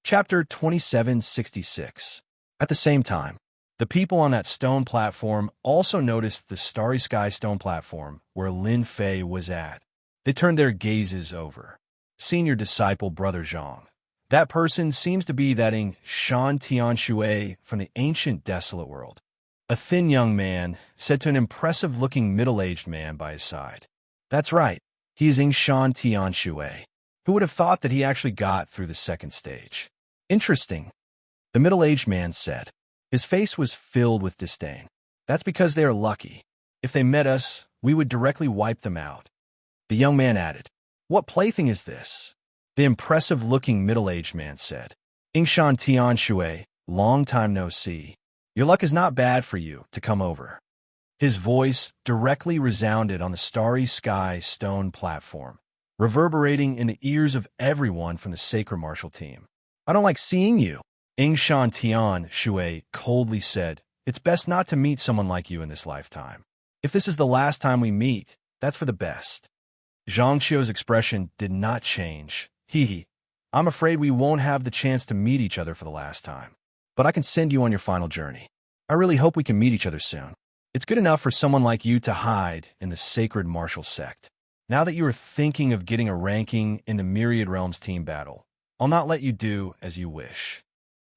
Chapter 2766. At the same time, the people on that stone platform also noticed the starry sky stone platform where Lin Fei was at. They turned their gazes over. Senior disciple Brother Zhang. That person seems to be that Shan Tianshui from the ancient desolate world. A thin young man said to an impressive-looking middle-aged man by his side. That's right, he is Shan Tianshui. Who would have thought that he actually got through the second stage? Interesting, the middle-aged man said. His face was filled with disdain. That's because they are lucky. If they met us, we would directly wipe them out. The young man added, What plaything is this? The impressive-looking middle-aged man said. Shan Tianshui, long time no see. Your luck is not bad for you to come over. His voice directly resounded on the starry sky stone platform, reverberating in the ears of everyone from the sacred martial team. I don't like seeing you, Shan Tianshui coldly said. It's best not to meet someone like you in this lifetime. If this is the last time we meet, that's for the best. Xianxia's expression did not change. I'm afraid we won't have the chance to meet each other for the last time. But I can send you on your final journey. I really hope we can meet each other soon. It's good enough for someone like you to hide in the sacred martial sect. Now that you are thinking of getting a ranking in the Myriad Realms team battle, I'll not let you do as you wish.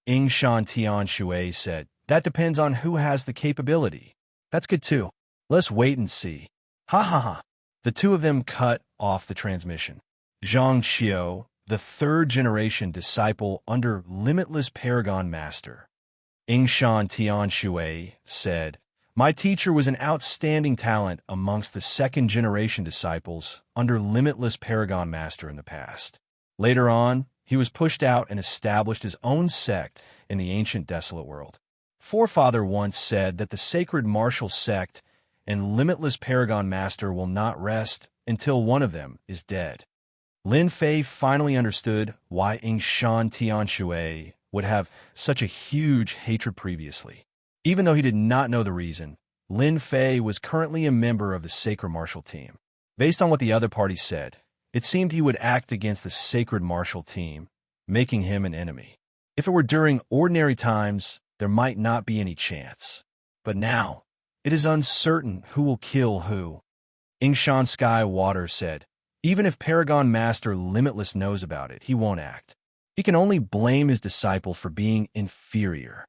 Shan Tianshui said, That depends on who has the capability. That's good too. Let's wait and see. Ha ha ha. The two of them cut off the transmission. Xianxia, the third-generation disciple under Limitless Paragon Master. Shan Tianshui said, My teacher was an outstanding talent amongst the second-generation disciples under Limitless Paragon Master in the past. Later on, he was pushed out and established his own sect in the ancient desolate world. Forefather once said that the sacred martial sect and Limitless Paragon Master will not rest until one of them is dead. Lin Fei finally understood why Shan Tianshui would have such a huge hatred previously. Even though he did not know the reason, Lin Fei was currently a member of the sacred martial team. Based on what the other party said, it seemed he would act against the sacred martial team, making him an enemy. If it were during ordinary times, there might not be any chance. But now, it is uncertain who will kill who. Shan Sky Water said, Even if Paragon Master Limitless knows about it, he won't act. He can only blame his disciple for being inferior.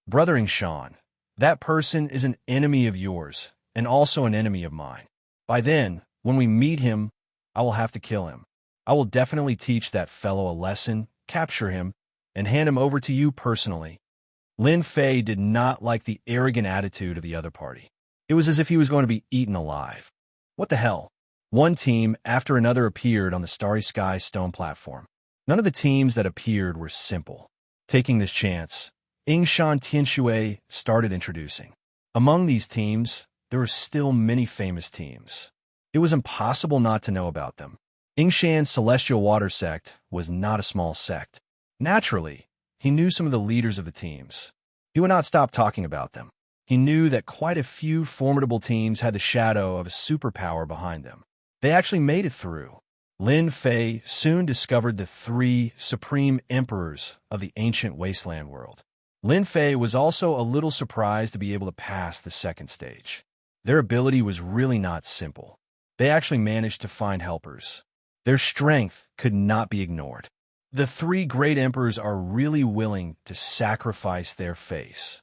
Brother Shan, that person is an enemy of yours, and also an enemy of mine. By then, when we meet him, I will have to kill him. I will definitely teach that fellow a lesson, capture him, and hand him over to you personally. Lin Fei did not like the arrogant attitude of the other party. It was as if he was going to be eaten alive. What the hell? One team after another appeared on the starry sky stone platform. None of the teams that appeared were simple. Taking this chance, Shan Tianshui started introducing. Among these teams, there were still many famous teams. It was impossible not to know about them. Shan's Celestial Water Sect was not a small sect. Naturally, he knew some of the leaders of the teams. He would not stop talking about them. He knew that quite a few formidable teams had the shadow of a superpower behind them. They actually made it through. Lin Fei soon discovered the three supreme emperors of the ancient wasteland world. Lin Fei was also a little surprised to be able to pass the second stage. Their ability was really not simple. They actually managed to find helpers. Their strength could not be ignored. The three great emperors are really willing to sacrifice their face.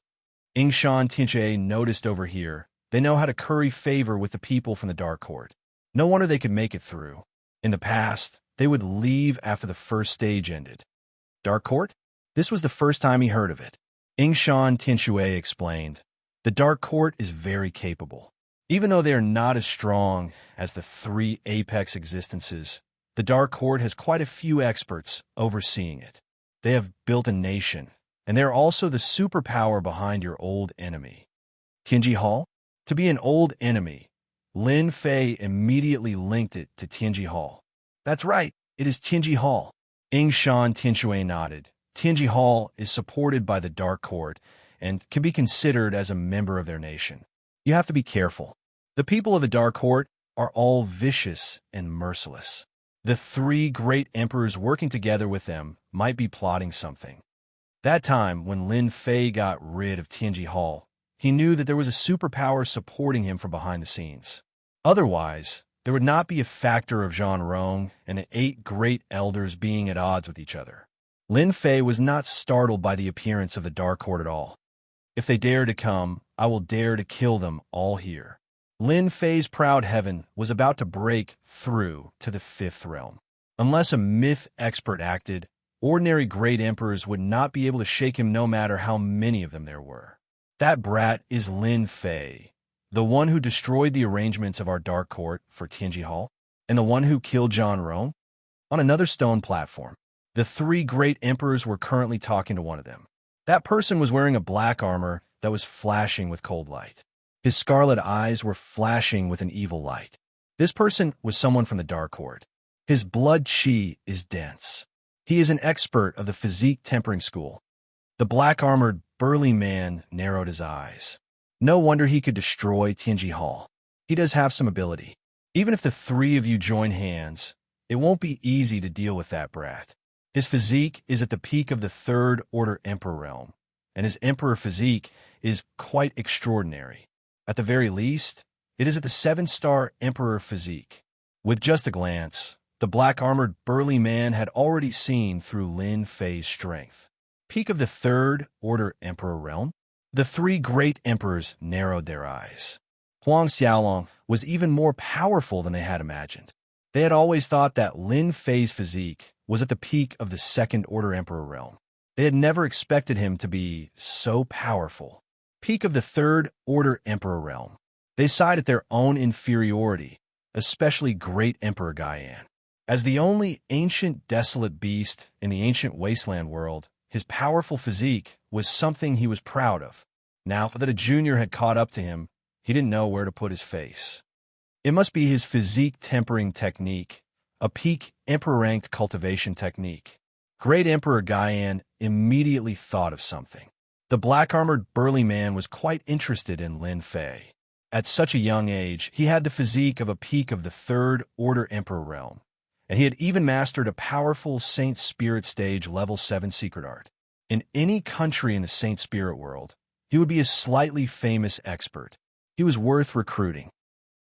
Shan Tianshui noticed over here, they know how to curry favor with the people from the Dark Court. No wonder they could make it through. In the past, they would leave after the first stage ended. Dark Court? This was the first time he heard of it. Shan Tianshui explained, The Dark Court is very capable. Even though they are not as strong as the three apex existences, the Dark Court has quite a few experts overseeing it. They have built a nation, and they are also the superpower behind your old enemy. Tianji Hall? To be an old enemy, Lin Fei immediately linked it to Tianji Hall. That's right, it is Tianji Hall. Shan Tianshui nodded. Tianji Hall is supported by the Dark Court and can be considered as a member of their nation. You have to be careful. The people of the Dark Court are all vicious and merciless. The three great emperors working together with them might be plotting something. That time, when Lin Fei got rid of Tianji Hall, he knew that there was a superpower supporting him from behind the scenes. Otherwise, there would not be a factor of Zhang Rong and the 8 great elders being at odds with each other. Lin Fei was not startled by the appearance of the Dark Court at all. If they dare to come, I will dare to kill them all here. Lin Fei's proud heaven was about to break through to the 5th realm. Unless a myth expert acted, ordinary great emperors would not be able to shake him no matter how many of them there were. That brat is Lin Fei, the one who destroyed the arrangements of our Dark Court for Tianji Hall, and the one who killed Zhang Rong. On another stone platform, the 3 great emperors were currently talking to one of them. That person was wearing a black armor that was flashing with cold light. His scarlet eyes were flashing with an evil light. This person was someone from the Dark Court. His blood qi is dense. He is an expert of the physique tempering school. The black-armored, burly man narrowed his eyes. No wonder he could destroy Tianji Hall. He does have some ability. Even if the 3 of you join hands, it won't be easy to deal with that brat. His physique is at the peak of the 3rd Order Emperor realm, and his Emperor physique is quite extraordinary. At the very least, it is at the 7-star Emperor physique. With just a glance, the black-armored burly man had already seen through Lin Fei's strength. Peak of the 3rd Order Emperor realm? The 3 great emperors narrowed their eyes. Huang Xiaolong was even more powerful than they had imagined. They had always thought that Lin Fei's physique was at the peak of the 2nd Order Emperor realm. They had never expected him to be so powerful. Peak of the 3rd Order Emperor realm. They sighed at their own inferiority, especially Great Emperor Gaian. As the only ancient desolate beast in the ancient wasteland world, his powerful physique was something he was proud of. Now that a junior had caught up to him, he didn't know where to put his face. It must be his physique tempering technique, a peak emperor-ranked cultivation technique. Great Emperor Gaian immediately thought of something. The black-armored burly man was quite interested in Lin Fei. At such a young age, he had the physique of a peak of the 3rd Order Emperor realm, and he had even mastered a powerful Saint Spirit stage level 7 secret art. In any country in the Saint Spirit world, he would be a slightly famous expert. He was worth recruiting.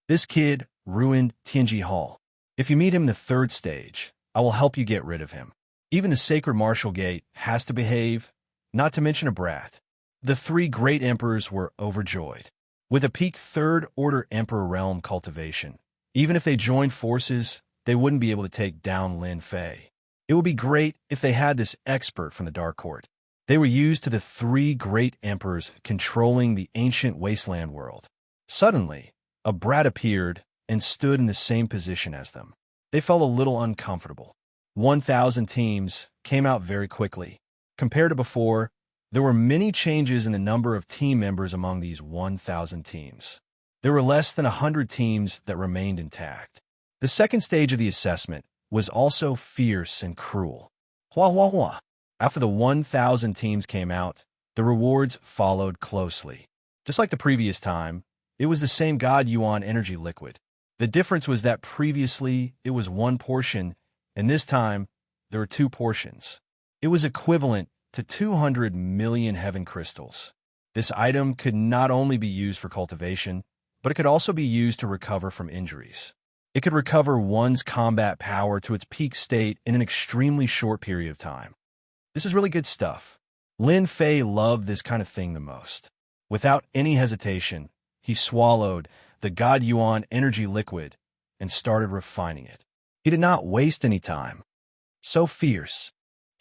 This kid ruined Tianji Hall. If you meet him in the 3rd stage, I will help you get rid of him. Even the Sacred Martial Gate has to behave, not to mention a brat. The 3 great emperors were overjoyed. With a peak 3rd Order Emperor realm cultivation, even if they joined forces, they wouldn't be able to take down Lin Fei. It would be great if they had this expert from the Dark Court. They were used to the 3 great emperors controlling the ancient wasteland world. Suddenly, a brat appeared and stood in the same position as them. They felt a little uncomfortable. 1,000 teams came out very quickly. Compared to before, there were many changes in the number of team members among these 1,000 teams. There were less than 100 teams that remained intact. The second stage of the assessment was also fierce and cruel. Hua hua hua. After the 1,000 teams came out, the rewards followed closely. Just like the previous time, it was the same God Yuan energy liquid. The difference was that previously it was 1 portion, and this time there were 2 portions. It was equivalent to 200 million heaven crystals. This item could not only be used for cultivation, but it could also be used to recover from injuries. It could recover one's combat power to its peak state in an extremely short period of time. This is really good stuff. Lin Fei loved this kind of thing the most. Without any hesitation, he swallowed the God Yuan energy liquid and started refining it. He did not waste any time. So fierce.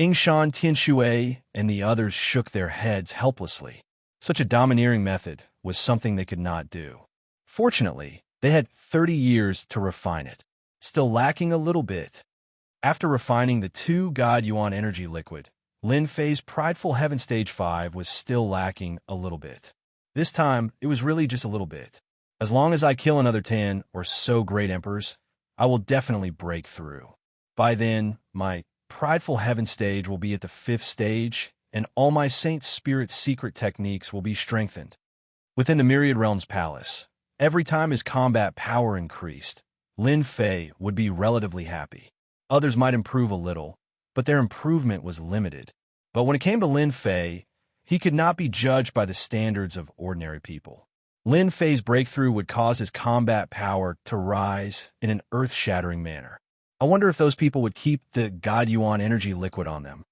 Yingshan, Tianshui, and the others shook their heads helplessly. Such a domineering method was something they could not do. Fortunately, they had 30 years to refine it, still lacking a little bit. After refining the 2 God Yuan energy liquid, Lin Fei's prideful Heaven Stage 5 was still lacking a little bit. This time, it was really just a little bit. As long as I kill another 10 or so great emperors, I will definitely break through. By then, my prideful Heaven Stage will be at the 5th stage, and all my Saint Spirit secret techniques will be strengthened. Within the Myriad Realms Palace, every time his combat power increased, Lin Fei would be relatively happy. Others might improve a little, but their improvement was limited. But when it came to Lin Fei, he could not be judged by the standards of ordinary people. Lin Fei's breakthrough would cause his combat power to rise in an earth-shattering manner. I wonder if those people would keep the God Yuan energy liquid on them.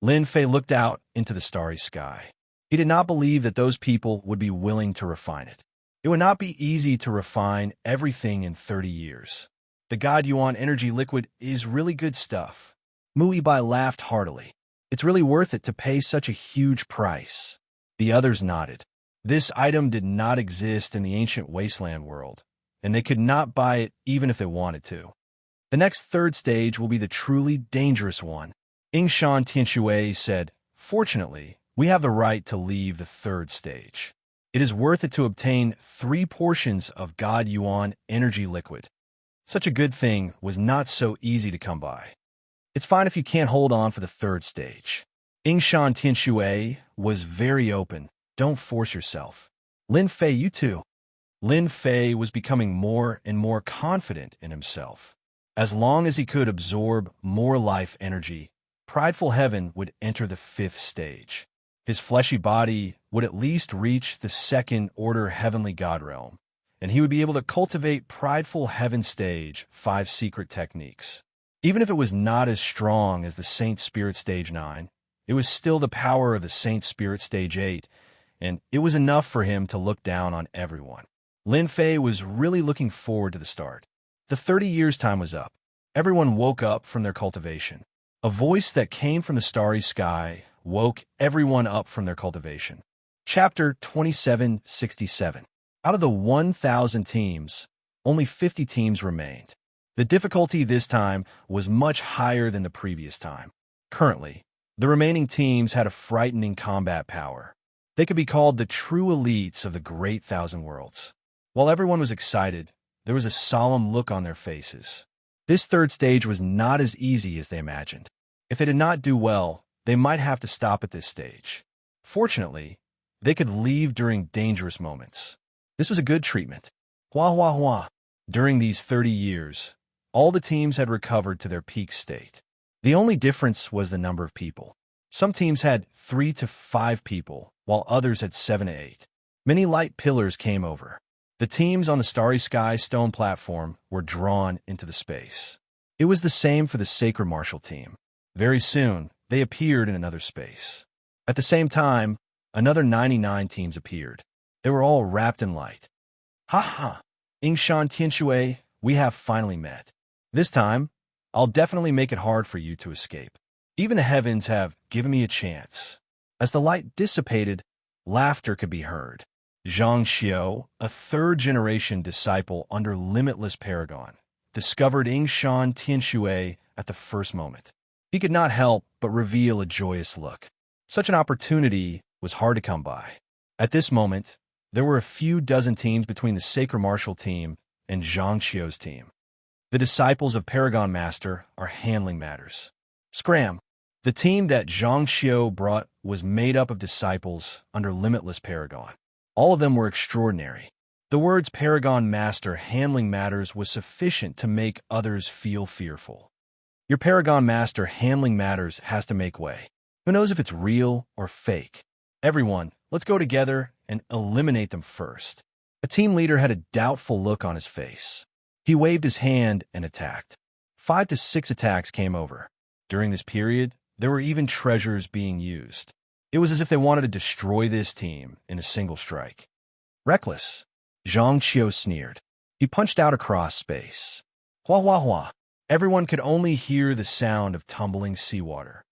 Lin Fei looked out into the starry sky. He did not believe that those people would be willing to refine it. It would not be easy to refine everything in 30 years. The God Yuan energy liquid is really good stuff. Mu Yibai laughed heartily. It's really worth it to pay such a huge price. The others nodded. This item did not exist in the ancient wasteland world, and they could not buy it even if they wanted to. The next third stage will be the truly dangerous one. Yingshan Tianshui said, "Fortunately, we have the right to leave the third stage. It is worth it to obtain 3 portions of God Yuan energy liquid." Such a good thing was not so easy to come by. It's fine if you can't hold on for the third stage. Yingshan Tianshui was very open. Don't force yourself. Lin Fei, you too. Lin Fei was becoming more and more confident in himself. As long as he could absorb more life energy, prideful heaven would enter the 5th stage. His fleshy body would at least reach the 2nd-order heavenly god realm, and he would be able to cultivate prideful heaven stage 5 secret techniques. Even if it was not as strong as the Saint Spirit stage 9, it was still the power of the Saint Spirit stage 8, and it was enough for him to look down on everyone. Lin Fei was really looking forward to the start. The 30 years time was up. Everyone woke up from their cultivation. A voice that came from the starry sky woke everyone up from their cultivation. Chapter 2767. Out of the 1,000 teams, only 50 teams remained. The difficulty this time was much higher than the previous time. Currently, the remaining teams had a frightening combat power. They could be called the true elites of the Great Thousand Worlds. While everyone was excited, there was a solemn look on their faces. This third stage was not as easy as they imagined. If they did not do well, they might have to stop at this stage. Fortunately, they could leave during dangerous moments. This was a good treatment. Hua hua hua. During these 30 years, all the teams had recovered to their peak state. The only difference was the number of people. Some teams had 3 to 5 people, while others had 7 to 8. Many light pillars came over. The teams on the Starry Sky stone platform were drawn into the space. It was the same for the Sacred Martial team. Very soon, they appeared in another space. At the same time, another 99 teams appeared. They were all wrapped in light. Ha ha! Yingshan Tianshui, we have finally met. This time, I'll definitely make it hard for you to escape. Even the heavens have given me a chance. As the light dissipated, laughter could be heard. Xianxia, a 3rd-generation disciple under Limitless Paragon, discovered Yingshan Tianshui at the first moment. He could not help but reveal a joyous look. Such an opportunity was hard to come by. At this moment, there were a few dozen teams between the Sacred Martial team and Xianxia's team. The disciples of Paragon Master are handling matters. Scram! The team that Xianxia brought was made up of disciples under Limitless Paragon. All of them were extraordinary. The words Paragon Master handling matters was sufficient to make others feel fearful. Your Paragon Master handling matters has to make way. Who knows if it's real or fake? Everyone, let's go together and eliminate them first. A team leader had a doubtful look on his face. He waved his hand and attacked. 5 to 6 attacks came over. During this period, there were even treasures being used. It was as if they wanted to destroy this team in a single strike. Reckless. Xianxia sneered. He punched out across space. Hua hua hua. Everyone could only hear the sound of tumbling seawater.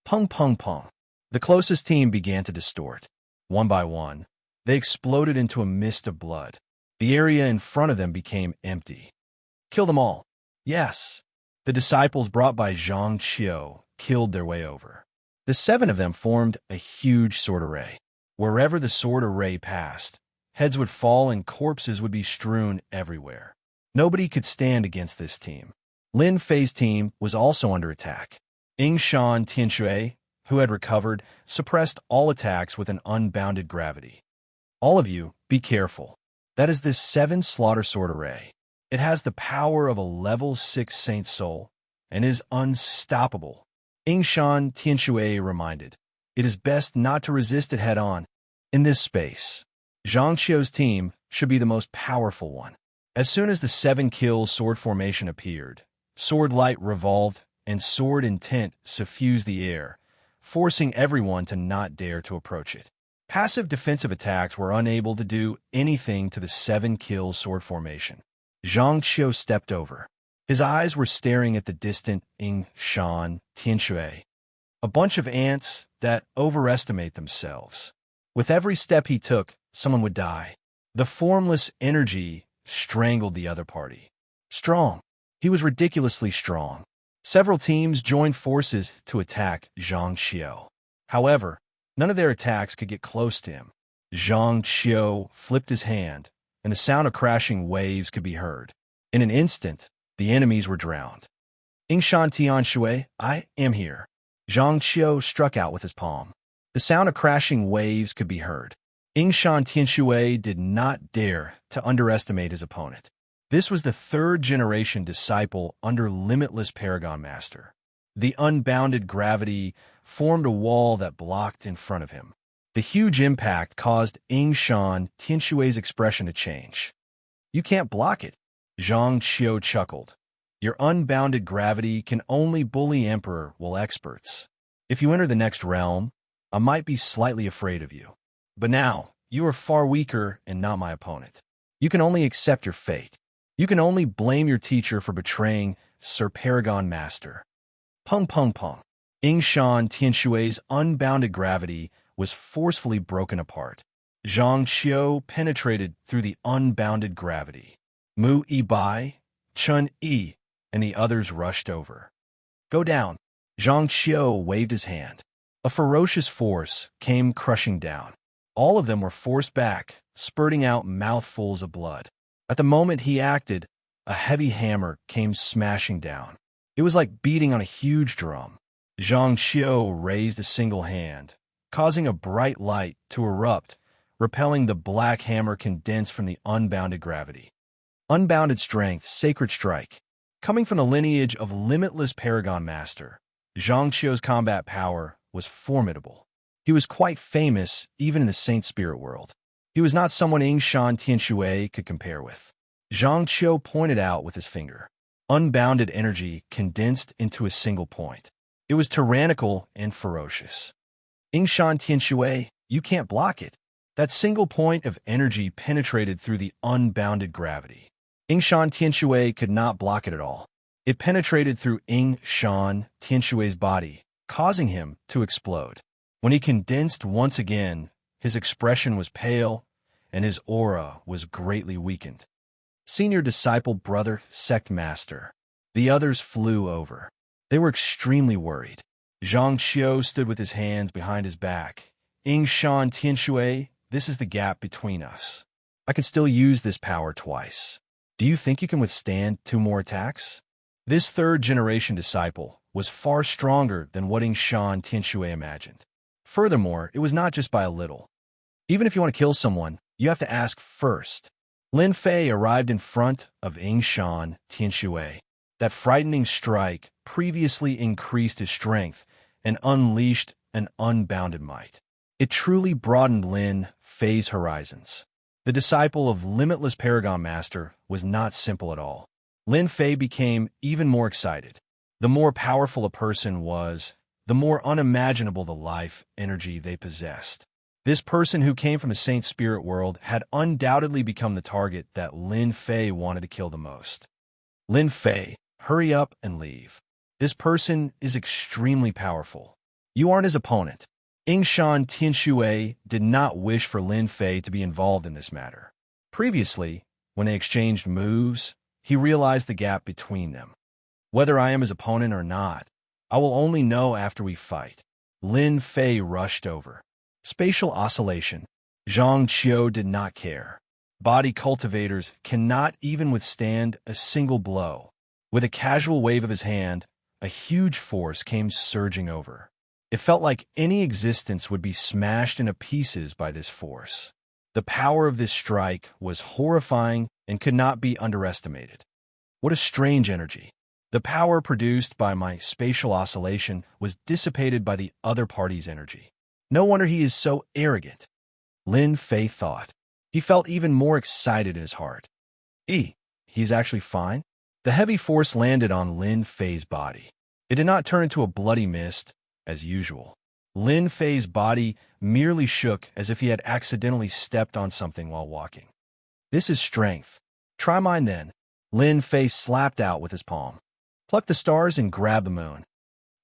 Pung pung pung. The closest team began to distort. One by one, they exploded into a mist of blood. The area in front of them became empty. Kill them all. Yes. The disciples brought by Xianxia killed their way over. The 7 of them formed a huge sword array. Wherever the sword array passed, heads would fall and corpses would be strewn everywhere. Nobody could stand against this team. Lin Fei's team was also under attack. Yingshan Tianshui, who had recovered, suppressed all attacks with an unbounded gravity. All of you, be careful. That is this 7 slaughter sword array. It has the power of a level 6 Saint Soul. and is unstoppable. Yingshan Tianshui reminded, "It is best not to resist it head-on. In this space, Xianxia's team should be the most powerful one." As soon as the 7-kill sword formation appeared, sword light revolved and sword intent suffused the air, forcing everyone to not dare to approach it. Passive defensive attacks were unable to do anything to the 7-kill sword formation. Xianxia stepped over. His eyes were staring at the distant Yingshan Tianshui, a bunch of ants that overestimate themselves. With every step he took, someone would die. The formless energy strangled the other party. Strong. He was ridiculously strong. Several teams joined forces to attack Xianxia. However, none of their attacks could get close to him. Xianxia flipped his hand, and the sound of crashing waves could be heard. In an instant, the enemies were drowned. Yingshan Tianshui, I am here. Xianxia struck out with his palm. The sound of crashing waves could be heard. Yingshan Tianshui did not dare to underestimate his opponent. This was the 3rd-generation disciple under Limitless Paragon Master. The unbounded gravity formed a wall that blocked in front of him. The huge impact caused Yingshan Tianshui's expression to change. "You can't block it," Xianxia chuckled. "Your unbounded gravity can only bully Emperor experts. If you enter the next realm, I might be slightly afraid of you. But now, you are far weaker and not my opponent. You can only accept your fate. You can only blame your teacher for betraying Sir Paragon Master." Pung pung pung. Yingshan Tianshui's unbounded gravity was forcefully broken apart. Xianxia penetrated through the unbounded gravity. Mu Yi Bai, Chun Yi, and the others rushed over. "Go down." Xianxia waved his hand. A ferocious force came crushing down. All of them were forced back, spurting out mouthfuls of blood. At the moment he acted, a heavy hammer came smashing down. It was like beating on a huge drum. Xianxia raised a single hand, causing a bright light to erupt, repelling the black hammer condensed from the unbounded gravity. Unbounded strength, sacred strike. Coming from the lineage of Limitless Paragon Master, Xianxia's combat power was formidable. He was quite famous even in the Saint Spirit world. He was not someone Yingshan Tianshui could compare with. Xianxia pointed out with his finger. Unbounded energy condensed into a single point. It was tyrannical and ferocious. "Yingshan Tianshui, you can't block it." That single point of energy penetrated through the unbounded gravity. Yingshan Tianshui could not block it at all. It penetrated through Yingshan Tianshui's body, causing him to explode. When he condensed once again, his expression was pale, and his aura was greatly weakened. Senior disciple, brother, sect master. The others flew over. They were extremely worried. Xianxia stood with his hands behind his back. "Yingshan Tianshui, this is the gap between us. I can still use this power twice. Do you think you can withstand 2 more attacks?" This 3rd-generation disciple was far stronger than what Yingshan Tianshui imagined. Furthermore, it was not just by a little. Even if you want to kill someone, you have to ask first. Lin Fei arrived in front of Yingshan Tianshui. That frightening strike previously increased his strength and unleashed an unbounded might. It truly broadened Lin Fei's horizons. The disciple of Limitless Paragon Master was not simple at all. Lin Fei became even more excited. The more powerful a person was, the more unimaginable the life energy they possessed. This person who came from the Saint Spirit world had undoubtedly become the target that Lin Fei wanted to kill the most. "Lin Fei, hurry up and leave. This person is extremely powerful. You aren't his opponent." Yingshan Tianshui did not wish for Lin Fei to be involved in this matter. Previously, when they exchanged moves, he realized the gap between them. "Whether I am his opponent or not, I will only know after we fight." Lin Fei rushed over. Spatial oscillation. Xianxia did not care. Body cultivators cannot even withstand a single blow. With a casual wave of his hand, a huge force came surging over. It felt like any existence would be smashed into pieces by this force. The power of this strike was horrifying and could not be underestimated. What a strange energy. The power produced by my spatial oscillation was dissipated by the other party's energy. No wonder he is so arrogant, Lin Fei thought. He felt even more excited in his heart. He's actually fine? The heavy force landed on Lin Fei's body. It did not turn into a bloody mist, as usual. Lin Fei's body merely shook as if he had accidentally stepped on something while walking. This is strength. Try mine then. Lin Fei slapped out with his palm. Pluck the stars and grab the moon.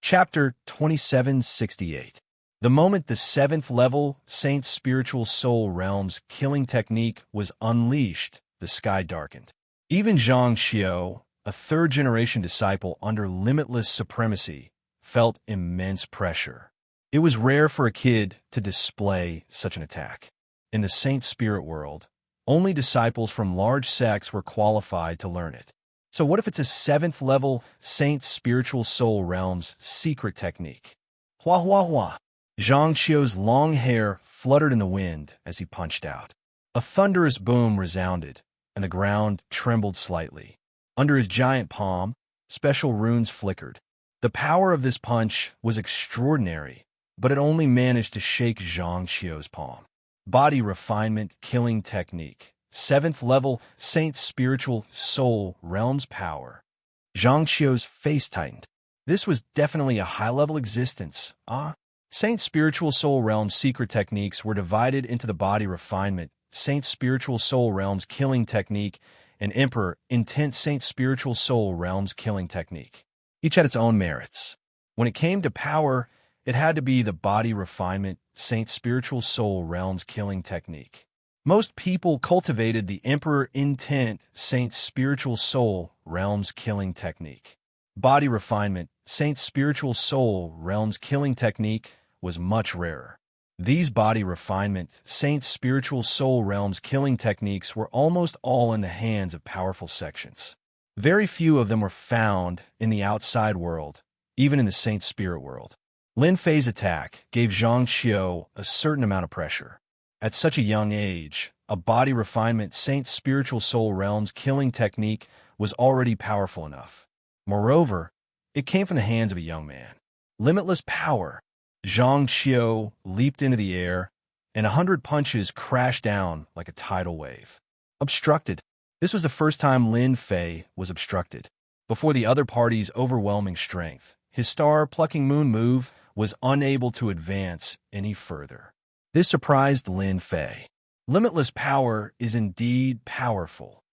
Chapter 2768. The moment the 7th level Saint's spiritual soul realm's killing technique was unleashed, the sky darkened. Even Xianxia, a third-generation disciple under limitless supremacy, felt immense pressure. It was rare for a kid to display such an attack. In the Saint Spirit world, only disciples from large sects were qualified to learn it. So what if it's a 7th level Saint's spiritual soul realm's secret technique? Hua hua hua. Xiangxia's long hair fluttered in the wind as he punched out. A thunderous boom resounded, and the ground trembled slightly. Under his giant palm, special runes flickered. The power of this punch was extraordinary, but it only managed to shake Xiangxia's palm. Body refinement killing technique. 7th level Saint's spiritual soul realm's power. Xiangxia's face tightened. This was definitely a high-level existence. Saint's spiritual soul realm's secret techniques were divided into the body refinement, Saint's spiritual soul realm's killing technique, and Emperor intense Saint's spiritual soul realm's killing technique. Each had its own merits. When it came to power, it had to be the body refinement, Saint's spiritual soul realm's killing technique. Most people cultivated the Emperor intent Saint's spiritual soul realm's killing technique. Body refinement, Saint's spiritual soul realm's killing technique was much rarer. These body refinement, Saint's spiritual soul realm's killing techniques were almost all in the hands of powerful sections. Very few of them were found in the outside world, even in the Saint Spirit world. Lin Fei's attack gave Xianxia a certain amount of pressure. At such a young age, a body refinement Saint's spiritual soul realm's killing technique was already powerful enough. Moreover, it came from the hands of a young man. Limitless power. Xianxia leaped into the air, and 100 punches crashed down like a tidal wave. Obstructed. This was the first time Lin Fei was obstructed. Before the other party's overwhelming strength, his star-plucking moon move was unable to advance any further. This surprised Lin Fei. Limitless power is indeed powerful.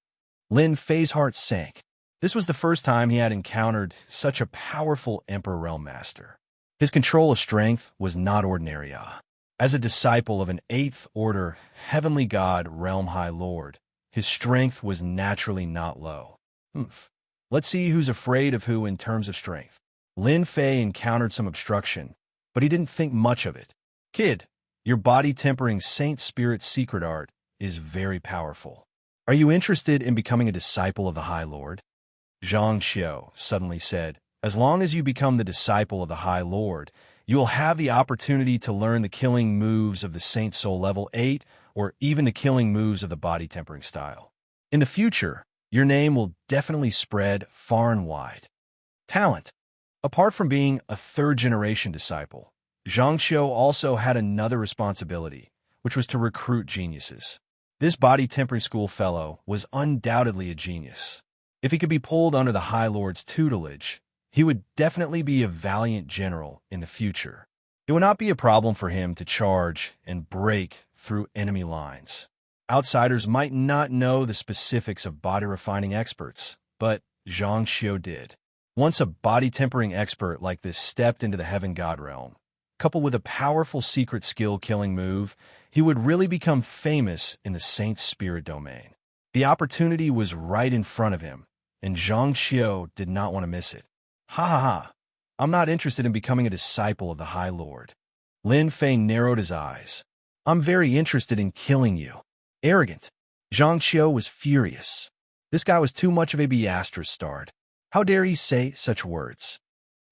Lin Fei's heart sank. This was the first time he had encountered such a powerful Emperor Realm Master. His control of strength was not ordinary. As a disciple of an 8th Order Heavenly God Realm High Lord, his strength was naturally not low. Let's see who's afraid of who in terms of strength. Lin Fei encountered some obstruction, but he didn't think much of it. Kid, your body-tempering Saint Spirit secret art is very powerful. Are you interested in becoming a disciple of the High Lord? Xianxia suddenly said, as long as you become the disciple of the High Lord, you will have the opportunity to learn the killing moves of the Saint Soul Level 8 or even the killing moves of the body-tempering style. In the future, your name will definitely spread far and wide. Talent. Apart from being a third-generation disciple, Xianxia also had another responsibility, which was to recruit geniuses. This body-tempering school fellow was undoubtedly a genius. If he could be pulled under the High Lord's tutelage, he would definitely be a valiant general in the future. It would not be a problem for him to charge and break through enemy lines. Outsiders might not know the specifics of body-refining experts, but Xianxia did. Once a body-tempering expert like this stepped into the Heaven God realm, coupled with a powerful secret skill-killing move, he would really become famous in the Saint Spirit domain. The opportunity was right in front of him, and Xianxia did not want to miss it. Ha ha ha. I'm not interested in becoming a disciple of the High Lord. Lin Fei narrowed his eyes. I'm very interested in killing you. Arrogant. Xianxia was furious. This guy was too much of a bastard. How dare he say such words?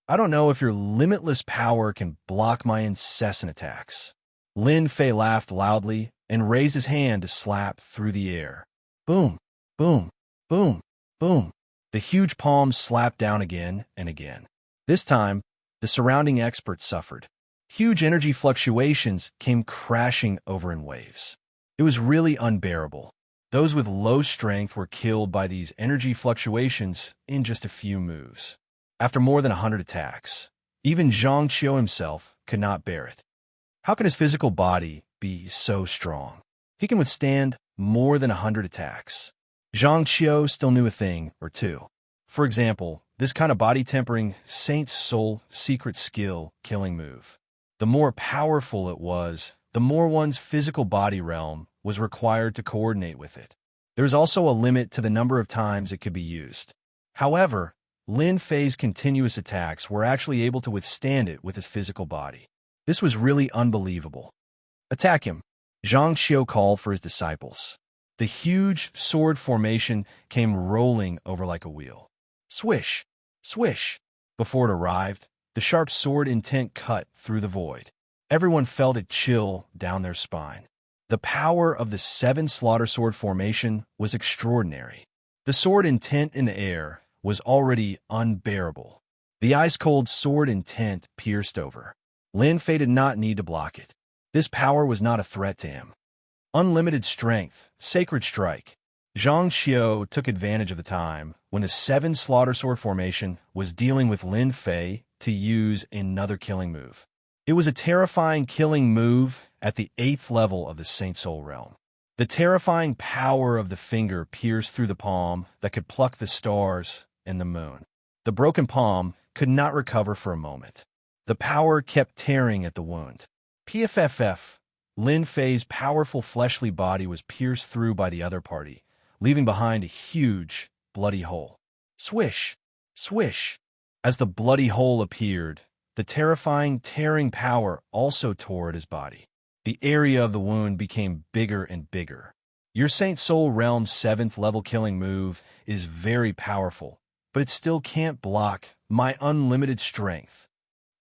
I don't know if your limitless power can block my incessant attacks. Lin Fei laughed loudly and raised his hand to slap through the air. Boom, boom, boom, boom. The huge palms slapped down again and again. This time, the surrounding experts suffered. Huge energy fluctuations came crashing over in waves. It was really unbearable. Those with low strength were killed by these energy fluctuations in just a few moves. After more than 100 attacks, even Xianxia himself could not bear it. How can his physical body be so strong? He can withstand more than 100 attacks. Xianxia still knew a thing or two. For example, this kind of body-tempering Saint's Soul secret skill killing move. The more powerful it was, the more one's physical body realm was required to coordinate with it. There is also a limit to the number of times it could be used. However, Lin Fei's continuous attacks were actually able to withstand it with his physical body. This was really unbelievable. Attack him. Xianxia called for his disciples. The huge sword formation came rolling over like a wheel. Swish! Swish! Before it arrived, the sharp sword intent cut through the void. Everyone felt it chill down their spine. The power of the 7 slaughter sword formation was extraordinary. The sword intent in the air was already unbearable. The ice-cold sword intent pierced over. Lin Fei did not need to block it. This power was not a threat to him. Unlimited strength, sacred strike. Xianxia took advantage of the time when the 7 slaughter sword formation was dealing with Lin Fei to use another killing move. It was a terrifying killing move at the 8th level of the Saint Soul realm. The terrifying power of the finger pierced through the palm that could pluck the stars and the moon. The broken palm could not recover for a moment. The power kept tearing at the wound. PFFF, Lin Fei's powerful fleshly body was pierced through by the other party, leaving behind a huge, bloody hole. Swish! Swish! As the bloody hole appeared, the terrifying, tearing power also tore at his body. The area of the wound became bigger and bigger. Your Saint Soul Realm's 7th level killing move is very powerful, but it still can't block my unlimited strength.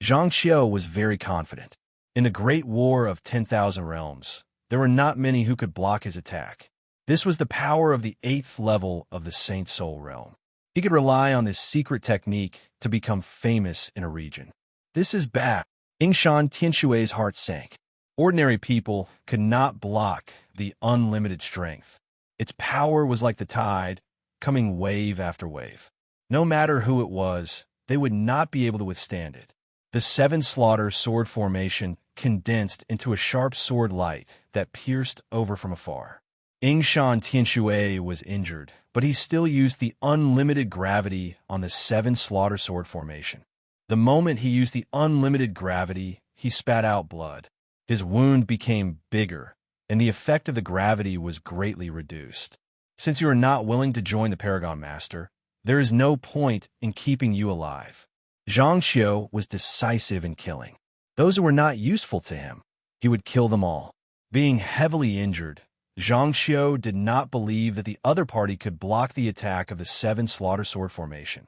Xianxia was very confident. In the Great War of 10,000 Realms, there were not many who could block his attack. This was the power of the 8th level of the Saint Soul Realm. He could rely on this secret technique to become famous in a region. This is bad. Yingshan Tianshui's heart sank. Ordinary people could not block the unlimited strength. Its power was like the tide, coming wave after wave. No matter who it was, they would not be able to withstand it. The 7 slaughter sword formation condensed into a sharp sword light that pierced over from afar. Yingshan Tianshui was injured, but he still used the unlimited gravity on the 7 slaughter sword formation. The moment he used the unlimited gravity, he spat out blood. His wound became bigger, and the effect of the gravity was greatly reduced. Since you are not willing to join the Paragon Master, there is no point in keeping you alive. Xianxia was decisive in killing. Those who were not useful to him, he would kill them all. Being heavily injured, Xianxia did not believe that the other party could block the attack of the 7 slaughter sword formation.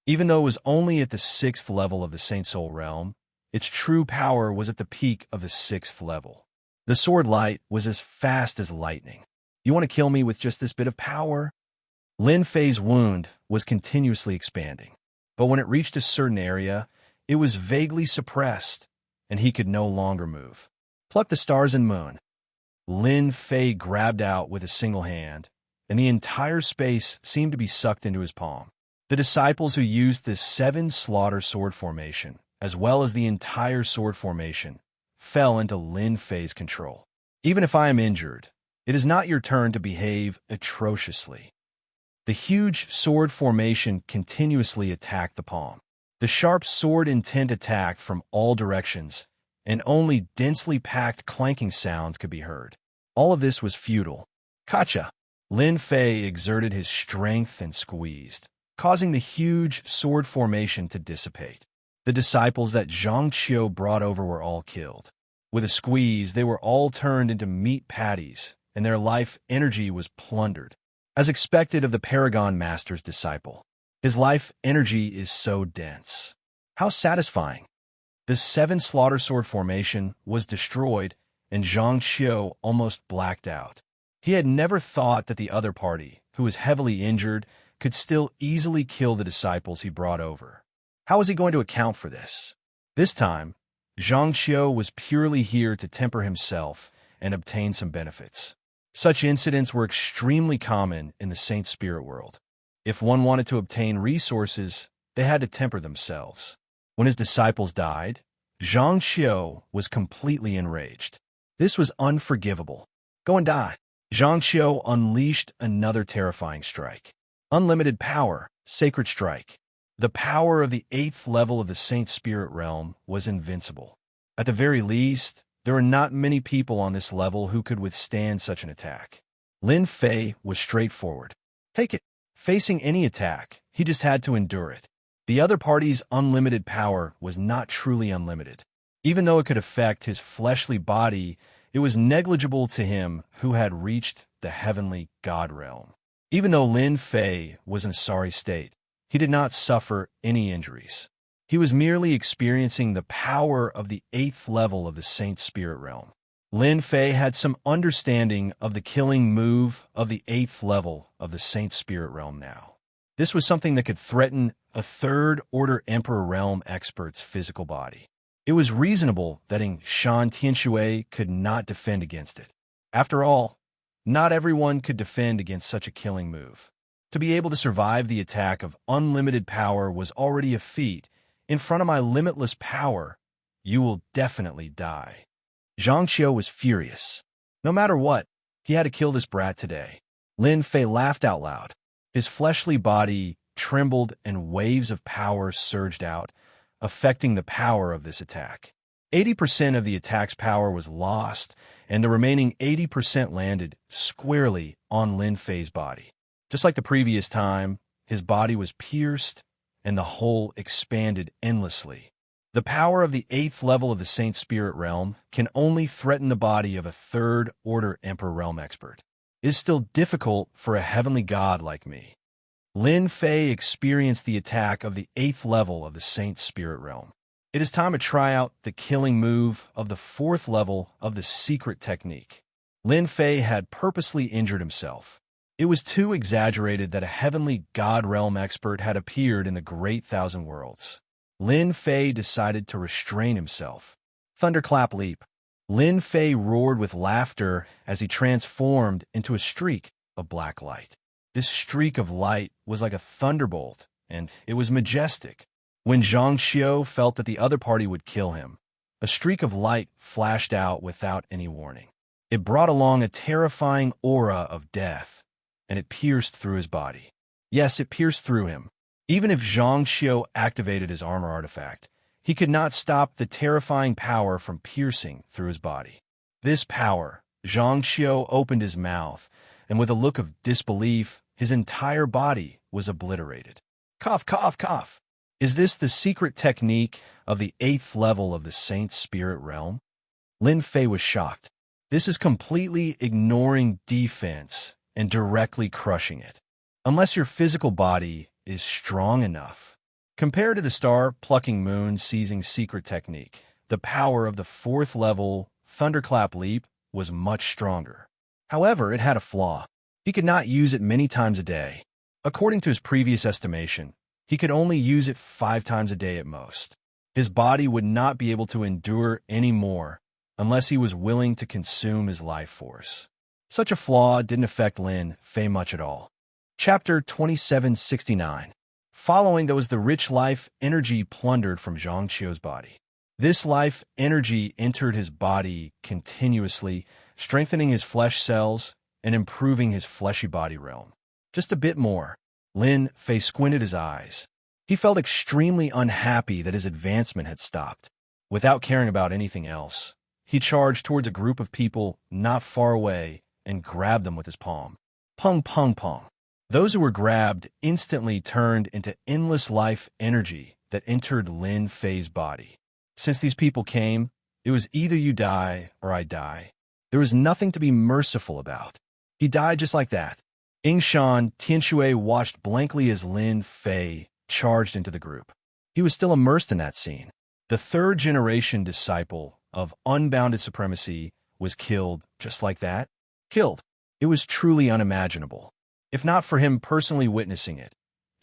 Even though it was only at the 6th level of the Saint Soul Realm, its true power was at the peak of the 6th level. The sword light was as fast as lightning. You want to kill me with just this bit of power? Lin Fei's wound was continuously expanding, but when it reached a certain area, it was vaguely suppressed, and he could no longer move. Pluck the stars and moon. Lin Fei grabbed out with a single hand, and the entire space seemed to be sucked into his palm. The disciples who used this 7 slaughter sword formation, as well as the entire sword formation, fell into Lin Fei's control. Even if I am injured, it is not your turn to behave atrociously. The huge sword formation continuously attacked the palm. The sharp sword intent attacked from all directions, and only densely packed clanking sounds could be heard. All of this was futile. Gotcha! Lin Fei exerted his strength and squeezed, causing the huge sword formation to dissipate. The disciples that Xianxia brought over were all killed. With a squeeze, they were all turned into meat patties, and their life energy was plundered. As expected of the Paragon Master's disciple, his life energy is so dense. How satisfying! The 7 slaughter sword formation was destroyed, and Xianxia almost blacked out. He had never thought that the other party, who was heavily injured, could still easily kill the disciples he brought over. How was he going to account for this? This time, Xianxia was purely here to temper himself and obtain some benefits. Such incidents were extremely common in the Saint Spirit world. If one wanted to obtain resources, they had to temper themselves. When his disciples died, Xianxia was completely enraged. This was unforgivable. Go and die. Xianxia unleashed another terrifying strike. Unlimited power, sacred strike. The power of the 8th level of the Saint Spirit realm was invincible. At the very least, there were not many people on this level who could withstand such an attack. Lin Fei was straightforward. Take it. Facing any attack, he just had to endure it. The other party's unlimited power was not truly unlimited. Even though it could affect his fleshly body, it was negligible to him who had reached the heavenly God realm. Even though Lin Fei was in a sorry state, he did not suffer any injuries. He was merely experiencing the power of the 8th level of the Saint Spirit realm. Lin Fei had some understanding of the killing move of the 8th level of the Saint Spirit realm now. This was something that could threaten a third-order Emperor realm expert's physical body. It was reasonable that Xianxia could not defend against it. After all, not everyone could defend against such a killing move. To be able to survive the attack of unlimited power was already a feat. In front of my limitless power, you will definitely die. Xianxia was furious. No matter what, he had to kill this brat today. Lin Fei laughed out loud. His fleshly body trembled and waves of power surged out, affecting the power of this attack. 80% of the attack's power was lost, and the remaining 80% landed squarely on Lin Fei's body. Just like the previous time, his body was pierced, and the hole expanded endlessly. The power of the 8th level of the Saint Spirit realm can only threaten the body of a third-order Emperor realm expert. It is still difficult for a heavenly god like me. Lin Fei experienced the attack of the 8th level of the Saint Spirit realm. It is time to try out the killing move of the 4th level of the secret technique. Lin Fei had purposely injured himself. It was too exaggerated that a heavenly god realm expert had appeared in the Great Thousand Worlds. Lin Fei decided to restrain himself. Thunderclap leap. Lin Fei roared with laughter as he transformed into a streak of black light. This streak of light was like a thunderbolt, and it was majestic. When Xianxia felt that the other party would kill him, a streak of light flashed out without any warning. It brought along a terrifying aura of death, and it pierced through his body. Yes, it pierced through him. Even if Xianxia activated his armor artifact, he could not stop the terrifying power from piercing through his body. This power, Xianxia opened his mouth, and with a look of disbelief, his entire body was obliterated. Cough, cough, cough. Is this the secret technique of the 8th level of the Saint Spirit realm? Lin Fei was shocked. This is completely ignoring defense and directly crushing it. Unless your physical body is strong enough. Compared to the star-plucking moon-seizing secret technique, the power of the 4th level Thunderclap Leap was much stronger. However, it had a flaw. He could not use it many times a day. According to his previous estimation, he could only use it 5 times a day at most. His body would not be able to endure any more unless he was willing to consume his life force. Such a flaw didn't affect Lin Fei much at all. Chapter 2769. Following that was the rich life energy plundered from Xianxia's body. This life energy entered his body continuously, strengthening his flesh cells and improving his fleshy body realm. Just a bit more. Lin Fei squinted his eyes. He felt extremely unhappy that his advancement had stopped. Without caring about anything else, he charged towards a group of people not far away and grabbed them with his palm. Pung, pung, pung. Those who were grabbed instantly turned into endless life energy that entered Lin Fei's body. Since these people came, it was either you die or I die. There was nothing to be merciful about. He died just like that. Yingshan Tianxue watched blankly as Lin Fei charged into the group. He was still immersed in that scene. The third-generation disciple of unbounded supremacy was killed just like that. Killed. It was truly unimaginable. If not for him personally witnessing it,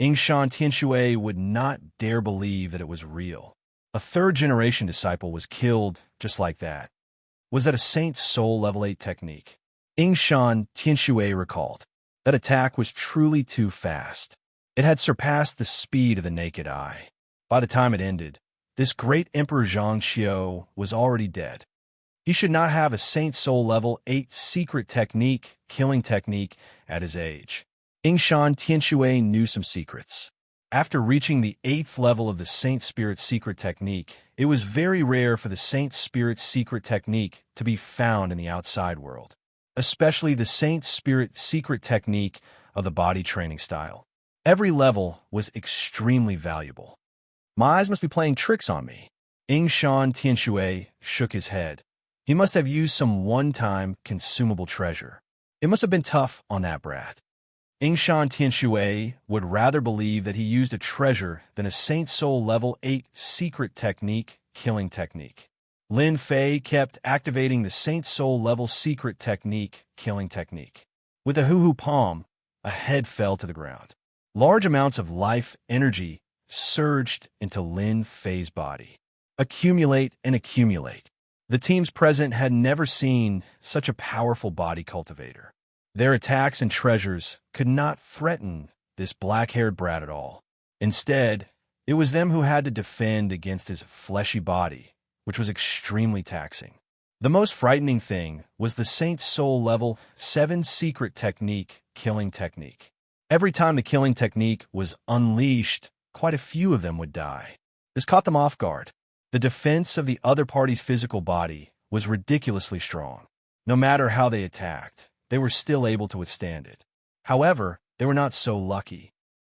Yingshan Tianshui would not dare believe that it was real. A third-generation disciple was killed just like that. Was that a Saint's Soul Level 8 technique? Yingshan Tianshui recalled. That attack was truly too fast. It had surpassed the speed of the naked eye. By the time it ended, this great Emperor Xianxia was already dead. He should not have a Saint's Soul Level 8 secret technique, killing technique, at his age. Yingshan Tianshui knew some secrets. After reaching the 8th level of the Saint Spirit secret technique, it was very rare for the Saint Spirit secret technique to be found in the outside world, especially the Saint Spirit secret technique of the body training style. Every level was extremely valuable. My eyes must be playing tricks on me. Yingshan Tianshui shook his head. He must have used some one-time consumable treasure. It must have been tough on that brat. Yingshan Tianshui would rather believe that he used a treasure than a Saint Soul Level 8 secret technique, killing technique. Lin Fei kept activating the Saint Soul Level secret technique, killing technique. With a hoo-hoo palm, a head fell to the ground. Large amounts of life energy surged into Lin Fei's body. Accumulate and accumulate. The teams present had never seen such a powerful body cultivator. Their attacks and treasures could not threaten this black-haired brat at all. Instead, it was them who had to defend against his fleshy body, which was extremely taxing. The most frightening thing was the Saint Soul Level 7 secret technique, killing technique. Every time the killing technique was unleashed, quite a few of them would die. This caught them off guard. The defense of the other party's physical body was ridiculously strong. No matter how they attacked, they were still able to withstand it. However, they were not so lucky.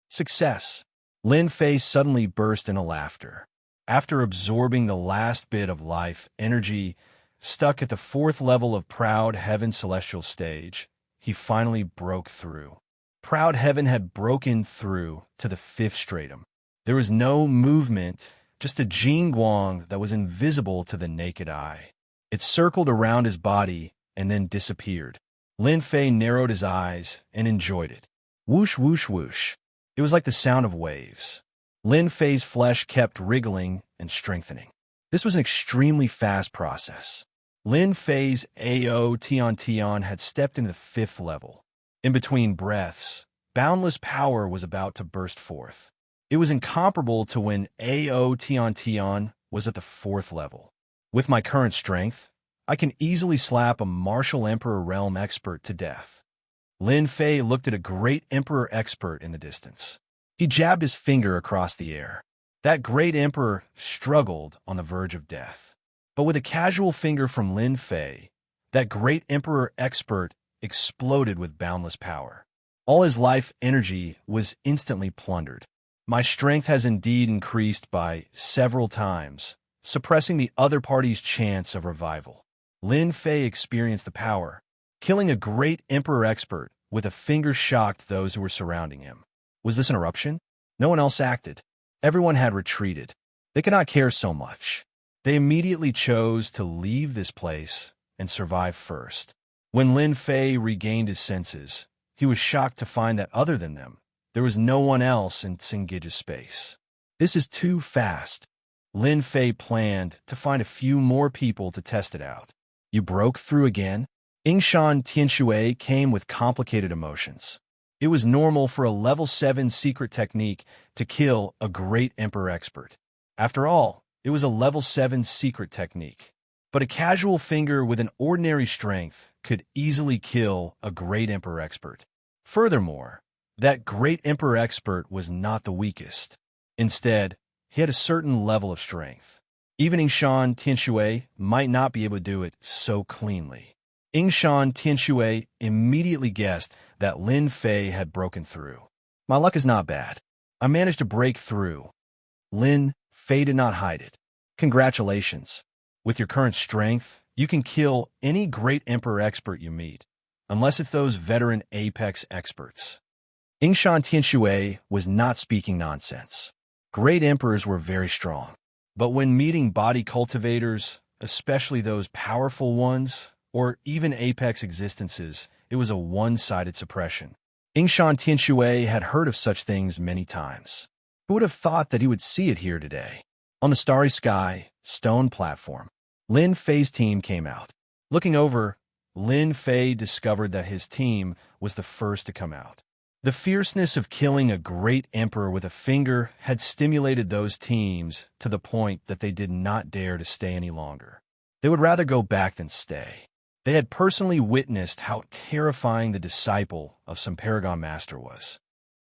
Success. Lin Fei suddenly burst into laughter. After absorbing the last bit of life energy stuck at the 4th level of Proud Heaven Celestial Stage, he finally broke through. Proud Heaven had broken through to the 5th stratum. There was no movement, just a Jingguang that was invisible to the naked eye. It circled around his body and then disappeared. Lin Fei narrowed his eyes and enjoyed it. Whoosh, whoosh, whoosh. It was like the sound of waves. Lin Fei's flesh kept wriggling and strengthening. This was an extremely fast process. Lin Fei's AO Tian had stepped into the 5th level. In between breaths, boundless power was about to burst forth. It was incomparable to when AO Tian was at the 4th level. With my current strength, I can easily slap a martial Emperor Realm expert to death. Lin Fei looked at a great Emperor expert in the distance. He jabbed his finger across the air. That great Emperor struggled on the verge of death. But with a casual finger from Lin Fei, that great Emperor expert exploded with boundless power. All his life energy was instantly plundered. My strength has indeed increased by several times, suppressing the other party's chance of revival. Lin Fei experienced the power, killing a great Emperor expert with a finger shocked those who were surrounding him. Was this an eruption? No one else acted. Everyone had retreated. They could not care so much. They immediately chose to leave this place and survive first. When Lin Fei regained his senses, he was shocked to find that other than them, there was no one else in Tsingija's space. This is too fast. Lin Fei planned to find a few more people to test it out. You broke through again? Yingshan Tianshui came with complicated emotions. It was normal for a level 7 secret technique to kill a great Emperor expert. After all, it was a level 7 secret technique. But a casual finger with an ordinary strength could easily kill a great Emperor expert. Furthermore, that great Emperor expert was not the weakest. Instead, he had a certain level of strength. Even Yingshan Tianshui might not be able to do it so cleanly. Yingshan Tianshui immediately guessed that Lin Fei had broken through. My luck is not bad. I managed to break through. Lin Fei did not hide it. Congratulations. With your current strength, you can kill any great Emperor expert you meet, unless it's those veteran Apex experts. Yingshan Tianshui was not speaking nonsense. Great Emperors were very strong. But when meeting body cultivators, especially those powerful ones, or even Apex existences, it was a one-sided suppression. Yingshan Tianxue had heard of such things many times. Who would have thought that he would see it here today? On the starry sky, stone platform, Lin Fei's team came out. Looking over, Lin Fei discovered that his team was the first to come out. The fierceness of killing a great emperor with a finger had stimulated those teams to the point that they did not dare to stay any longer. They would rather go back than stay. They had personally witnessed how terrifying the disciple of some Paragon Master was.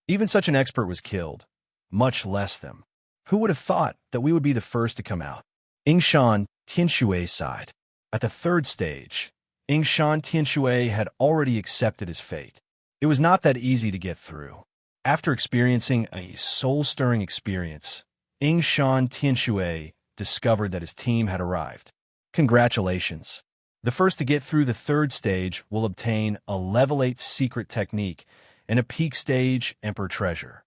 Even such an expert was killed, much less them. Who would have thought that we would be the first to come out? Yingshan Tianxue sighed. At the third stage, Yingshan Tianxue had already accepted his fate. It was not that easy to get through. After experiencing a soul-stirring experience, Yingshan Tianxue discovered that his team had arrived. Congratulations! The first to get through the third stage will obtain a level 8 secret technique and a peak stage Emperor treasure.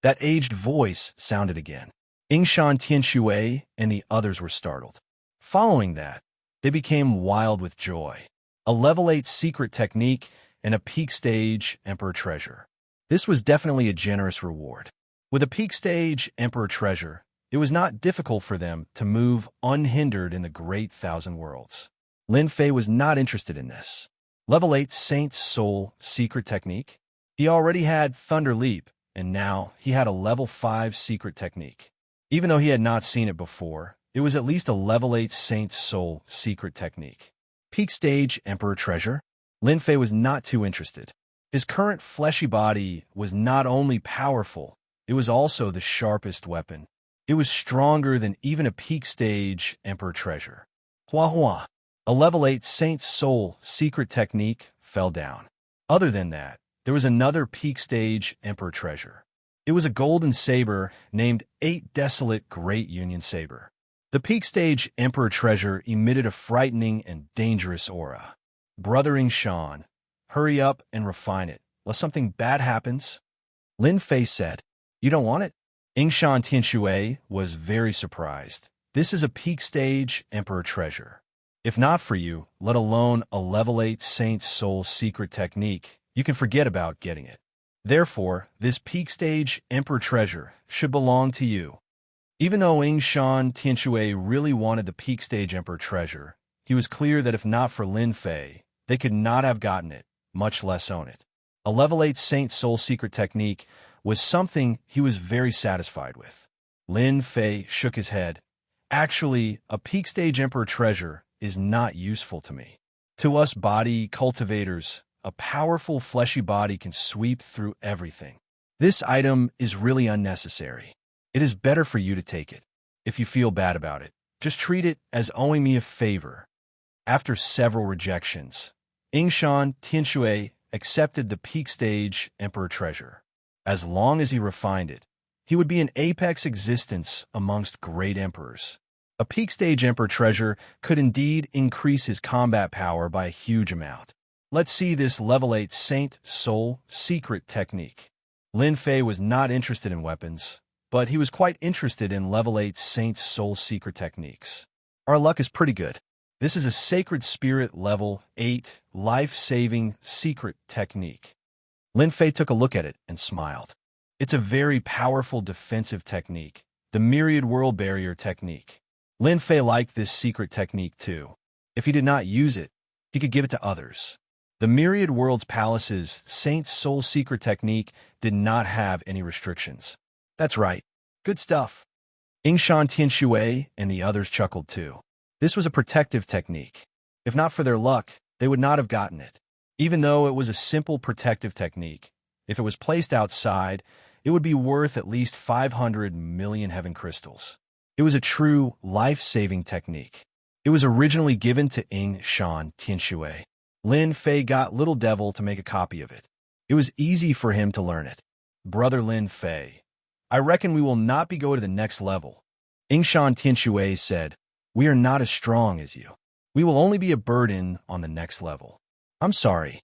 That aged voice sounded again. Yingshan Tianxue and the others were startled. Following that, they became wild with joy. A level 8 secret technique and a peak stage Emperor treasure. This was definitely a generous reward. With a peak stage Emperor treasure, it was not difficult for them to move unhindered in the Great Thousand Worlds. Lin Fei was not interested in this. Level 8 Saint's Soul secret technique? He already had Thunder Leap, and now he had a level 5 secret technique. Even though he had not seen it before, it was at least a level 8 Saint's Soul secret technique. Peak stage Emperor treasure? Lin Fei was not too interested. His current fleshy body was not only powerful, it was also the sharpest weapon. It was stronger than even a peak stage Emperor treasure. Hua Hua. A level 8 Saint's Soul secret technique fell down. Other than that, there was another peak stage Emperor treasure. It was a golden saber named 8 Desolate Great Union Saber. The peak stage Emperor treasure emitted a frightening and dangerous aura. Brother Yingshan, hurry up and refine it, lest something bad happens. Lin Fei said, You don't want it? Yingshan Tianxue was very surprised. This is a peak stage Emperor treasure. If not for you, let alone a level 8 Saint's Soul secret technique, you can forget about getting it. Therefore, this peak stage Emperor treasure should belong to you. Even though Yingshan Tianxue really wanted the peak stage Emperor treasure, he was clear that if not for Lin Fei, they could not have gotten it, much less own it. A level 8 Saint's Soul secret technique was something he was very satisfied with. Lin Fei shook his head. Actually, a peak stage Emperor treasure is not useful to me. To us body cultivators, a powerful fleshy body can sweep through everything. This item is really unnecessary. It is better for you to take it. If you feel bad about it, just treat it as owing me a favor. After several rejections, Yingshan Tianxue accepted the peak stage Emperor treasure. As long as he refined it, he would be an apex existence amongst great emperors. A peak stage Emperor treasure could indeed increase his combat power by a huge amount. Let's see this level 8 Saint Soul secret technique. Lin Fei was not interested in weapons, but he was quite interested in level 8 Saint Soul secret techniques. Our luck is pretty good. This is a Sacred Spirit level 8 life-saving secret technique. Lin Fei took a look at it and smiled. It's a very powerful defensive technique, the Myriad World Barrier technique. Lin Fei liked this secret technique too. If he did not use it, he could give it to others. The Myriad World's Palace's Saint Soul secret technique did not have any restrictions. That's right. Good stuff. Yingshan Tianxue and the others chuckled too. This was a protective technique. If not for their luck, they would not have gotten it. Even though it was a simple protective technique, if it was placed outside, it would be worth at least 500 million heaven crystals. It was a true life-saving technique. It was originally given to Yingshan Tianxue. Lin Fei got Little Devil to make a copy of it. It was easy for him to learn it. Brother Lin Fei, I reckon we will not be going to the next level. Yingshan Tianxue said, We are not as strong as you. We will only be a burden on the next level. I'm sorry.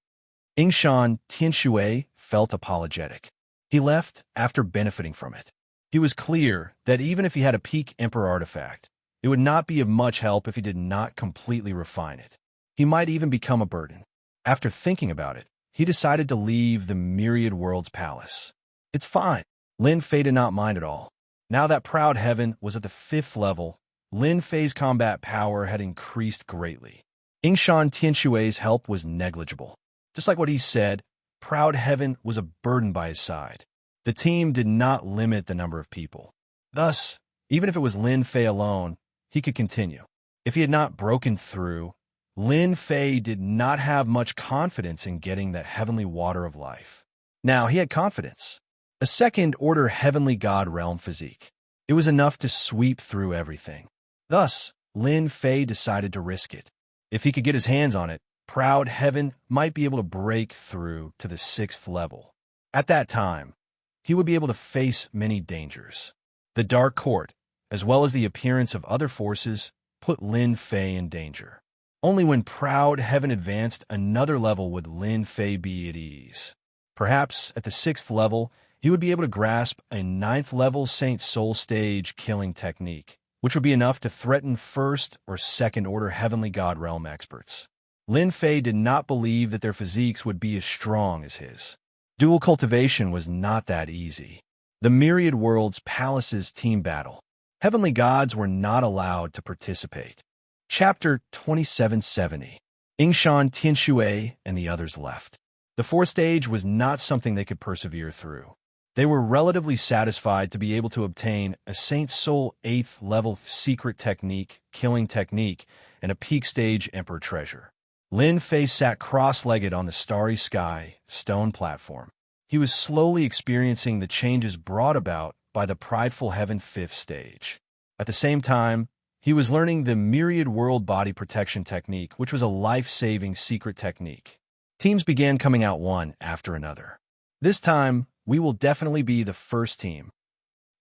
Yingshan Tianxue felt apologetic. He left after benefiting from it. He was clear that even if he had a peak Emperor artifact, it would not be of much help if he did not completely refine it. He might even become a burden. After thinking about it, he decided to leave the Myriad Worlds Palace. It's fine. Lin Fei did not mind at all. Now that Proud Heaven was at the 5th level, Lin Fei's combat power had increased greatly. Yingshan Tianshui's help was negligible. Just like what he said, Proud Heaven was a burden by his side. The team did not limit the number of people. Thus, even if it was Lin Fei alone, he could continue. If he had not broken through, Lin Fei did not have much confidence in getting that heavenly water of life. Now he had confidence. A second-order heavenly god realm physique. It was enough to sweep through everything. Thus, Lin Fei decided to risk it. If he could get his hands on it, Proud Heaven might be able to break through to the 6th level. At that time, he would be able to face many dangers. The Dark Court, as well as the appearance of other forces, put Lin Fei in danger. Only when Proud Heaven advanced another level would Lin Fei be at ease. Perhaps at the 6th level, he would be able to grasp a 9th level Saint Soul stage killing technique, which would be enough to threaten 1st or 2nd order heavenly god realm experts. Lin Fei did not believe that their physiques would be as strong as his. Dual cultivation was not that easy. The Myriad Worlds Palace's team battle. Heavenly gods were not allowed to participate. Chapter 2770. Yingshan Tianshui and the others left. The 4th stage was not something they could persevere through. They were relatively satisfied to be able to obtain a Saint Soul 8th level secret technique, killing technique, and a peak stage Emperor treasure. Lin Fei sat cross-legged on the starry sky stone platform. He was slowly experiencing the changes brought about by the prideful heaven 5th stage. At the same time, he was learning the Myriad World Body Protection technique, which was a life-saving secret technique. Teams began coming out one after another. This time, we will definitely be the first team.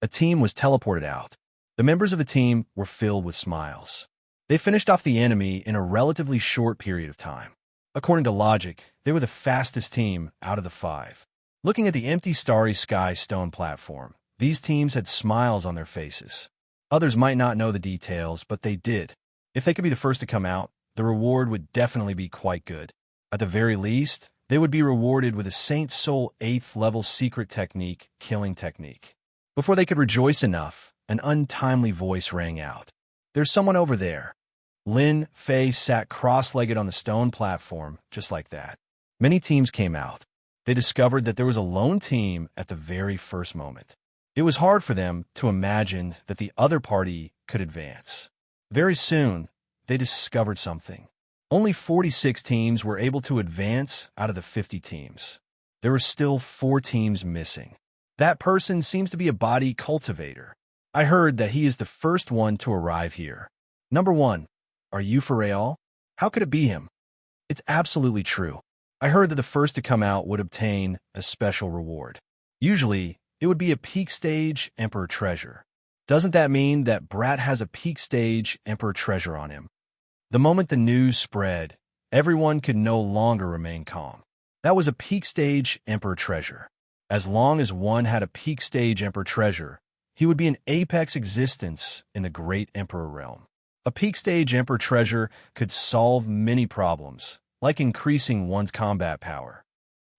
A team was teleported out. The members of the team were filled with smiles. They finished off the enemy in a relatively short period of time. According to logic, they were the fastest team out of the 5. Looking at the empty starry sky stone platform, these teams had smiles on their faces. Others might not know the details, but they did. If they could be the first to come out, the reward would definitely be quite good. At the very least, they would be rewarded with a Saint Soul 8th level secret technique, killing technique. Before they could rejoice enough, an untimely voice rang out. "There's someone over there." Lin Fei sat cross-legged on the stone platform, just like that. Many teams came out. They discovered that there was a lone team at the very first moment. It was hard for them to imagine that the other party could advance. Very soon, they discovered something. Only 46 teams were able to advance out of the 50 teams. There were still 4 teams missing. That person seems to be a body cultivator. I heard that he is the first one to arrive here. Number 1. Are you for real? How could it be him? It's absolutely true. I heard that the first to come out would obtain a special reward. Usually, it would be a peak stage Emperor treasure. Doesn't that mean that Brat has a peak stage Emperor treasure on him? The moment the news spread, everyone could no longer remain calm. That was a peak stage Emperor treasure. As long as one had a peak stage Emperor treasure, he would be an apex existence in the great Emperor realm. A peak stage Emperor treasure could solve many problems, like increasing one's combat power.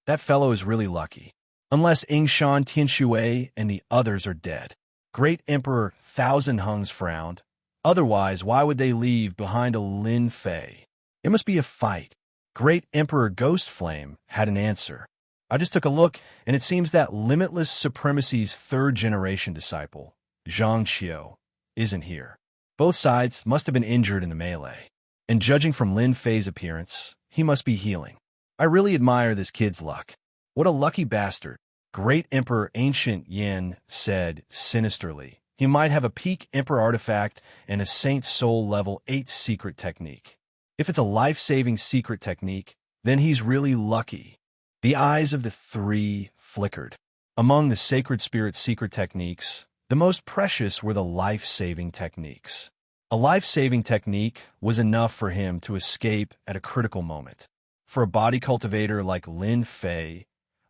That fellow is really lucky. Unless Yingshan Tianshui and the others are dead. Great Emperor Thousand Hungs frowned. Otherwise, why would they leave behind a Lin Fei? It must be a fight. Great Emperor Ghost Flame had an answer. I just took a look, and it seems that Limitless Supremacy's 3rd-generation disciple, Xianxia, isn't here. Both sides must have been injured in the melee. And judging from Lin Fei's appearance, he must be healing. I really admire this kid's luck. What a lucky bastard. Great Emperor Ancient Yin said sinisterly. He might have a peak Emperor artifact and a Saint Soul level 8 secret technique. If it's a life-saving secret technique, then he's really lucky. The eyes of the 3 flickered. Among the Sacred Spirit secret techniques, the most precious were the life-saving techniques. A life-saving technique was enough for him to escape at a critical moment. For a body cultivator like Lin Fei,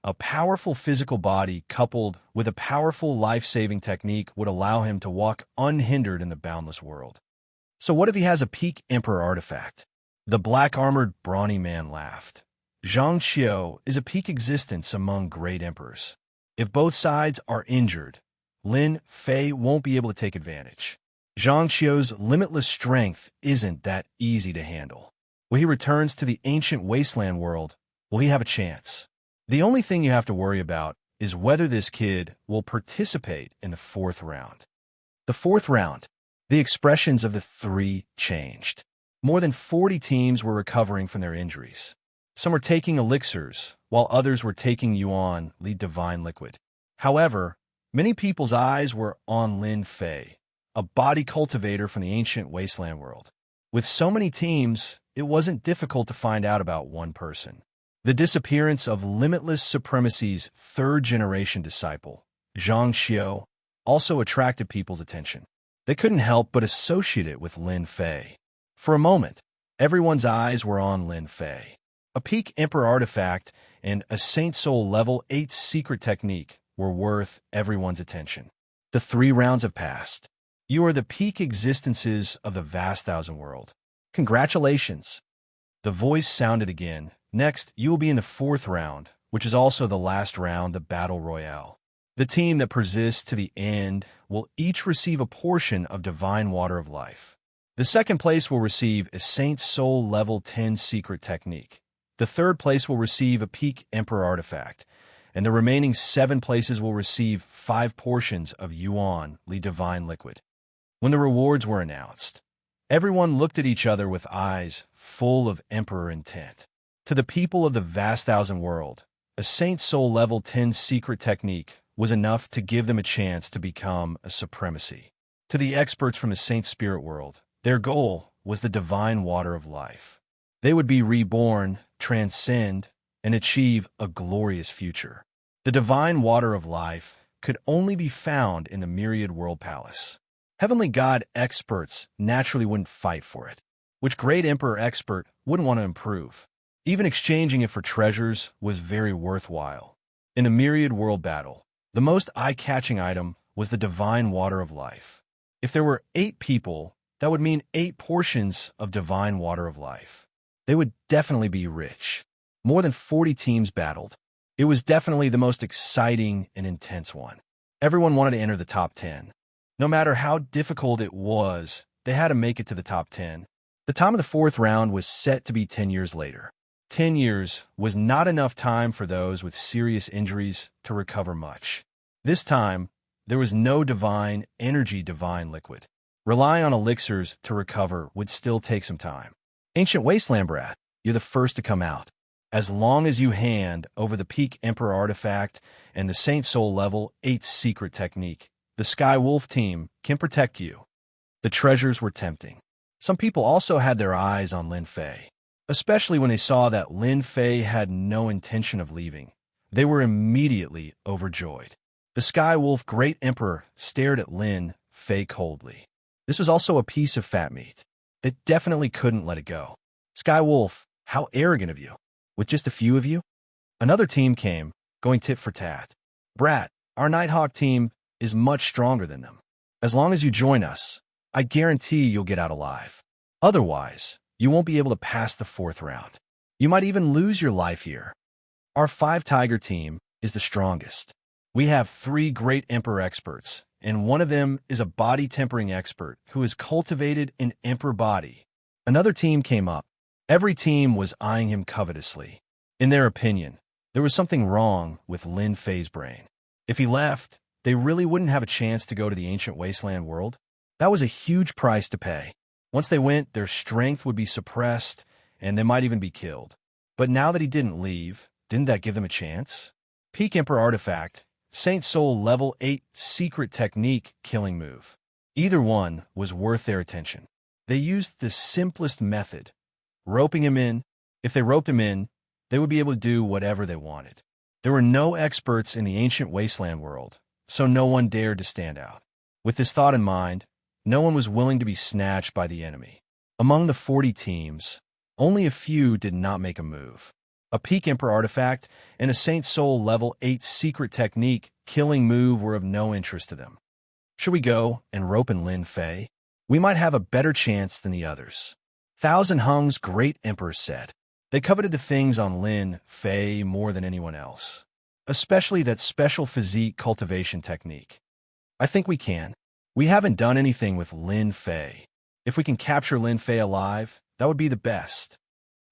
a powerful physical body coupled with a powerful life-saving technique would allow him to walk unhindered in the boundless world. So what if he has a peak Emperor artifact? The black-armored brawny man laughed. Xianxia is a peak existence among great emperors. If both sides are injured, Lin Fei won't be able to take advantage. Xianxia's limitless strength isn't that easy to handle. When he returns to the ancient wasteland world, will he have a chance? The only thing you have to worry about is whether this kid will participate in the fourth round. The fourth round, the expressions of the three changed. More than 40 teams were recovering from their injuries. Some were taking elixirs, while others were taking Yuan, the divine liquid. However, many people's eyes were on Lin Fei, a body cultivator from the ancient wasteland world. With so many teams, it wasn't difficult to find out about one person. The disappearance of Limitless Supremacy's third-generation disciple, Xianxia, also attracted people's attention. They couldn't help but associate it with Lin Fei. For a moment, everyone's eyes were on Lin Fei. A peak Emperor artifact and a Saint Soul Level 8 secret technique were worth everyone's attention. The 3 rounds have passed. You are the peak existences of the vast thousand world. Congratulations! The voice sounded again. Next, you will be in the 4th round, which is also the last round, the Battle Royale. The team that persists to the end will each receive a portion of Divine Water of Life. The 2nd place will receive a Saint Soul Level 10 secret technique. The 3rd place will receive a Peak Emperor artifact, and the remaining 7 places will receive 5 portions of Yuan, the Divine Liquid. When the rewards were announced, everyone looked at each other with eyes full of Emperor intent. To the people of the vast thousand world, a Saint Soul Level 10 secret technique was enough to give them a chance to become a supremacy. To the experts from the Saint Spirit world, their goal was the Divine Water of Life. They would be reborn, transcend, and achieve a glorious future. The Divine Water of Life could only be found in the Myriad World Palace. Heavenly God experts naturally wouldn't fight for it. Which great Emperor expert wouldn't want to improve? Even exchanging it for treasures was very worthwhile. In a Myriad World battle, the most eye-catching item was the Divine Water of Life. If there were 8 people, that would mean 8 portions of Divine Water of Life. They would definitely be rich. More than 40 teams battled. It was definitely the most exciting and intense one. Everyone wanted to enter the top 10. No matter how difficult it was, they had to make it to the top 10. The time of the 4th round was set to be 10 years later. 10 years was not enough time for those with serious injuries to recover much. This time, there was no divine liquid. Relying on elixirs to recover would still take some time. Ancient Wasteland Brat, you're the first to come out. As long as you hand over the Peak Emperor artifact and the Saint Soul Level 8 secret technique, the Sky Wolf team can protect you. The treasures were tempting. Some people also had their eyes on Lin Fei, especially when they saw that Lin Fei had no intention of leaving. They were immediately overjoyed. The Sky Wolf Great Emperor stared at Lin Fei coldly. This was also a piece of fat meat. They definitely couldn't let it go. Sky Wolf, how arrogant of you. With just a few of you? Another team came, going tit for tat. Brat, our Nighthawk team is much stronger than them. As long as you join us, I guarantee you'll get out alive. Otherwise, you won't be able to pass the 4th round. You might even lose your life here. Our 5 Tiger team is the strongest. We have 3 great Emperor experts, and one of them is a body tempering expert who has cultivated an Emperor body. Another team came up. Every team was eyeing him covetously. In their opinion, there was something wrong with Lin Fei's brain. If he left, they really wouldn't have a chance to go to the ancient wasteland world. That was a huge price to pay. Once they went, their strength would be suppressed, and they might even be killed. But now that he didn't leave, didn't that give them a chance? Peak Emperor artifact, Saint Soul Level 8 secret technique killing move. Either one was worth their attention. They used the simplest method, roping him in. If they roped him in, they would be able to do whatever they wanted. There were no experts in the ancient wasteland world, so no one dared to stand out. With this thought in mind, no one was willing to be snatched by the enemy. Among the 40 teams, only a few did not make a move. A Peak Emperor artifact and a Saint Soul Level 8 secret technique killing move were of no interest to them. Should we go and rope in Lin Fei? We might have a better chance than the others. Thousand Hung's Great Emperor said. They coveted the things on Lin Fei more than anyone else, especially that special physique cultivation technique. I think we can. We haven't done anything with Lin Fei. If we can capture Lin Fei alive, that would be the best.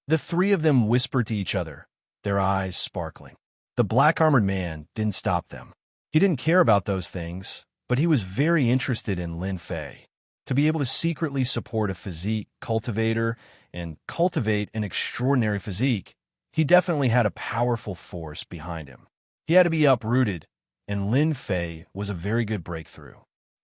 The three of them whispered to each other, their eyes sparkling. The black-armored man didn't stop them. He didn't care about those things, but he was very interested in Lin Fei. To be able to secretly support a physique cultivator and cultivate an extraordinary physique, he definitely had a powerful force behind him. He had to be uprooted, and Lin Fei was a very good breakthrough.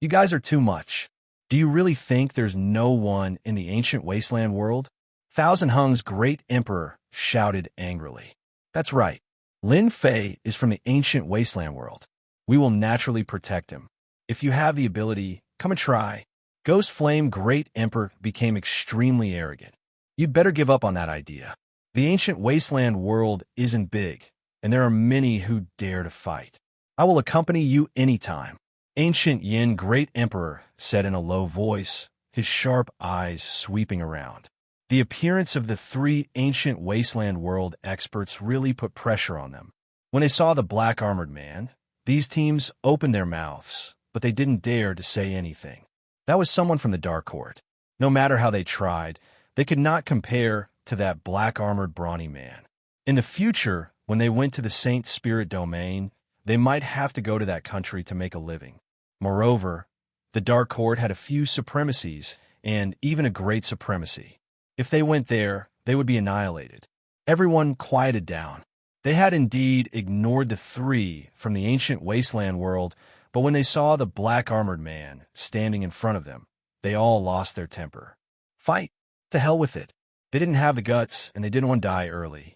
You guys are too much. Do you really think there's no one in the ancient wasteland world? Thousand Hung's great emperor shouted angrily. That's right. Lin Fei is from the ancient wasteland world. We will naturally protect him. If you have the ability, come and try. Ghost Flame Great Emperor became extremely arrogant. You'd better give up on that idea. The ancient wasteland world isn't big, and there are many who dare to fight. I will accompany you anytime. Ancient Yin Great Emperor said in a low voice, his sharp eyes sweeping around. The appearance of the three ancient wasteland world experts really put pressure on them. When they saw the black-armored man, these teams opened their mouths, but they didn't dare to say anything. That was someone from the Dark Court. No matter how they tried, they could not compare to that black-armored brawny man. In the future, when they went to the Saint Spirit domain, they might have to go to that country to make a living. Moreover, the Dark Court had a few supremacies and even a great supremacy. If they went there, they would be annihilated. Everyone quieted down. They had indeed ignored the three from the ancient wasteland world, but when they saw the black-armored man standing in front of them, they all lost their temper. Fight! To hell with it. They didn't have the guts, and they didn't want to die early.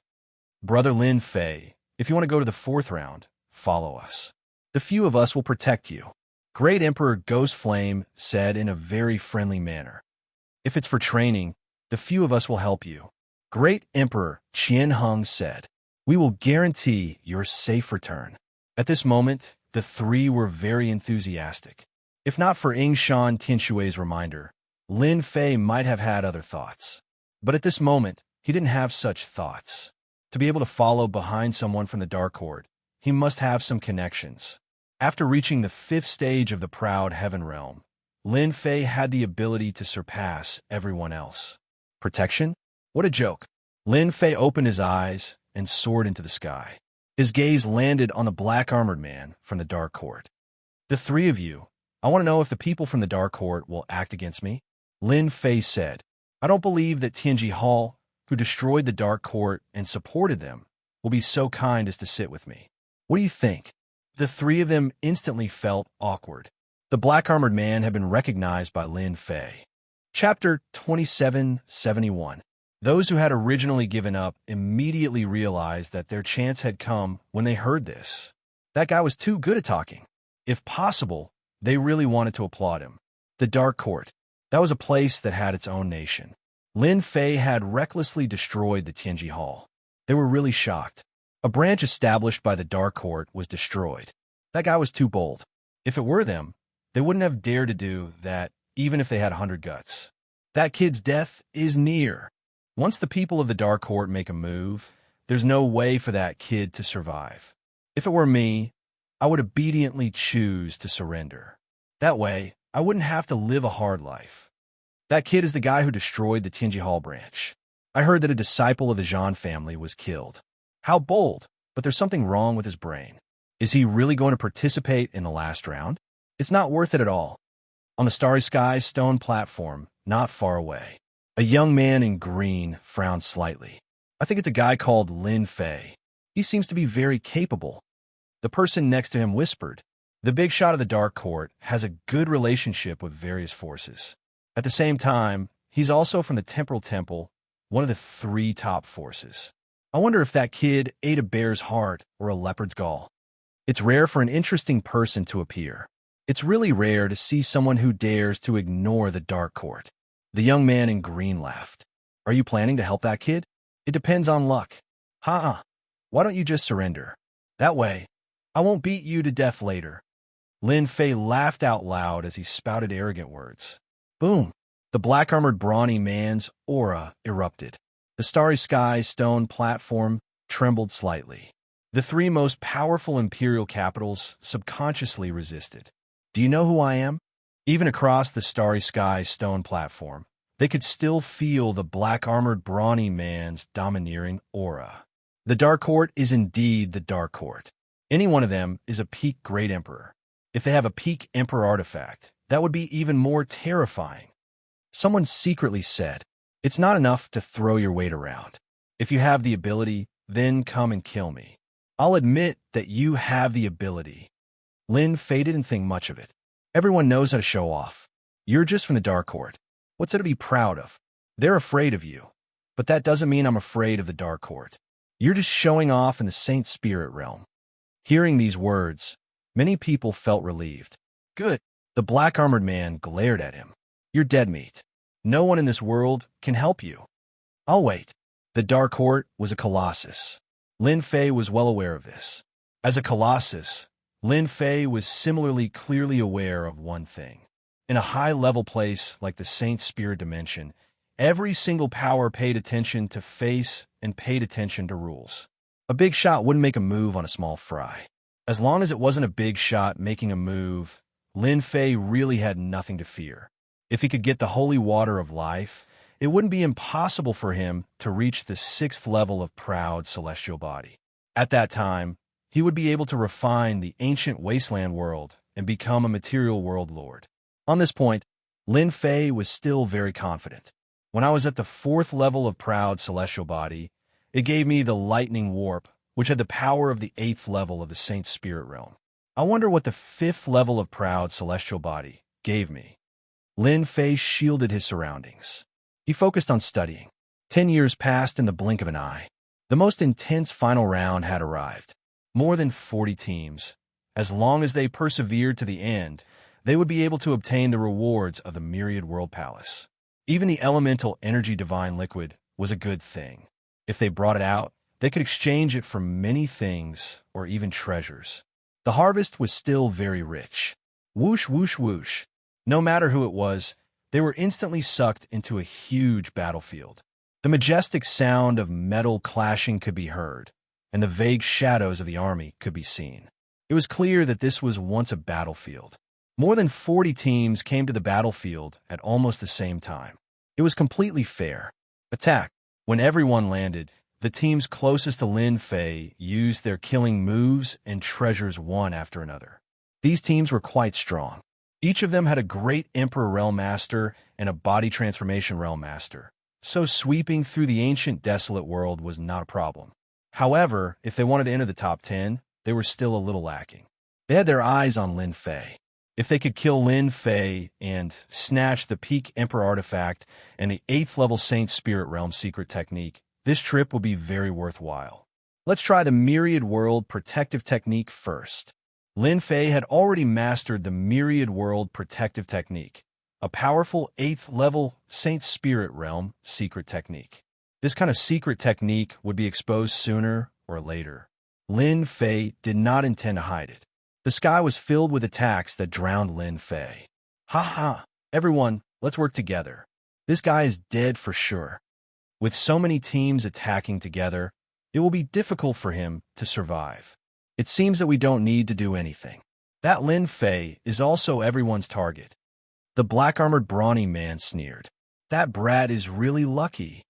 Brother Lin Fei, if you want to go to the 4th round, follow us. The few of us will protect you. Great Emperor Ghost Flame said in a very friendly manner. If it's for training, the few of us will help you. Great Emperor Qian Hung said, we will guarantee your safe return. At this moment, the three were very enthusiastic. If not for Yingshan Tianshui's reminder, Lin Fei might have had other thoughts. But at this moment, he didn't have such thoughts. To be able to follow behind someone from the Dark Court, he must have some connections. After reaching the 5th stage of the Proud Heaven Realm, Lin Fei had the ability to surpass everyone else. Protection? What a joke. Lin Fei opened his eyes and soared into the sky. His gaze landed on the black-armored man from the Dark Court. The three of you, I want to know if the people from the Dark Court will act against me. Lin Fei said, I don't believe that Tianji Hall, who destroyed the Dark Court and supported them, will be so kind as to sit with me. What do you think? The three of them instantly felt awkward. The black-armored man had been recognized by Lin Fei. Chapter 2771. Those who had originally given up immediately realized that their chance had come when they heard this. That guy was too good at talking. If possible, they really wanted to applaud him. The Dark Court. That was a place that had its own nation. Lin Fei had recklessly destroyed the Tianji Hall. They were really shocked. A branch established by the Dark Court was destroyed. That guy was too bold. If it were them, they wouldn't have dared to do that even if they had 100 guts. That kid's death is near. Once the people of the Dark Court make a move, there's no way for that kid to survive. If it were me, I would obediently choose to surrender. That way, I wouldn't have to live a hard life. That kid is the guy who destroyed the Tianji Hall branch. I heard that a disciple of the Zhan family was killed. How bold, but there's something wrong with his brain. Is he really going to participate in the last round? It's not worth it at all. On the Starry Sky stone platform, not far away, a young man in green frowned slightly. I think it's a guy called Lin Fei. He seems to be very capable. The person next to him whispered, the big shot of the Dark Court has a good relationship with various forces. At the same time, he's also from the Temporal Temple, one of the 3 top forces. I wonder if that kid ate a bear's heart or a leopard's gall. It's rare for an interesting person to appear. It's really rare to see someone who dares to ignore the Dark Court. The young man in green laughed. Are you planning to help that kid? It depends on luck. Ha-ha. Why don't you just surrender? That way, I won't beat you to death later. Lin Fei laughed out loud as he spouted arrogant words. Boom! The black-armored brawny man's aura erupted. The Starry Sky stone platform trembled slightly. The three most powerful imperial capitals subconsciously resisted. Do you know who I am? Even across the Starry Sky stone platform, they could still feel the black-armored brawny man's domineering aura. The Dark Court is indeed the Dark Court. Any one of them is a peak Great Emperor. If they have a peak Emperor artifact, that would be even more terrifying. Someone secretly said, "It's not enough to throw your weight around. If you have the ability, then come and kill me." I'll admit that you have the ability. Lin Fei didn't think much of it. Everyone knows how to show off. You're just from the Dark Court. What's there to be proud of? They're afraid of you. But that doesn't mean I'm afraid of the Dark Court. You're just showing off in the Saint Spirit realm. Hearing these words, many people felt relieved. Good. The black-armored man glared at him. You're dead meat. No one in this world can help you. I'll wait. The Dark Court was a colossus. Lin Fei was well aware of this. As a colossus, Lin Fei was similarly clearly aware of one thing. In a high-level place like the Saint Spirit dimension, every single power paid attention to face and paid attention to rules. A big shot wouldn't make a move on a small fry. As long as it wasn't a big shot making a move, Lin Fei really had nothing to fear. If he could get the holy water of life, it wouldn't be impossible for him to reach the 6th level of proud celestial body. At that time, he would be able to refine the ancient wasteland world and become a material world lord. On this point, Lin Fei was still very confident. When I was at the 4th level of proud celestial body, it gave me the lightning warp, which had the power of the 8th level of the Saint Spirit realm. I wonder what the 5th level of proud celestial body gave me. Lin Fei shielded his surroundings. He focused on studying. 10 years passed in the blink of an eye. The most intense final round had arrived. More than 40 teams. As long as they persevered to the end, they would be able to obtain the rewards of the Myriad World Palace. Even the elemental energy divine liquid was a good thing. If they brought it out, they could exchange it for many things or even treasures. The harvest was still very rich. Whoosh, whoosh, whoosh. No matter who it was, they were instantly sucked into a huge battlefield. The majestic sound of metal clashing could be heard, and the vague shadows of the army could be seen. It was clear that this was once a battlefield. More than 40 teams came to the battlefield at almost the same time. It was completely fair. Attack. When everyone landed, the teams closest to Lin Fei used their killing moves and treasures one after another. These teams were quite strong. Each of them had a great Emperor Realm Master and a Body Transformation Realm Master, so sweeping through the ancient desolate world was not a problem. However, if they wanted to enter the top 10, they were still a little lacking. They had their eyes on Lin Fei. If they could kill Lin Fei and snatch the Peak Emperor artifact and the 8th level Saint Spirit Realm secret technique, this trip will be very worthwhile. Let's try the Myriad World Protective Technique first. Lin Fei had already mastered the Myriad World Protective Technique, a powerful 8th level Saint Spirit Realm secret technique. This kind of secret technique would be exposed sooner or later. Lin Fei did not intend to hide it. The sky was filled with attacks that drowned Lin Fei. Ha ha! Everyone, let's work together. This guy is dead for sure. With so many teams attacking together, it will be difficult for him to survive. It seems that we don't need to do anything. That Lin Fei is also everyone's target. The black-armored brawny man sneered. That brat is really lucky.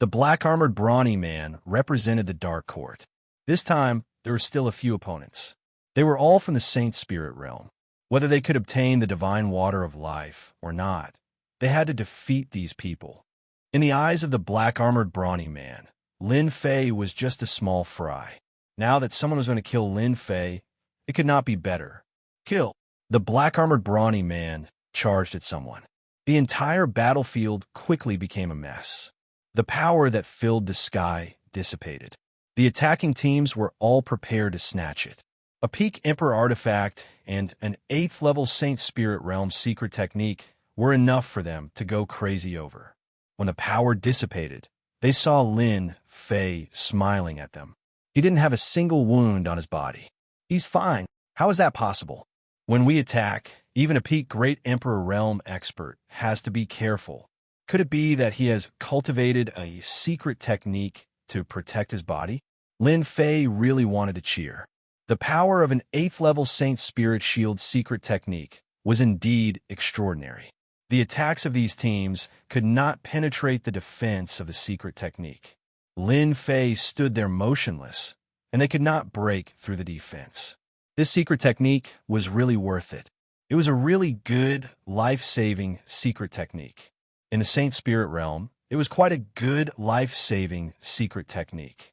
The black-armored brawny man represented the Dark Court. This time, there were still a few opponents. They were all from the Saint Spirit realm. Whether they could obtain the divine water of life or not, they had to defeat these people. In the eyes of the black-armored brawny man, Lin Fei was just a small fry. Now that someone was going to kill Lin Fei, it could not be better. Kill! The black-armored brawny man charged at someone. The entire battlefield quickly became a mess. The power that filled the sky dissipated. The attacking teams were all prepared to snatch it. A Peak Emperor artifact and an 8th level Saint Spirit Realm secret technique were enough for them to go crazy over. When the power dissipated, they saw Lin Fei smiling at them. He didn't have a single wound on his body. He's fine. How is that possible? When we attack, even a Peak Great Emperor Realm expert has to be careful. Could it be that he has cultivated a secret technique to protect his body? Lin Fei really wanted to cheer. The power of an 8th-level Saint Spirit Shield secret technique was indeed extraordinary. The attacks of these teams could not penetrate the defense of the secret technique. Lin Fei stood there motionless, and they could not break through the defense. This secret technique was really worth it. It was a really good, life-saving secret technique. In the Saint Spirit realm, it was quite a good, life-saving secret technique.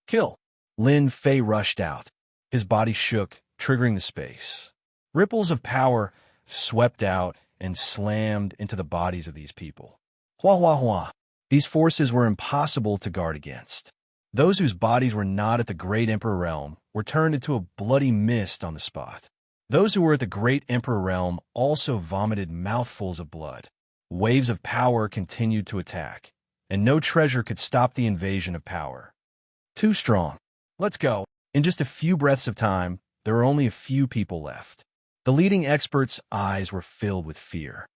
Kill! Lin Fei rushed out. His body shook, triggering the space. Ripples of power swept out and slammed into the bodies of these people. Hua hua hua. These forces were impossible to guard against. Those whose bodies were not at the Great Emperor realm were turned into a bloody mist on the spot. Those who were at the Great Emperor realm also vomited mouthfuls of blood. Waves of power continued to attack, and no treasure could stop the invasion of power. Too strong. Let's go. In just a few breaths of time, there were only a few people left. The leading experts' eyes were filled with fear.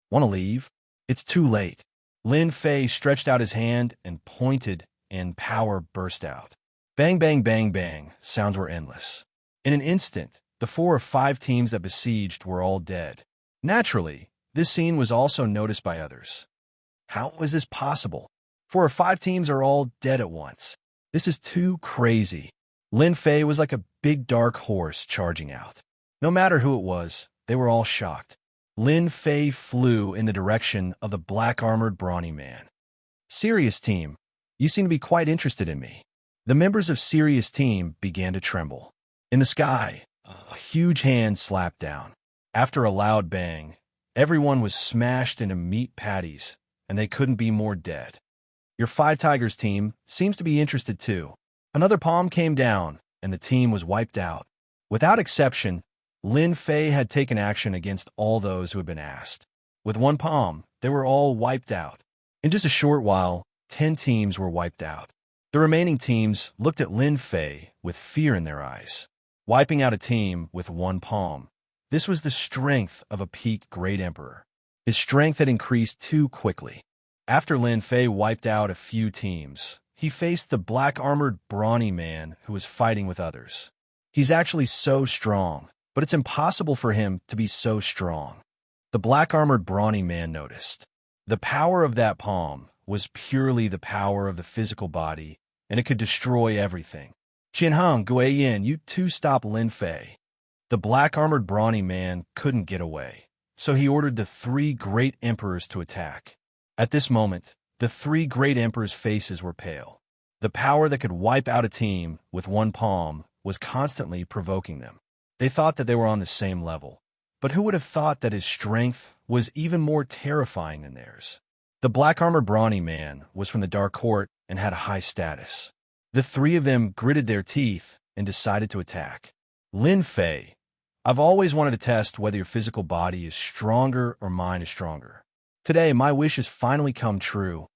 Want to leave? It's too late. Lin Fei stretched out his hand and pointed, and power burst out. Bang, bang, bang, bang. Sounds were endless. In an instant, the 4 or 5 teams that besieged were all dead. Naturally, this scene was also noticed by others. How is this possible? 4 or 5 teams are all dead at once. This is too crazy. Lin Fei was like a big dark horse charging out. No matter who it was, they were all shocked. Lin Fei flew in the direction of the black-armored brawny man. Serious team, you seem to be quite interested in me. The members of Serious team began to tremble. In the sky, a huge hand slapped down. After a loud bang, everyone was smashed into meat patties, and they couldn't be more dead. Your Five Tigers team seems to be interested too. Another palm came down, and the team was wiped out. Without exception, Lin Fei had taken action against all those who had been asked. With one palm, they were all wiped out. In just a short while, 10 teams were wiped out. The remaining teams looked at Lin Fei with fear in their eyes. Wiping out a team with one palm. This was the strength of a peak Great Emperor. His strength had increased too quickly. After Lin Fei wiped out a few teams, he faced the black-armored brawny man who was fighting with others. He's actually so strong, but it's impossible for him to be so strong. The black-armored brawny man noticed. The power of that palm was purely the power of the physical body, and it could destroy everything. Jinheng, Guiyin, you two stop Lin Fei. The black-armored brawny man couldn't get away, so he ordered the 3 great emperors to attack. At this moment, the 3 great emperors' faces were pale. The power that could wipe out a team with one palm was constantly provoking them. They thought that they were on the same level, but who would have thought that his strength was even more terrifying than theirs? The black-armored brawny man was from the Dark Court and had a high status. The 3 of them gritted their teeth and decided to attack. Lin Fei, I've always wanted to test whether your physical body is stronger or mine is stronger. Today, my wish has finally come true.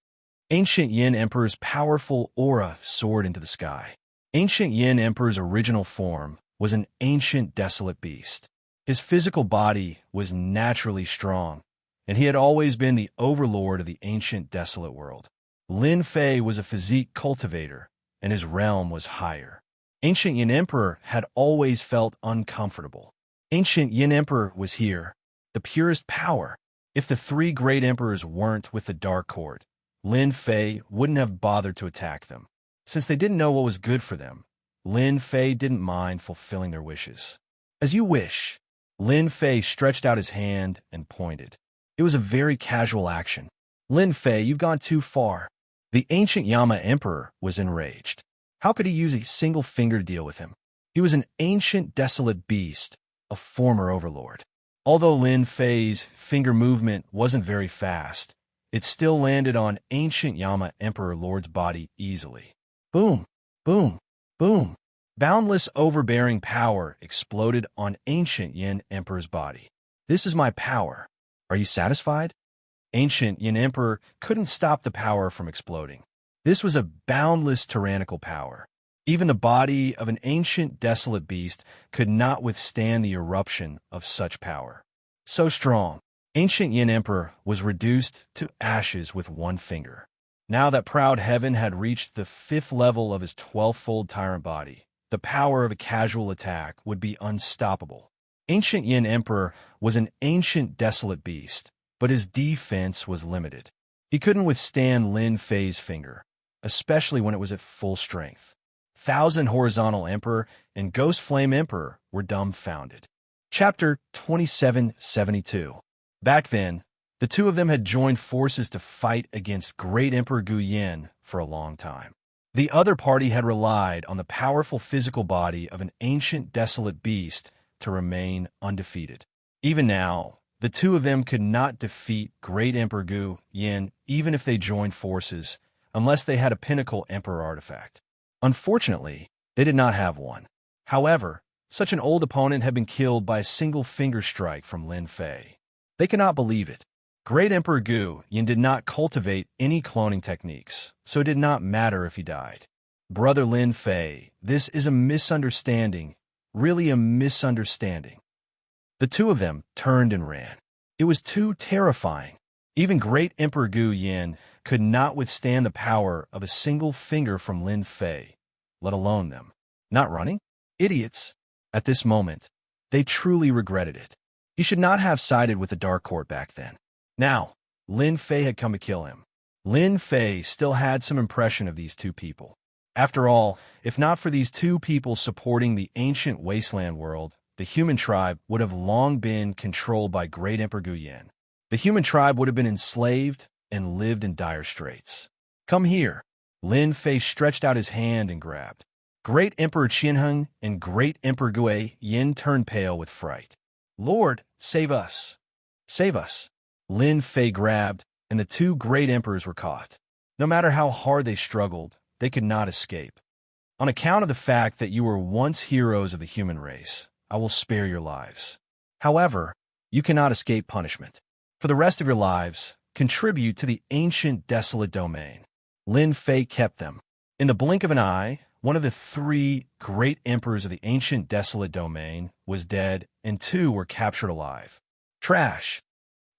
Ancient Yin Emperor's powerful aura soared into the sky. Ancient Yin Emperor's original form was an ancient desolate beast. His physical body was naturally strong, and he had always been the overlord of the ancient desolate world. Lin Fei was a physique cultivator, and his realm was higher. Ancient Yin Emperor had always felt uncomfortable. Ancient Yin Emperor was here, the purest power. If the 3 great emperors weren't with the Dark Court, Lin Fei wouldn't have bothered to attack them. Since they didn't know what was good for them, Lin Fei didn't mind fulfilling their wishes. As you wish. Lin Fei stretched out his hand and pointed. It was a very casual action. Lin Fei, you've gone too far. The ancient Yama Emperor was enraged. How could he use a single finger to deal with him? He was an ancient desolate beast, a former overlord. Although Lin Fei's finger movement wasn't very fast, it still landed on ancient Yama Emperor Lord's body easily. Boom, boom, boom. Boundless overbearing power exploded on ancient Yin Emperor's body. This is my power. Are you satisfied? Ancient Yin Emperor couldn't stop the power from exploding. This was a boundless tyrannical power. Even the body of an ancient desolate beast could not withstand the eruption of such power. So strong. Ancient Yin Emperor was reduced to ashes with one finger. Now that proud heaven had reached the 5th level of his 12-fold tyrant body, the power of a casual attack would be unstoppable. Ancient Yin Emperor was an ancient desolate beast, but his defense was limited. He couldn't withstand Lin Fei's finger, especially when it was at full strength. Thousand Horizontal Emperor and Ghost Flame Emperor were dumbfounded. Chapter 2772. Back then, the two of them had joined forces to fight against Great Emperor Gu Yin for a long time. The other party had relied on the powerful physical body of an ancient desolate beast to remain undefeated. Even now, the two of them could not defeat Great Emperor Gu Yin even if they joined forces, unless they had a pinnacle emperor artifact. Unfortunately, they did not have one. However, such an old opponent had been killed by a single finger strike from Lin Fei. They could not believe it. Great Emperor Gu Yin did not cultivate any cloning techniques, so it did not matter if he died. Brother Lin Fei, this is a misunderstanding, really a misunderstanding. The two of them turned and ran. It was too terrifying. Even Great Emperor Gu Yin could not withstand the power of a single finger from Lin Fei, let alone them. Not running? Idiots. At this moment, they truly regretted it. He should not have sided with the Dark Court back then. Now, Lin Fei had come to kill him. Lin Fei still had some impression of these two people. After all, if not for these two people supporting the ancient wasteland world, the human tribe would have long been controlled by Great Emperor Gu Yin. The human tribe would have been enslaved and lived in dire straits. Come here. Lin Fei stretched out his hand and grabbed. Great Emperor Qianheng and Great Emperor Gu Yin turned pale with fright. Lord, save us. Save us. Lin Fei grabbed, and the two great emperors were caught. No matter how hard they struggled, they could not escape. On account of the fact that you were once heroes of the human race, I will spare your lives. However, you cannot escape punishment. For the rest of your lives, contribute to the ancient desolate domain. Lin Fei kept them. In the blink of an eye, one of the 3 great emperors of the ancient desolate domain was dead, and 2 were captured alive. Trash.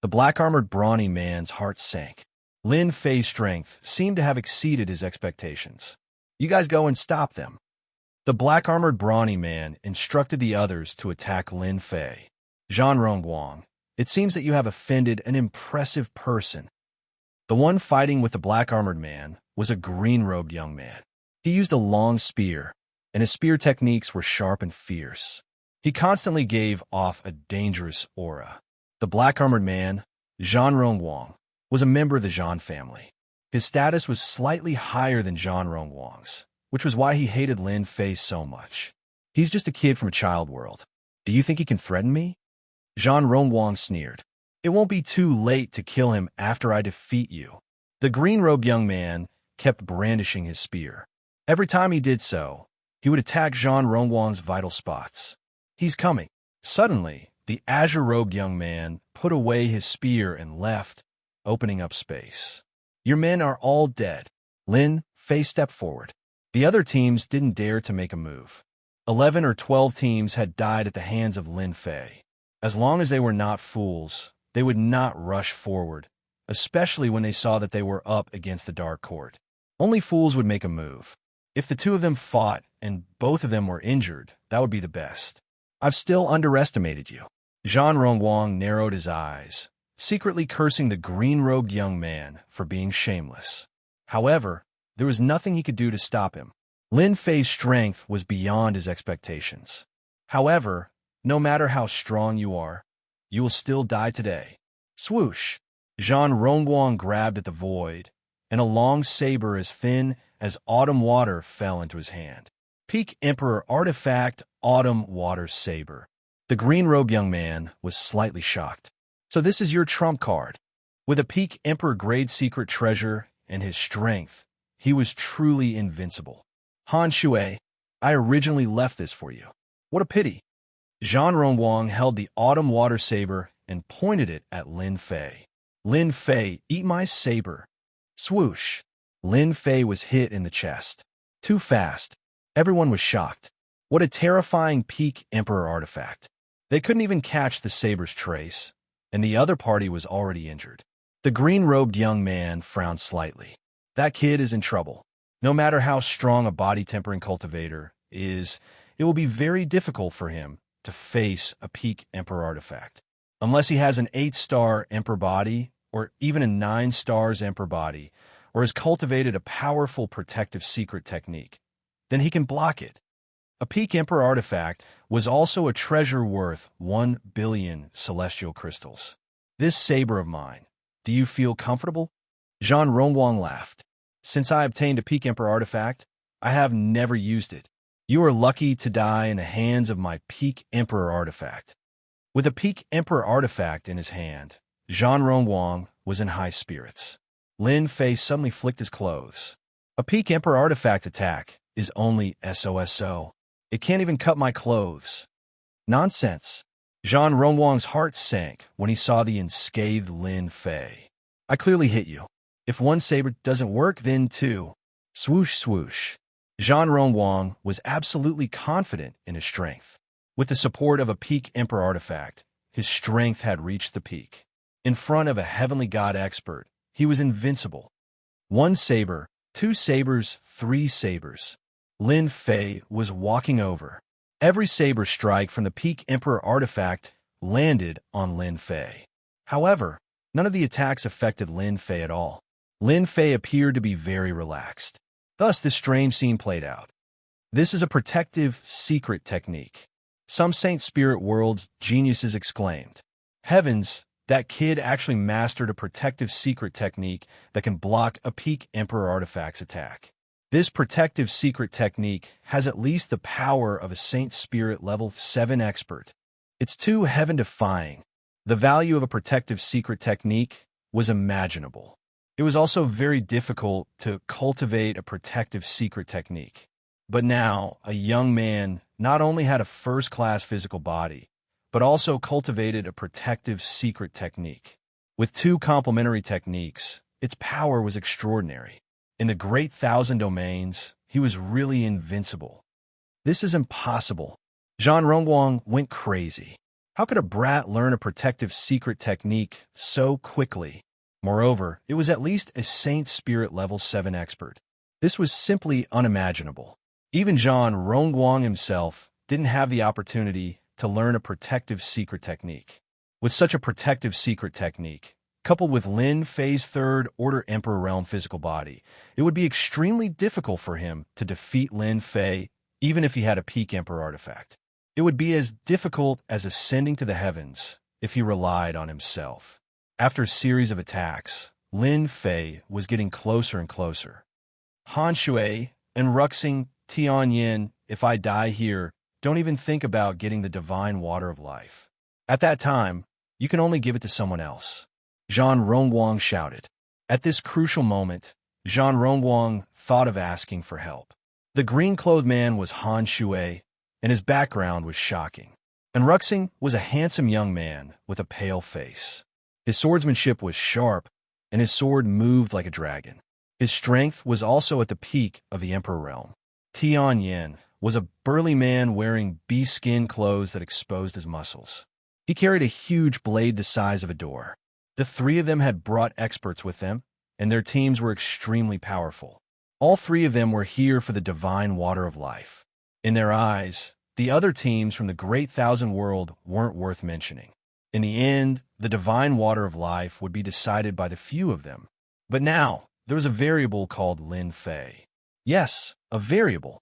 The black-armored brawny man's heart sank. Lin Fei's strength seemed to have exceeded his expectations. You guys go and stop them. The black-armored brawny man instructed the others to attack Lin Fei. Zhan Rongguang, it seems that you have offended an impressive person. The one fighting with the black-armored man was a green-robed young man. He used a long spear, and his spear techniques were sharp and fierce. He constantly gave off a dangerous aura. The black-armored man, Zhan Rongguang, was a member of the Zhan family. His status was slightly higher than Zhan Rongguang's, which was why he hated Lin Fei so much. He's just a kid from a child world. Do you think he can threaten me? Zhan Rongguang sneered. It won't be too late to kill him after I defeat you. The green-robed young man kept brandishing his spear. Every time he did so, he would attack Zhan Rongguang's vital spots. He's coming. Suddenly, the azure-robed young man put away his spear and left, opening up space. Your men are all dead. Lin Fei stepped forward. The other teams didn't dare to make a move. 11 or 12 teams had died at the hands of Lin Fei. As long as they were not fools, they would not rush forward, especially when they saw that they were up against the Dark Court. Only fools would make a move. If the two of them fought and both of them were injured, that would be the best. I've still underestimated you. Zhan Rongguang narrowed his eyes, secretly cursing the green-robed young man for being shameless. However, there was nothing he could do to stop him. Lin Fei's strength was beyond his expectations. However, no matter how strong you are, you will still die today. Swoosh! Zhan Rongguang grabbed at the void, and a long saber as thin as autumn water fell into his hand. Peak Emperor Artifact Autumn Water Saber. The green-robed young man was slightly shocked. So this is your trump card. With a Peak Emperor grade secret treasure and his strength, he was truly invincible. Han Shui, I originally left this for you. What a pity. Zhan Rongguang held the autumn water saber and pointed it at Lin Fei. Lin Fei, eat my saber. Swoosh. Lin Fei was hit in the chest. Too fast. Everyone was shocked. What a terrifying Peak Emperor artifact. They couldn't even catch the saber's trace, and the other party was already injured. The green-robed young man frowned slightly. That kid is in trouble. No matter how strong a body-tempering cultivator is, it will be very difficult for him to face a peak Emperor artifact. Unless he has an 8-star Emperor body, or even a 9 stars Emperor body, or has cultivated a powerful protective secret technique, then he can block it. A peak Emperor artifact was also a treasure worth 1 billion celestial crystals. This saber of mine, do you feel comfortable? Zhan Rongwang laughed. Since I obtained a peak Emperor artifact, I have never used it. You are lucky to die in the hands of my peak Emperor artifact. With a peak Emperor artifact in his hand, Zhan Rongwang was in high spirits. Lin Fei suddenly flicked his clothes. A peak Emperor artifact attack is only SOSO. It can't even cut my clothes. Nonsense. Zhan Rongwang's heart sank when he saw the unscathed Lin Fei. I clearly hit you. If one saber doesn't work, then two. Swoosh, swoosh. Zhan Rongwang was absolutely confident in his strength. With the support of a peak Emperor artifact, his strength had reached the peak. In front of a heavenly god expert, he was invincible. 1 saber, 2 sabers, 3 sabers. Lin Fei was walking over. Every saber strike from the peak Emperor artifact landed on Lin Fei. However, none of the attacks affected Lin Fei at all. Lin Fei appeared to be very relaxed. Thus, this strange scene played out. This is a protective, secret technique. Some Saint Spirit World's geniuses exclaimed, "Heavens, that kid actually mastered a protective secret technique that can block a peak Emperor artifact's attack." This protective secret technique has at least the power of a Saint Spirit level 7 expert. It's too heaven-defying. The value of a protective secret technique was imaginable. It was also very difficult to cultivate a protective secret technique. But now, a young man not only had a first-class physical body, but also cultivated a protective secret technique. With 2 complementary techniques, its power was extraordinary. In the Great Thousand Domains, he was really invincible. This is impossible. Zhan Rongwang went crazy. How could a brat learn a protective secret technique so quickly? Moreover, it was at least a Saint Spirit level 7 expert. This was simply unimaginable. Even Zhan Rongwang himself didn't have the opportunity to learn a protective secret technique. With such a protective secret technique, coupled with Lin Fei's 3rd Order Emperor Realm physical body, it would be extremely difficult for him to defeat Lin Fei, even if he had a peak Emperor artifact. It would be as difficult as ascending to the heavens if he relied on himself. After a series of attacks, Lin Fei was getting closer and closer. Han Shui and Ruxing Tianyin, if I die here, don't even think about getting the divine water of life. At that time, you can only give it to someone else. Zhan Rongwang shouted. At this crucial moment, Zhan Rongwang thought of asking for help. The green-clothed man was Han Shui, and his background was shocking. And Ruxing was a handsome young man with a pale face. His swordsmanship was sharp, and his sword moved like a dragon. His strength was also at the peak of the Emperor Realm. Tianyin was a burly man wearing bee-skin clothes that exposed his muscles. He carried a huge blade the size of a door. The 3 of them had brought experts with them, and their teams were extremely powerful. All 3 of them were here for the divine water of life. In their eyes, the other teams from the Great Thousand World weren't worth mentioning. In the end, the divine water of life would be decided by the few of them. But now, there was a variable called Lin Fei. Yes, a variable.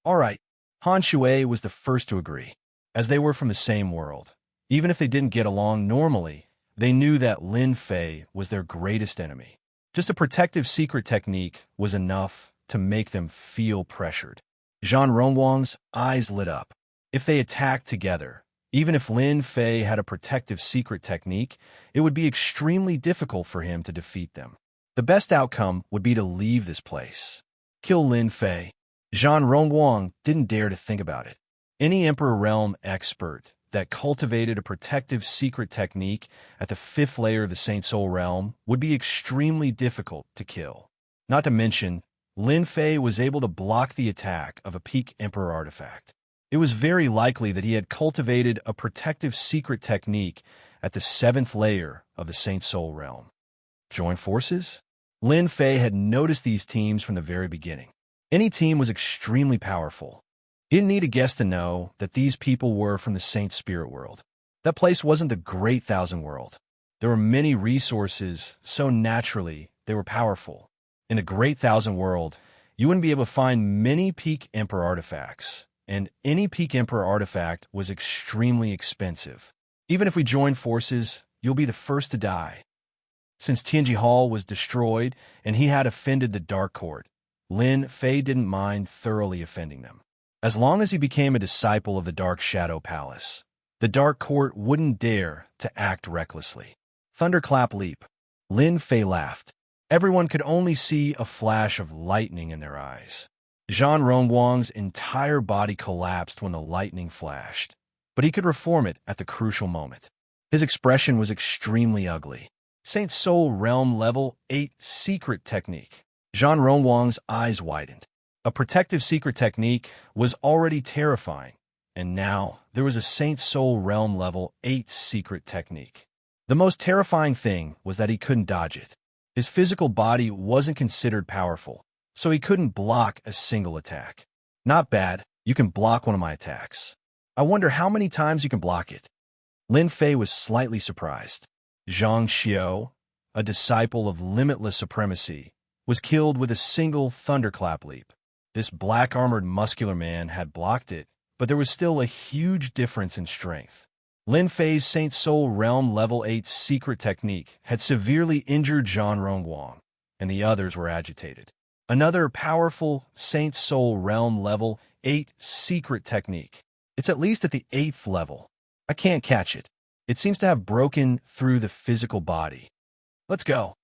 All right, Han Shui was the first to agree. As they were from the same world, even if they didn't get along normally, they knew that Lin Fei was their greatest enemy. Just a protective secret technique was enough to make them feel pressured. Zhan Rongwang's eyes lit up. If they attacked together, even if Lin Fei had a protective secret technique, it would be extremely difficult for him to defeat them. The best outcome would be to leave this place. Kill Lin Fei. Zhan Rongwang didn't dare to think about it. Any Emperor Realm expert that cultivated a protective secret technique at the 5th layer of the Saint Soul Realm would be extremely difficult to kill. Not to mention, Lin Fei was able to block the attack of a peak Emperor artifact. It was very likely that he had cultivated a protective secret technique at the 7th layer of the Saint Soul realm. Join forces? Lin Fei had noticed these teams from the very beginning. Any team was extremely powerful. He didn't need a guess to know that these people were from the Saint Spirit world. That place wasn't the Great Thousand World. There were many resources, so naturally they were powerful. In the Great Thousand World, you wouldn't be able to find many Peak Emperor artifacts, and any Peak Emperor artifact was extremely expensive. Even if we join forces, you'll be the first to die. Since Tianji Hall was destroyed and he had offended the Dark Court, Lin Fei didn't mind thoroughly offending them. As long as he became a disciple of the Dark Shadow Palace, the Dark Court wouldn't dare to act recklessly. Thunderclap leap. Lin Fei laughed. Everyone could only see a flash of lightning in their eyes. Zhan Rongwang's entire body collapsed when the lightning flashed, but he could reform it at the crucial moment. His expression was extremely ugly. Saint Soul Realm Level 8 Secret Technique. Zhan Rongwang's eyes widened. A protective secret technique was already terrifying, and now there was a Saint Soul Realm Level 8 secret technique. The most terrifying thing was that he couldn't dodge it. His physical body wasn't considered powerful, so he couldn't block a single attack. Not bad, you can block one of my attacks. I wonder how many times you can block it. Lin Fei was slightly surprised. Xianxia, a disciple of limitless supremacy, was killed with a single thunderclap leap. This black-armored muscular man had blocked it, but there was still a huge difference in strength. Lin Fei's Saint Soul Realm Level 8 secret technique had severely injured Zhan Rongwang, and the others were agitated. Another powerful Saint Soul Realm Level 8 secret technique. It's at least at the 8th level. I can't catch it. It seems to have broken through the physical body. Let's go.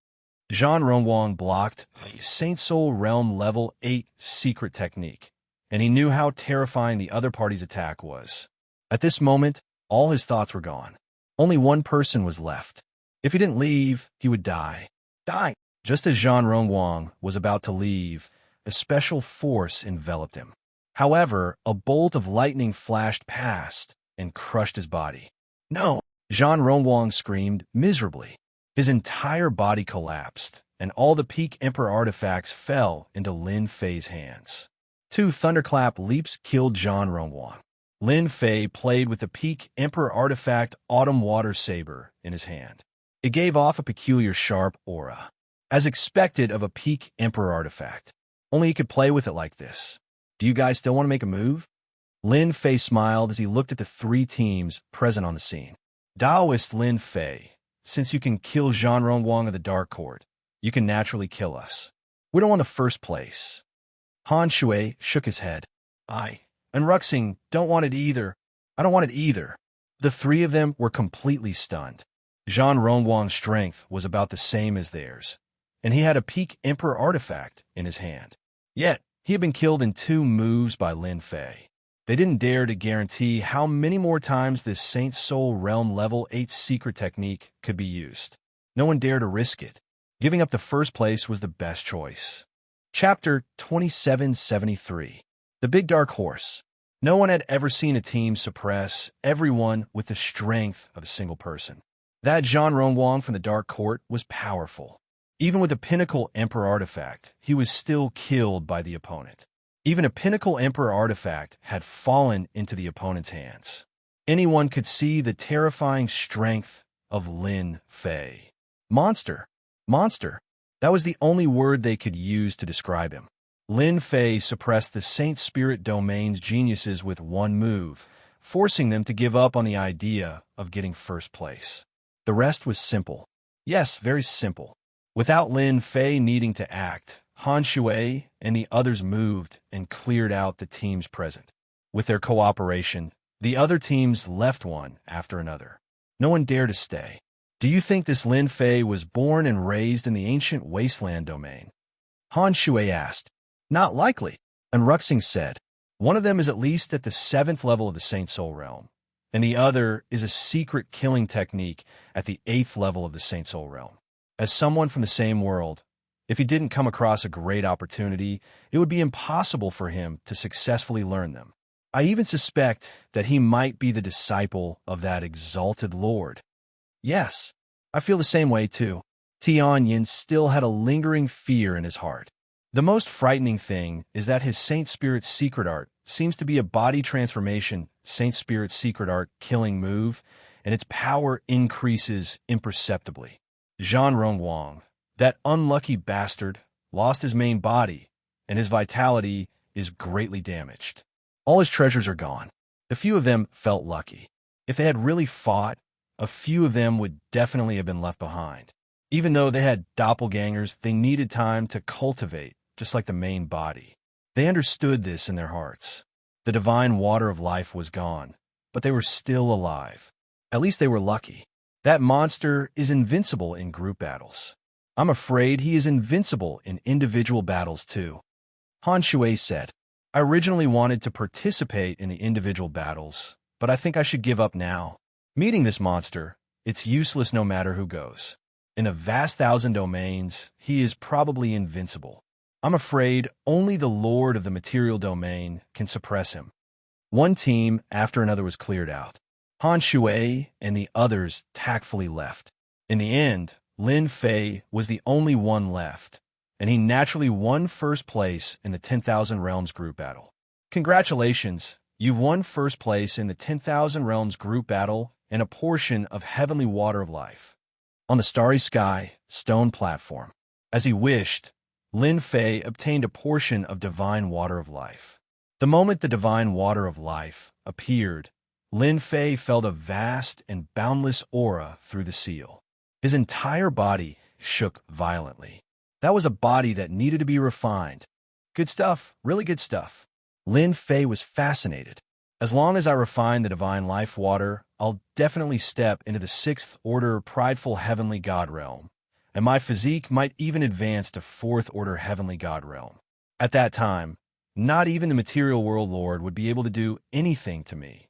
Zhan Rongwang blocked a Saint Soul Realm Level 8 secret technique, and he knew how terrifying the other party's attack was. At this moment, all his thoughts were gone. Only one person was left. If he didn't leave, he would die. Die! Just as Zhan Rongwang was about to leave, a special force enveloped him. However, a bolt of lightning flashed past and crushed his body. No! Zhan Rongwang screamed miserably. His entire body collapsed, and all the Peak Emperor artifacts fell into Lin Fei's hands. 2 thunderclap leaps killed Zhan Rongwang. Lin Fei played with the Peak Emperor artifact Autumn Water Saber in his hand. It gave off a peculiar sharp aura, as expected of a Peak Emperor artifact. Only he could play with it like this. Do you guys still want to make a move? Lin Fei smiled as he looked at the 3 teams present on the scene. Daoist Lin Fei, since you can kill Zhan Rongwang of the Dark Court, you can naturally kill us. We don't want the first place. Han Shui shook his head. And Wuxia don't want it either. I don't want it either. The 3 of them were completely stunned. Zhan Rongwang's strength was about the same as theirs, and he had a Peak Emperor artifact in his hand. Yet, he had been killed in 2 moves by Lin Fei. They didn't dare to guarantee how many more times this Saint Soul Realm Level 8 secret technique could be used. No one dared to risk it. Giving up the first place was the best choice. Chapter 2773. The Big Dark Horse. No one had ever seen a team suppress everyone with the strength of a single person. That Zhan Rongwang from the Dark Court was powerful. Even with a Pinnacle Emperor artifact, he was still killed by the opponent. Even a Pinnacle Emperor artifact had fallen into the opponent's hands. Anyone could see the terrifying strength of Lin Fei. Monster. Monster. That was the only word they could use to describe him. Lin Fei suppressed the Saint Spirit Domain's geniuses with 1 move, forcing them to give up on the idea of getting first place. The rest was simple. Yes, very simple. Without Lin Fei needing to act, Han Shui and the others moved and cleared out the teams present. With their cooperation, the other teams left one after another. No one dared to stay. Do you think this Lin Fei was born and raised in the ancient wasteland domain? Han Shui asked. Not likely, and Wuxia said. One of them is at least at the 7th level of the Saint Soul Realm, and the other is a secret killing technique at the 8th level of the Saint Soul Realm. As someone from the same world, if he didn't come across a great opportunity, it would be impossible for him to successfully learn them. I even suspect that he might be the disciple of that exalted lord. Yes, I feel the same way too. Tianyin still had a lingering fear in his heart. The most frightening thing is that his Saint Spirit's secret art seems to be a body transformation, Saint Spirit's secret art killing move, and its power increases imperceptibly. Zhan Rongguang, that unlucky bastard, lost his main body, and his vitality is greatly damaged. All his treasures are gone. A few of them felt lucky. If they had really fought, a few of them would definitely have been left behind. Even though they had doppelgangers, they needed time to cultivate, just like the main body. They understood this in their hearts. The divine water of life was gone, but they were still alive. At least they were lucky. That monster is invincible in group battles. I'm afraid he is invincible in individual battles too. Han Shui said, I originally wanted to participate in the individual battles, but I think I should give up now. Meeting this monster, it's useless no matter who goes. In a vast thousand domains, he is probably invincible. I'm afraid only the Lord of the material domain can suppress him. One team after another was cleared out. Han Shui and the others tactfully left. In the end, Lin Fei was the only one left, and he naturally won first place in the 10,000 Realms group battle. Congratulations, you've won first place in the 10,000 Realms group battle and a portion of Heavenly Water of Life. On the Starry Sky stone platform, as he wished, Lin Fei obtained a portion of Divine Water of Life. The moment the Divine Water of Life appeared, Lin Fei felt a vast and boundless aura through the seal. His entire body shook violently. That was a body that needed to be refined. Good stuff, really good stuff. Lin Fei was fascinated. As long as I refine the divine life water, I'll definitely step into the 6th order prideful heavenly god realm, and my physique might even advance to 4th order heavenly god realm. At that time, not even the material world lord would be able to do anything to me.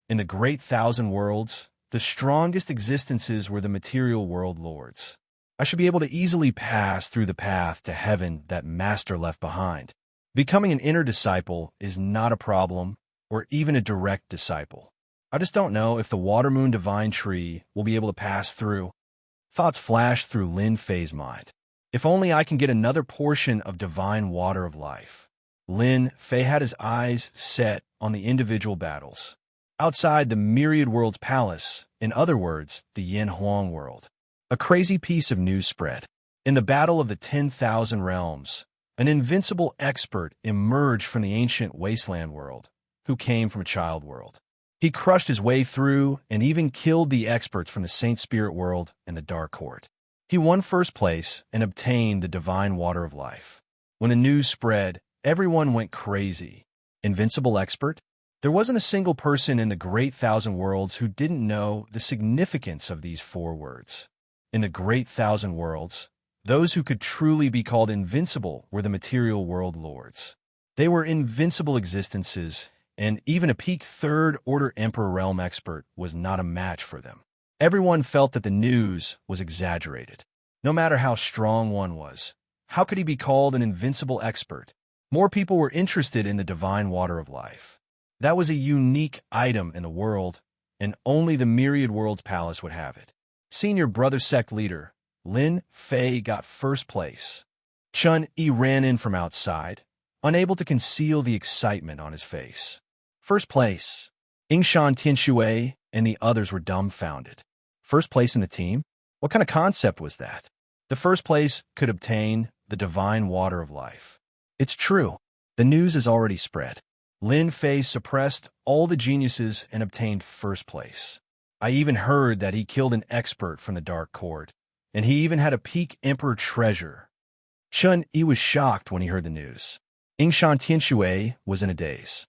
In the great thousand worlds, the strongest existences were the material world lords. I should be able to easily pass through the path to heaven that Master left behind. Becoming an inner disciple is not a problem, or even a direct disciple. I just don't know if the Water Moon Divine Tree will be able to pass through. Thoughts flashed through Lin Fei's mind. If only I can get another portion of Divine Water of Life. Lin Fei had his eyes set on the individual battles. Outside the Myriad Worlds Palace, in other words, the Yin Huang world, a crazy piece of news spread. In the Battle of the 10,000 Realms, an invincible expert emerged from the ancient wasteland world, who came from a child world. He crushed his way through and even killed the experts from the Saint Spirit world and the Dark Court. He won first place and obtained the Divine Water of Life. When the news spread, everyone went crazy. Invincible expert? There wasn't a single person in the Great Thousand Worlds who didn't know the significance of these 4 words. In the Great Thousand Worlds, those who could truly be called invincible were the material world lords. They were invincible existences, and even a peak 3rd Order Emperor Realm expert was not a match for them. Everyone felt that the news was exaggerated. No matter how strong one was, how could he be called an invincible expert? More people were interested in the Divine Water of Life. That was a unique item in the world, and only the Myriad Worlds Palace would have it. Senior Brother Sect leader, Lin Fei got first place. Chun Yi ran in from outside, unable to conceal the excitement on his face. First place. Yingshan Tianshui and the others were dumbfounded. First place in the team? What kind of concept was that? The first place could obtain the Divine Water of Life. It's true. The news is already spread. Lin Fei suppressed all the geniuses and obtained first place. I even heard that he killed an expert from the Dark Court, and he even had a peak Emperor treasure. Chun Yi was shocked when he heard the news. Yingshan Tianshui was in a daze.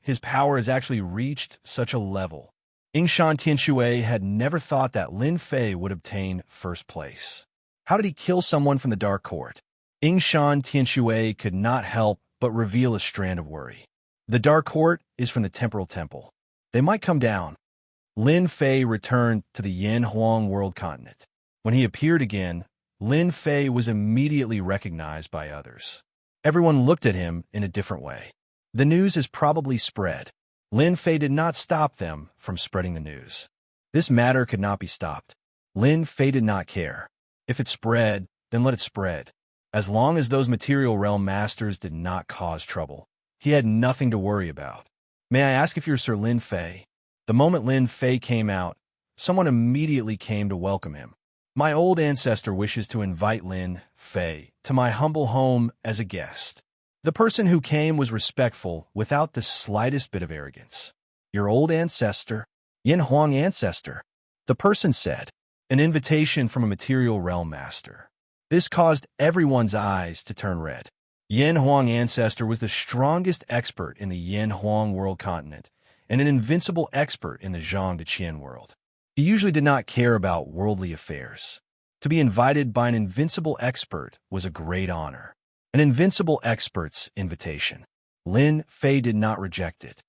His power has actually reached such a level. Yingshan Tianshui had never thought that Lin Fei would obtain first place. How did he kill someone from the Dark Court? Yingshan Tianshui could not help but reveal a strand of worry. The Dark Court is from the Temporal Temple. They might come down. Lin Fei returned to the Yin Huang world continent. When he appeared again, Lin Fei was immediately recognized by others. Everyone looked at him in a different way. The news is probably spread. Lin Fei did not stop them from spreading the news. This matter could not be stopped. Lin Fei did not care. If it spread, then let it spread. As long as those material realm masters did not cause trouble, he had nothing to worry about. May I ask if you're Sir Lin Fei? The moment Lin Fei came out, someone immediately came to welcome him. My old ancestor wishes to invite Lin Fei to my humble home as a guest. The person who came was respectful without the slightest bit of arrogance. Your old ancestor? Yin Huang ancestor, the person said. An invitation from a material realm master. This caused everyone's eyes to turn red. Yin Huang ancestor was the strongest expert in the Yin Huang world continent and an invincible expert in the Zhang Deqian world. He usually did not care about worldly affairs. To be invited by an invincible expert was a great honor. An invincible expert's invitation. Lin Fei did not reject it.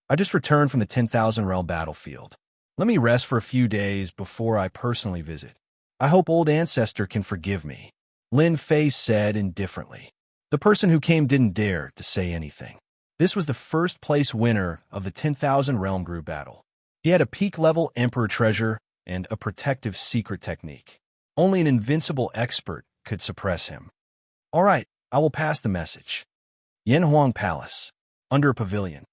I just returned from the 10,000 realm battlefield. Let me rest for a few days before I personally visit. I hope old ancestor can forgive me. Lin Fei said indifferently. The person who came didn't dare to say anything. This was the first place winner of the 10,000 realm group battle. He had a peak-level emperor treasure and a protective secret technique. Only an invincible expert could suppress him. All right, I will pass the message. Yin Huang Palace, under a pavilion.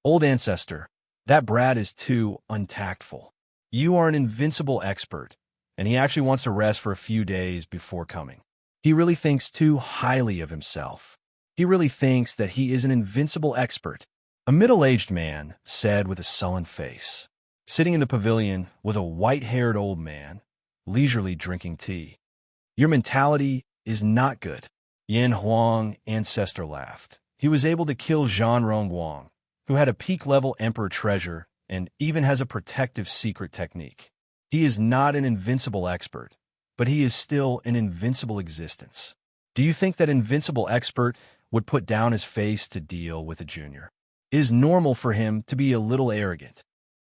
Old ancestor, that brat is too untactful. You are an invincible expert, and he actually wants to rest for a few days before coming. He really thinks too highly of himself. He really thinks that he is an invincible expert. A middle-aged man said with a sullen face. Sitting in the pavilion was a white-haired old man, leisurely drinking tea. Your mentality is not good. Yin Huang ancestor laughed. He was able to kill Zhan Rongguang, who had a peak-level emperor treasure and even has a protective secret technique. He is not an invincible expert, but he is still an invincible existence. Do you think that invincible expert would put down his face to deal with a junior? It is normal for him to be a little arrogant.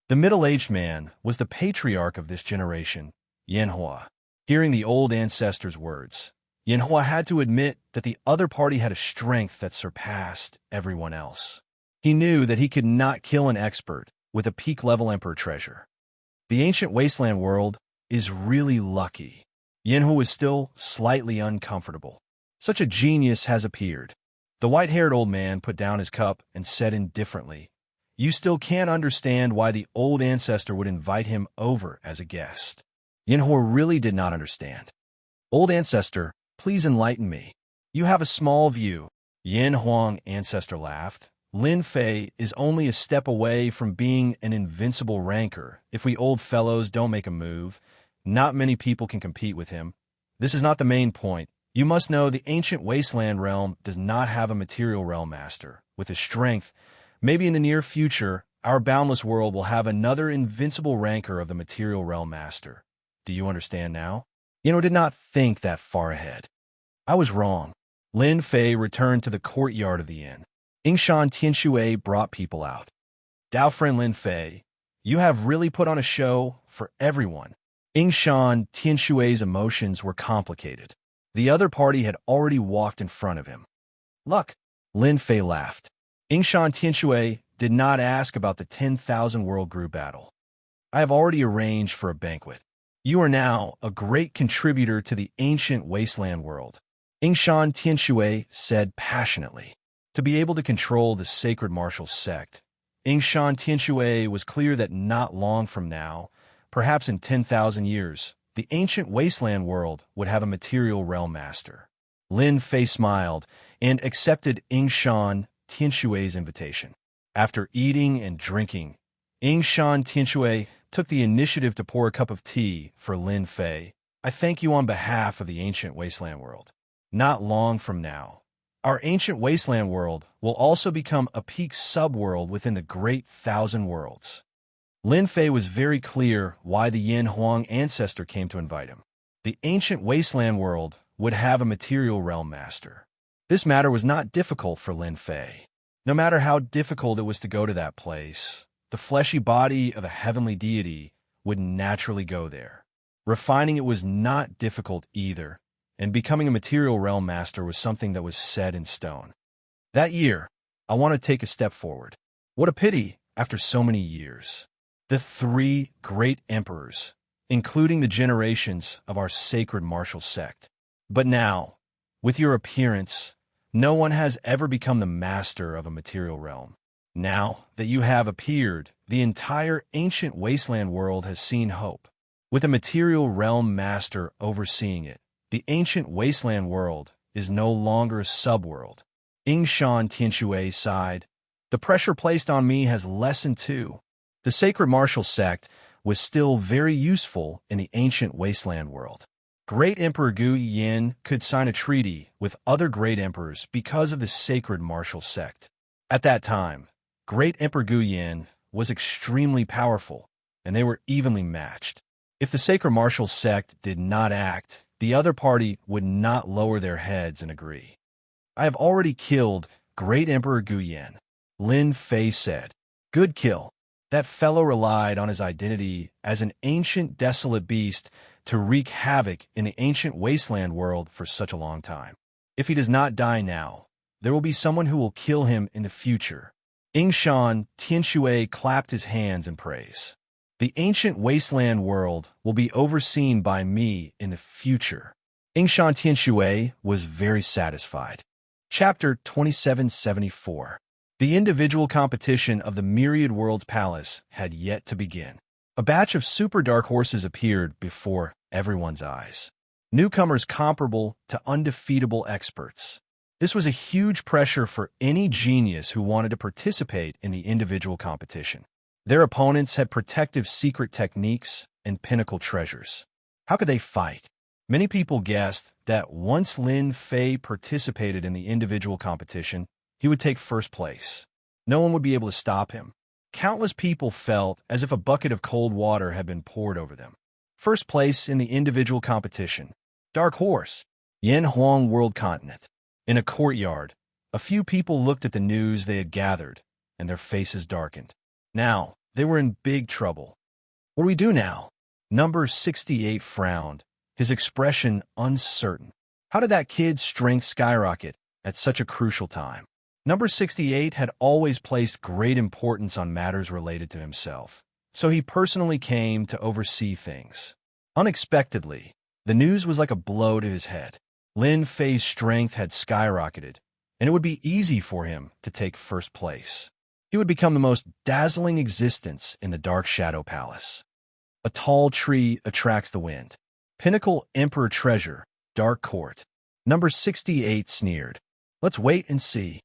The middle-aged man was the patriarch of this generation, Yin Hua. Hearing the old ancestor's words, Yin Hua had to admit that the other party had a strength that surpassed everyone else. He knew that he could not kill an expert with a peak-level emperor treasure. The ancient wasteland world is really lucky. Yin Hua was still slightly uncomfortable. Such a genius has appeared. The white-haired old man put down his cup and said indifferently, You still can't understand why the old ancestor would invite him over as a guest. Yin Hua really did not understand. Old ancestor, please enlighten me. You have a small view. Yin Huang ancestor laughed. Lin Fei is only a step away from being an invincible ranker. If we old fellows don't make a move, not many people can compete with him. This is not the main point. You must know the ancient wasteland realm does not have a material realm master. With his strength, maybe in the near future, our boundless world will have another invincible ranker of the material realm master. Do you understand now? Yin did not think that far ahead. I was wrong. Lin Fei returned to the courtyard of the inn. Yingshan Tianshui brought people out. Dao friend Lin Fei, you have really put on a show for everyone. Yingshan Tianshui's emotions were complicated. The other party had already walked in front of him. Luck, Lin Fei laughed. Yingshan Tianshui did not ask about the 10,000 world group battle. I have already arranged for a banquet. You are now a great contributor to the ancient wasteland world. Yingshan Tianshui said passionately. To be able to control the sacred martial sect, Yingshan Tianshui was clear that not long from now, perhaps in 10,000 years, the ancient wasteland world would have a material realm master. Lin Fei smiled and accepted Yingshan Tianshui's invitation. After eating and drinking, Yingshan Tianshui took the initiative to pour a cup of tea for Lin Fei. I thank you on behalf of the ancient wasteland world. Not long from now, our ancient wasteland world will also become a peak subworld within the great thousand worlds. Lin Fei was very clear why the Yin Huang ancestor came to invite him. The ancient wasteland world would have a material realm master. This matter was not difficult for Lin Fei. No matter how difficult it was to go to that place, the fleshy body of a heavenly deity would naturally go there. Refining it was not difficult either, and becoming a material realm master was something that was set in stone. That year, I want to take a step forward. What a pity, after so many years. The three great emperors, including the generations of our sacred martial sect. But now, with your appearance, no one has ever become the master of a material realm. Now that you have appeared, the entire ancient wasteland world has seen hope. With a material realm master overseeing it, the ancient wasteland world is no longer a subworld. Xianxia sighed. The pressure placed on me has lessened too. The sacred martial sect was still very useful in the ancient wasteland world. Great Emperor Gu Yin could sign a treaty with other great emperors because of the sacred martial sect. At that time, Great Emperor Gu Yin was extremely powerful, and they were evenly matched. If the sacred martial sect did not act, the other party would not lower their heads and agree. I have already killed Great Emperor Gu Yin, Lin Fei said. Good kill. That fellow relied on his identity as an ancient desolate beast to wreak havoc in the ancient wasteland world for such a long time. If he does not die now, there will be someone who will kill him in the future. Xianxia clapped his hands in praise. The ancient wasteland world will be overseen by me in the future. Xianxia was very satisfied. Chapter 2774. The individual competition of the Myriad Worlds Palace had yet to begin. A batch of super dark horses appeared before everyone's eyes. Newcomers comparable to undefeatable experts. This was a huge pressure for any genius who wanted to participate in the individual competition. Their opponents had protective secret techniques and pinnacle treasures. How could they fight? Many people guessed that once Lin Fei participated in the individual competition, he would take first place. No one would be able to stop him. Countless people felt as if a bucket of cold water had been poured over them. First place in the individual competition. Dark Horse. Yanhuang World Continent. In a courtyard, a few people looked at the news they had gathered, and their faces darkened. Now, they were in big trouble. What do we do now? Number 68 frowned, his expression uncertain. How did that kid's strength skyrocket at such a crucial time? Number 68 had always placed great importance on matters related to himself, so he personally came to oversee things. Unexpectedly, the news was like a blow to his head. Lin Fei's strength had skyrocketed, and it would be easy for him to take first place. He would become the most dazzling existence in the Dark Shadow Palace. A tall tree attracts the wind. Pinnacle Emperor Treasure, Dark Court. Number 68 sneered. Let's wait and see.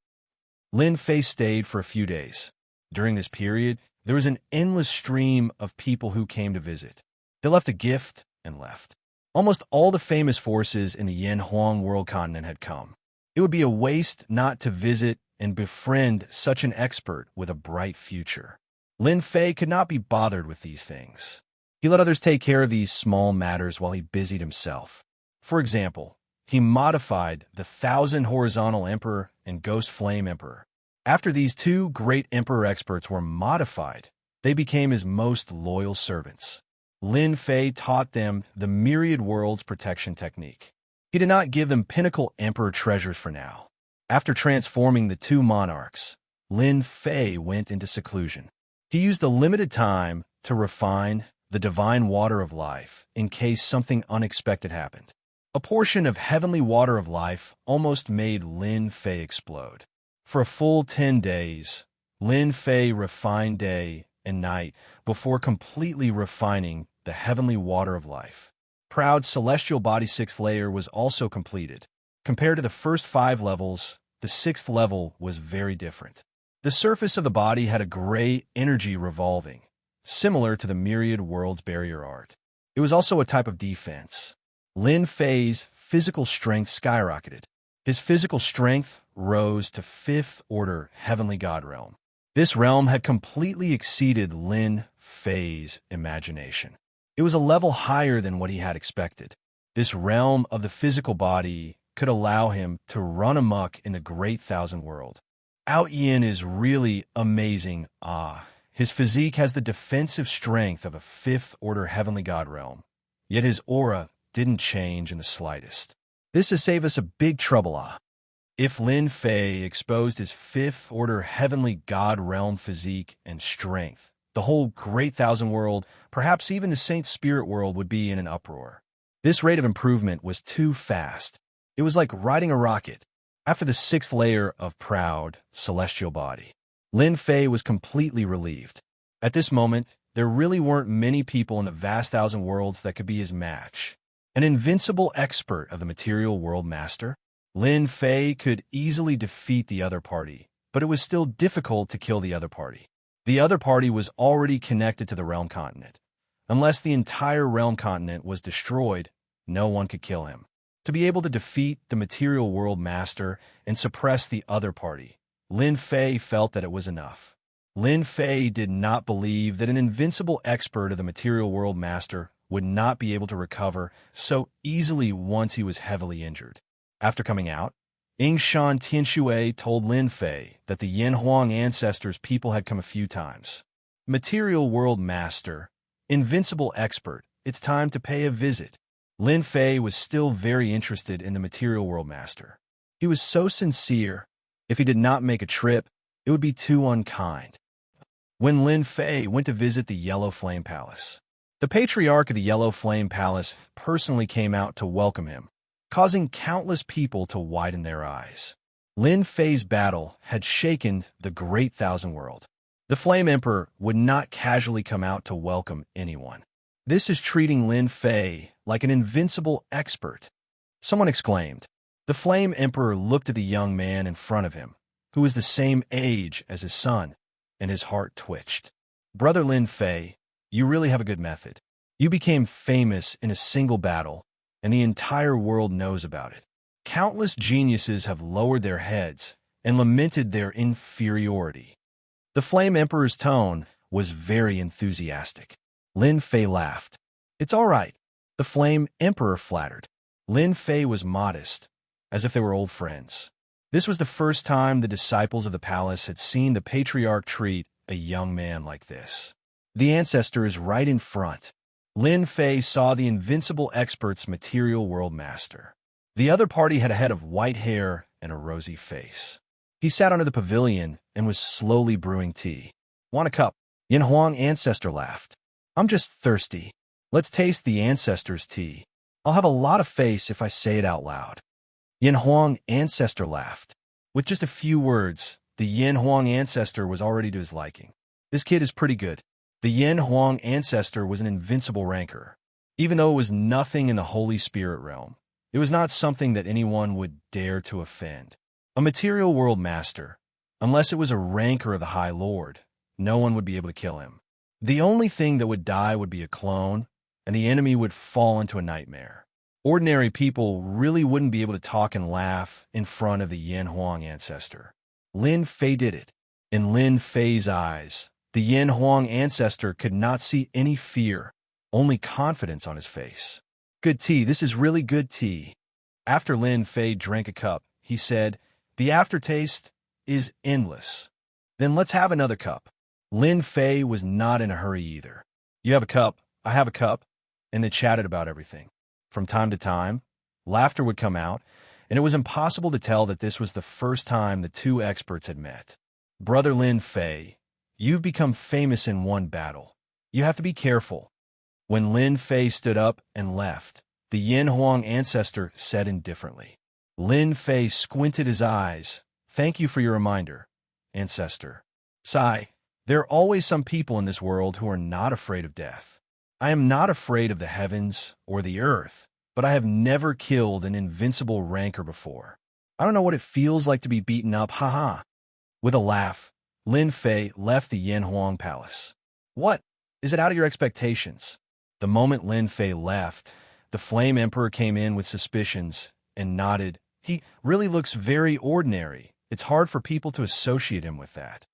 Lin Fei stayed for a few days. During this period, there was an endless stream of people who came to visit. They left a gift and left. Almost all the famous forces in the Yanhuang World Continent had come. It would be a waste not to visit and befriend such an expert with a bright future. Lin Fei could not be bothered with these things. He let others take care of these small matters while he busied himself. For example, he modified the 1,000 Horizontal Emperor and Ghost Flame Emperor. After these two great Emperor experts were modified, they became his most loyal servants. Lin Fei taught them the Myriad Worlds protection technique. He did not give them pinnacle Emperor treasures for now. After transforming the two monarchs, Lin Fei went into seclusion. He used the limited time to refine the divine water of life in case something unexpected happened. A portion of heavenly water of life almost made Lin Fei explode. For a full 10 days, Lin Fei refined day and night before completely refining the heavenly water of life. Proud celestial body 6th layer was also completed. Compared to the first 5 levels, the 6th level was very different. The surface of the body had a gray energy revolving, similar to the Myriad Worlds barrier art. It was also a type of defense. Lin Fei's physical strength skyrocketed. His physical strength rose to 5th order heavenly god realm. This realm had completely exceeded Lin Fei's imagination. It was a level higher than what he had expected. This realm of the physical body could allow him to run amok in the great thousand world. Ao Yin is really amazing. His physique has the defensive strength of a 5th order heavenly god realm, yet his aura didn't change in the slightest. This has saved us a big trouble. If Lin Fei exposed his fifth-order heavenly god realm physique and strength, the whole Great Thousand World, perhaps even the Saint Spirit World, would be in an uproar. This rate of improvement was too fast. It was like riding a rocket. After the sixth layer of proud, celestial body, Lin Fei was completely relieved. At this moment, there really weren't many people in the vast thousand worlds that could be his match. An invincible expert of the material world master, Lin Fei could easily defeat the other party, but it was still difficult to kill the other party. The other party was already connected to the realm continent. Unless the entire realm continent was destroyed, no one could kill him. To be able to defeat the material world master and suppress the other party, Lin Fei felt that it was enough. Lin Fei did not believe that an invincible expert of the material world master would not be able to recover so easily once he was heavily injured. After coming out, Yingshan Tianxue told Lin Fei that the Yanhuang ancestors' people had come a few times. Material world master, invincible expert, it's time to pay a visit. Lin Fei was still very interested in the material world master. He was so sincere. If he did not make a trip, it would be too unkind. When Lin Fei went to visit the Yellow Flame Palace, the patriarch of the Yellow Flame Palace personally came out to welcome him, causing countless people to widen their eyes. Lin Fei's battle had shaken the Great Thousand World. The Flame Emperor would not casually come out to welcome anyone. This is treating Lin Fei like an invincible expert. Someone exclaimed. The Flame Emperor looked at the young man in front of him, who was the same age as his son, and his heart twitched. Brother Lin Fei, you really have a good method. You became famous in a single battle, and the entire world knows about it. Countless geniuses have lowered their heads and lamented their inferiority. The Flame Emperor's tone was very enthusiastic. Lin Fei laughed. It's all right. The Flame Emperor flattered. Lin Fei was modest, as if they were old friends. This was the first time the disciples of the palace had seen the patriarch treat a young man like this. The ancestor is right in front. Lin Fei saw the invincible expert's material world master. The other party had a head of white hair and a rosy face. He sat under the pavilion and was slowly brewing tea. Want a cup? Yanhuang ancestor laughed. I'm just thirsty. Let's taste the ancestor's tea. I'll have a lot of face if I say it out loud. Yanhuang ancestor laughed. With just a few words, the Yanhuang ancestor was already to his liking. This kid is pretty good. The Yanhuang ancestor was an invincible ranker. Even though it was nothing in the Holy Spirit realm, it was not something that anyone would dare to offend. A material world master, unless it was a ranker of the High Lord, no one would be able to kill him. The only thing that would die would be a clone, and the enemy would fall into a nightmare. Ordinary people really wouldn't be able to talk and laugh in front of the Yanhuang ancestor. Lin Fei did it. In Lin Fei's eyes, the Yanhuang ancestor could not see any fear, only confidence on his face. Good tea, this is really good tea. After Lin Fei drank a cup, he said, the aftertaste is endless. Then let's have another cup. Lin Fei was not in a hurry either. You have a cup, I have a cup, and they chatted about everything. From time to time, laughter would come out, and it was impossible to tell that this was the first time the two experts had met. Brother Lin Fei, you've become famous in one battle. You have to be careful. When Lin Fei stood up and left, the Yanhuang ancestor said indifferently. Lin Fei squinted his eyes. Thank you for your reminder, ancestor. Sigh, there are always some people in this world who are not afraid of death. I am not afraid of the heavens or the earth, but I have never killed an invincible ranker before. I don't know what it feels like to be beaten up, haha. With a laugh, Lin Fei left the Yanhuang palace. What? Is it out of your expectations? The moment Lin Fei left, the Flame Emperor came in with suspicions and nodded. He really looks very ordinary. It's hard for people to associate him with that.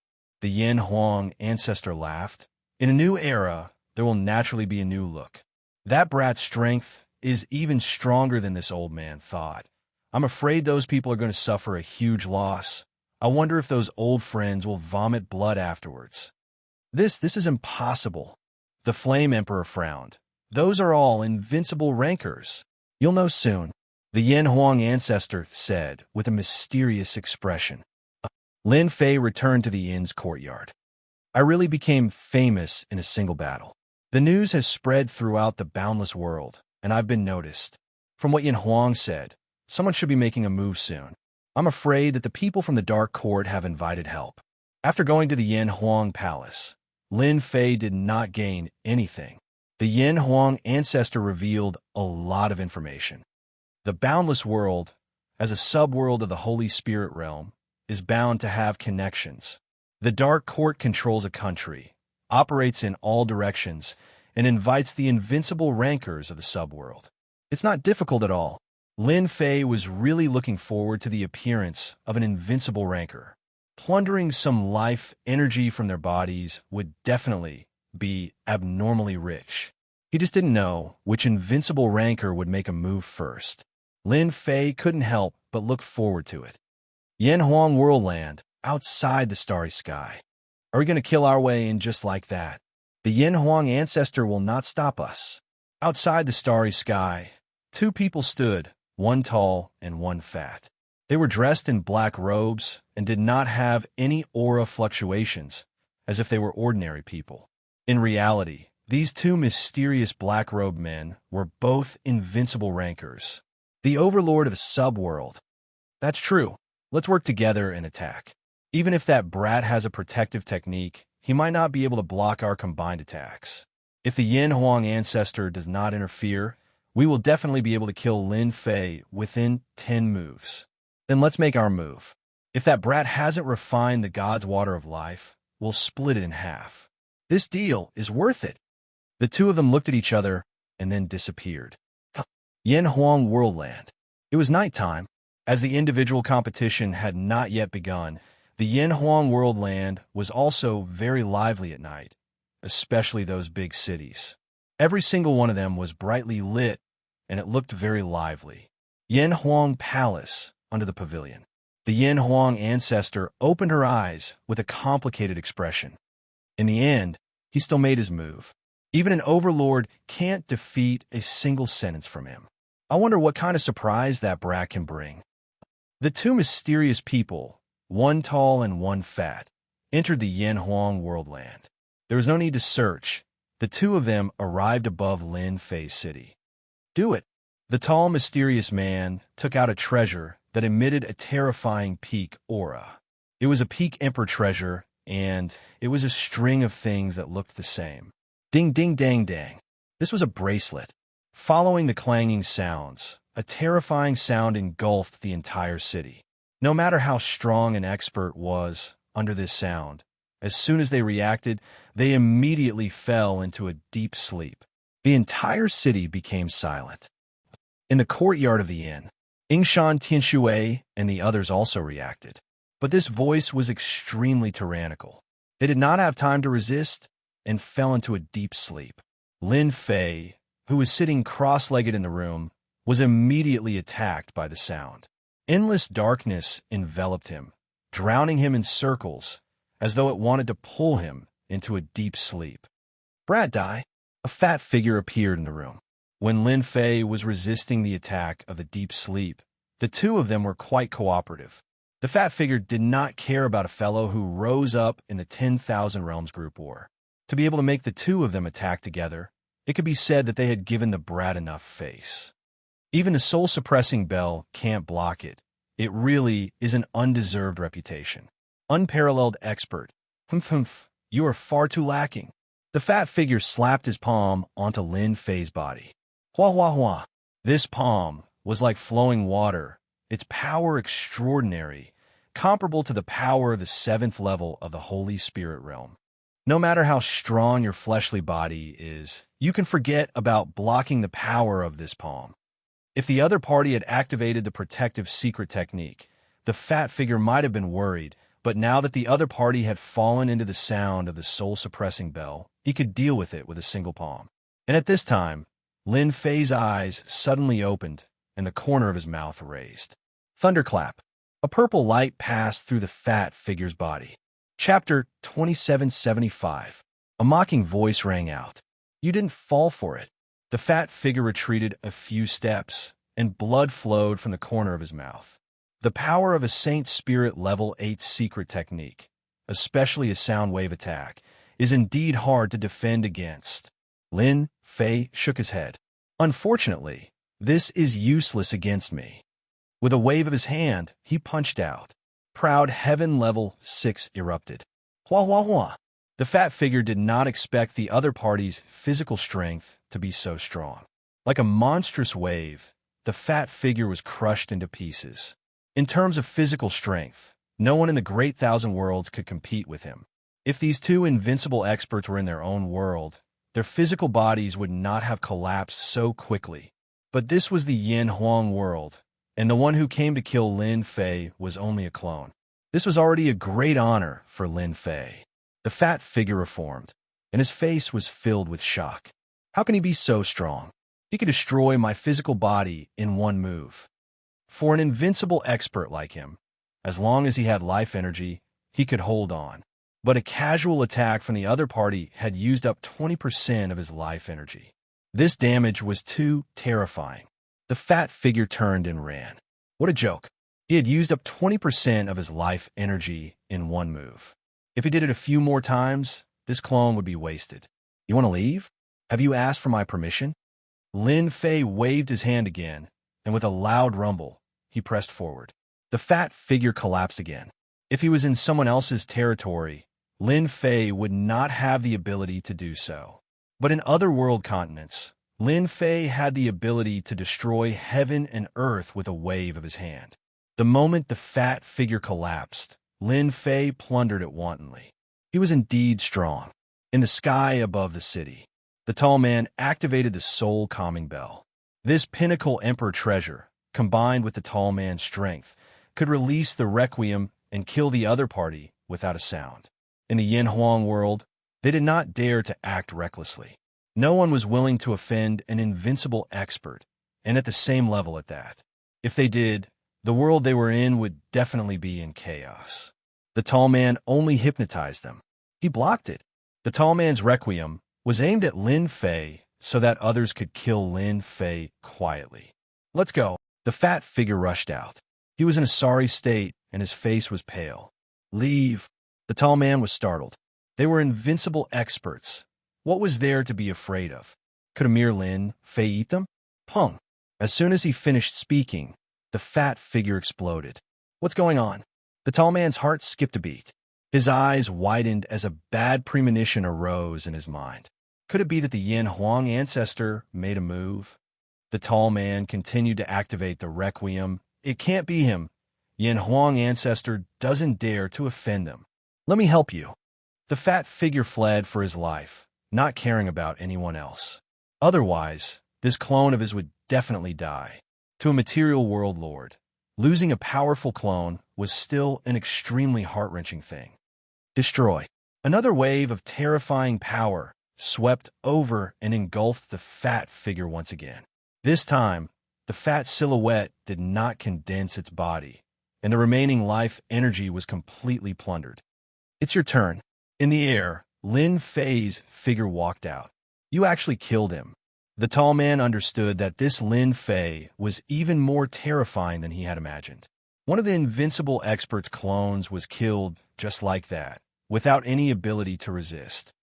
The Yanhuang ancestor laughed. In a new era, there will naturally be a new look. That brat's strength is even stronger than this old man thought. I'm afraid those people are going to suffer a huge loss. I wonder if those old friends will vomit blood afterwards. This is impossible. The Flame Emperor frowned. Those are all invincible rankers. You'll know soon. the Yin Huang ancestor said with a mysterious expression. Lin Fei returned to the inn's courtyard. I really became famous in a single battle. The news has spread throughout the boundless world, and I've been noticed. From what Yin Huang said, someone should be making a move soon. I'm afraid that the people from the Dark Court have invited help. After going to the Yin Huang palace, Lin Fei did not gain anything. The Yin Huang ancestor revealed a lot of information. The boundless world, as a subworld of the Holy Spirit realm, is bound to have connections. The Dark Court controls a country, operates in all directions, and invites the invincible rankers of the subworld. It's not difficult at all. Lin Fei was really looking forward to the appearance of an invincible ranker. Plundering some life energy from their bodies would definitely be abnormally rich. He just didn't know which invincible ranker would make a move first. Lin Fei couldn't help but look forward to it. Yin Huang Worldland, outside the starry sky. Are we going to kill our way in just like that? The Yin Huang ancestor will not stop us. Outside the starry sky, two people stood, one tall and one fat. They were dressed in black robes and did not have any aura fluctuations, as if they were ordinary people. In reality, these two mysterious black-robed men were both invincible rankers. The overlord of the subworld. That's true. Let's work together and attack. Even if that brat has a protective technique, he might not be able to block our combined attacks. If the Yin Huang ancestor does not interfere, we will definitely be able to kill Lin Fei within 10 moves. Then let's make our move. If that brat hasn't refined the God's water of life, we'll split it in half. This deal is worth it. The two of them looked at each other and then disappeared. Yin Huang Worldland. It was nighttime. As the individual competition had not yet begun, the Yin Huang Worldland was also very lively at night, especially those big cities. Every single one of them was brightly lit, and it looked very lively. Yin Huang Palace under the pavilion. The Yin Huang ancestor opened her eyes with a complicated expression. In the end, he still made his move. Even an overlord can't defeat a single sentence from him. I wonder what kind of surprise that brat can bring. The two mysterious people, one tall and one fat, entered the Yin Huang Worldland. There was no need to search. The two of them arrived above Lin Fei's city. Do it. The tall, mysterious man took out a treasure that emitted a terrifying peak aura. It was a peak emperor treasure, and it was a string of things that looked the same. Ding, ding, dang, dang. This was a bracelet. Following the clanging sounds, a terrifying sound engulfed the entire city. No matter how strong an expert was under this sound, as soon as they reacted, they immediately fell into a deep sleep. The entire city became silent. In the courtyard of the inn, Yingshan Tianshui and the others also reacted. But this voice was extremely tyrannical. They did not have time to resist and fell into a deep sleep. Lin Fei, who was sitting cross-legged in the room, was immediately attacked by the sound. Endless darkness enveloped him, drowning him in circles, as though it wanted to pull him into a deep sleep. Brat die. A fat figure appeared in the room. When Lin Fei was resisting the attack of the deep sleep, the two of them were quite cooperative. The fat figure did not care about a fellow who rose up in the 10,000 Realms group war. To be able to make the two of them attack together, it could be said that they had given the brat enough face. Even the soul-suppressing bell can't block it. It really is an undeserved reputation. Unparalleled expert. Humph, you are far too lacking. The fat figure slapped his palm onto Lin Fei's body. Hua hua hua. This palm was like flowing water, its power extraordinary, comparable to the power of the 7th level of the Holy Spirit realm. No matter how strong your fleshly body is, you can forget about blocking the power of this palm. If the other party had activated the protective secret technique, the fat figure might have been worried, but now that the other party had fallen into the sound of the soul-suppressing bell, he could deal with it with a single palm. And at this time, Lin Fei's eyes suddenly opened and the corner of his mouth raised. Thunderclap. A purple light passed through the fat figure's body. Chapter 2775. A mocking voice rang out. You didn't fall for it. The fat figure retreated a few steps, and blood flowed from the corner of his mouth. The power of a Saint Spirit Level 8 secret technique, especially a sound wave attack, is indeed hard to defend against. Lin Fei shook his head. Unfortunately, this is useless against me. With a wave of his hand, he punched out. Proud Heaven Level 6 erupted. Hua hua hua. The fat figure did not expect the other party's physical strength to be so strong. Like a monstrous wave, the fat figure was crushed into pieces. In terms of physical strength, no one in the Great Thousand Worlds could compete with him. If these two invincible experts were in their own world, their physical bodies would not have collapsed so quickly. But this was the Yin Huang world, and the one who came to kill Lin Fei was only a clone. This was already a great honor for Lin Fei. The fat figure reformed, and his face was filled with shock. How can he be so strong? He could destroy my physical body in one move. For an invincible expert like him, as long as he had life energy, he could hold on. But a casual attack from the other party had used up 20% of his life energy. This damage was too terrifying. The fat figure turned and ran. What a joke. He had used up 20% of his life energy in one move. If he did it a few more times, this clone would be wasted. You want to leave? Have you asked for my permission? Lin Fei waved his hand again, and with a loud rumble, he pressed forward. The fat figure collapsed again. If he was in someone else's territory, Lin Fei would not have the ability to do so. But in other world continents, Lin Fei had the ability to destroy heaven and earth with a wave of his hand. The moment the fat figure collapsed, Lin Fei plundered it wantonly. He was indeed strong. In the sky above the city, the tall man activated the soul calming bell. This pinnacle emperor treasure, combined with the tall man's strength, could release the requiem and kill the other party without a sound. In the Yin Huang world, they did not dare to act recklessly. No one was willing to offend an invincible expert, and at the same level at that. If they did, the world they were in would definitely be in chaos. The tall man only hypnotized them. He blocked it. The tall man's requiem was aimed at Lin Fei so that others could kill Lin Fei quietly. Let's go. The fat figure rushed out. He was in a sorry state, and his face was pale. Leave. The tall man was startled. They were invincible experts. What was there to be afraid of? Could a mere Lin Fei eat them? Pung. As soon as he finished speaking, the fat figure exploded. What's going on? The tall man's heart skipped a beat. His eyes widened as a bad premonition arose in his mind. Could it be that the Yin Huang ancestor made a move? The tall man continued to activate the requiem. It can't be him. Yin Huang ancestor doesn't dare to offend them. Let me help you. The fat figure fled for his life, not caring about anyone else. Otherwise, this clone of his would definitely die. To a material world lord, losing a powerful clone was still an extremely heart-wrenching thing. Destroy. Another wave of terrifying power swept over and engulfed the fat figure once again. This time, the fat silhouette did not condense its body, and the remaining life energy was completely plundered. It's your turn. In the air, Lin Fei's figure walked out. You actually killed him. The tall man understood that this Lin Fei was even more terrifying than he had imagined. One of the invincible expert's clones was killed just like that, without any ability to resist.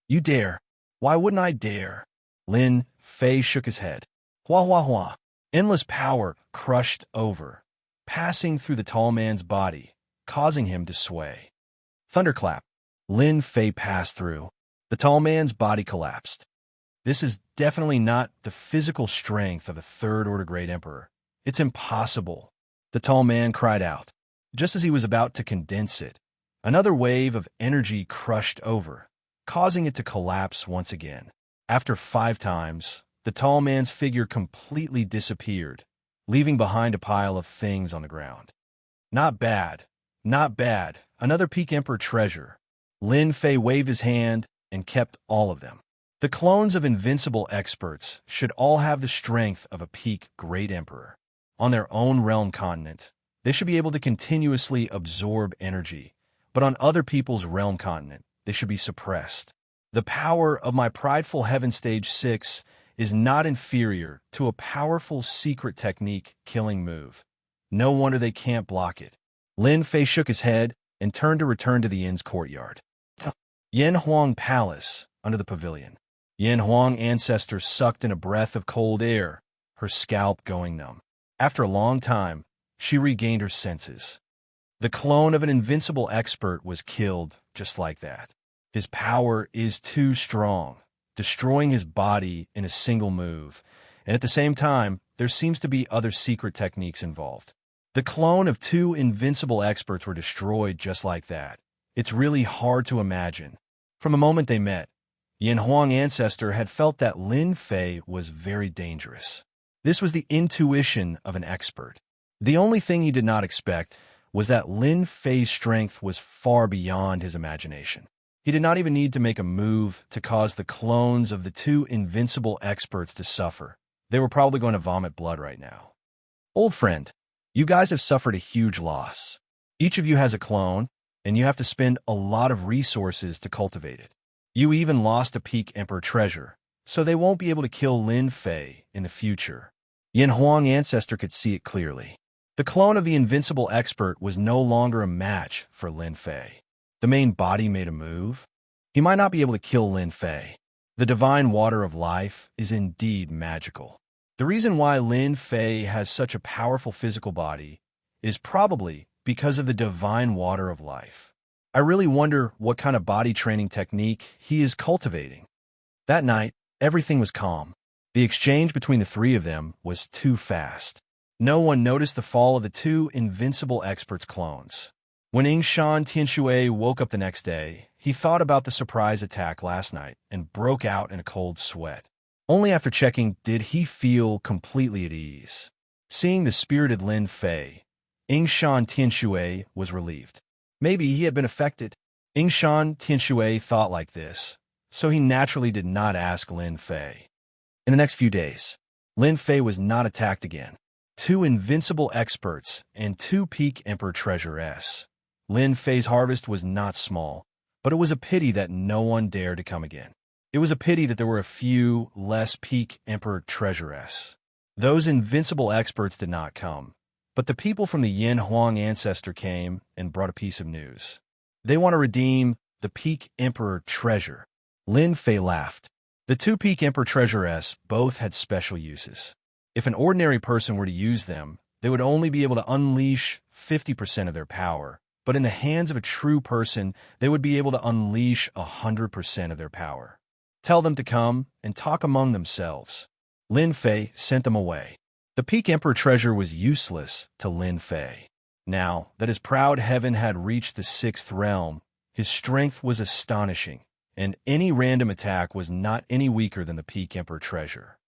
You dare. Why wouldn't I dare? Lin Fei shook his head. Hua hua hua. Endless power crushed over, passing through the tall man's body, causing him to sway. Thunderclap. Lin Fei passed through. The tall man's body collapsed. This is definitely not the physical strength of a third-order great emperor. It's impossible. The tall man cried out. Just as he was about to condense it, another wave of energy crushed over, causing it to collapse once again. After 5 times, the tall man's figure completely disappeared, leaving behind a pile of things on the ground. Not bad. Not bad. Another peak emperor treasure. Lin Fei waved his hand and kept all of them. The clones of invincible experts should all have the strength of a peak great emperor. On their own realm continent, they should be able to continuously absorb energy, but on other people's realm continent, they should be suppressed. The power of my prideful heaven stage 6 is not inferior to a powerful secret technique killing move. No wonder they can't block it. Lin Fei shook his head and turned to return to the inn's courtyard. Yanhuang Palace, under the pavilion. Yanhuang ancestor sucked in a breath of cold air, her scalp going numb. After a long time, she regained her senses. The clone of an invincible expert was killed just like that. His power is too strong, destroying his body in a single move, and at the same time, there seems to be other secret techniques involved. The clone of two invincible experts were destroyed just like that. It's really hard to imagine. From the moment they met, Yanhuang ancestor had felt that Lin Fei was very dangerous. This was the intuition of an expert. The only thing he did not expect was that Lin Fei's strength was far beyond his imagination. He did not even need to make a move to cause the clones of the two invincible experts to suffer. They were probably going to vomit blood right now. Old friend, you guys have suffered a huge loss. Each of you has a clone, and you have to spend a lot of resources to cultivate it. You even lost a peak emperor treasure, so they won't be able to kill Lin Fei in the future. Yanhuang ancestor could see it clearly. The clone of the invincible expert was no longer a match for Lin Fei. The main body made a move. He might not be able to kill Lin Fei. The divine water of life is indeed magical. The reason why Lin Fei has such a powerful physical body is probably because of the divine water of life. I really wonder what kind of body training technique he is cultivating. That night, everything was calm. The exchange between the three of them was too fast. No one noticed the fall of the two invincible experts' clones. When Yingshan Tianxue woke up the next day, he thought about the surprise attack last night and broke out in a cold sweat. Only after checking did he feel completely at ease. Seeing the spirited Lin Fei, Yingshan Tianxue was relieved. Maybe he had been affected. Yingshan Tianxue thought like this, so he naturally did not ask Lin Fei. In the next few days, Lin Fei was not attacked again. Two invincible experts and two peak emperor treasures. Lin Fei's harvest was not small, but it was a pity that no one dared to come again. It was a pity that there were a few less peak emperor treasures. Those invincible experts did not come, but the people from the Yanhuang ancestor came and brought a piece of news. They want to redeem the peak emperor treasure. Lin Fei laughed. The two peak emperor treasures both had special uses. If an ordinary person were to use them, they would only be able to unleash 50% of their power, but in the hands of a true person, they would be able to unleash 100% of their power. Tell them to come and talk among themselves. Lin Fei sent them away. The peak emperor treasure was useless to Lin Fei. Now that his proud heaven had reached the sixth realm, his strength was astonishing, and any random attack was not any weaker than the peak emperor treasure.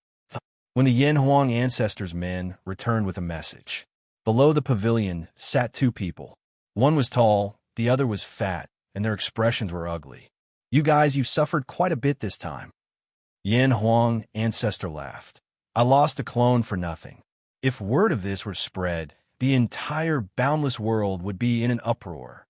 When the Yanhuang ancestors' men returned with a message, below the pavilion sat two people. One was tall, the other was fat, and their expressions were ugly. You guys, you've suffered quite a bit this time. Yanhuang ancestor laughed. I lost a clone for nothing. If word of this were spread, the entire boundless world would be in an uproar.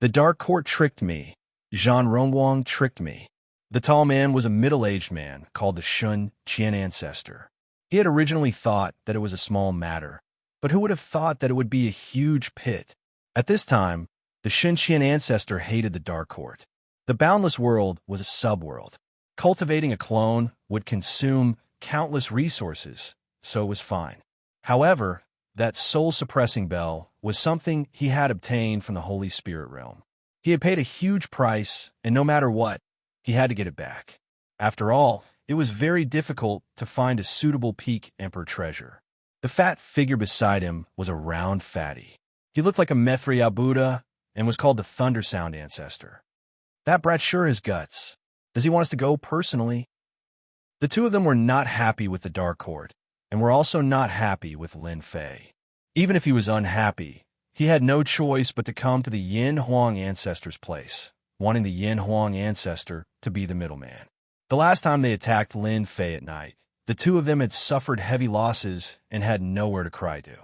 The dark court tricked me. Zhan Ronguang tricked me. The tall man was a middle-aged man called the Xianxia ancestor. He had originally thought that it was a small matter, but who would have thought that it would be a huge pit? At this time, the Xianxia ancestor hated the Dark Court. The boundless world was a subworld. Cultivating a clone would consume countless resources, so it was fine. However, that soul-suppressing bell was something he had obtained from the Holy Spirit realm. He had paid a huge price, and no matter what, he had to get it back. After all, it was very difficult to find a suitable peak emperor treasure. The fat figure beside him was a round fatty. He looked like a Methria Buddha and was called the Thunder Sound ancestor. That brat sure has guts. Does he want us to go personally? The two of them were not happy with the Dark Court, and were also not happy with Lin Fei. Even if he was unhappy, he had no choice but to come to the Yin Huang ancestor's place, wanting the Yin Huang ancestor to be the middleman. The last time they attacked Lin Fei at night, the two of them had suffered heavy losses and had nowhere to cry to.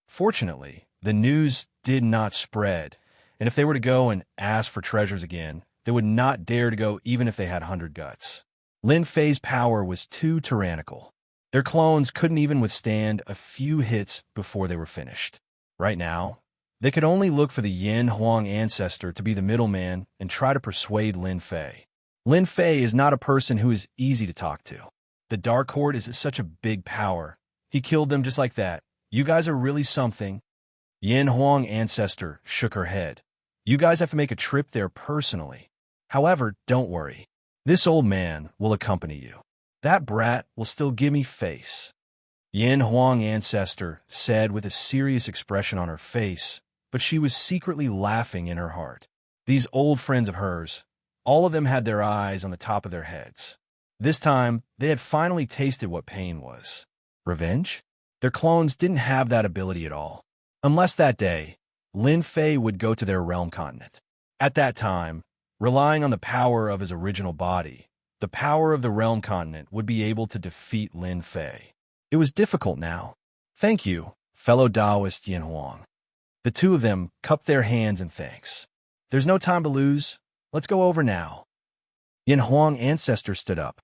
Fortunately, the news did not spread, and if they were to go and ask for treasures again, they would not dare to go even if they had 100 guts. Lin Fei's power was too tyrannical. Their clones couldn't even withstand a few hits before they were finished. Right now, they could only look for the Yin Huang ancestor to be the middleman and try to persuade Lin Fei. Lin Fei is not a person who is easy to talk to. The Dark Court is such a big power. He killed them just like that. You guys are really something. Yin Huang ancestor shook her head. You guys have to make a trip there personally. However, don't worry. This old man will accompany you. That brat will still give me face. Yin Huang ancestor said with a serious expression on her face, but she was secretly laughing in her heart. These old friends of hers, all of them had their eyes on the top of their heads. This time, they had finally tasted what pain was. Revenge? Their clones didn't have that ability at all. Unless that day, Lin Fei would go to their realm continent. At that time, relying on the power of his original body, the power of the realm continent would be able to defeat Lin Fei. It was difficult now. Thank you, fellow Taoist Yin Huang. The two of them cupped their hands in thanks. There's no time to lose. Let's go over now. Yin Huang ancestor stood up.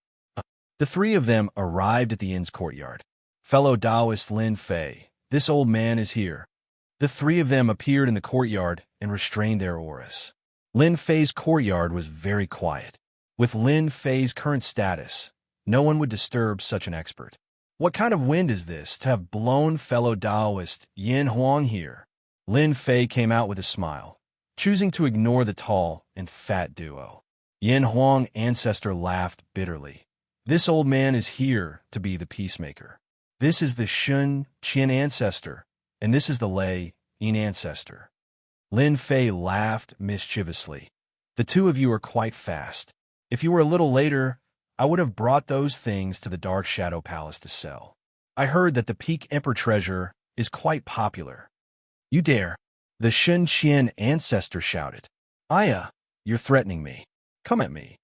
The three of them arrived at the inn's courtyard. Fellow Taoist Lin Fei, this old man is here. The three of them appeared in the courtyard and restrained their auras. Lin Fei's courtyard was very quiet. With Lin Fei's current status, no one would disturb such an expert. What kind of wind is this to have blown fellow Taoist Yin Huang here? Lin Fei came out with a smile, choosing to ignore the tall and fat duo. Yin Huang ancestor laughed bitterly. This old man is here to be the peacemaker. This is the Shun Qian ancestor, and this is the Lei Yin ancestor. Lin Fei laughed mischievously. The two of you are quite fast. If you were a little later, I would have brought those things to the Dark Shadow Palace to sell. I heard that the Peak Emperor treasure is quite popular. You dare? The Shun Qian ancestor shouted. Aya, you're threatening me. Come at me.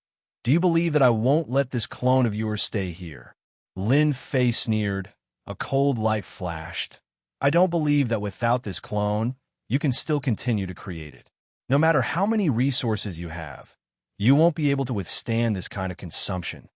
Do you believe that I won't let this clone of yours stay here? Lin Fei sneered. A cold light flashed. I don't believe that without this clone, you can still continue to create it. No matter how many resources you have, you won't be able to withstand this kind of consumption.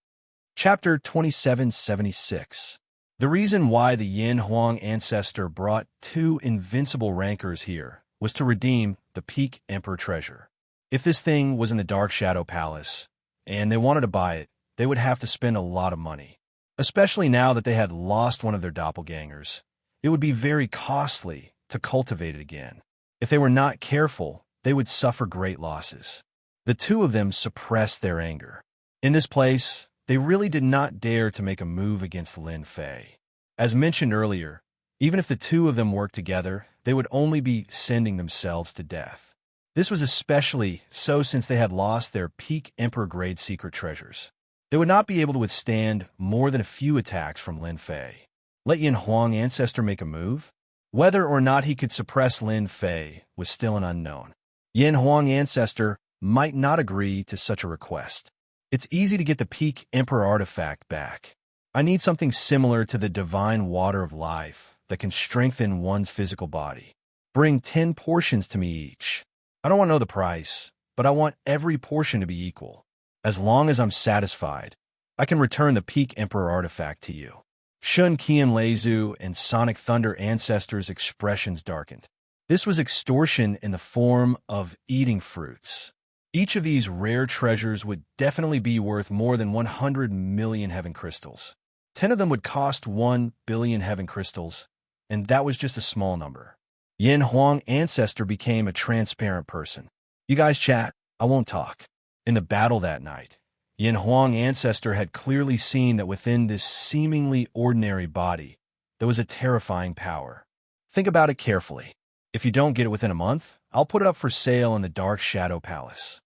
Chapter 2776. The reason why the Yin Huang ancestor brought two invincible rankers here was to redeem the Peak Emperor treasure. If this thing was in the Dark Shadow Palace, and they wanted to buy it, they would have to spend a lot of money. Especially now that they had lost one of their doppelgangers, it would be very costly to cultivate it again. If they were not careful, they would suffer great losses. The two of them suppressed their anger. In this place, they really did not dare to make a move against Lin Fei. As mentioned earlier, even if the two of them worked together, they would only be sending themselves to death. This was especially so since they had lost their Peak Emperor-grade secret treasures. They would not be able to withstand more than a few attacks from Lin Fei. Let Yin Huang ancestor make a move? Whether or not he could suppress Lin Fei was still an unknown. Yin Huang ancestor might not agree to such a request. It's easy to get the Peak Emperor artifact back. I need something similar to the divine water of life that can strengthen one's physical body. Bring 10 portions to me each. I don't want to know the price, but I want every portion to be equal. As long as I'm satisfied, I can return the Peak Emperor artifact to you. Shun Qian Leizu and Sonic Thunder ancestors' expressions darkened. This was extortion in the form of eating fruits. Each of these rare treasures would definitely be worth more than 100 million heaven crystals. 10 of them would cost 1 billion heaven crystals, and that was just a small number. Yin Huang ancestor became a transparent person. You guys chat, I won't talk. In the battle that night, Yin Huang ancestor had clearly seen that within this seemingly ordinary body, there was a terrifying power. Think about it carefully. If you don't get it within a month, I'll put it up for sale in the Dark Shadow Palace.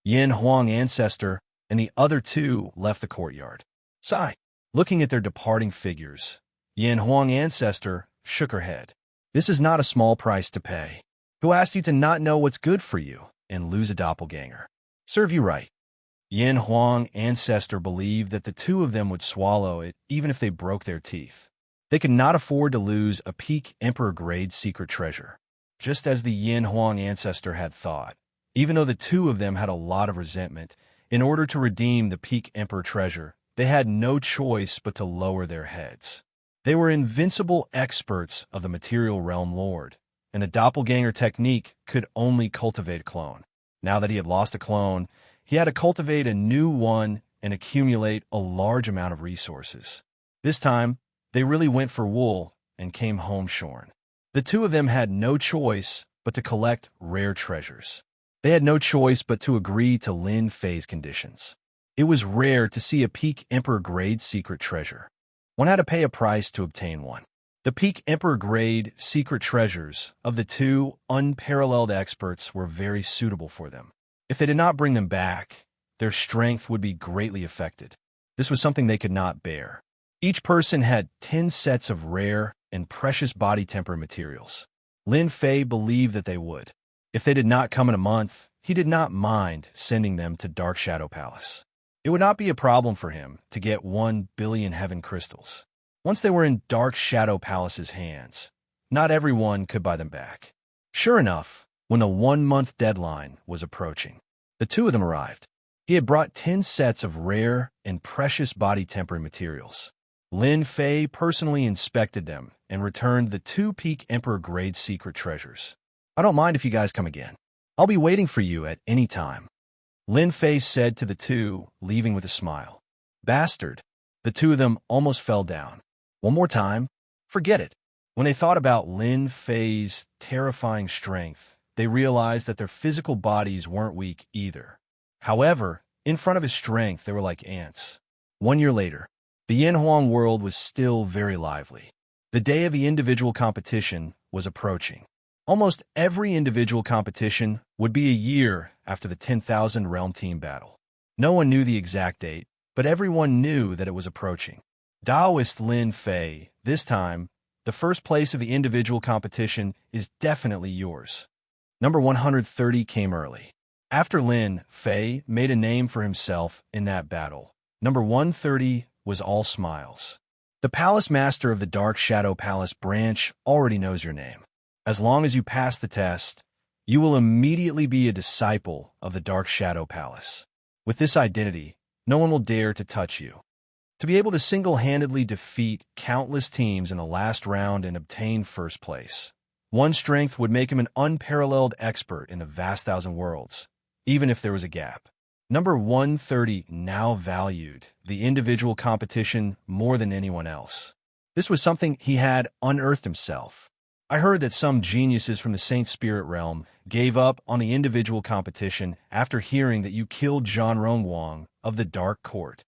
Yin Huang ancestor and the other two left the courtyard. Sigh. Looking at their departing figures, Yin Huang ancestor shook her head. This is not a small price to pay. Who asked you to not know what's good for you and lose a doppelganger? Serve you right. Yin Huang ancestor believed that the two of them would swallow it even if they broke their teeth. They could not afford to lose a Peak Emperor-grade secret treasure. Just as the Yin Huang ancestor had thought, even though the two of them had a lot of resentment, In order to redeem the Peak Emperor treasure, they had no choice but to lower their heads. They were invincible experts of the material realm lord, and the doppelganger technique could only cultivate a clone. Now that he had lost a clone, he had to cultivate a new one and accumulate a large amount of resources. This time, they really went for wool and came home shorn. The two of them had no choice but to collect rare treasures. They had no choice but to agree to Lin Fei's conditions. It was rare to see a Peak Emperor grade secret treasure. One had to pay a price to obtain one. The Peak Emperor grade secret treasures of the two unparalleled experts were very suitable for them. If they did not bring them back, their strength would be greatly affected. This was something they could not bear. Each person had 10 sets of rare and precious body temper materials. Lin Fei believed that they would. If they did not come in a month, he did not mind sending them to Dark Shadow Palace. It would not be a problem for him to get 1 billion heaven crystals. Once they were in Dark Shadow Palace's hands, not everyone could buy them back. Sure enough, when the 1-month deadline was approaching, the two of them arrived. He had brought 10 sets of rare and precious body tempering materials. Lin Fei personally inspected them and returned the 2 Peak Emperor grade secret treasures. I don't mind if you guys come again. I'll be waiting for you at any time. Lin Fei said to the two, leaving with a smile. Bastard. The two of them almost fell down. One more time? Forget it. When they thought about Lin Fei's terrifying strength, they realized that their physical bodies weren't weak either. However, in front of his strength, they were like ants. 1 year later, the Yanhuang world was still very lively. The day of the individual competition was approaching. Almost every individual competition would be a year after the 10,000 Realm Team battle. No one knew the exact date, but everyone knew that it was approaching. Taoist Lin Fei, this time, the first place of the individual competition is definitely yours. Number 130 came early. After Lin Fei made a name for himself in that battle, number 130 was all smiles. The Palace Master of the Dark Shadow Palace branch already knows your name. As long as you pass the test, you will immediately be a disciple of the Dark Shadow Palace. With this identity, no one will dare to touch you. To be able to single-handedly defeat countless teams in the last round and obtain first place, one's strength would make him an unparalleled expert in the vast thousand worlds, even if there was a gap. Number 130 now valued the individual competition more than anyone else. This was something he had unearthed himself. I heard that some geniuses from the Saint Spirit realm gave up on the individual competition after hearing that you killed Zhan Rongguang of the Dark Court.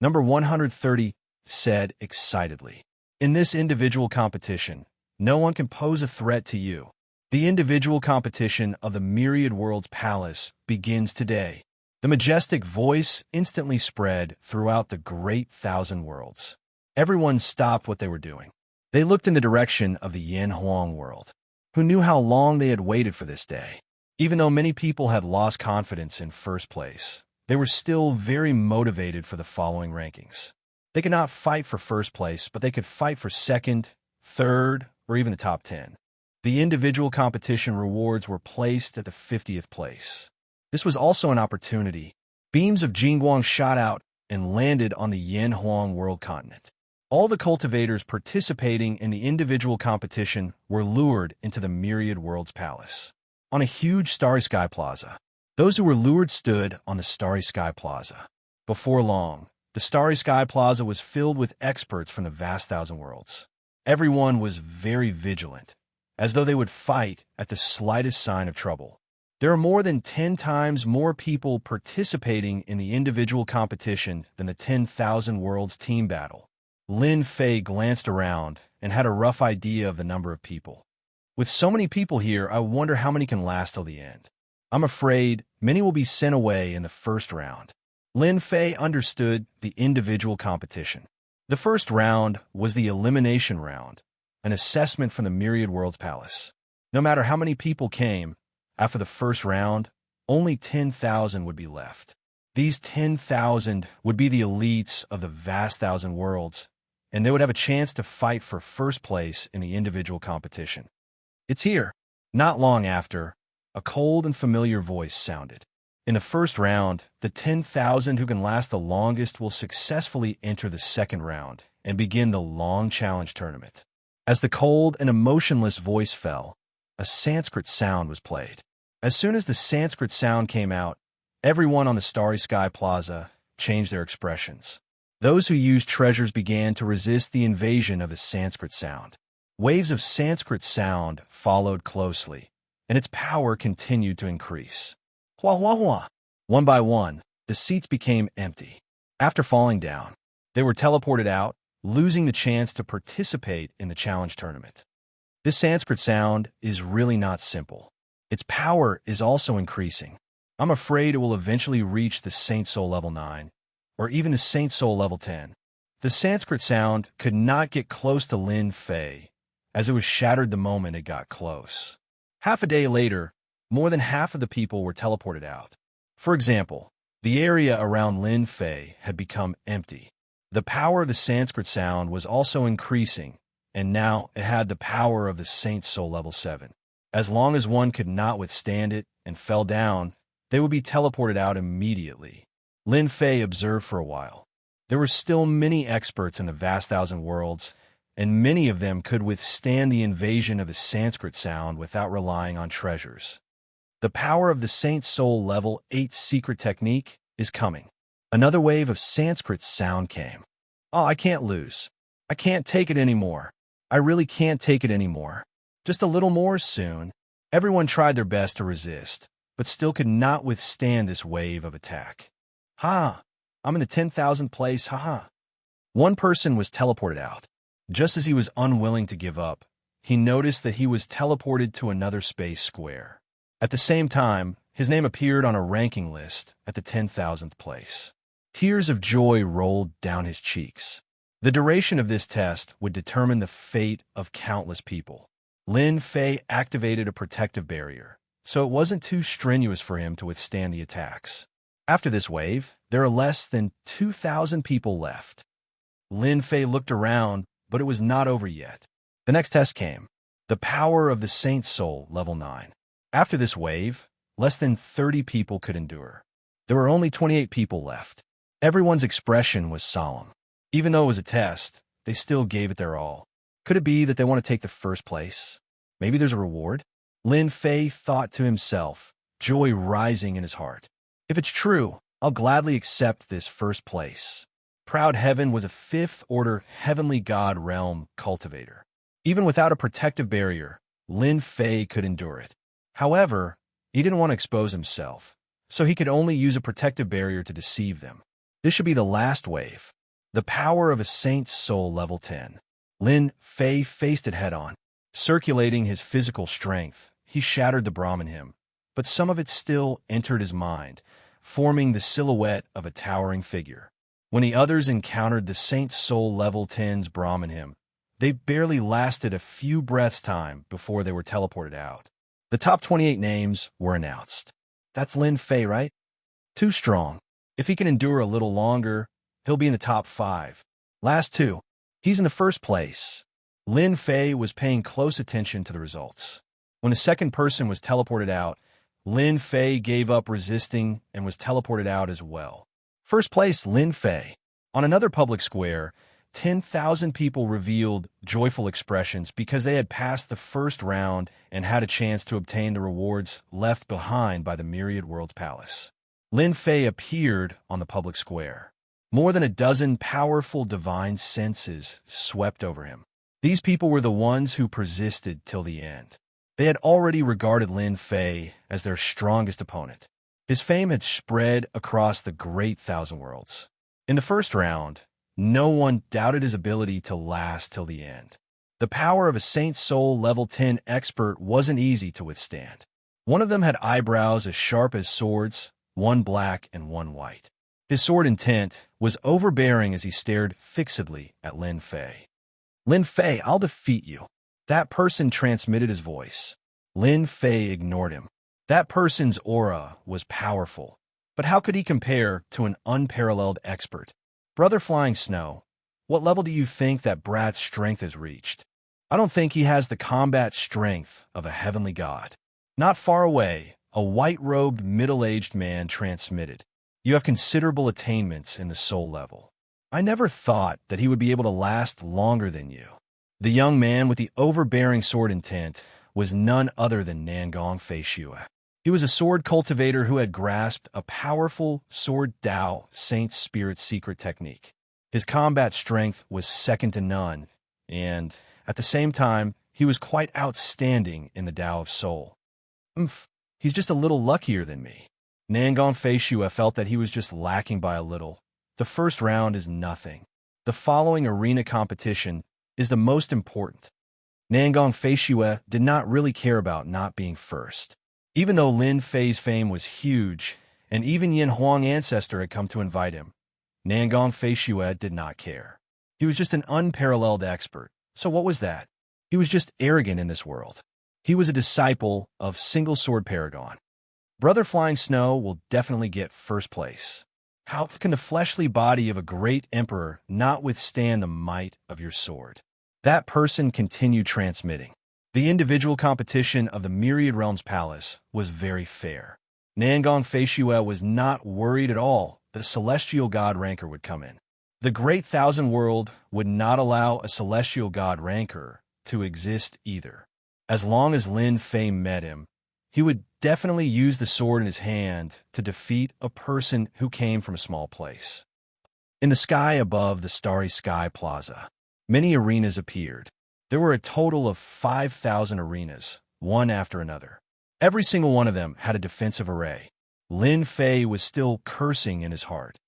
Number 130 said excitedly, in this individual competition, no one can pose a threat to you. The individual competition of the Myriad Worlds Palace begins today. The majestic voice instantly spread throughout the great thousand worlds. Everyone stopped what they were doing. They looked in the direction of the Yanhuang world, who knew how long they had waited for this day. Even though many people had lost confidence in first place, they were still very motivated for the following rankings. They could not fight for first place, but they could fight for second, third, or even the top 10. The individual competition rewards were placed at the 50th place. This was also an opportunity. Beams of Jingguang shot out and landed on the Yanhuang world continent. All the cultivators participating in the individual competition were lured into the Myriad Worlds Palace. On a huge Starry Sky Plaza, those who were lured stood on the Starry Sky Plaza. Before long, the Starry Sky Plaza was filled with experts from the vast thousand worlds. Everyone was very vigilant, as though they would fight at the slightest sign of trouble. There are more than 10 times more people participating in the individual competition than the 10,000 Worlds team battle. Lin Fei glanced around and had a rough idea of the number of people. With so many people here, I wonder how many can last till the end. I'm afraid many will be sent away in the first round. Lin Fei understood the individual competition. The first round was the elimination round, an assessment from the Myriad Worlds Palace. No matter how many people came, after the first round, only 10,000 would be left. These 10,000 would be the elites of the vast thousand worlds, and they would have a chance to fight for first place in the individual competition. It's here. Not long after, a cold and familiar voice sounded. In the first round, the 10,000 who can last the longest will successfully enter the second round and begin the long challenge tournament. As the cold and emotionless voice fell, a Sanskrit sound was played. As soon as the Sanskrit sound came out, everyone on the Starry Sky Plaza changed their expressions. Those who used treasures began to resist the invasion of the Sanskrit sound. Waves of Sanskrit sound followed closely, and its power continued to increase. Hua hua hua. One by one, the seats became empty. After falling down, they were teleported out, losing the chance to participate in the challenge tournament. This Sanskrit sound is really not simple. Its power is also increasing. I'm afraid it will eventually reach the Saint Soul level 9, or even the Saint Soul level 10. The Sanskrit sound could not get close to Lin Fei, as it was shattered the moment it got close. Half a day later, more than half of the people were teleported out. For example, the area around Lin Fei had become empty. The power of the Sanskrit sound was also increasing, and now it had the power of the Saint Soul level 7. As long as one could not withstand it and fell down, they would be teleported out immediately. Lin Fei observed for a while. There were still many experts in the vast thousand worlds, and many of them could withstand the invasion of the Sanskrit sound without relying on treasures. The power of the Saint Soul level 8 secret technique is coming. Another wave of Sanskrit sound came. Oh, I can't lose. I can't take it anymore. I really can't take it anymore. Just a little more soon. Everyone tried their best to resist, but still could not withstand this wave of attack. Ha! I'm in the 10,000th place, haha. One person was teleported out. Just as he was unwilling to give up, he noticed that he was teleported to another space square. At the same time, his name appeared on a ranking list at the 10,000th place. Tears of joy rolled down his cheeks. The duration of this test would determine the fate of countless people. Lin Fei activated a protective barrier, so it wasn't too strenuous for him to withstand the attacks. After this wave, there are less than 2,000 people left. Lin Fei looked around, but it was not over yet. The next test came. The power of the Saint Soul level 9. After this wave, less than 30 people could endure. There were only 28 people left. Everyone's expression was solemn. Even though it was a test, they still gave it their all. Could it be that they want to take the first place? Maybe there's a reward? Lin Fei thought to himself, joy rising in his heart. If it's true, I'll gladly accept this first place. Proud Heaven was a fifth-order heavenly god realm cultivator. Even without a protective barrier, Lin Fei could endure it. However, he didn't want to expose himself, so he could only use a protective barrier to deceive them. This should be the last wave. The power of a Saint Soul level 10. Lin Fei faced it head-on. Circulating his physical strength, he shattered the Brahmin him, but some of it still entered his mind, forming the silhouette of a towering figure. When the others encountered the Saint Soul level 10's Brahmin him, they barely lasted a few breaths' time before they were teleported out. The top 28 names were announced. That's Lin Fei, right? Too strong. If he can endure a little longer, he'll be in the top 5. Last 2. He's in the first place. Lin Fei was paying close attention to the results. When the second person was teleported out, Lin Fei gave up resisting and was teleported out as well. First place, Lin Fei. On another public square, 10,000 people revealed joyful expressions because they had passed the first round and had a chance to obtain the rewards left behind by the Myriad Worlds Palace. Lin Fei appeared on the public square. More than a dozen powerful divine senses swept over him. These people were the ones who persisted till the end. They had already regarded Lin Fei as their strongest opponent. His fame had spread across the great thousand worlds. In the first round, no one doubted his ability to last till the end. The power of a Saint Soul level 10 expert wasn't easy to withstand. One of them had eyebrows as sharp as swords, one black and one white. His sword intent was overbearing as he stared fixedly at Lin Fei. Lin Fei, I'll defeat you. That person transmitted his voice. Lin Fei ignored him. That person's aura was powerful, but how could he compare to an unparalleled expert? Brother Flying Snow, what level do you think that brat's strength has reached? I don't think he has the combat strength of a heavenly god. Not far away, a white-robed, middle-aged man transmitted. You have considerable attainments in the soul level. I never thought that he would be able to last longer than you. The young man with the overbearing sword intent was none other than Nangong Feishue. He was a sword cultivator who had grasped a powerful sword Dao Saint Spirit secret technique. His combat strength was second to none, and, at the same time, he was quite outstanding in the Dao of Soul. He's just a little luckier than me. Nangong Feishue felt that he was just lacking by a little. The first round is nothing. The following arena competition is the most important. Nangong Feishue did not really care about not being first. Even though Lin Fei's fame was huge, and even Yin Huang ancestor had come to invite him, Nangong Feishue did not care. He was just an unparalleled expert. So what was that? He was just arrogant in this world. He was a disciple of Single Sword Paragon. Brother Flying Snow will definitely get first place. How can the fleshly body of a great emperor not withstand the might of your sword? That person continued transmitting. The individual competition of the Myriad Realms Palace was very fair. Nangong Feishue was not worried at all that a celestial god ranker would come in. The Great Thousand World would not allow a celestial god ranker to exist either. As long as Lin Fei met him, he would definitely use the sword in his hand to defeat a person who came from a small place. In the sky above the Starry Sky Plaza, many arenas appeared. There were a total of 5,000 arenas, one after another. Every single one of them had a defensive array. Lin Fei was still cursing in his heart.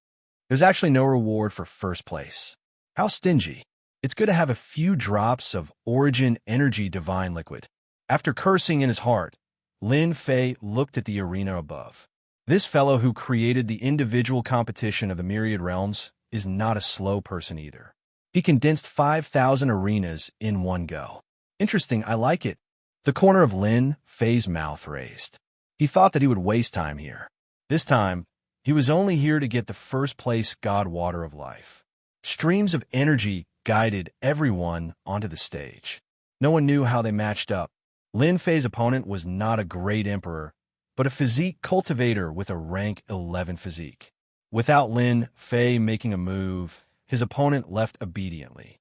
There's actually no reward for first place. How stingy. It's good to have a few drops of Origin Energy Divine Liquid. After cursing in his heart, Lin Fei looked at the arena above. This fellow who created the individual competition of the Myriad Realms is not a slow person either. He condensed 5,000 arenas in one go. Interesting, I like it. The corner of Lin Fei's mouth raised. He thought that he would waste time here. This time, he was only here to get the first place God Water of Life. Streams of energy guided everyone onto the stage. No one knew how they matched up. Lin Fei's opponent was not a great emperor, but a physique cultivator with a rank 11 physique. Without Lin Fei making a move, his opponent left obediently.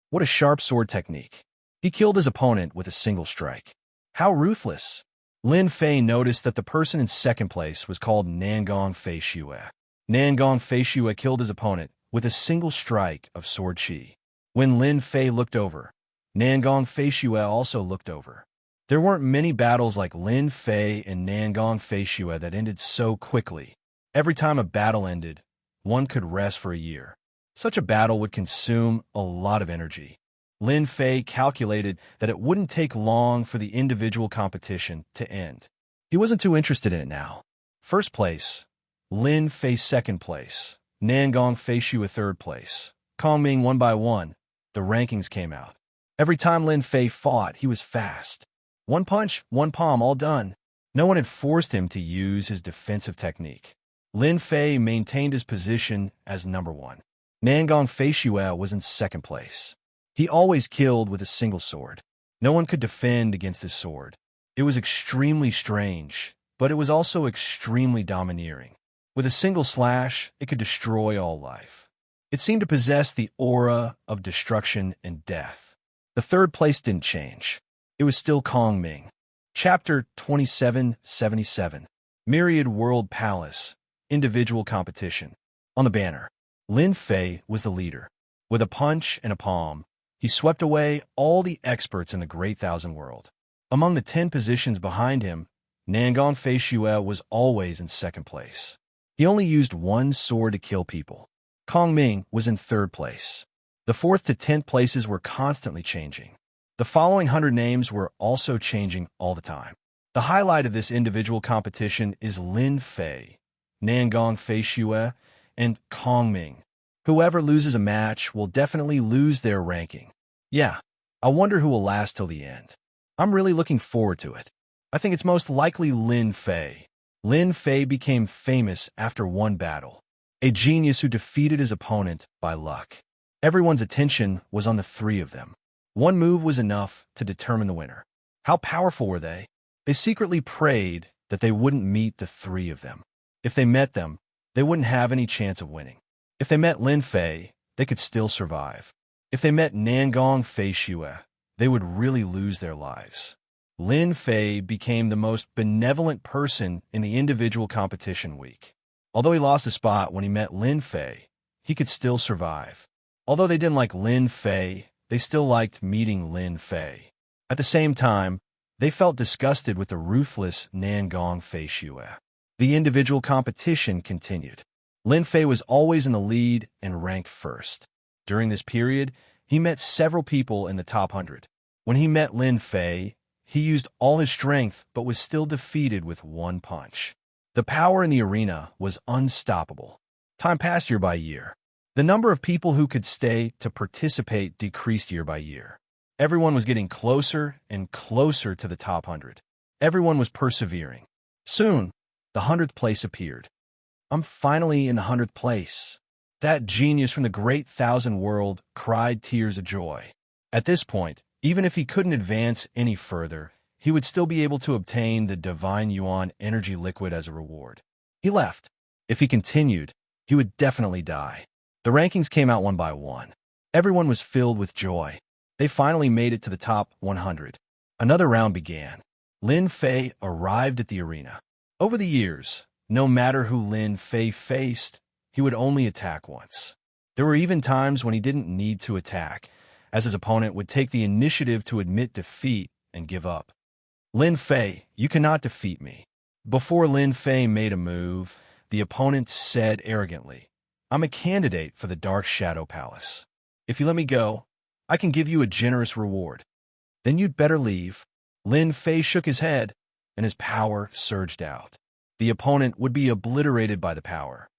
What a sharp sword technique. He killed his opponent with a single strike. How ruthless. Lin Fei noticed that the person in second place was called Nangong Feishue. Nangong Feishue killed his opponent with a single strike of sword chi. When Lin Fei looked over, Nangong Feishue also looked over. There weren't many battles like Lin Fei and Nangong Feishue that ended so quickly. Every time a battle ended, one could rest for a year. Such a battle would consume a lot of energy. Lin Fei calculated that it wouldn't take long for the individual competition to end. He wasn't too interested in it now. First place, Lin Fei second place, Nangong Feishue third place, Kongming one by one. The rankings came out. Every time Lin Fei fought, he was fast. One punch, one palm, all done. No one had forced him to use his defensive technique. Lin Fei maintained his position as number one. Nangong Feishue was in second place. He always killed with a single sword. No one could defend against his sword. It was extremely strange, but it was also extremely domineering. With a single slash, it could destroy all life. It seemed to possess the aura of destruction and death. The third place didn't change. It was still Kongming. Chapter 2777. Myriad World Palace. Individual competition. On the banner, Lin Fei was the leader. With a punch and a palm, he swept away all the experts in the Great Thousand World. Among the 10 positions behind him, Nangong Feishue was always in second place. He only used one sword to kill people. Kongming was in third place. The 4th to 10th places were constantly changing. The following 100 names were also changing all the time. The highlight of this individual competition is Lin Fei, Nangong Feishue, and Kongming. Whoever loses a match will definitely lose their ranking. Yeah, I wonder who will last till the end. I'm really looking forward to it. I think it's most likely Lin Fei. Lin Fei became famous after one battle. A genius who defeated his opponent by luck. Everyone's attention was on the 3 of them. One move was enough to determine the winner. How powerful were they? They secretly prayed that they wouldn't meet the three of them. If they met them, they wouldn't have any chance of winning. If they met Lin Fei, they could still survive. If they met Nangong Fei Xue, they would really lose their lives. Lin Fei became the most benevolent person in the individual competition week. Although he lost a spot when he met Lin Fei, he could still survive. Although they didn't like Lin Fei, they still liked meeting Lin Fei. At the same time, they felt disgusted with the ruthless Nangong Fei Xue. The individual competition continued. Lin Fei was always in the lead and ranked first. During this period, he met several people in the top 100. When he met Lin Fei, he used all his strength but was still defeated with one punch. The power in the arena was unstoppable. Time passed year by year. The number of people who could stay to participate decreased year by year. Everyone was getting closer and closer to the top 100. Everyone was persevering. Soon, the 100th place appeared. I'm finally in the 100th place. That genius from the great thousand world cried tears of joy. At this point, even if he couldn't advance any further, he would still be able to obtain the Divine Yuan energy liquid as a reward. He left. If he continued, he would definitely die. The rankings came out one by one. Everyone was filled with joy. They finally made it to the top 100. Another round began. Lin Fei arrived at the arena. Over the years, no matter who Lin Fei faced, he would only attack once. There were even times when he didn't need to attack, as his opponent would take the initiative to admit defeat and give up. Lin Fei, you cannot defeat me. Before Lin Fei made a move, the opponent said arrogantly, I'm a candidate for the Dark Shadow Palace. If you let me go, I can give you a generous reward. Then you'd better leave. Lin Fei shook his head, and his power surged out. The opponent would be obliterated by the power.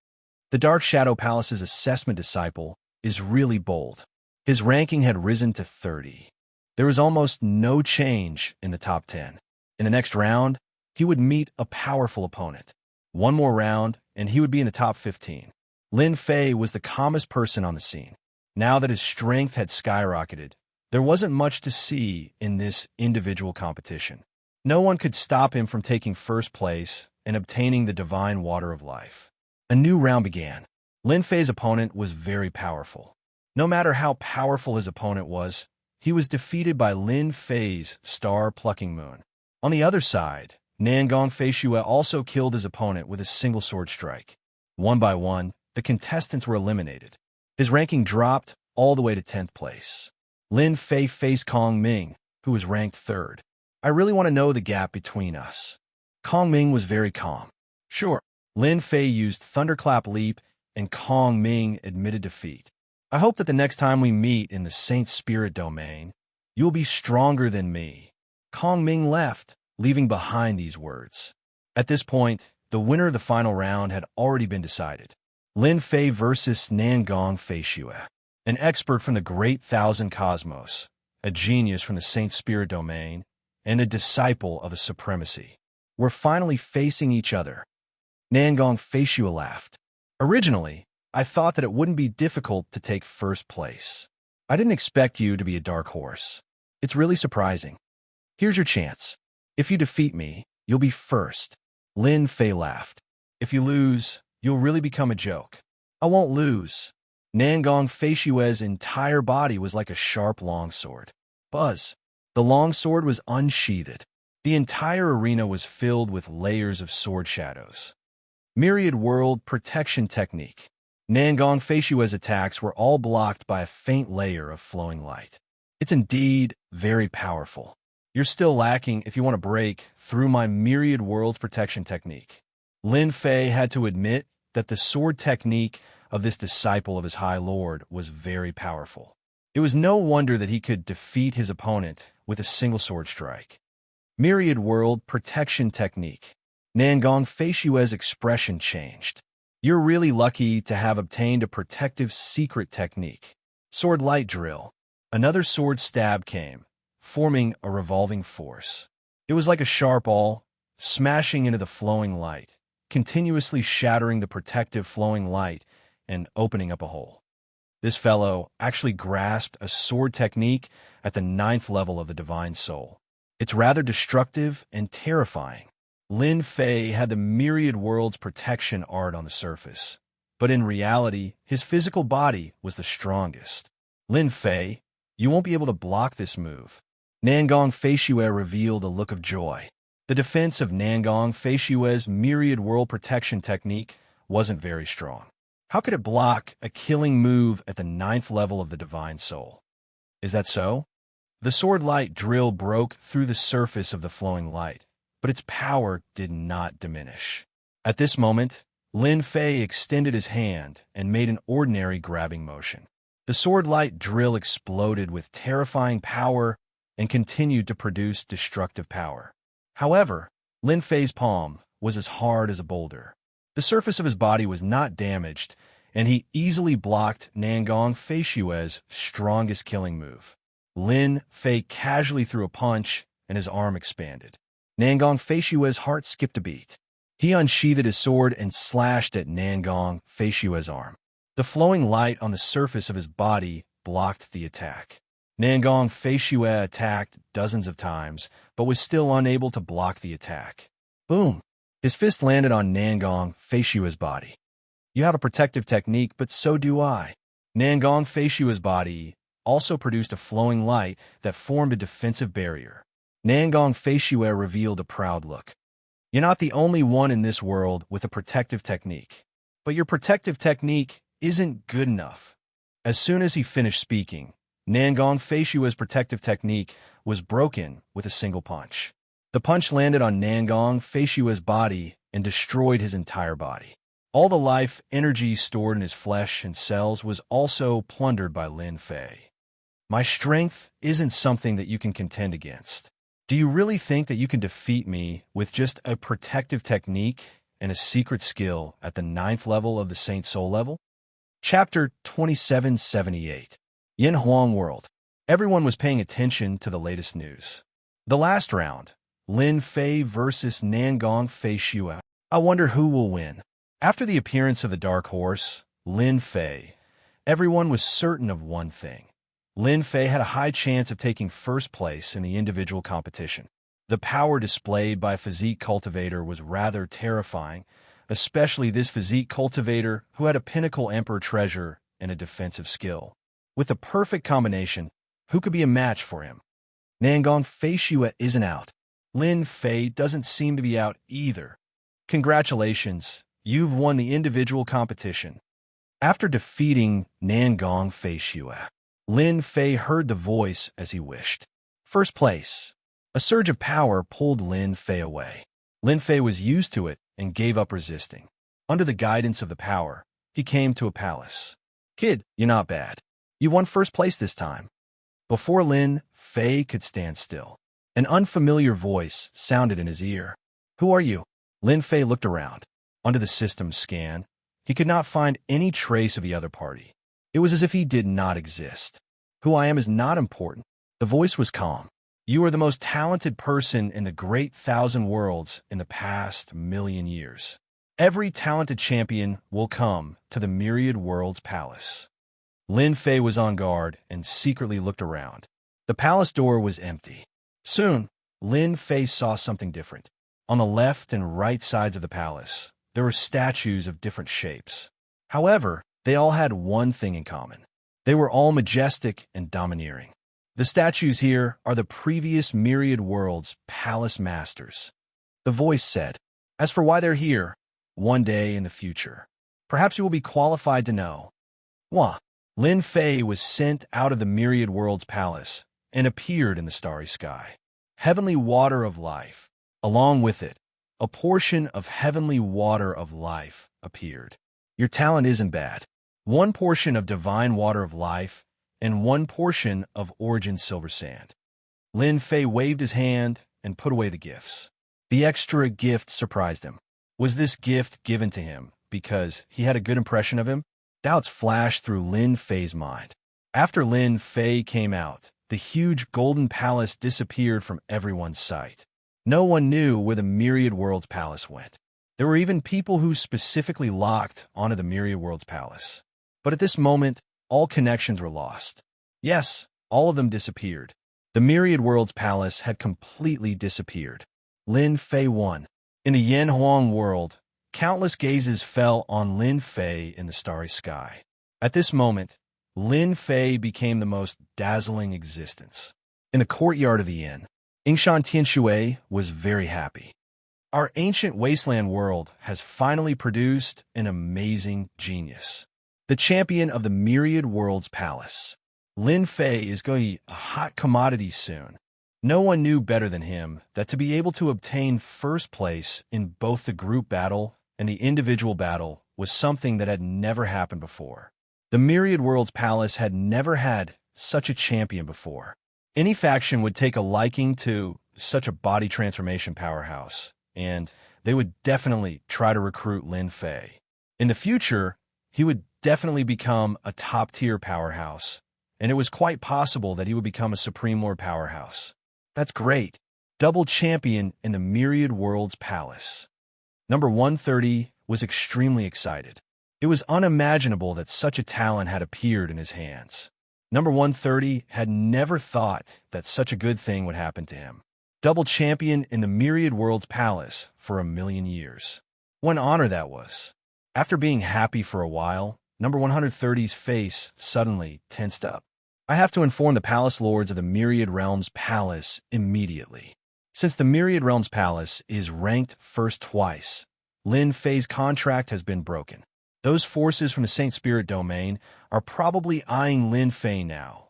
The Dark Shadow Palace's assessment disciple is really bold. His ranking had risen to 30. There was almost no change in the top 10. In the next round, he would meet a powerful opponent. One more round, and he would be in the top 15. Lin Fei was the calmest person on the scene. Now that his strength had skyrocketed, there wasn't much to see in this individual competition. No one could stop him from taking first place and obtaining the divine water of life. A new round began. Lin Fei's opponent was very powerful. No matter how powerful his opponent was, he was defeated by Lin Fei's star-plucking moon. On the other side, Nangong Fei Xue also killed his opponent with a single sword strike. One by one, the contestants were eliminated. His ranking dropped all the way to 10th place. Lin Fei faced Kong Ming, who was ranked 3rd. I really want to know the gap between us. Kong Ming was very calm. Sure, Lin Fei used Thunderclap Leap, and Kong Ming admitted defeat. I hope that the next time we meet in the Saint Spirit domain, you will be stronger than me. Kong Ming left, leaving behind these words. At this point, the winner of the final round had already been decided. Lin Fei versus Nangong Fei Xue, an expert from the Great Thousand Cosmos, a genius from the Saint Spirit domain, and a disciple of the Supremacy, were finally facing each other. Nangong Fei Xue laughed. Originally, I thought that it wouldn't be difficult to take first place. I didn't expect you to be a dark horse. It's really surprising. Here's your chance. If you defeat me, you'll be first. Lin Fei laughed. If you lose, you'll really become a joke. I won't lose. Nangong Fei Xue's entire body was like a sharp longsword. Buzz. The longsword was unsheathed. The entire arena was filled with layers of sword shadows. Myriad World Protection Technique. Nangong Fei Xue's attacks were all blocked by a faint layer of flowing light. It's indeed very powerful. You're still lacking if you want to break through my Myriad Worlds Protection Technique. Lin Fei had to admit that the sword technique of this disciple of his High Lord was very powerful. It was no wonder that he could defeat his opponent with a single sword strike. Myriad World Protection Technique. Nangong Fei Xue's expression changed. You're really lucky to have obtained a protective secret technique. Sword Light Drill. Another sword stab came, forming a revolving force. It was like a sharp awl, smashing into the flowing light, continuously shattering the protective flowing light and opening up a hole. This fellow actually grasped a sword technique at the 9th level of the Divine Soul. It's rather destructive and terrifying. Lin Fei had the myriad worlds protection art on the surface, but in reality, his physical body was the strongest. Lin Fei, you won't be able to block this move. Nangong Feishué revealed a look of joy. The defense of Nangong Feishué's myriad world protection technique wasn't very strong. How could it block a killing move at the 9th level of the Divine Soul? Is that so? The sword light drill broke through the surface of the flowing light, but its power did not diminish. At this moment, Lin Fei extended his hand and made an ordinary grabbing motion. The sword light drill exploded with terrifying power and continued to produce destructive power. However, Lin Fei's palm was as hard as a boulder. The surface of his body was not damaged, and he easily blocked Nangong Feishué's strongest killing move. Lin Fei casually threw a punch, and his arm expanded. Nangong Feishué's heart skipped a beat. He unsheathed his sword and slashed at Nangong Feishué's arm. The flowing light on the surface of his body blocked the attack. Nangong Feishué attacked dozens of times, but was still unable to block the attack. Boom! His fist landed on Nangong Feishué's body. You have a protective technique, but so do I. Nangong Feishué's body also produced a flowing light that formed a defensive barrier. Nangong Feishué revealed a proud look. You're not the only one in this world with a protective technique. But your protective technique isn't good enough. As soon as he finished speaking, Nangong Feishué's protective technique was broken with a single punch. The punch landed on Nangong Feishué's body and destroyed his entire body. All the life energy stored in his flesh and cells was also plundered by Lin Fei. My strength isn't something that you can contend against. Do you really think that you can defeat me with just a protective technique and a secret skill at the 9th level of the Saint Soul level? Chapter 2778. Yin Huang World. Everyone was paying attention to the latest news. The last round, Lin Fei versus Nangong Feishué. I wonder who will win. After the appearance of the Dark Horse, Lin Fei, everyone was certain of one thing. Lin Fei had a high chance of taking first place in the individual competition. The power displayed by Physique Cultivator was rather terrifying, especially this Physique Cultivator who had a Pinnacle Emperor treasure and a defensive skill. With the perfect combination, who could be a match for him? Nangong Feishué isn't out. Lin Fei doesn't seem to be out either. Congratulations, you've won the individual competition. After defeating Nangong Feishué, Lin Fei heard the voice as he wished. First place. A surge of power pulled Lin Fei away. Lin Fei was used to it and gave up resisting. Under the guidance of the power, he came to a palace. Kid, you're not bad. You won first place this time. Before Lin Fei could stand still, an unfamiliar voice sounded in his ear. Who are you? Lin Fei looked around. Under the system's scan, he could not find any trace of the other party. It was as if he did not exist. Who I am is not important. The voice was calm. You are the most talented person in the great 1,000 worlds in the past 1,000,000 years. Every talented champion will come to the Myriad Worlds Palace. Lin Fei was on guard and secretly looked around. The palace door was empty. Soon, Lin Fei saw something different. On the left and right sides of the palace, there were statues of different shapes. However, they all had one thing in common. They were all majestic and domineering. The statues here are the previous Myriad Worlds Palace Masters. The voice said, as for why they're here, one day in the future, perhaps you will be qualified to know. Wah! Lin Fei was sent out of the Myriad Worlds Palace and appeared in the starry sky. Heavenly water of life. Along with it, a portion of heavenly water of life appeared. Your talent isn't bad. One portion of divine water of life and one portion of origin silver sand. Lin Fei waved his hand and put away the gifts. The extra gift surprised him. Was this gift given to him because he had a good impression of him? Doubts flashed through Lin Fei's mind. After Lin Fei came out, the huge golden palace disappeared from everyone's sight. No one knew where the Myriad Worlds Palace went. There were even people who specifically locked onto the Myriad Worlds Palace. But at this moment, all connections were lost. Yes, all of them disappeared. The Myriad Worlds Palace had completely disappeared. Lin Fei won. In the Yin Huang world, countless gazes fell on Lin Fei in the starry sky. At this moment, Lin Fei became the most dazzling existence. In the courtyard of the inn, Xianxia was very happy. Our ancient wasteland world has finally produced an amazing genius. The champion of the myriad worlds palace. Lin Fei is going to be a hot commodity soon. No one knew better than him that to be able to obtain first place in both the group battle and the individual battle was something that had never happened before. The myriad worlds palace had never had such a champion before. Any faction would take a liking to such a body transformation powerhouse, and they would definitely try to recruit Lin Fei. In the future, he would definitely become a top-tier powerhouse, and it was quite possible that he would become a Supreme Lord powerhouse. That's great. Double champion in the myriad worlds palace. Number 130 was extremely excited. It was unimaginable that such a talent had appeared in his hands. Number 130 had never thought that such a good thing would happen to him. Double champion in the myriad worlds palace for 1,000,000 years. What an honor that was. After being happy for a while, number 130's face suddenly tensed up. I have to inform the palace lords of the Myriad Realms Palace immediately. Since the Myriad Realms Palace is ranked first twice, Lin Fei's contract has been broken. Those forces from the Saint Spirit domain are probably eyeing Lin Fei now.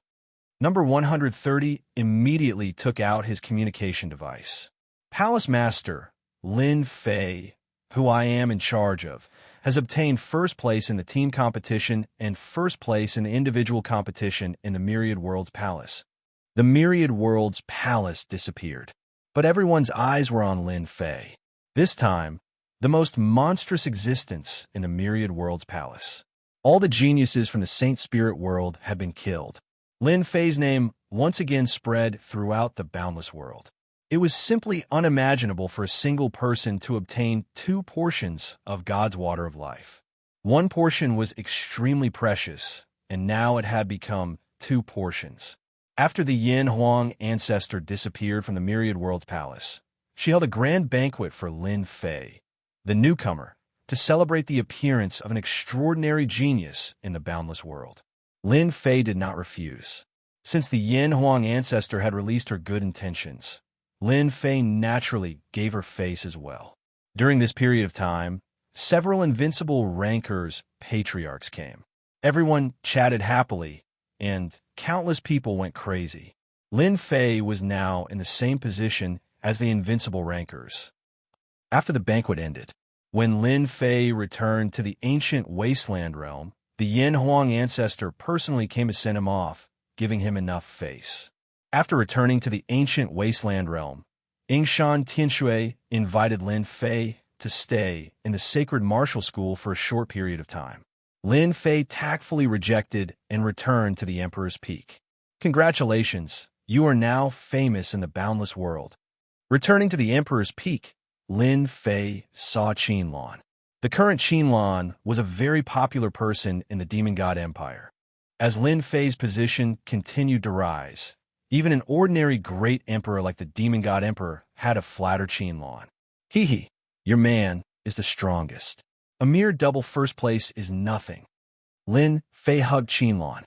Number 130 immediately took out his communication device. Palace Master Lin Fei, who I am in charge of, has obtained first place in the team competition and first place in the individual competition in the Myriad Worlds Palace. The Myriad Worlds Palace disappeared, but everyone's eyes were on Lin Fei. This time, the most monstrous existence in the Myriad Worlds Palace. All the geniuses from the Saint Spirit world had been killed. Lin Fei's name once again spread throughout the boundless world. It was simply unimaginable for a single person to obtain 2 portions of God's water of life. One portion was extremely precious, and now it had become 2 portions. After the Yin Huang ancestor disappeared from the Myriad Worlds Palace, she held a grand banquet for Lin Fei, the newcomer, to celebrate the appearance of an extraordinary genius in the boundless world. Lin Fei did not refuse. Since the Yin Huang ancestor had released her good intentions, Lin Fei naturally gave her face as well. During this period of time, several invincible rankers, patriarchs came. Everyone chatted happily, and countless people went crazy. Lin Fei was now in the same position as the invincible rankers. After the banquet ended, when Lin Fei returned to the ancient wasteland realm, the Yin Huang ancestor personally came to send him off, giving him enough face. After returning to the ancient wasteland realm, Xianxia invited Lin Fei to stay in the sacred martial school for a short period of time. Lin Fei tactfully rejected and returned to the Emperor's Peak. Congratulations, you are now famous in the boundless world. Returning to the Emperor's Peak, Lin Fei saw Qinlan. The current Qinlan was a very popular person in the Demon God Empire. As Lin Fei's position continued to rise, even an ordinary great emperor like the Demon God Emperor had to flatter Qinlan. Hee, your man is the strongest. A mere double first place is nothing. Lin Fei hugged Qinlan.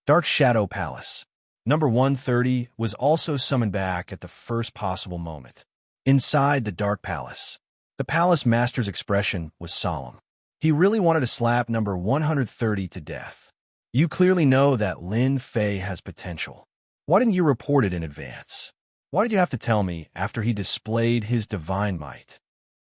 Dark Shadow Palace. Number 130 was also summoned back at the first possible moment. Inside the Dark Palace, the Palace Master's expression was solemn. He really wanted to slap number 130 to death. You clearly know that Lin Fei has potential. Why didn't you report it in advance? Why did you have to tell me after he displayed his divine might?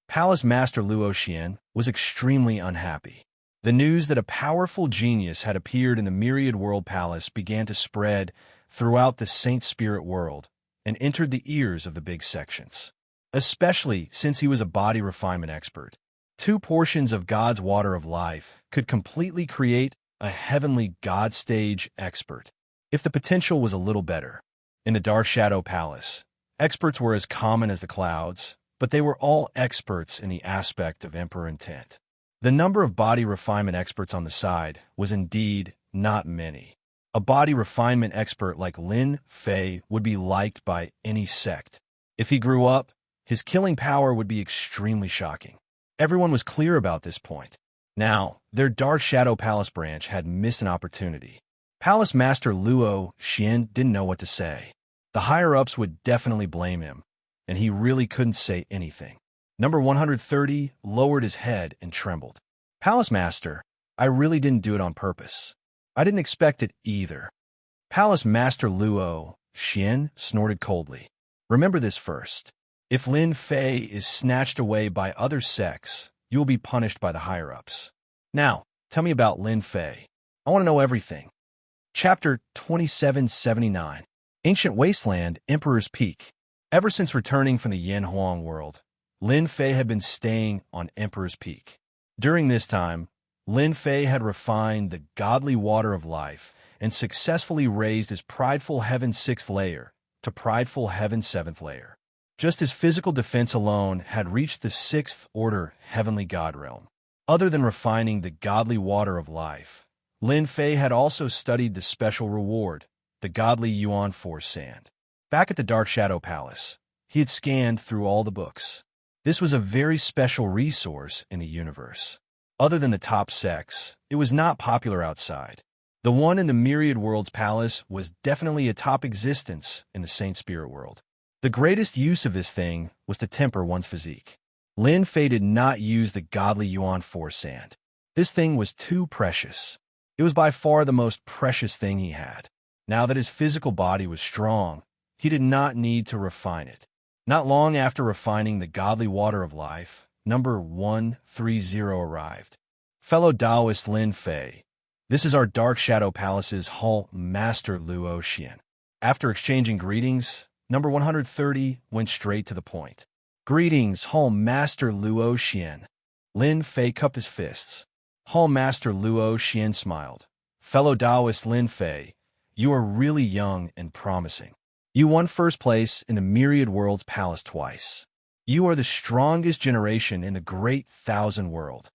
Palace Master Luo Xian was extremely unhappy. The news that a powerful genius had appeared in the Myriad World Palace began to spread throughout the Saint Spirit world and entered the ears of the big sections, especially since he was a body refinement expert. 2 portions of God's water of life could completely create a heavenly God stage expert. If the potential was a little better. In the Dark Shadow Palace, experts were as common as the clouds, but they were all experts in the aspect of Emperor intent. The number of body refinement experts on the side was indeed not many. A body refinement expert like Lin Fei would be liked by any sect. If he grew up, his killing power would be extremely shocking. Everyone was clear about this point. Now, their Dark Shadow Palace branch had missed an opportunity. Palace Master Luo Xian didn't know what to say. The higher-ups would definitely blame him, and he really couldn't say anything. Number 130 lowered his head and trembled. Palace Master, I really didn't do it on purpose. I didn't expect it either. Palace Master Luo Xian snorted coldly. Remember this first. If Lin Fei is snatched away by other sects, you will be punished by the higher-ups. Now, tell me about Lin Fei. I want to know everything. Chapter 2779. Ancient Wasteland, Emperor's Peak. Ever since returning from the Yanhuang world, Lin Fei had been staying on Emperor's Peak. During this time, Lin Fei had refined the godly water of life and successfully raised his prideful heaven 6th layer to prideful heaven 7th layer. Just as physical defense alone had reached the 6th order heavenly god realm. Other than refining the godly water of life, Lin Fei had also studied the special reward, the godly Yuan Force Sand. Back at the Dark Shadow Palace, he had scanned through all the books. This was a very special resource in the universe. Other than the top sects, it was not popular outside. The one in the Myriad Worlds Palace was definitely a top existence in the Saint Spirit world. The greatest use of this thing was to temper one's physique. Lin Fei did not use the godly Yuan Force Sand. This thing was too precious. It was by far the most precious thing he had. Now that his physical body was strong, he did not need to refine it. Not long after refining the godly water of life, number 130 arrived. Fellow Taoist Lin Fei, this is our Dark Shadow Palace's Hall Master Luo Xian. After exchanging greetings, number 130 went straight to the point. Greetings, Hall Master Luo Xian. Lin Fei cupped his fists. Hall Master Luo Xian smiled. Fellow Taoist Lin Fei, you are really young and promising. You won first place in the Myriad Worlds Palace twice. You are the strongest generation in the Great Thousand World.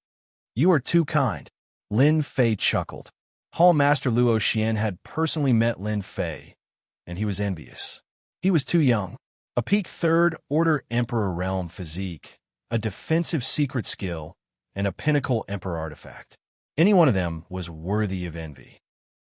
You are too kind. Lin Fei chuckled. Hall Master Luo Xian had personally met Lin Fei, and he was envious. He was too young. A peak 3rd Order Emperor Realm physique, a defensive secret skill, and a pinnacle Emperor artifact. Any one of them was worthy of envy.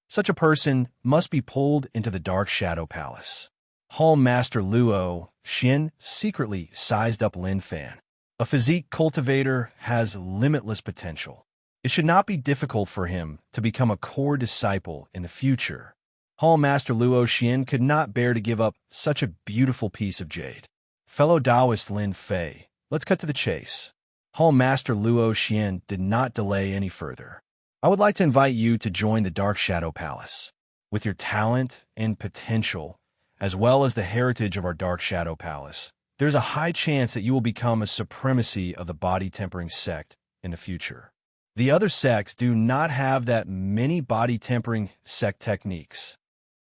Such a person must be pulled into the Dark Shadow Palace. Hall Master Luo Xian secretly sized up Lin Fei. A physique cultivator has limitless potential. It should not be difficult for him to become a core disciple in the future. Hall Master Luo Xian could not bear to give up such a beautiful piece of jade. Fellow Taoist Lin Fei, let's cut to the chase. Hall Master Luo Xian did not delay any further. I would like to invite you to join the Dark Shadow Palace. With your talent and potential, as well as the heritage of our Dark Shadow Palace, there's a high chance that you will become a supremacy of the body-tempering sect in the future. The other sects do not have that many body-tempering sect techniques.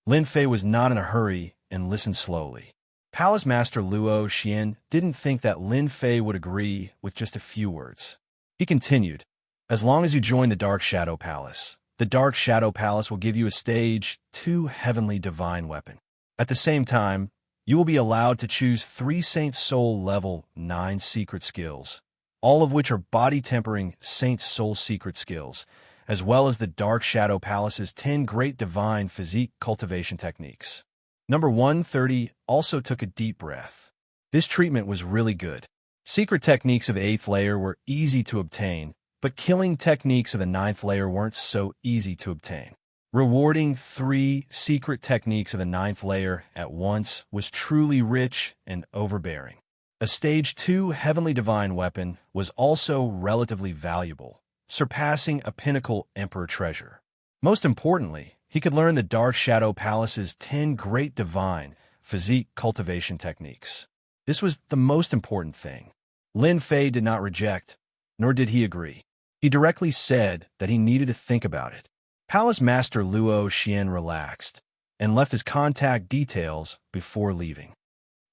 Lin Fei was not in a hurry and listened slowly. Palace Master Luo Xian didn't think that Lin Fei would agree with just a few words. He continued, as long as you join the Dark Shadow Palace, the Dark Shadow Palace will give you a Stage 2 Heavenly Divine Weapon. At the same time, you will be allowed to choose 3 Saint Soul Level 9 secret skills, all of which are body-tempering Saint Soul secret skills, as well as the Dark Shadow Palace's 10 Great Divine Physique Cultivation Techniques. Number 130 also took a deep breath. This treatment was really good. Secret techniques of the 8th layer were easy to obtain, but killing techniques of the 9th layer weren't so easy to obtain. Rewarding 3 secret techniques of the 9th layer at once was truly rich and overbearing. A Stage 2 Heavenly Divine Weapon was also relatively valuable, surpassing a pinnacle Emperor treasure. Most importantly, he could learn the Dark Shadow Palace's 10 Great Divine Physique Cultivation Techniques. This was the most important thing. Lin Fei did not reject, nor did he agree. He directly said that he needed to think about it. Palace Master Luo Xian relaxed and left his contact details before leaving.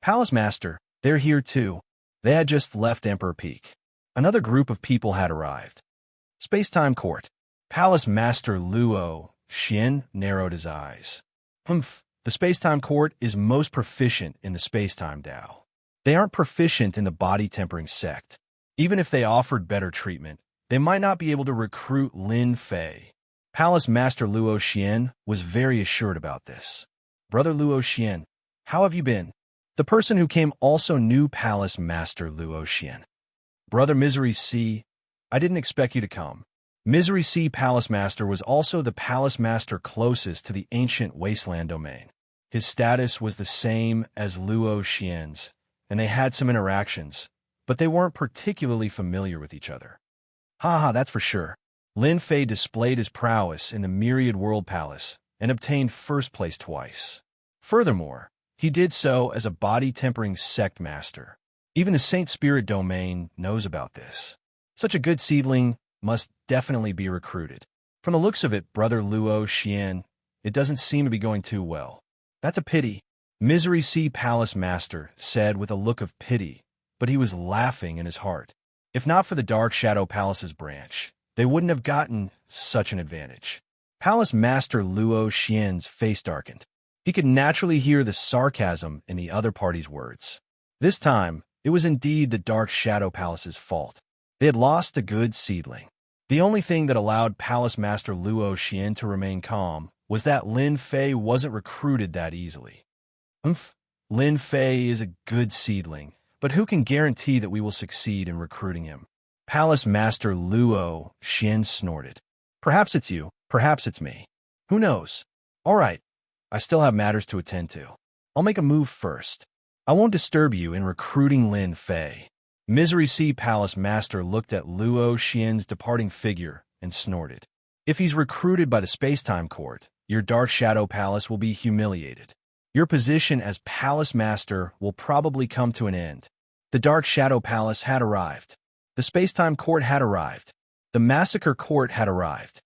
Palace Master, they're here too. They had just left Emperor Peak. Another group of people had arrived. Space-Time Court. Palace Master Luo Xian narrowed his eyes. The Space-Time Court is most proficient in the Space-Time Tao. They aren't proficient in the body-tempering sect. Even if they offered better treatment, they might not be able to recruit Lin Fei. Palace Master Luo Xian was very assured about this. Brother Luo Xian, how have you been? The person who came also knew Palace Master Luo Xian. Brother Misery C, I didn't expect you to come. Misery C Palace Master was also the Palace Master closest to the ancient wasteland domain. His status was the same as Luo Xian's, and they had some interactions, but they weren't particularly familiar with each other. Haha, that's for sure. Lin Fei displayed his prowess in the Myriad World Palace and obtained first place twice. Furthermore, he did so as a body-tempering sect master. Even the Saint Spirit domain knows about this. Such a good seedling must definitely be recruited. From the looks of it, Brother Luo Xian, it doesn't seem to be going too well. That's a pity. Misery C Palace Master said with a look of pity, but he was laughing in his heart. If not for the Dark Shadow Palace's branch, they wouldn't have gotten such an advantage. Palace Master Luo Xian's face darkened. He could naturally hear the sarcasm in the other party's words. This time, it was indeed the Dark Shadow Palace's fault. They had lost a good seedling. The only thing that allowed Palace Master Luo Xian to remain calm was that Lin Fei wasn't recruited that easily. Lin Fei is a good seedling, but who can guarantee that we will succeed in recruiting him? Palace Master Luo Xian snorted. Perhaps it's you, perhaps it's me. Who knows? All right, I still have matters to attend to. I'll make a move first. I won't disturb you in recruiting Lin Fei. Misery C Palace Master looked at Luo Xian's departing figure and snorted. If he's recruited by the Space-Time Court, your Dark Shadow Palace will be humiliated. Your position as Palace Master will probably come to an end. The Dark Shadow Palace had arrived. The Space-Time Court had arrived. The Massacre Court had arrived.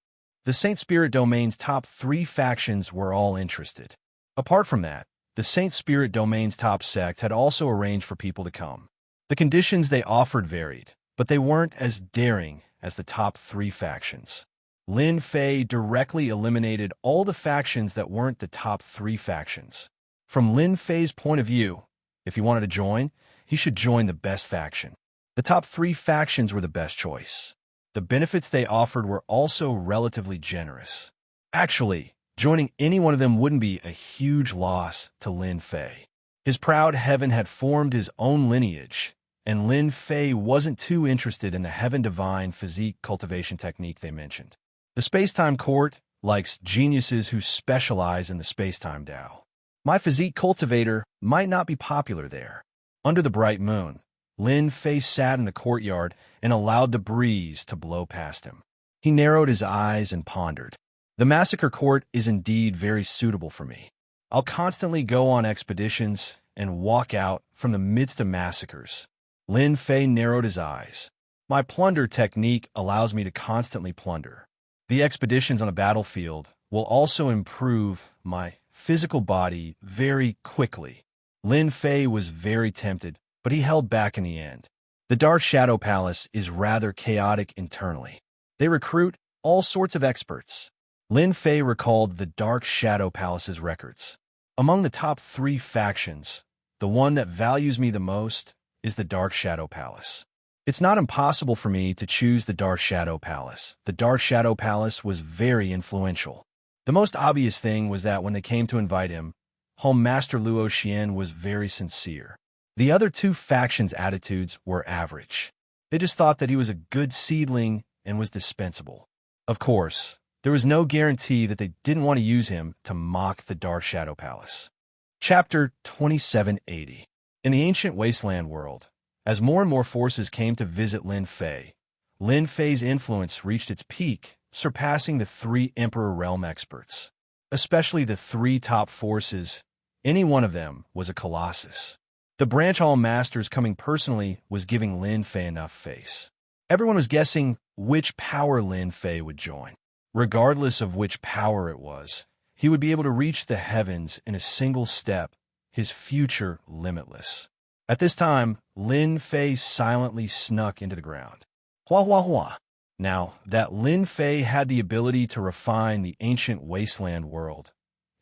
The Saint Spirit Domain's top 3 factions were all interested. Apart from that, the Saint Spirit Domain's top sect had also arranged for people to come. The conditions they offered varied, but they weren't as daring as the top 3 factions. Lin Fei directly eliminated all the factions that weren't the top 3 factions. From Lin Fei's point of view, if he wanted to join, he should join the best faction. The top 3 factions were the best choice. The benefits they offered were also relatively generous. Actually, joining any one of them wouldn't be a huge loss to Lin Fei. His proud heaven had formed his own lineage, and Lin Fei wasn't too interested in the Heaven Divine physique cultivation technique they mentioned. The Space-Time Court likes geniuses who specialize in the Space-Time Tao. My physique cultivator might not be popular there. Under the bright moon, Lin Fei sat in the courtyard and allowed the breeze to blow past him. He narrowed his eyes and pondered. The Massacre Court is indeed very suitable for me. I'll constantly go on expeditions and walk out from the midst of massacres. Lin Fei narrowed his eyes. My plunder technique allows me to constantly plunder. The expeditions on the battlefield will also improve my physical body very quickly. Lin Fei was very tempted, but he held back in the end. The Dark Shadow Palace is rather chaotic internally. They recruit all sorts of experts. Lin Fei recalled the Dark Shadow Palace's records. Among the top 3 factions, the one that values me the most is the Dark Shadow Palace. It's not impossible for me to choose the Dark Shadow Palace. The Dark Shadow Palace was very influential. The most obvious thing was that when they came to invite him, Home Master Luo Xian was very sincere. The other 2 factions' attitudes were average. They just thought that he was a good seedling and was dispensable. Of course, there was no guarantee that they didn't want to use him to mock the Dark Shadow Palace. Chapter 2780. In the ancient wasteland world, as more and more forces came to visit Lin Fei's influence reached its peak, surpassing the 3 Emperor Realm experts. Especially the 3 top forces, any one of them was a colossus. The Branch Hall Masters coming personally was giving Lin Fei enough face. Everyone was guessing which power Lin Fei would join. Regardless of which power it was, he would be able to reach the heavens in a single step, his future limitless. At this time, Lin Fei silently snuck into the ground. Hua hua hua. Now, that Lin Fei had the ability to refine the ancient wasteland world.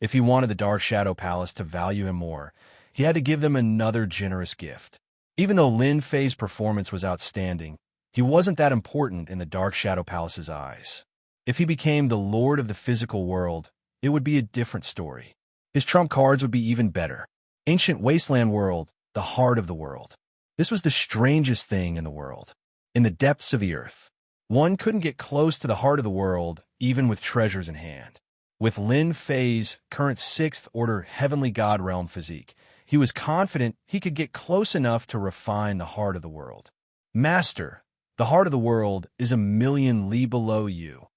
If he wanted the Dark Shadow Palace to value him more, he had to give them another generous gift. Even though Lin Fei's performance was outstanding, he wasn't that important in the Dark Shadow Palace's eyes. If he became the lord of the physical world, it would be a different story. His trump cards would be even better. Ancient Wasteland World, the heart of the world. This was the strangest thing in the world. In the depths of the earth, one couldn't get close to the heart of the world, even with treasures in hand. With Lin Fei's current 6th Order Heavenly God Realm physique, he was confident he could get close enough to refine the heart of the world. Master, the heart of the world is 1,000,000 li below you.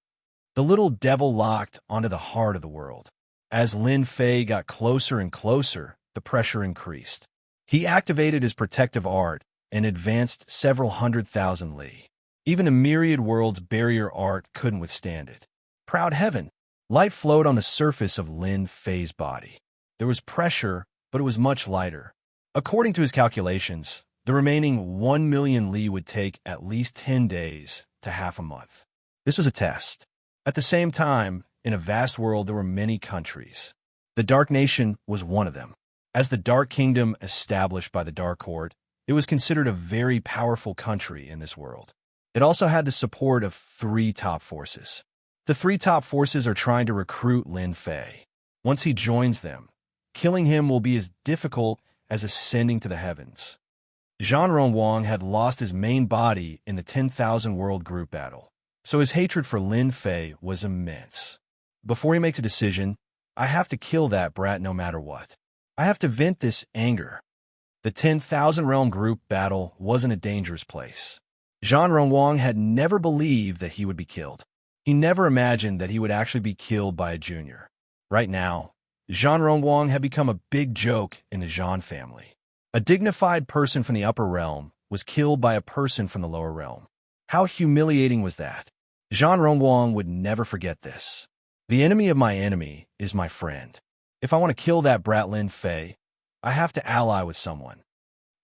The little devil locked onto the heart of the world. As Lin Fei got closer and closer, the pressure increased. He activated his protective art and advanced several 100,000 li. Even a myriad world's barrier art couldn't withstand it. Proud heaven! Light flowed on the surface of Lin Fei's body. There was pressure, but it was much lighter. According to his calculations, the remaining 1,000,000 li would take at least 10 days to half a month. This was a test. At the same time, in a vast world, there were many countries. The Dark Nation was one of them. As the Dark Kingdom established by the Dark Court, it was considered a very powerful country in this world. It also had the support of 3 top forces. The 3 top forces are trying to recruit Lin Fei. Once he joins them, killing him will be as difficult as ascending to the heavens. Zhanron Wang had lost his main body in the 10,000 World Group battle, so his hatred for Lin Fei was immense. Before he makes a decision, I have to kill that brat no matter what. I have to vent this anger. The 10,000 Realm Group battle wasn't a dangerous place. Zhanron Wang had never believed that he would be killed. He never imagined that he would actually be killed by a junior. Right now, Zhanron Wang had become a big joke in the Zhan family. A dignified person from the upper realm was killed by a person from the lower realm. How humiliating was that? Zhanron Wang would never forget this. The enemy of my enemy is my friend. If I want to kill that brat Lin Fei, I have to ally with someone.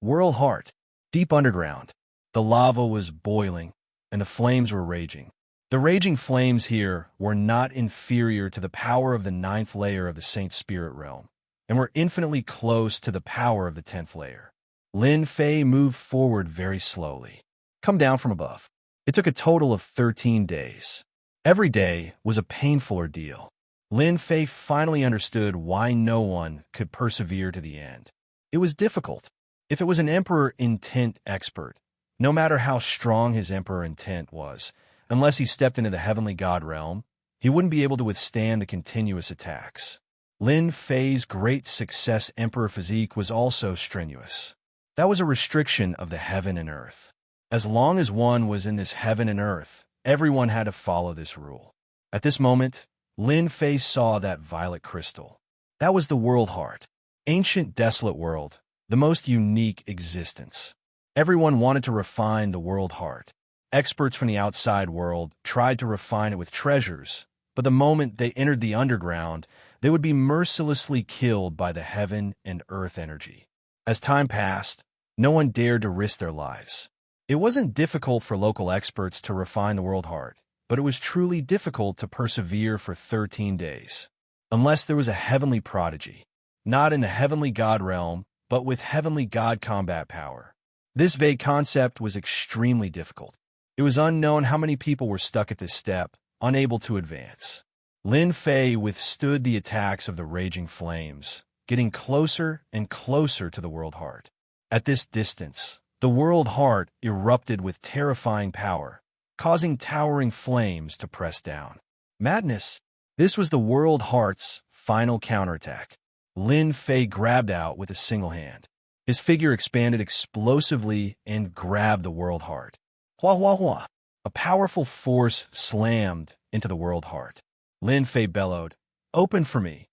World Heart, deep underground. The lava was boiling, and the flames were raging. The raging flames here were not inferior to the power of the 9th layer of the Saint Spirit realm, and were infinitely close to the power of the 10th layer. Lin Fei moved forward very slowly. Come down from above. It took a total of 13 days. Every day was a painful ordeal. Lin Fei finally understood why no one could persevere to the end. It was difficult. If it was an Emperor Intent expert, no matter how strong his Emperor Intent was, unless he stepped into the Heavenly God realm, he wouldn't be able to withstand the continuous attacks. Lin Fei's great success Emperor physique was also strenuous. That was a restriction of the heaven and earth. As long as one was in this heaven and earth, everyone had to follow this rule. At this moment, Lin Fei saw that violet crystal. That was the World Heart. Ancient desolate world, the most unique existence. Everyone wanted to refine the World Heart. Experts from the outside world tried to refine it with treasures, but the moment they entered the underground, they would be mercilessly killed by the heaven and earth energy. As time passed, no one dared to risk their lives. It wasn't difficult for local experts to refine the World Heart, but it was truly difficult to persevere for 13 days. Unless there was a heavenly prodigy, not in the Heavenly God realm, but with Heavenly God combat power. This vague concept was extremely difficult. It was unknown how many people were stuck at this step, unable to advance. Lin Fei withstood the attacks of the raging flames, getting closer and closer to the World Heart. At this distance, the World Heart erupted with terrifying power, causing towering flames to press down. Madness! This was the World Heart's final counterattack. Lin Fei grabbed out with a single hand. His figure expanded explosively and grabbed the World Heart. Hua hua hua! A powerful force slammed into the World Heart. Lin Fei bellowed, "Open for me."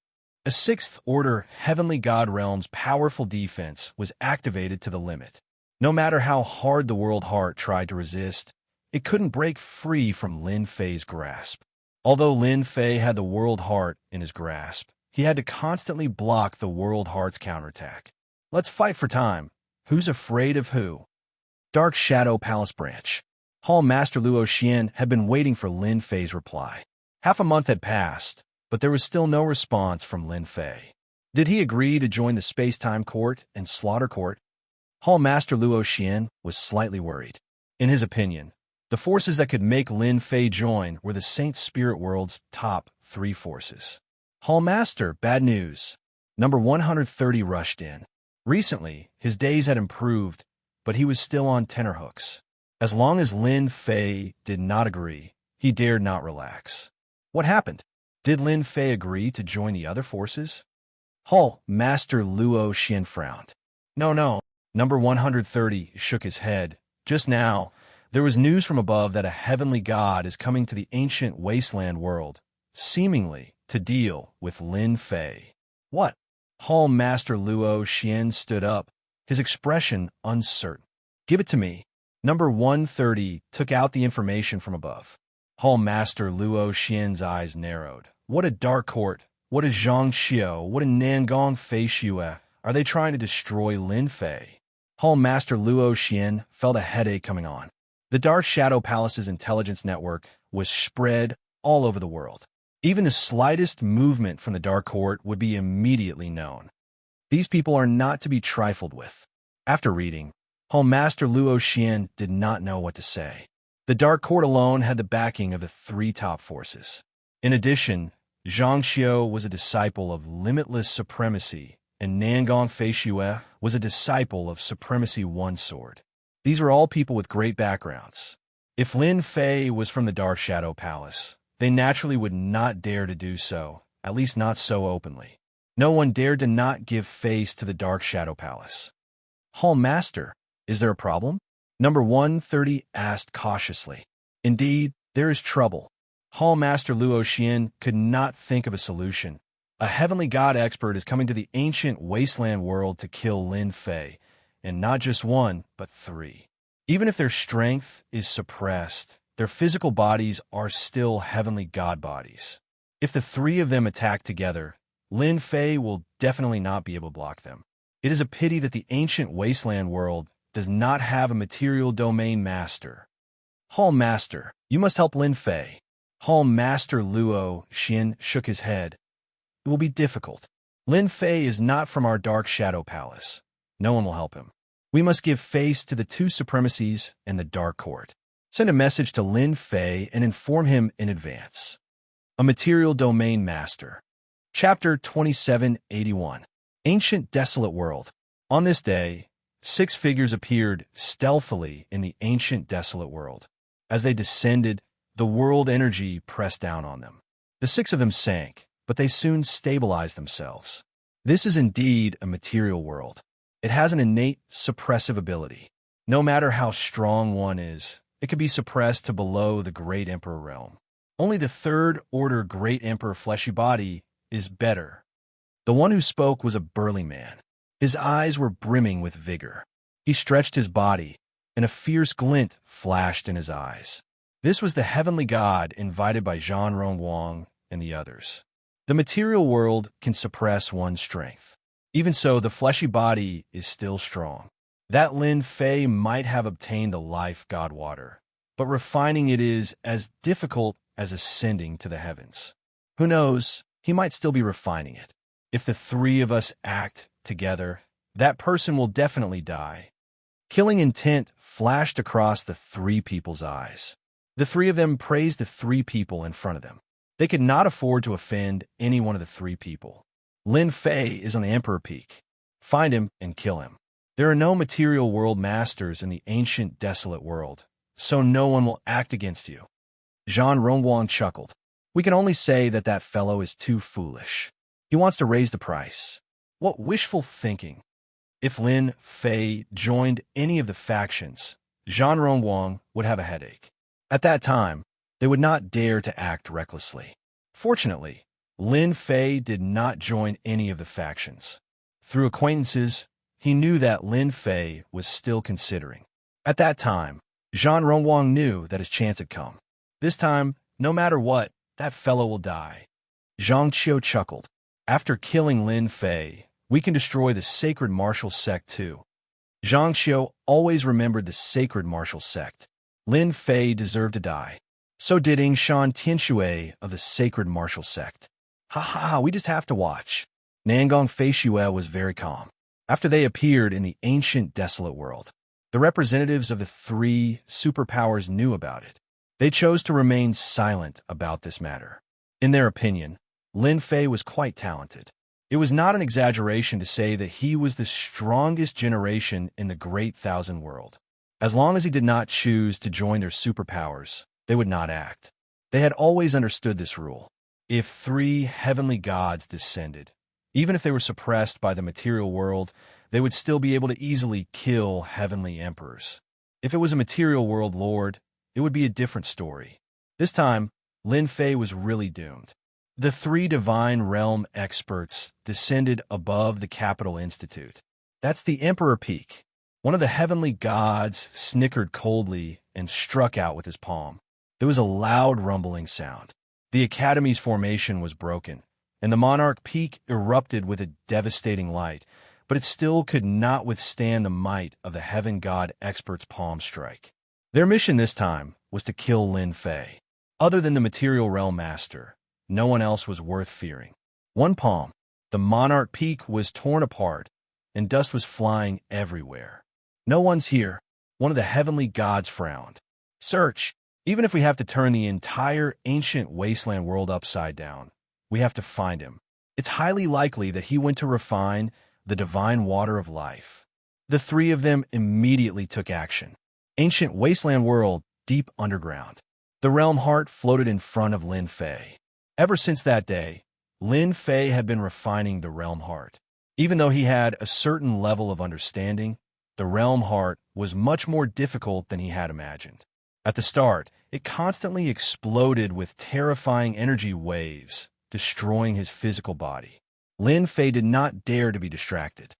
A 6th Order Heavenly God Realm's powerful defense was activated to the limit. No matter how hard the World Heart tried to resist, it couldn't break free from Lin Fei's grasp. Although Lin Fei had the World Heart in his grasp, he had to constantly block the World Heart's counterattack. Let's fight for time. Who's afraid of who? Dark Shadow Palace Branch. Hall Master Luo Xian had been waiting for Lin Fei's reply. Half a month had passed, but there was still no response from Lin Fei. Did he agree to join the Space-Time Court and Slaughter Court? Hall Master Luo Xian was slightly worried. In his opinion, the forces that could make Lin Fei join were the Saint Spirit World's top 3 forces. Hall Master, bad news. Number 130 rushed in. Recently, his days had improved, but he was still on tenterhooks. As long as Lin Fei did not agree, he dared not relax. What happened? Did Lin Fei agree to join the other forces? Hall Master Luo Xian frowned. No. Number 130 shook his head. Just now, there was news from above that a heavenly god is coming to the ancient wasteland world, seemingly to deal with Lin Fei. What? Hall Master Luo Xian stood up, his expression uncertain. Give it to me. Number 130 took out the information from above. Hall Master Luo Xian's eyes narrowed. What a dark court, what a Xianxia, what a Nangong Fei Xue. Are they trying to destroy Lin Fei? Hall Master Luo Xian felt a headache coming on. The Dark Shadow Palace's intelligence network was spread all over the world. Even the slightest movement from the Dark Court would be immediately known. These people are not to be trifled with. After reading, Hall Master Luo Xian did not know what to say. The Dark Court alone had the backing of the 3 top forces. In addition, Xianxia was a disciple of limitless supremacy, and Nangong Fei Xue was a disciple of Supremacy One Sword. These were all people with great backgrounds. If Lin Fei was from the Dark Shadow Palace, they naturally would not dare to do so, at least not so openly. No one dared to not give face to the Dark Shadow Palace. Hall Master, is there a problem? Number 130 asked cautiously. Indeed, there is trouble. Hall Master Luo Xian could not think of a solution. A heavenly god expert is coming to the ancient wasteland world to kill Lin Fei, and not just 1, but 3. Even if their strength is suppressed, their physical bodies are still heavenly god bodies. If the 3 of them attack together, Lin Fei will definitely not be able to block them. It is a pity that the ancient wasteland world does not have a material domain master. Hall Master, you must help Lin Fei. Hall Master Luo Xian shook his head. It will be difficult. Lin Fei is not from our Dark Shadow Palace. No one will help him. We must give face to the 2 supremacies and the Dark Court. Send a message to Lin Fei and inform him in advance. A Material Domain Master. Chapter 2781. Ancient Desolate World. On this day, 6 figures appeared stealthily in the ancient desolate world. As they descended, the world energy pressed down on them. The 6 of them sank, but they soon stabilized themselves. This is indeed a material world. It has an innate suppressive ability. No matter how strong one is, it can be suppressed to below the Great Emperor realm. Only the 3rd Order Great Emperor fleshy body is better. The one who spoke was a burly man. His eyes were brimming with vigor. He stretched his body, and a fierce glint flashed in his eyes. This was the heavenly god invited by Zhan Rongguang and the others. The material world can suppress one's strength. Even so, the fleshy body is still strong. That Lin Fei might have obtained the life god water, but refining it is as difficult as ascending to the heavens. Who knows, he might still be refining it. If the 3 of us act together, that person will definitely die. Killing intent flashed across the 3 people's eyes. The 3 of them praised the 3 people in front of them. They could not afford to offend any one of the 3 people. Lin Fei is on the Emperor Peak. Find him and kill him. There are no material world masters in the ancient desolate world, so no one will act against you. Zhan Rongguang chuckled. We can only say that that fellow is too foolish. He wants to raise the price. What wishful thinking. If Lin Fei joined any of the factions, Zhan Rongguang would have a headache. At that time, they would not dare to act recklessly. Fortunately, Lin Fei did not join any of the factions. Through acquaintances, he knew that Lin Fei was still considering. At that time, Zhan Rongguang knew that his chance had come. This time, no matter what, that fellow will die. Xianxia chuckled. After killing Lin Fei, we can destroy the sacred martial sect too. Xianxia always remembered the sacred martial sect. Lin Fei deserved to die. So did Yingshan Tianshui of the sacred martial sect. Ha ha, we just have to watch. Nangong Fei Xue was very calm. After they appeared in the ancient desolate world, the representatives of the three superpowers knew about it. They chose to remain silent about this matter. In their opinion, Lin Fei was quite talented. It was not an exaggeration to say that he was the strongest generation in the Great Thousand World. As long as he did not choose to join their superpowers, they would not act. They had always understood this rule. If three heavenly gods descended, even if they were suppressed by the material world, they would still be able to easily kill heavenly emperors. If it was a material world lord, it would be a different story. This time, Lin Fei was really doomed. The three divine realm experts descended above the Capital Institute. That's the Emperor Peak. One of the heavenly gods snickered coldly and struck out with his palm. There was a loud rumbling sound. The Academy's formation was broken, and the Monarch Peak erupted with a devastating light, but it still could not withstand the might of the heaven god expert's palm strike. Their mission this time was to kill Lin Fei. Other than the material realm master, no one else was worth fearing. One palm, the Monarch Peak was torn apart, and dust was flying everywhere. No one's here. One of the heavenly gods frowned. Search. Even if we have to turn the entire ancient wasteland world upside down, we have to find him. It's highly likely that he went to refine the divine water of life. The three of them immediately took action. Ancient wasteland world, deep underground. The realm heart floated in front of Lin Fei. Ever since that day, Lin Fei had been refining the realm heart. Even though he had a certain level of understanding, the realm heart was much more difficult than he had imagined. At the start, it constantly exploded with terrifying energy waves, destroying his physical body. Lin Fei did not dare to be distracted.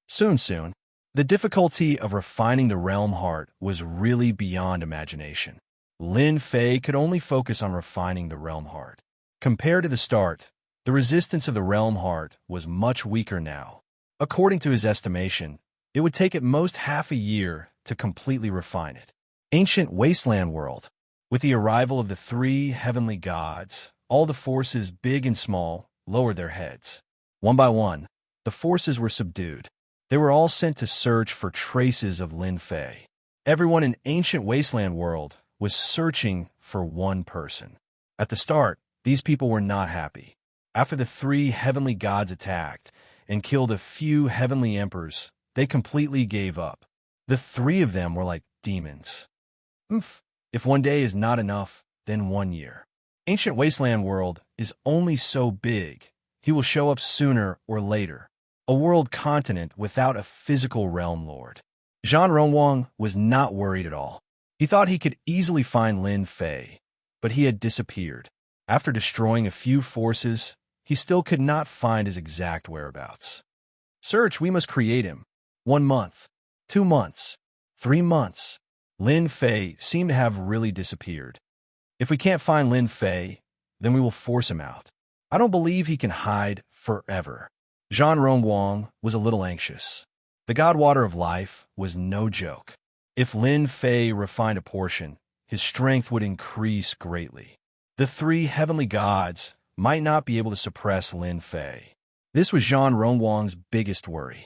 Soon, the difficulty of refining the realm heart was really beyond imagination. Lin Fei could only focus on refining the realm heart. Compared to the start, the resistance of the realm heart was much weaker now. According to his estimation, it would take at most half a year to completely refine it. Ancient wasteland world. With the arrival of the three heavenly gods, all the forces, big and small, lowered their heads. One by one, the forces were subdued. They were all sent to search for traces of Lin Fei. Everyone in ancient wasteland world was searching for one person. At the start, these people were not happy. After the three heavenly gods attacked and killed a few heavenly emperors, they completely gave up. The three of them were like demons. If one day is not enough, then 1 year. Ancient wasteland world is only so big. He will show up sooner or later. A world continent without a physical realm lord. Zhan Ronguang was not worried at all. He thought he could easily find Lin Fei, but he had disappeared. After destroying a few forces, he still could not find his exact whereabouts. Search, we must create him. 1 month, 2 months, 3 months. Lin Fei seemed to have really disappeared. If we can't find Lin Fei, then we will force him out. I don't believe he can hide forever. Zhan Ronguang was a little anxious. The god water of life was no joke. If Lin Fei refined a portion, his strength would increase greatly. The three heavenly gods might not be able to suppress Lin Fei. This was Zhan Ronguang's biggest worry.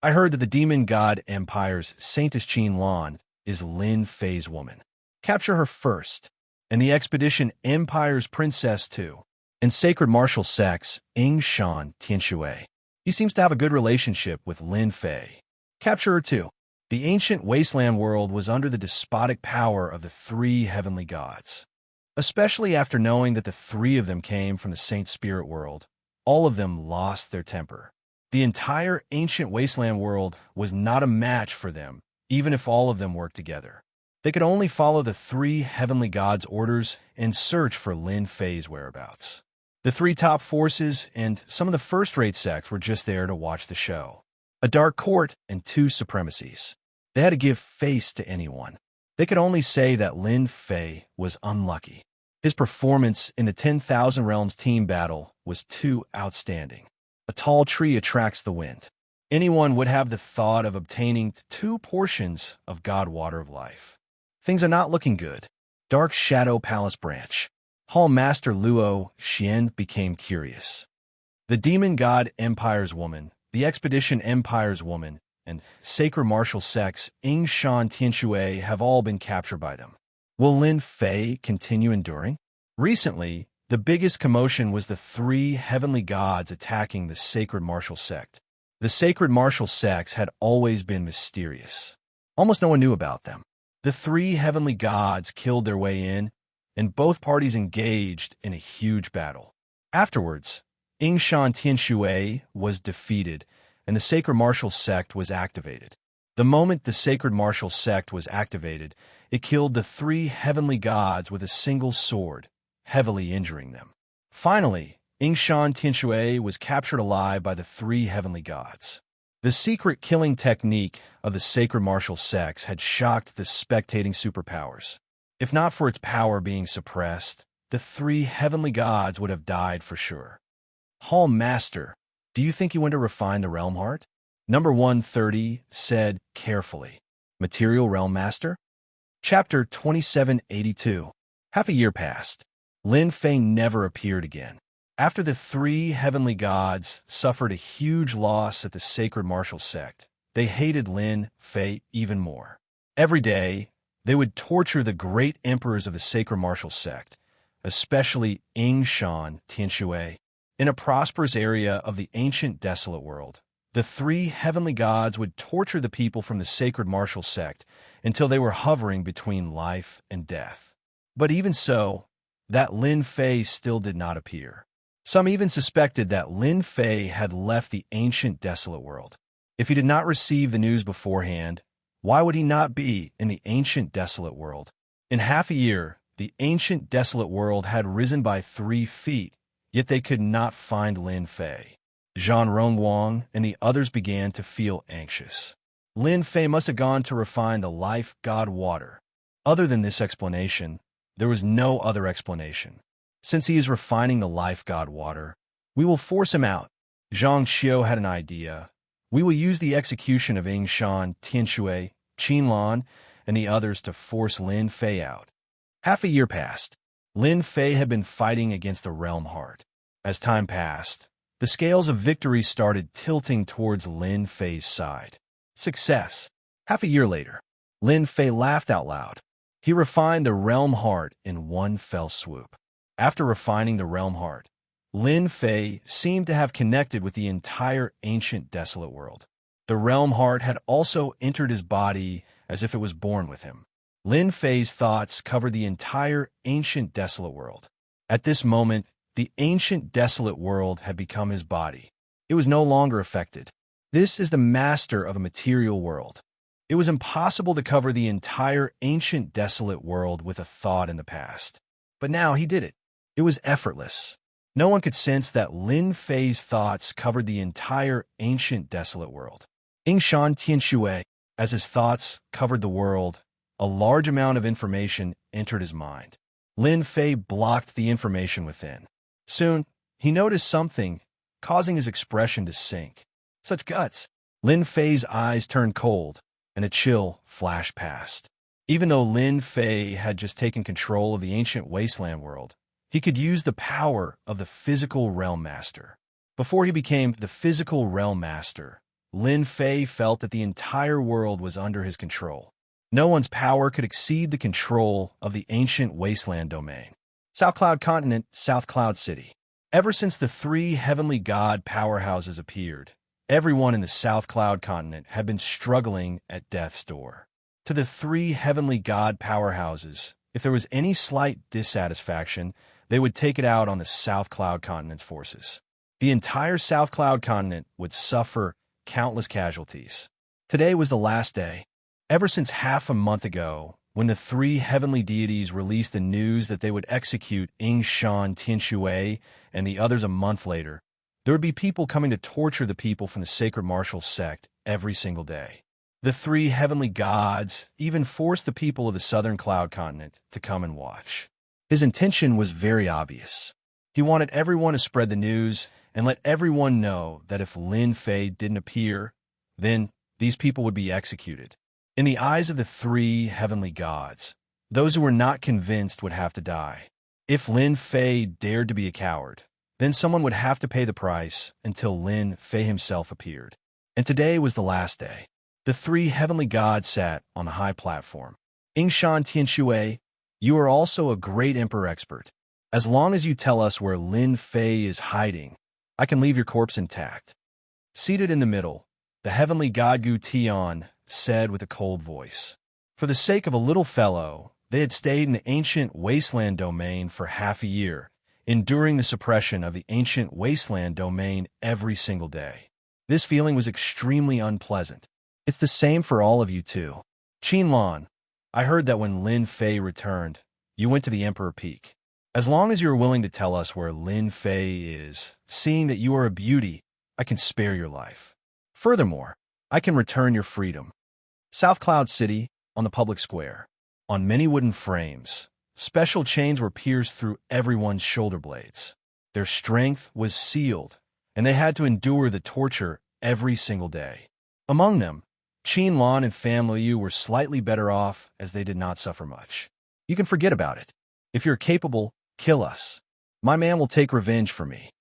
I heard that the demon god empire's Saintess Qin Lan is Lin Fei's woman. Capture her first, and the expedition empire's princess too, and sacred martial sex Shan Tianshui. He seems to have a good relationship with Lin Fei. Capture her too. The ancient wasteland world was under the despotic power of the three heavenly gods. Especially after knowing that the three of them came from the Saint Spirit world, all of them lost their temper. The entire ancient wasteland world was not a match for them, even if all of them worked together. They could only follow the three heavenly gods' orders and search for Lin Fei's whereabouts. The three top forces and some of the first-rate sects were just there to watch the show. A dark court and 2 supremacies. They had to give face to anyone. They could only say that Lin Fei was unlucky. His performance in the 10,000 Realms team battle was too outstanding. A tall tree attracts the wind. Anyone would have the thought of obtaining 2 portions of God Water of Life. Things are not looking good. Dark Shadow Palace Branch. Hall Master Luo Xian became curious. The demon god Empire's woman the Expedition Empire's woman, and sacred martial sects Yingshan Tianshui have all been captured by them. Will Lin Fei continue enduring? Recently, the biggest commotion was the three heavenly gods attacking the sacred martial sect. The sacred martial sects had always been mysterious. Almost no one knew about them. The three heavenly gods killed their way in, and both parties engaged in a huge battle. Afterwards, Yingshan Tianshui was defeated, and the sacred martial sect was activated. The moment the sacred martial sect was activated, it killed the three heavenly gods with a single sword, heavily injuring them. Finally, Yingshan Tianshui was captured alive by the three heavenly gods. The secret killing technique of the sacred martial sects had shocked the spectating superpowers. If not for its power being suppressed, the three heavenly gods would have died for sure. Hall Master, do you think you want to refine the realm heart? Number 130 said carefully. Material Realm Master? Chapter 2782. Half a year passed. Lin Fei never appeared again. After the three heavenly gods suffered a huge loss at the sacred martial sect, they hated Lin Fei even more. Every day, they would torture the great emperors of the sacred martial sect, especially Yingshan Tianshui. In a prosperous area of the ancient desolate world, the three heavenly gods would torture the people from the sacred martial sect until they were hovering between life and death. But even so, that Lin Fei still did not appear. Some even suspected that Lin Fei had left the ancient desolate world. If he did not receive the news beforehand, why would he not be in the ancient desolate world? In half a year, the ancient desolate world had risen by 3 feet, yet they could not find Lin Fei. Zhan Rongwang and the others began to feel anxious. Lin Fei must have gone to refine the life god water. Other than this explanation, there was no other explanation. Since he is refining the life god water, we will force him out. Xianxia had an idea. We will use the execution of Yingshan, Tianshui, Qinlan, and the others to force Lin Fei out. Half a year passed. Lin Fei had been fighting against the realm heart. As time passed, the scales of victory started tilting towards Lin Fei's side. Success. Half a year later, Lin Fei laughed out loud. He refined the realm heart in one fell swoop. After refining the realm heart, Lin Fei seemed to have connected with the entire ancient desolate world. The realm heart had also entered his body as if it was born with him. Lin Fei's thoughts covered the entire ancient desolate world. At this moment, the ancient desolate world had become his body. It was no longer affected. This is the master of a material world. It was impossible to cover the entire ancient desolate world with a thought in the past. But now he did it. It was effortless. No one could sense that Lin Fei's thoughts covered the entire ancient desolate world. Yingshan Tianshui, as his thoughts covered the world, a large amount of information entered his mind. Lin Fei blocked the information within. Soon, he noticed something, causing his expression to sink. Such guts! Lin Fei's eyes turned cold, and a chill flashed past. Even though Lin Fei had just taken control of the ancient wasteland world, he could use the power of the physical realm master. Before he became the physical realm master, Lin Fei felt that the entire world was under his control. No one's power could exceed the control of the ancient wasteland domain. South Cloud Continent, South Cloud City. Ever since the 3 heavenly god powerhouses appeared, everyone in the South Cloud Continent had been struggling at death's door. To the 3 heavenly god powerhouses, if there was any slight dissatisfaction, they would take it out on the South Cloud Continent's forces. The entire South Cloud Continent would suffer countless casualties. Today was the last day. Ever since half a month ago, when the 3 heavenly deities released the news that they would execute Yingshan Tianshui and the others a month later, there would be people coming to torture the people from the sacred martial sect every single day. The 3 heavenly gods even forced the people of the Southern Cloud Continent to come and watch. His intention was very obvious. He wanted everyone to spread the news and let everyone know that if Lin Fei didn't appear, then these people would be executed. In the eyes of the 3 heavenly gods, those who were not convinced would have to die. If Lin Fei dared to be a coward, Then someone would have to pay the price until Lin Fei himself appeared. And today was the last day. The three heavenly gods sat on the high platform. Yingshan Tianxue, you are also a great emperor expert. As long as you tell us where Lin Fei is hiding, I can leave your corpse intact. Seated in the middle, the heavenly god Gu Tian said with a cold voice. For the sake of a little fellow, they had stayed in the ancient wasteland domain for half a year, enduring the suppression of the ancient wasteland domain every single day. This feeling was extremely unpleasant. It's the same for all of you too. Qinlan, I heard that when Lin Fei returned, you went to the Emperor Peak. As long as you are willing to tell us where Lin Fei is, seeing that you are a beauty, I can spare your life. Furthermore, I can return your freedom. South Cloud City, on the public square. On many wooden frames, special chains were pierced through everyone's shoulder blades. Their strength was sealed, and they had to endure the torture every single day. Among them, Qinlan and Family Yu were slightly better off as they did not suffer much. You can forget about it. If you're capable, kill us. My man will take revenge for me.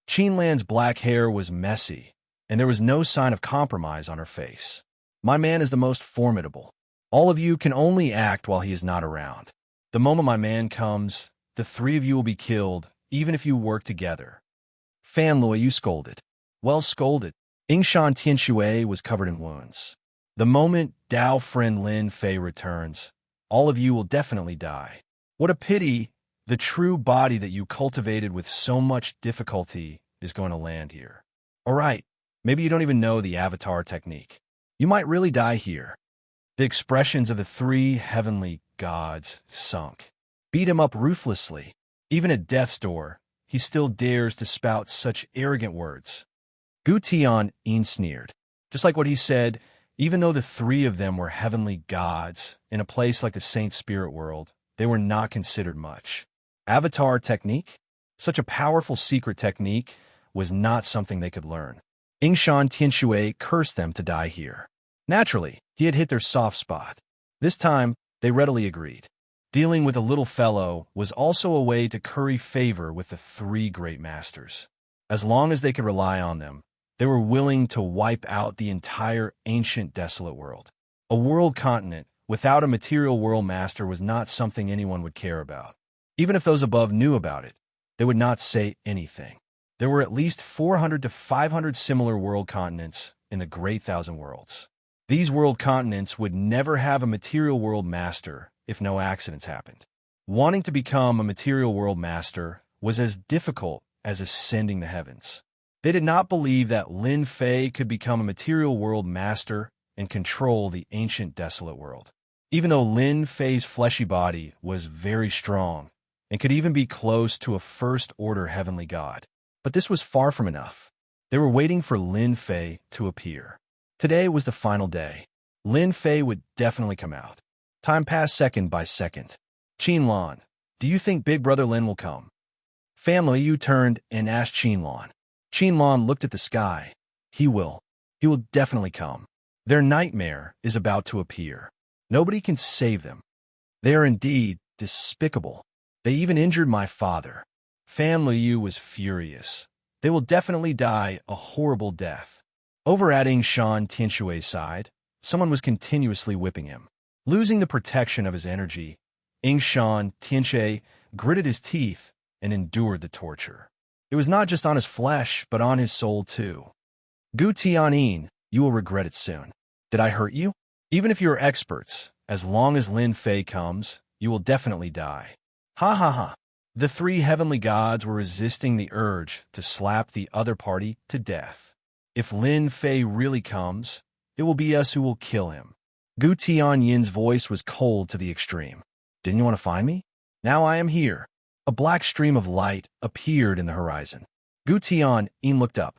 Qinlan's black hair was messy, and there was no sign of compromise on her face. My man is the most formidable. All of you can only act while he is not around. The moment my man comes, the three of you will be killed, even if you work together. Fanlui, you scolded. Well scolded. Yingshan Tianxue was covered in wounds. The moment Dao friend Lin Fei returns, all of you will definitely die. What a pity, the true body that you cultivated with so much difficulty is going to land here. All right, maybe you don't even know the avatar technique. You might really die here. The expressions of the three heavenly gods sunk. Beat him up ruthlessly. Even at death's door, he still dares to spout such arrogant words. Gu Tian sneered. Just like what he said, even though the three of them were heavenly gods, in a place like the Saint Spirit world, they were not considered much. Avatar technique? Such a powerful secret technique was not something they could learn. Yingshan Tianxue cursed them to die here. Naturally, he had hit their soft spot. This time, they readily agreed. Dealing with a little fellow was also a way to curry favor with the three great masters. As long as they could rely on them, they were willing to wipe out the entire ancient desolate world. A world continent without a material world master was not something anyone would care about. Even if those above knew about it, they would not say anything. There were at least 400 to 500 similar world continents in the Great Thousand Worlds. These world continents would never have a material world master if no accidents happened. Wanting to become a material world master was as difficult as ascending the heavens. They did not believe that Lin Fei could become a material world master and control the ancient desolate world. Even though Lin Fei's fleshy body was very strong and could even be close to a first-order heavenly god. But this was far from enough. They were waiting for Lin Fei to appear. Today was the final day. Lin Fei would definitely come out. Time passed second by second. Qinlan, do you think Big Brother Lin will come? Family Yu turned and asked Qinlan. Qinlan looked at the sky. He will. He will definitely come. Their nightmare is about to appear. Nobody can save them. They are indeed despicable. They even injured my father. Family Yu was furious. They will definitely die a horrible death. Over at Yingshan Tianxue's side, someone was continuously whipping him. Losing the protection of his energy, Yingshan Tianxue gritted his teeth and endured the torture. It was not just on his flesh, but on his soul too. Gu Tianyin, you will regret it soon. Did I hurt you? Even if you are experts, as long as Lin Fei comes, you will definitely die. Ha ha ha. The three heavenly gods were resisting the urge to slap the other party to death. If Lin Fei really comes, it will be us who will kill him. Gu Tianyin's voice was cold to the extreme. Didn't you want to find me? Now I am here. A black stream of light appeared in the horizon. Gu Tianyin looked up.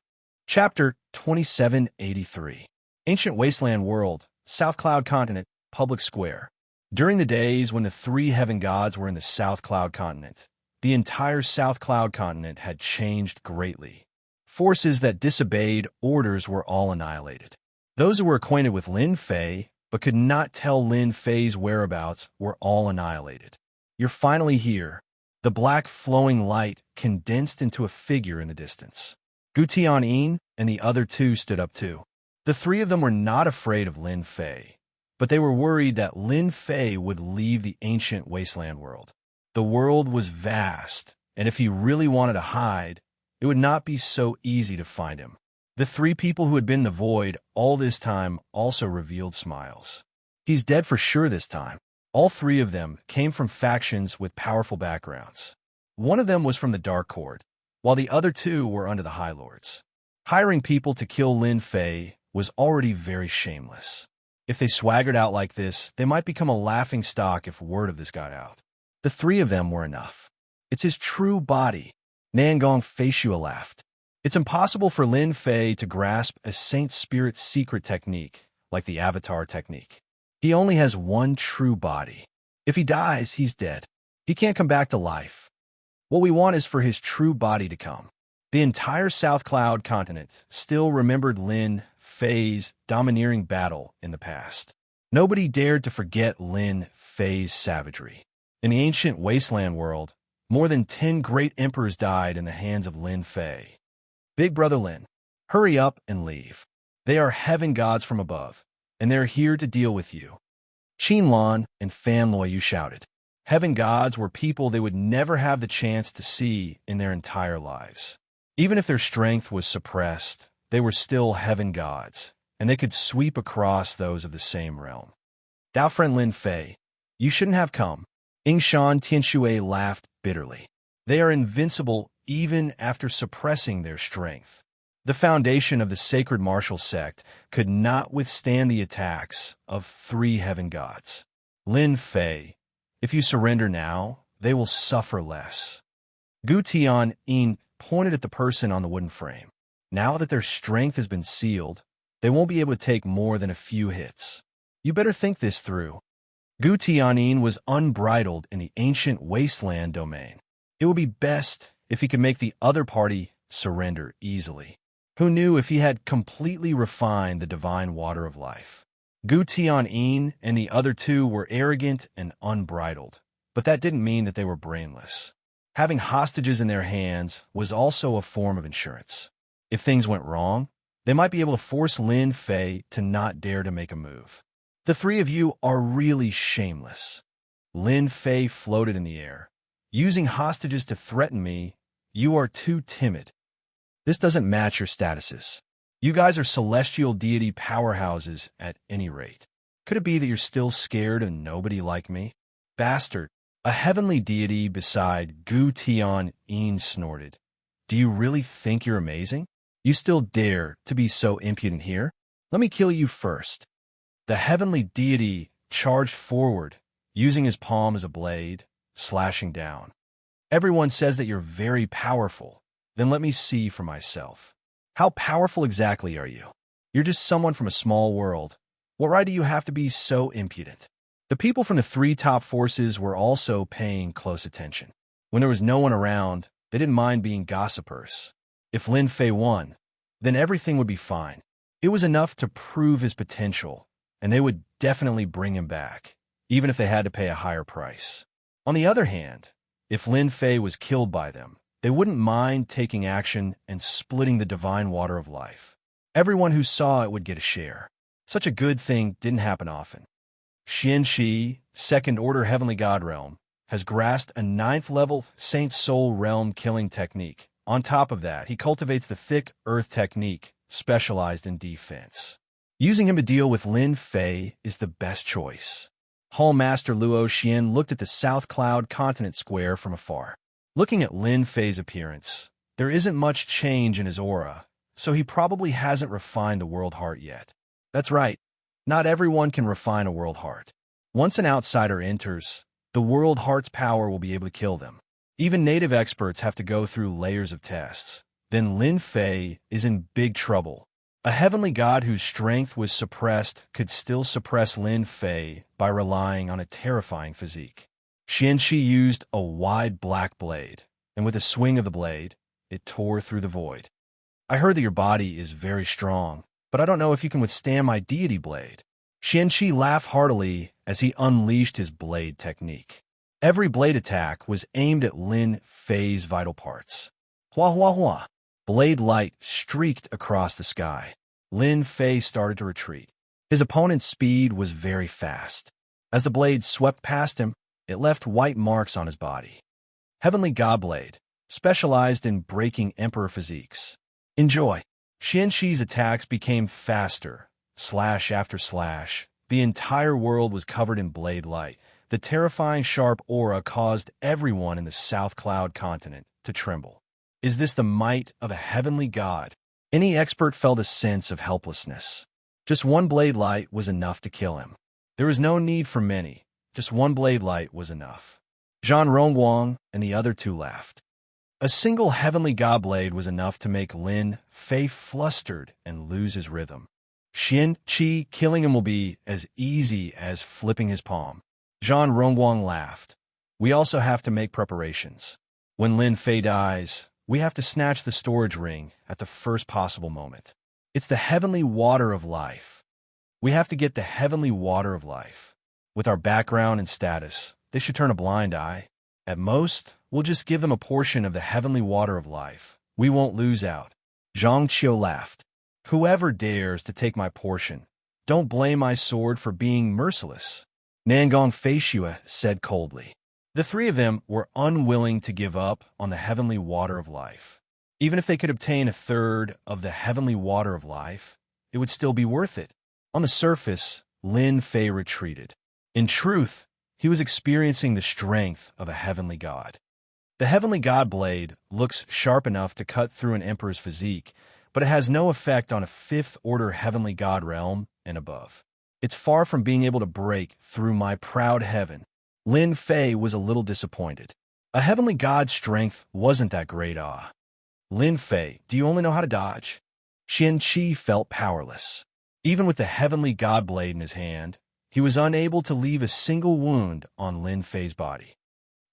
Chapter 2783. Ancient Wasteland World, South Cloud Continent, Public Square. During the days when the three heaven gods were in the South Cloud Continent, the entire South Cloud Continent had changed greatly. Forces that disobeyed orders were all annihilated. Those who were acquainted with Lin Fei but could not tell Lin Fei's whereabouts were all annihilated. You're finally here. The black flowing light condensed into a figure in the distance. Gu Tianyin and the other two stood up too. The three of them were not afraid of Lin Fei, but they were worried that Lin Fei would leave the ancient wasteland world. The world was vast, and if he really wanted to hide, it would not be so easy to find him. The three people who had been in the void all this time also revealed smiles. He's dead for sure this time. All three of them came from factions with powerful backgrounds. One of them was from the Dark Horde, while the other two were under the High Lords. Hiring people to kill Lin Fei was already very shameless. If they swaggered out like this, they might become a laughing stock if word of this got out. The three of them were enough. It's his true body. Nangong Feishua laughed. It's impossible for Lin Fei to grasp a Saint Spirit's secret technique, like the Avatar technique. He only has one true body. If he dies, he's dead. He can't come back to life. What we want is for his true body to come. The entire South Cloud continent still remembered Lin Fei's domineering battle in the past. Nobody dared to forget Lin Fei's savagery. In the ancient wasteland world, more than 10 great emperors died in the hands of Lin Fei. Big Brother Lin, hurry up and leave. They are heaven gods from above, and they're here to deal with you. Qin Lan and Fan Luoyu shouted. Heaven gods were people they would never have the chance to see in their entire lives. Even if their strength was suppressed, they were still heaven gods, and they could sweep across those of the same realm. Dao friend Lin Fei, you shouldn't have come. Yingshan Tianxue laughed bitterly. They are invincible even after suppressing their strength. The foundation of the sacred martial sect could not withstand the attacks of 3 heaven gods. Lin Fei, if you surrender now, they will suffer less. Gu Tianyin pointed at the person on the wooden frame. Now that their strength has been sealed, they won't be able to take more than a few hits. You better think this through. Gu Tianyin was unbridled in the ancient wasteland domain. It would be best if he could make the other party surrender easily. Who knew if he had completely refined the divine water of life? Gu Tianyin and the other two were arrogant and unbridled, but that didn't mean that they were brainless. Having hostages in their hands was also a form of insurance. If things went wrong, they might be able to force Lin Fei to not dare to make a move. The three of you are really shameless. Lin Fei floated in the air. Using hostages to threaten me, you are too timid. This doesn't match your statuses. You guys are celestial deity powerhouses at any rate. Could it be that you're still scared of nobody like me? Bastard, a heavenly deity beside Gu Tianyin snorted. Do you really think you're amazing? You still dare to be so impudent here? Let me kill you first. The heavenly deity charged forward, using his palm as a blade, slashing down. Everyone says that you're very powerful. Then let me see for myself. How powerful exactly are you? You're just someone from a small world. What right do you have to be so impudent? The people from the 3 top forces were also paying close attention. When there was no one around, they didn't mind being gossipers. If Lin Fei won, then everything would be fine. It was enough to prove his potential, and they would definitely bring him back, even if they had to pay a higher price. On the other hand, if Lin Fei was killed by them, they wouldn't mind taking action and splitting the divine water of life. Everyone who saw it would get a share. Such a good thing didn't happen often. Xianxia, Second Order Heavenly God Realm, has grasped a 9th level Saint Soul Realm killing technique. On top of that, he cultivates the Thick Earth technique, specialized in defense. Using him to deal with Lin Fei is the best choice. Hall Master Luo Xian looked at the South Cloud Continent Square from afar. Looking at Lin Fei's appearance, there isn't much change in his aura, so he probably hasn't refined the World Heart yet. That's right, not everyone can refine a World Heart. Once an outsider enters, the World Heart's power will be able to kill them. Even native experts have to go through layers of tests. Then Lin Fei is in big trouble. A heavenly god whose strength was suppressed could still suppress Lin Fei by relying on a terrifying physique. Xianxia used a wide black blade, and with a swing of the blade, it tore through the void. I heard that your body is very strong, but I don't know if you can withstand my deity blade. Xianxia laughed heartily as he unleashed his blade technique. Every blade attack was aimed at Lin Fei's vital parts. Hua hua hua. Blade light streaked across the sky. Lin Fei started to retreat. His opponent's speed was very fast. As the blade swept past him, it left white marks on his body. Heavenly God Blade, specialized in breaking Emperor physiques. Enjoy. Xianxi's attacks became faster, slash after slash. The entire world was covered in blade light. The terrifying sharp aura caused everyone in the South Cloud continent to tremble. Is this the might of a heavenly god? Any expert felt a sense of helplessness. Just one blade light was enough to kill him. There was no need for many. Just one blade light was enough. Zhan Rongguang and the other two laughed. A single heavenly god blade was enough to make Lin Fei flustered and lose his rhythm. Xianxia killing him will be as easy as flipping his palm. Zhan Rongguang laughed. We also have to make preparations. When Lin Fei dies, we have to snatch the storage ring at the first possible moment. It's the heavenly water of life. We have to get the heavenly water of life. With our background and status, they should turn a blind eye. At most, we'll just give them a portion of the heavenly water of life. We won't lose out. Xianxia laughed. Whoever dares to take my portion, don't blame my sword for being merciless. Nangong Feishua said coldly. The three of them were unwilling to give up on the heavenly water of life. Even if they could obtain a third of the heavenly water of life, it would still be worth it. On the surface, Lin Fei retreated. In truth, he was experiencing the strength of a heavenly god. The heavenly god blade looks sharp enough to cut through an emperor's physique, but it has no effect on a fifth-order heavenly god realm and above. It's far from being able to break through my proud heaven. Lin Fei was a little disappointed. A heavenly god's strength wasn't that great. Lin Fei, do you only know how to dodge? Xianxia felt powerless. Even with the heavenly god blade in his hand, he was unable to leave a single wound on Lin Fei's body.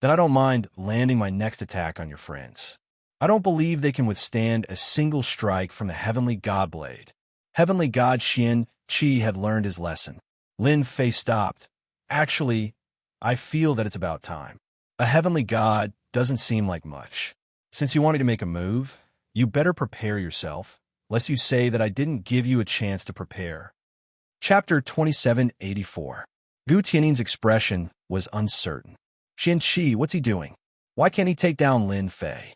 Then I don't mind landing my next attack on your friends. I don't believe they can withstand a single strike from the heavenly god blade. Heavenly god Xianxia had learned his lesson. Lin Fei stopped. Actually, I feel that it's about time. A heavenly god doesn't seem like much. Since you wanted to make a move, you better prepare yourself, lest you say that I didn't give you a chance to prepare. Chapter 2784. Gu Tianing's expression was uncertain. Xianxia, what's he doing? Why can't he take down Lin Fei?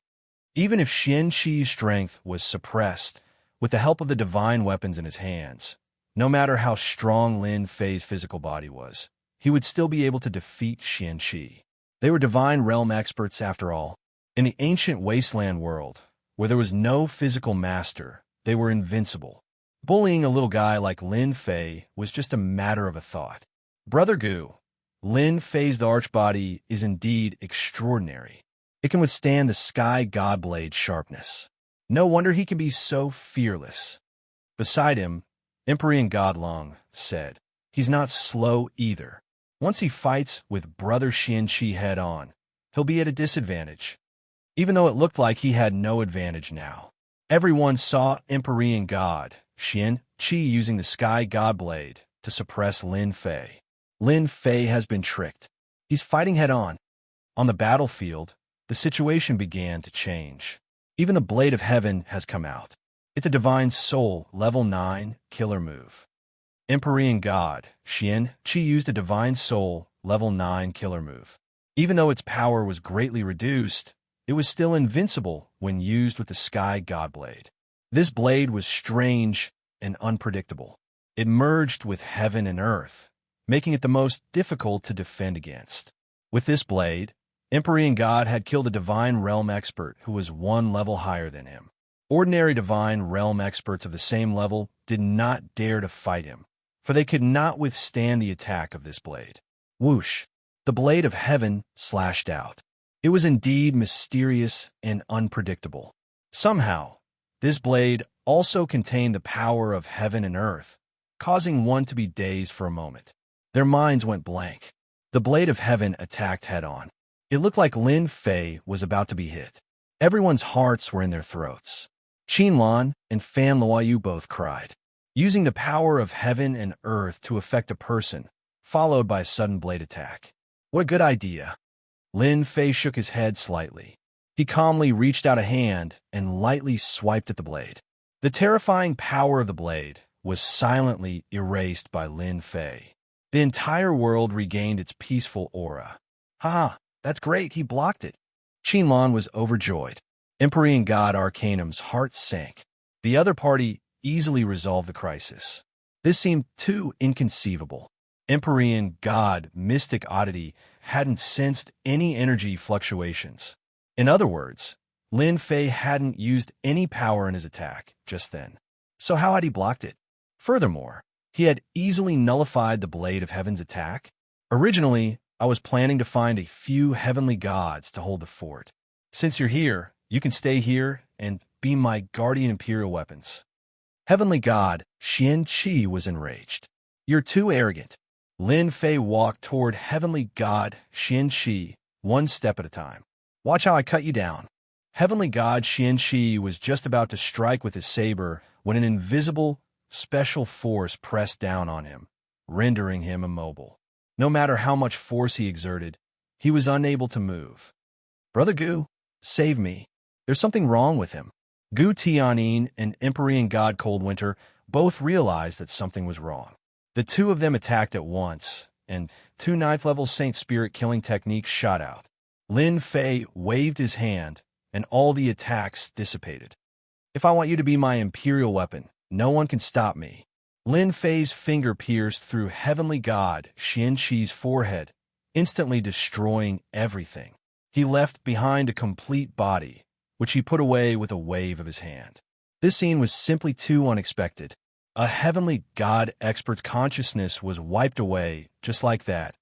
Even if Xianxi's strength was suppressed, with the help of the divine weapons in his hands, no matter how strong Lin Fei's physical body was, he would still be able to defeat Xianxia. They were divine realm experts after all. In the ancient wasteland world, where there was no physical master, they were invincible. Bullying a little guy like Lin Fei was just a matter of a thought. Brother Gu, Lin Fei's archbody is indeed extraordinary. It can withstand the sky god blade sharpness. No wonder he can be so fearless. Beside him, Emperor God Long said, he's not slow either. Once he fights with Brother Xianxia head-on, he'll be at a disadvantage. Even though it looked like he had no advantage now. Everyone saw Emperor God Xianxia using the Sky God Blade to suppress Lin Fei. Lin Fei has been tricked. He's fighting head-on. On the battlefield, the situation began to change. Even the Blade of Heaven has come out. It's a Divine Soul, level 9, killer move. Emperor God Xianxia used a Divine Soul, level 9 killer move. Even though its power was greatly reduced, it was still invincible when used with the Sky God Blade. This blade was strange and unpredictable. It merged with heaven and earth, making it the most difficult to defend against. With this blade, Emperor God had killed a Divine Realm expert who was one level higher than him. Ordinary Divine Realm experts of the same level did not dare to fight him, for they could not withstand the attack of this blade. Whoosh! The blade of heaven slashed out. It was indeed mysterious and unpredictable. Somehow, this blade also contained the power of heaven and earth, causing one to be dazed for a moment. Their minds went blank. The blade of heaven attacked head-on. It looked like Lin Fei was about to be hit. Everyone's hearts were in their throats. Qinlan and Fan Luoyu both cried. Using the power of heaven and earth to affect a person, followed by a sudden blade attack. What a good idea. Lin Fei shook his head slightly. He calmly reached out a hand and lightly swiped at the blade. The terrifying power of the blade was silently erased by Lin Fei. The entire world regained its peaceful aura. Haha, that's great, he blocked it. Qinlan was overjoyed. Empyrean God Arcanum's heart sank. The other party easily resolved the crisis. This seemed too inconceivable. Empyrean God Mystic Oddity hadn't sensed any energy fluctuations. In other words, Lin Fei hadn't used any power in his attack just then. So how had he blocked it? Furthermore, he had easily nullified the Blade of Heaven's attack. Originally, I was planning to find a few heavenly gods to hold the fort. Since you're here, you can stay here and be my guardian imperial weapons. Heavenly God Xianxia was enraged. You're too arrogant. Lin Fei walked toward Heavenly God Xianxia, one step at a time. Watch how I cut you down. Heavenly God Xianxia was just about to strike with his saber when an invisible, special force pressed down on him, rendering him immobile. No matter how much force he exerted, he was unable to move. Brother Gu, save me. There's something wrong with him. Gu Tianyin and Empyrean God Coldwinter both realized that something was wrong. The two of them attacked at once, and two 9th-level Saint Spirit killing techniques shot out. Lin Fei waved his hand, and all the attacks dissipated. If I want you to be my imperial weapon, no one can stop me. Lin Fei's finger pierced through Heavenly God Xianxi's forehead, instantly destroying everything. He left behind a complete body, which he put away with a wave of his hand. This scene was simply too unexpected. A heavenly god expert's consciousness was wiped away just like that,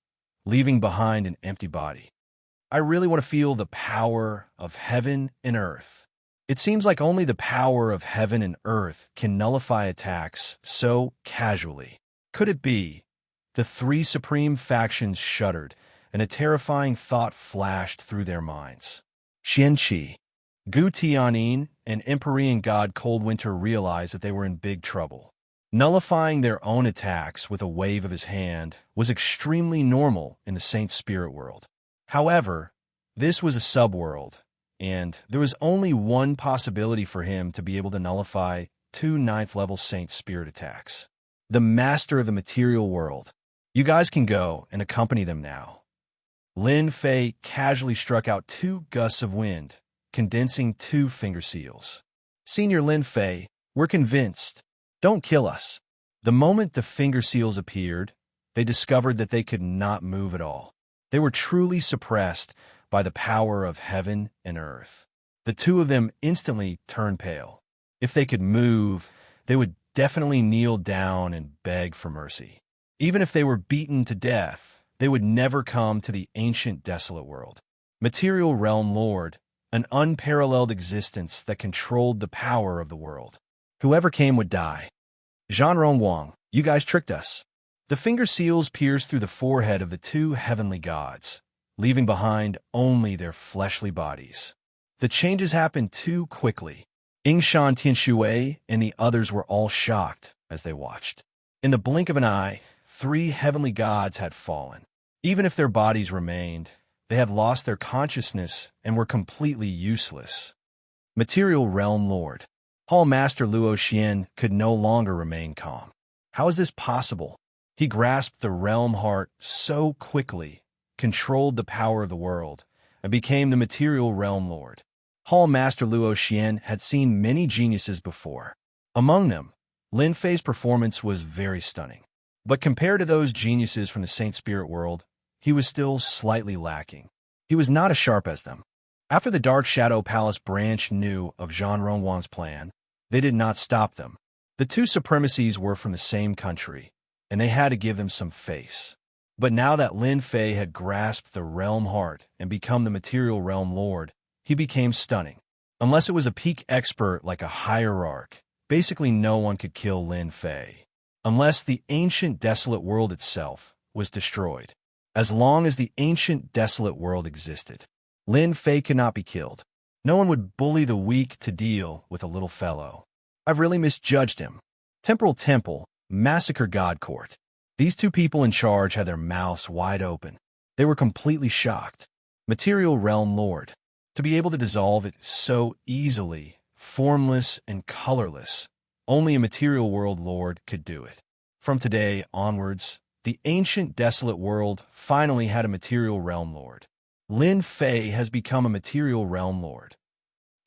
leaving behind an empty body. I really want to feel the power of heaven and earth. It seems like only the power of heaven and earth can nullify attacks so casually. Could it be? The three supreme factions shuddered, and a terrifying thought flashed through their minds. Xianxia, Gu Tianyin, and Empyrean God Coldwinter realized that they were in big trouble. Nullifying their own attacks with a wave of his hand was extremely normal in the Saint Spirit world. However, this was a subworld, and there was only one possibility for him to be able to nullify two 9th-level Saint Spirit attacks. The Master of the Material World. You guys can go and accompany them now. Lin Fei casually struck out 2 gusts of wind, condensing 2 finger seals. Senior Lin Fei, we're convinced. Don't kill us. The moment the finger seals appeared, they discovered that they could not move at all. They were truly suppressed by the power of heaven and earth. The two of them instantly turned pale. If they could move, they would definitely kneel down and beg for mercy. Even if they were beaten to death, they would never come to the ancient desolate world. Material Realm Lord, an unparalleled existence that controlled the power of the world. Whoever came would die. Zhanrong Wang, you guys tricked us. The finger seals pierced through the forehead of the 2 heavenly gods, leaving behind only their fleshly bodies. The changes happened too quickly. Yingshan Tianshui and the others were all shocked as they watched. In the blink of an eye, 3 heavenly gods had fallen. Even if their bodies remained, they had lost their consciousness and were completely useless. Material Realm Lord. Hall Master Luo Xian could no longer remain calm. How is this possible? He grasped the realm heart so quickly, controlled the power of the world, and became the Material Realm Lord. Hall Master Luo Xian had seen many geniuses before. Among them, Lin Fei's performance was very stunning. But compared to those geniuses from the Saint Spirit world, he was still slightly lacking. He was not as sharp as them. After the Dark Shadow Palace branch knew of Zhanrong Wang's plan, they did not stop them. The 2 supremacies were from the same country, and they had to give them some face. But now that Lin Fei had grasped the realm heart and become the Material Realm Lord, he became stunning. Unless it was a peak expert like a hierarch, basically no one could kill Lin Fei. Unless the ancient desolate world itself was destroyed. As long as the ancient desolate world existed, Lin Fei could not be killed. No one would bully the weak to deal with a little fellow. I've really misjudged him. Temporal Temple, Massacre God Court. These 2 people in charge had their mouths wide open. They were completely shocked. Material Realm Lord. To be able to dissolve it so easily, formless and colorless, only a material world lord could do it. From today onwards, the ancient desolate world finally had a material realm lord. Lin Fei has become a material realm lord.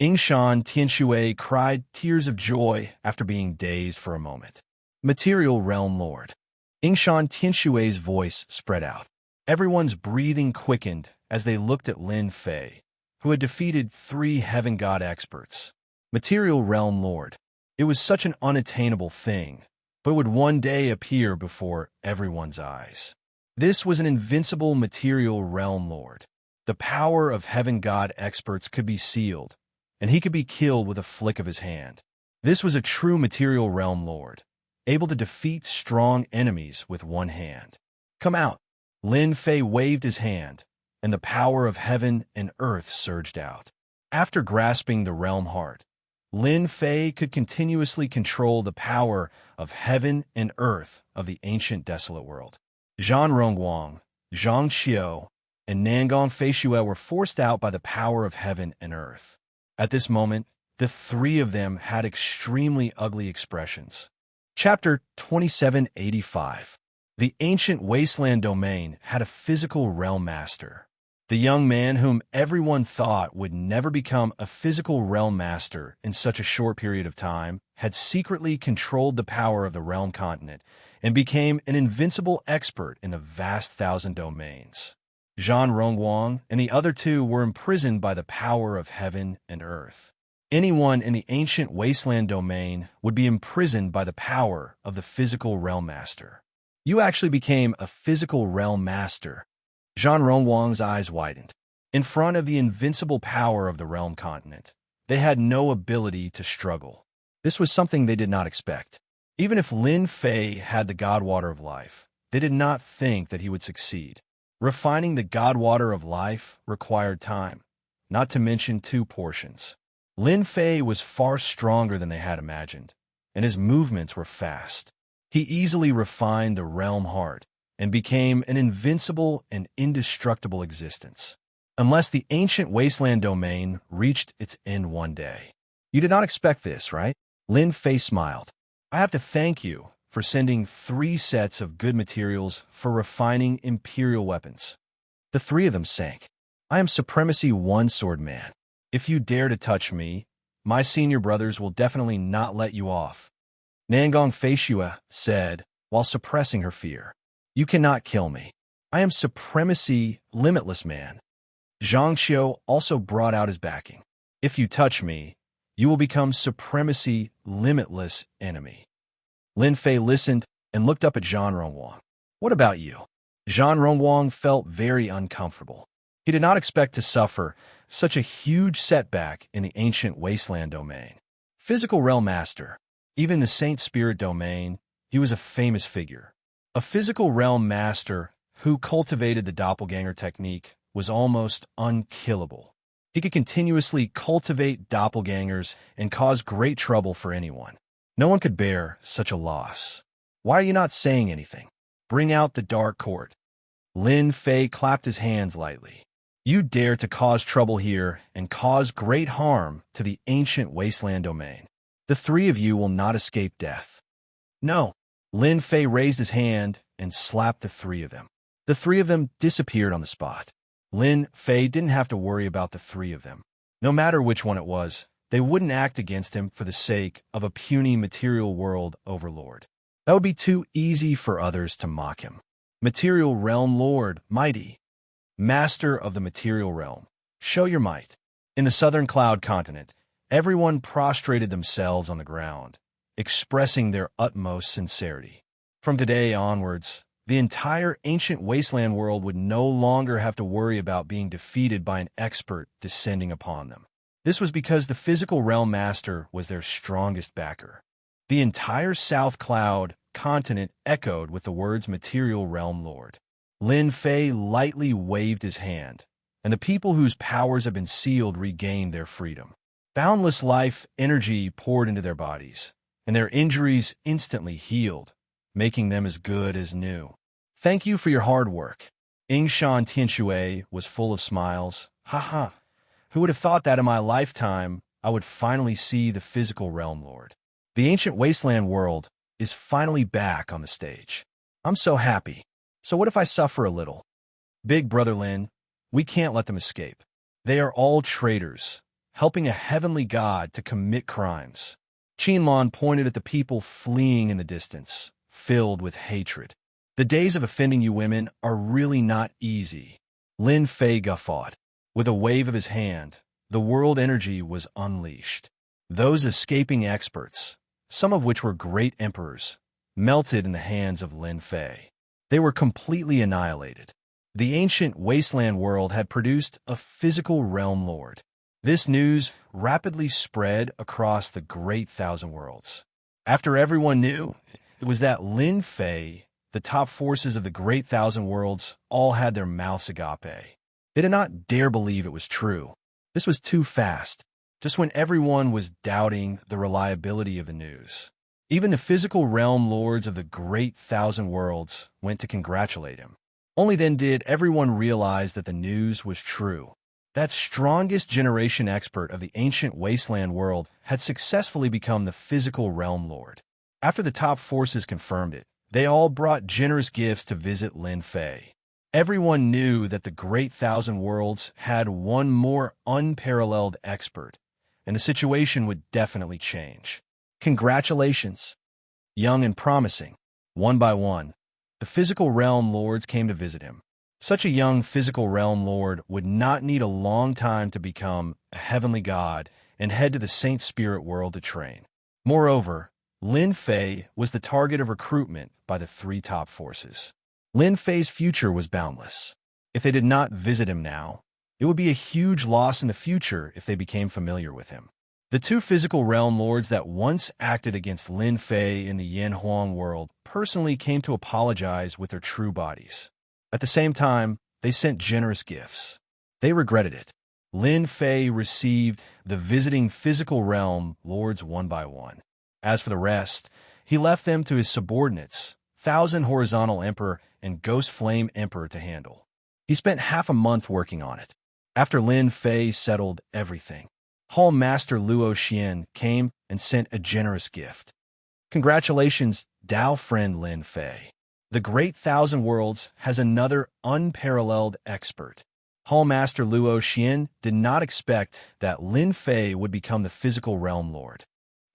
Yingshan Tianshui cried tears of joy after being dazed for a moment. Material realm lord. Yingshan Tianshui's voice spread out. Everyone's breathing quickened as they looked at Lin Fei, who had defeated 3 heaven god experts. Material realm lord. It was such an unattainable thing, but would one day appear before everyone's eyes. This was an invincible material realm lord. The power of heaven god experts could be sealed, and he could be killed with a flick of his hand. This was a true material realm lord, able to defeat strong enemies with one hand. Come out. Lin Fei waved his hand, and the power of heaven and earth surged out. After grasping the realm heart, Lin Fei could continuously control the power of heaven and earth of the ancient desolate world. Zhan Rongguang, Xianxia, and Nangong Feishue were forced out by the power of heaven and earth. At this moment, the 3 of them had extremely ugly expressions. Chapter 2785. The ancient wasteland domain had a physical realm master. The young man whom everyone thought would never become a physical realm master in such a short period of time had secretly controlled the power of the realm continent and became an invincible expert in the vast 1,000 domains. Zhan Rongguang and the other 2 were imprisoned by the power of heaven and earth. Anyone in the ancient wasteland domain would be imprisoned by the power of the physical realm master. You actually became a physical realm master. Zhan Rongguang's eyes widened. In front of the invincible power of the realm continent, they had no ability to struggle. This was something they did not expect. Even if Lin Fei had the God Water of Life, they did not think that he would succeed. Refining the God Water of Life required time, not to mention 2 portions. Lin Fei was far stronger than they had imagined, and his movements were fast. He easily refined the realm heart and became an invincible and indestructible existence. Unless the ancient wasteland domain reached its end one day. You did not expect this, right? Lin Fei smiled. I have to thank you for sending 3 sets of good materials for refining imperial weapons. The 3 of them sank. I am Supremacy 1 Sword Man. If you dare to touch me, my senior brothers will definitely not let you off. Nangong Feishue said, while suppressing her fear. You cannot kill me. I am Supremacy Limitless Man. Xianxia also brought out his backing. If you touch me, you will become Supremacy Limitless Enemy. Lin Fei listened and looked up at Zhan Rongguang. What about you? Zhan Rongguang felt very uncomfortable. He did not expect to suffer such a huge setback in the ancient wasteland domain. Physical Realm Master. Even the Saint Spirit domain, he was a famous figure. A physical realm master who cultivated the doppelganger technique was almost unkillable. He could continuously cultivate doppelgangers and cause great trouble for anyone. No one could bear such a loss. Why are you not saying anything? Bring out the dark court. Lin Fei clapped his hands lightly. You dare to cause trouble here and cause great harm to the ancient wasteland domain. The 3 of you will not escape death. No. Lin Fei raised his hand and slapped the 3 of them. The 3 of them disappeared on the spot. Lin Fei didn't have to worry about the 3 of them. No matter which one it was, they wouldn't act against him for the sake of a puny material world overlord. That would be too easy for others to mock him. Material Realm Lord, mighty. Master of the material realm, show your might. In the southern cloud continent, everyone prostrated themselves on the ground, expressing their utmost sincerity. From today onwards, the entire ancient wasteland world would no longer have to worry about being defeated by an expert descending upon them. This was because the physical realm master was their strongest backer. The entire South Cloud continent echoed with the words Material Realm Lord. Lin Fei lightly waved his hand, and the people whose powers have been sealed regained their freedom. Boundless life energy poured into their bodies, and their injuries instantly healed, making them as good as new. Thank you for your hard work. Yingshan Tianshui was full of smiles. Ha! Who would have thought that in my lifetime I would finally see the physical realm lord? The ancient wasteland world is finally back on the stage. I'm so happy. So what if I suffer a little? Big Brother Lin, we can't let them escape. They are all traitors, helping a heavenly god to commit crimes. Qianlong pointed at the people fleeing in the distance, filled with hatred. The days of offending you women are really not easy. Lin Fei guffawed. With a wave of his hand, the world energy was unleashed. Those escaping experts, some of which were great emperors, melted in the hands of Lin Fei. They were completely annihilated. The ancient wasteland world had produced a physical realm lord. This news rapidly spread across the great thousand worlds. After everyone knew, it was that Lin Fei, the top forces of the great thousand worlds, all had their mouths agape. They did not dare believe it was true. This was too fast, just when everyone was doubting the reliability of the news. Even the physical realm lords of the great thousand worlds went to congratulate him. Only then did everyone realize that the news was true. That strongest generation expert of the ancient wasteland world had successfully become the physical realm lord. After the top forces confirmed it, they all brought generous gifts to visit Lin Fei. Everyone knew that the great thousand worlds had one more unparalleled expert, and the situation would definitely change. Congratulations! Young and promising, one by one, the physical realm lords came to visit him. Such a young physical realm lord would not need a long time to become a heavenly god and head to the Saint Spirit world to train. Moreover, Lin Fei was the target of recruitment by the three top forces. Lin Fei's future was boundless. If they did not visit him now, it would be a huge loss in the future if they became familiar with him. The two physical realm lords that once acted against Lin Fei in the Yanhuang world personally came to apologize with their true bodies. At the same time, they sent generous gifts. They regretted it. Lin Fei received the visiting physical realm lords one by one. As for the rest, he left them to his subordinates, Thousand Horizontal Emperor and Ghost Flame Emperor, to handle. He spent half a month working on it. After Lin Fei settled everything, Hall Master Luo Xian came and sent a generous gift. Congratulations, Dao friend Lin Fei. The Great Thousand Worlds has another unparalleled expert. Hall Master Luo Xian did not expect that Lin Fei would become the physical realm lord.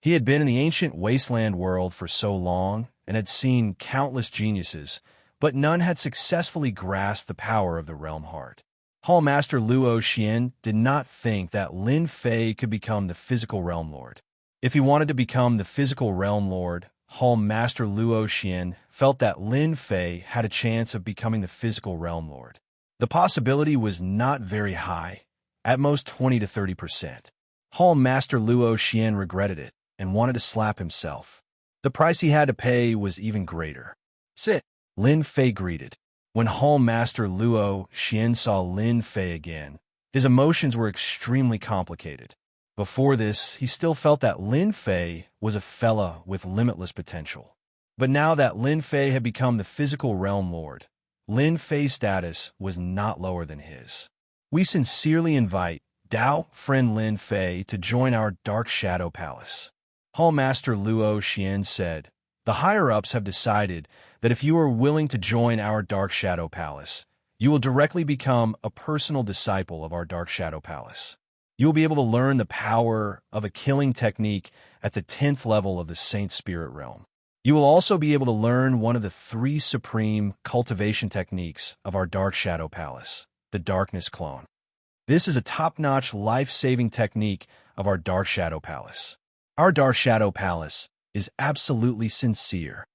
He had been in the ancient wasteland world for so long and had seen countless geniuses, but none had successfully grasped the power of the realm heart. Hall Master Luo Xian did not think that Lin Fei could become the physical realm lord. If he wanted to become the physical realm lord, Hall Master Luo Xian felt that Lin Fei had a chance of becoming the physical realm lord. The possibility was not very high, at most 20 to 30%. Hall Master Luo Xian regretted it and wanted to slap himself. The price he had to pay was even greater. Sit, Lin Fei greeted. When Hall Master Luo Xian saw Lin Fei again, his emotions were extremely complicated. Before this, he still felt that Lin Fei was a fella with limitless potential. But now that Lin Fei had become the physical realm lord, Lin Fei's status was not lower than his. We sincerely invite Dao friend Lin Fei to join our Dark Shadow Palace. Hall Master Luo Xian said, the higher-ups have decided that if you are willing to join our Dark Shadow Palace, you will directly become a personal disciple of our Dark Shadow Palace. You will be able to learn the power of a killing technique at the 10th level of the Saint Spirit realm. You will also be able to learn one of the 3 supreme cultivation techniques of our Dark Shadow Palace, the Darkness Clone. This is a top-notch life-saving technique of our Dark Shadow Palace. Our Dark Shadow Palace is absolutely sincere.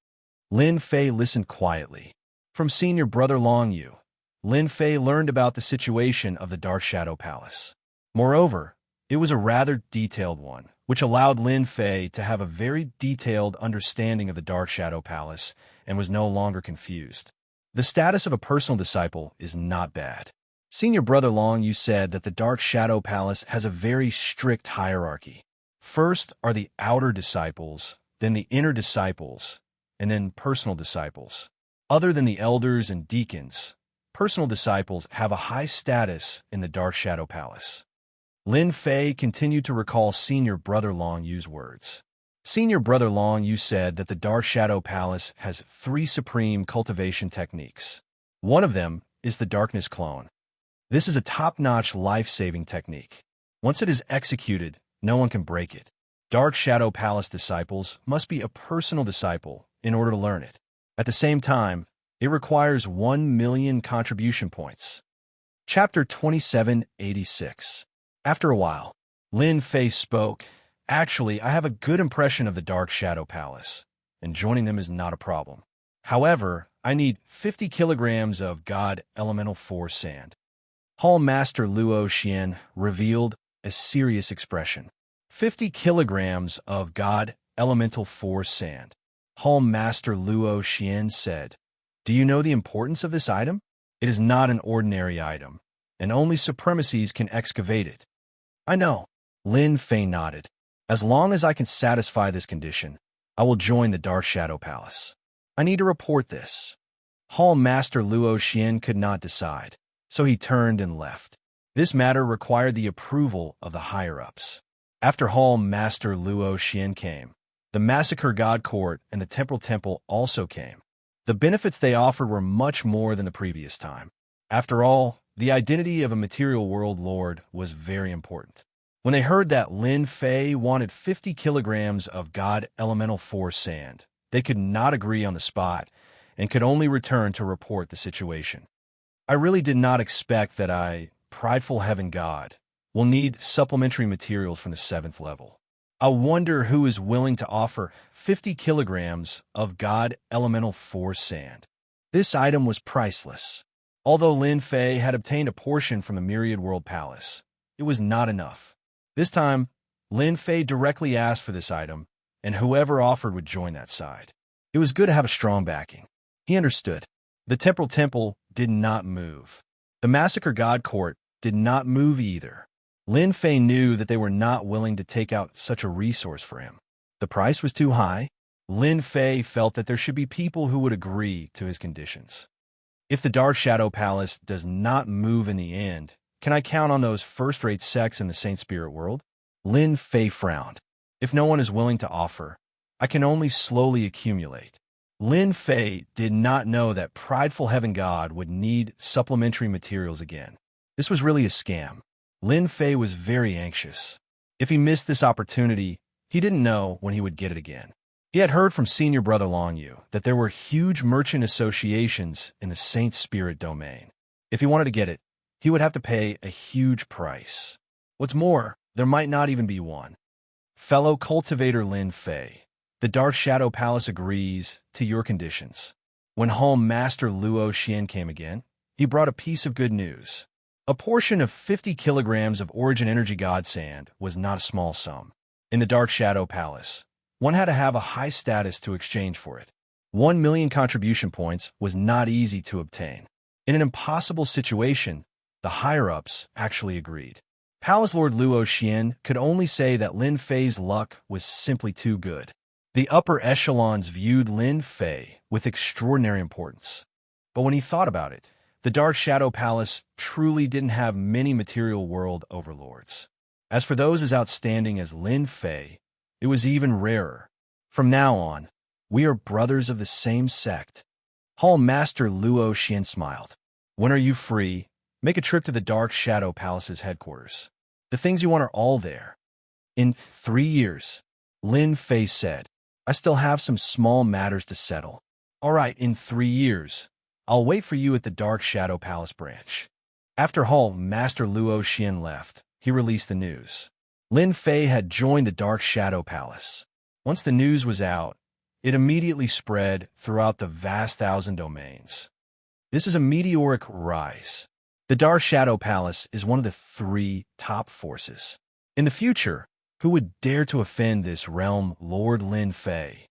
Lin Fei listened quietly. From Senior Brother Long Yu, Lin Fei learned about the situation of the Dark Shadow Palace. Moreover, it was a rather detailed one, which allowed Lin Fei to have a very detailed understanding of the Dark Shadow Palace and was no longer confused. The status of a personal disciple is not bad. Senior Brother Long Yu said that the Dark Shadow Palace has a very strict hierarchy. First are the outer disciples, then the inner disciples, and then personal disciples. Other than the elders and deacons, personal disciples have a high status in the Dark Shadow Palace. Lin Fei continued to recall Senior Brother Long Yu's words. Senior Brother Long Yu said that the Dark Shadow Palace has 3 supreme cultivation techniques. One of them is the Darkness Clone. This is a top-notch life-saving technique. Once it is executed, no one can break it. Dark Shadow Palace disciples must be a personal disciple in order to learn it. At the same time, it requires 1 million contribution points. Chapter 2786. After a while, Lin Fei spoke. Actually, I have a good impression of the Dark Shadow Palace, and joining them is not a problem. However, I need 50 kilograms of God Elemental Force sand. Hall Master Luo Xian revealed a serious expression. 50 kilograms of God Elemental Force sand. Hall Master Luo Xian said, "Do you know the importance of this item? It is not an ordinary item, and only supremacies can excavate it." "I know." Lin Fei nodded. "As long as I can satisfy this condition, I will join the Dark Shadow Palace. I need to report this." Hall Master Luo Xian could not decide, so he turned and left. This matter required the approval of the higher-ups. After Hall Master Luo Xian came, the Massacre God Court and the Temporal Temple also came. The benefits they offered were much more than the previous time. After all, the identity of a material world lord was very important. When they heard that Lin Fei wanted 50 kilograms of God Elemental Force sand, they could not agree on the spot and could only return to report the situation. "I really did not expect that Prideful Heaven God, will need supplementary materials from the 7th level. I wonder who is willing to offer 50 kilograms of God Elemental Force sand." This item was priceless. Although Lin Fei had obtained a portion from the Myriad World Palace, it was not enough. This time, Lin Fei directly asked for this item, and whoever offered would join that side. It was good to have a strong backing. He understood. The Temporal Temple did not move. The Massacre God Court did not move either. Lin Fei knew that they were not willing to take out such a resource for him. The price was too high. Lin Fei felt that there should be people who would agree to his conditions. "If the Dark Shadow Palace does not move in the end, can I count on those first-rate sects in the Saint Spirit world?" Lin Fei frowned. "If no one is willing to offer, I can only slowly accumulate." Lin Fei did not know that Prideful Heaven God would need supplementary materials again. This was really a scam. Lin Fei was very anxious. If he missed this opportunity, he didn't know when he would get it again. He had heard from Senior Brother Long Yu that there were huge merchant associations in the Saint Spirit domain. If he wanted to get it, he would have to pay a huge price. What's more, there might not even be one. "Fellow cultivator Lin Fei, the Dark Shadow Palace agrees to your conditions." When Hall Master Luo Xian came again, he brought a piece of good news. A portion of 50 kilograms of Origin Energy God Sand was not a small sum. In the Dark Shadow Palace, one had to have a high status to exchange for it. 1 million contribution points was not easy to obtain. In an impossible situation, the higher-ups actually agreed. Palace Lord Luo Xian could only say that Lin Fei's luck was simply too good. The upper echelons viewed Lin Fei with extraordinary importance. But when he thought about it, the Dark Shadow Palace truly didn't have many material world overlords. As for those as outstanding as Lin Fei, it was even rarer. "From now on, we are brothers of the same sect." Hall Master Luo Xian smiled. "When are you free? Make a trip to the Dark Shadow Palace's headquarters. The things you want are all there." "In 3 years, Lin Fei said. "I still have some small matters to settle." "All right, in 3 years. I'll wait for you at the Dark Shadow Palace branch." After Hall Master Luo Xian left, he released the news. Lin Fei had joined the Dark Shadow Palace. Once the news was out, it immediately spread throughout the vast 1,000 domains. This is a meteoric rise. The Dark Shadow Palace is one of the 3 top forces. In the future, who would dare to offend this realm Lord Lin Fei?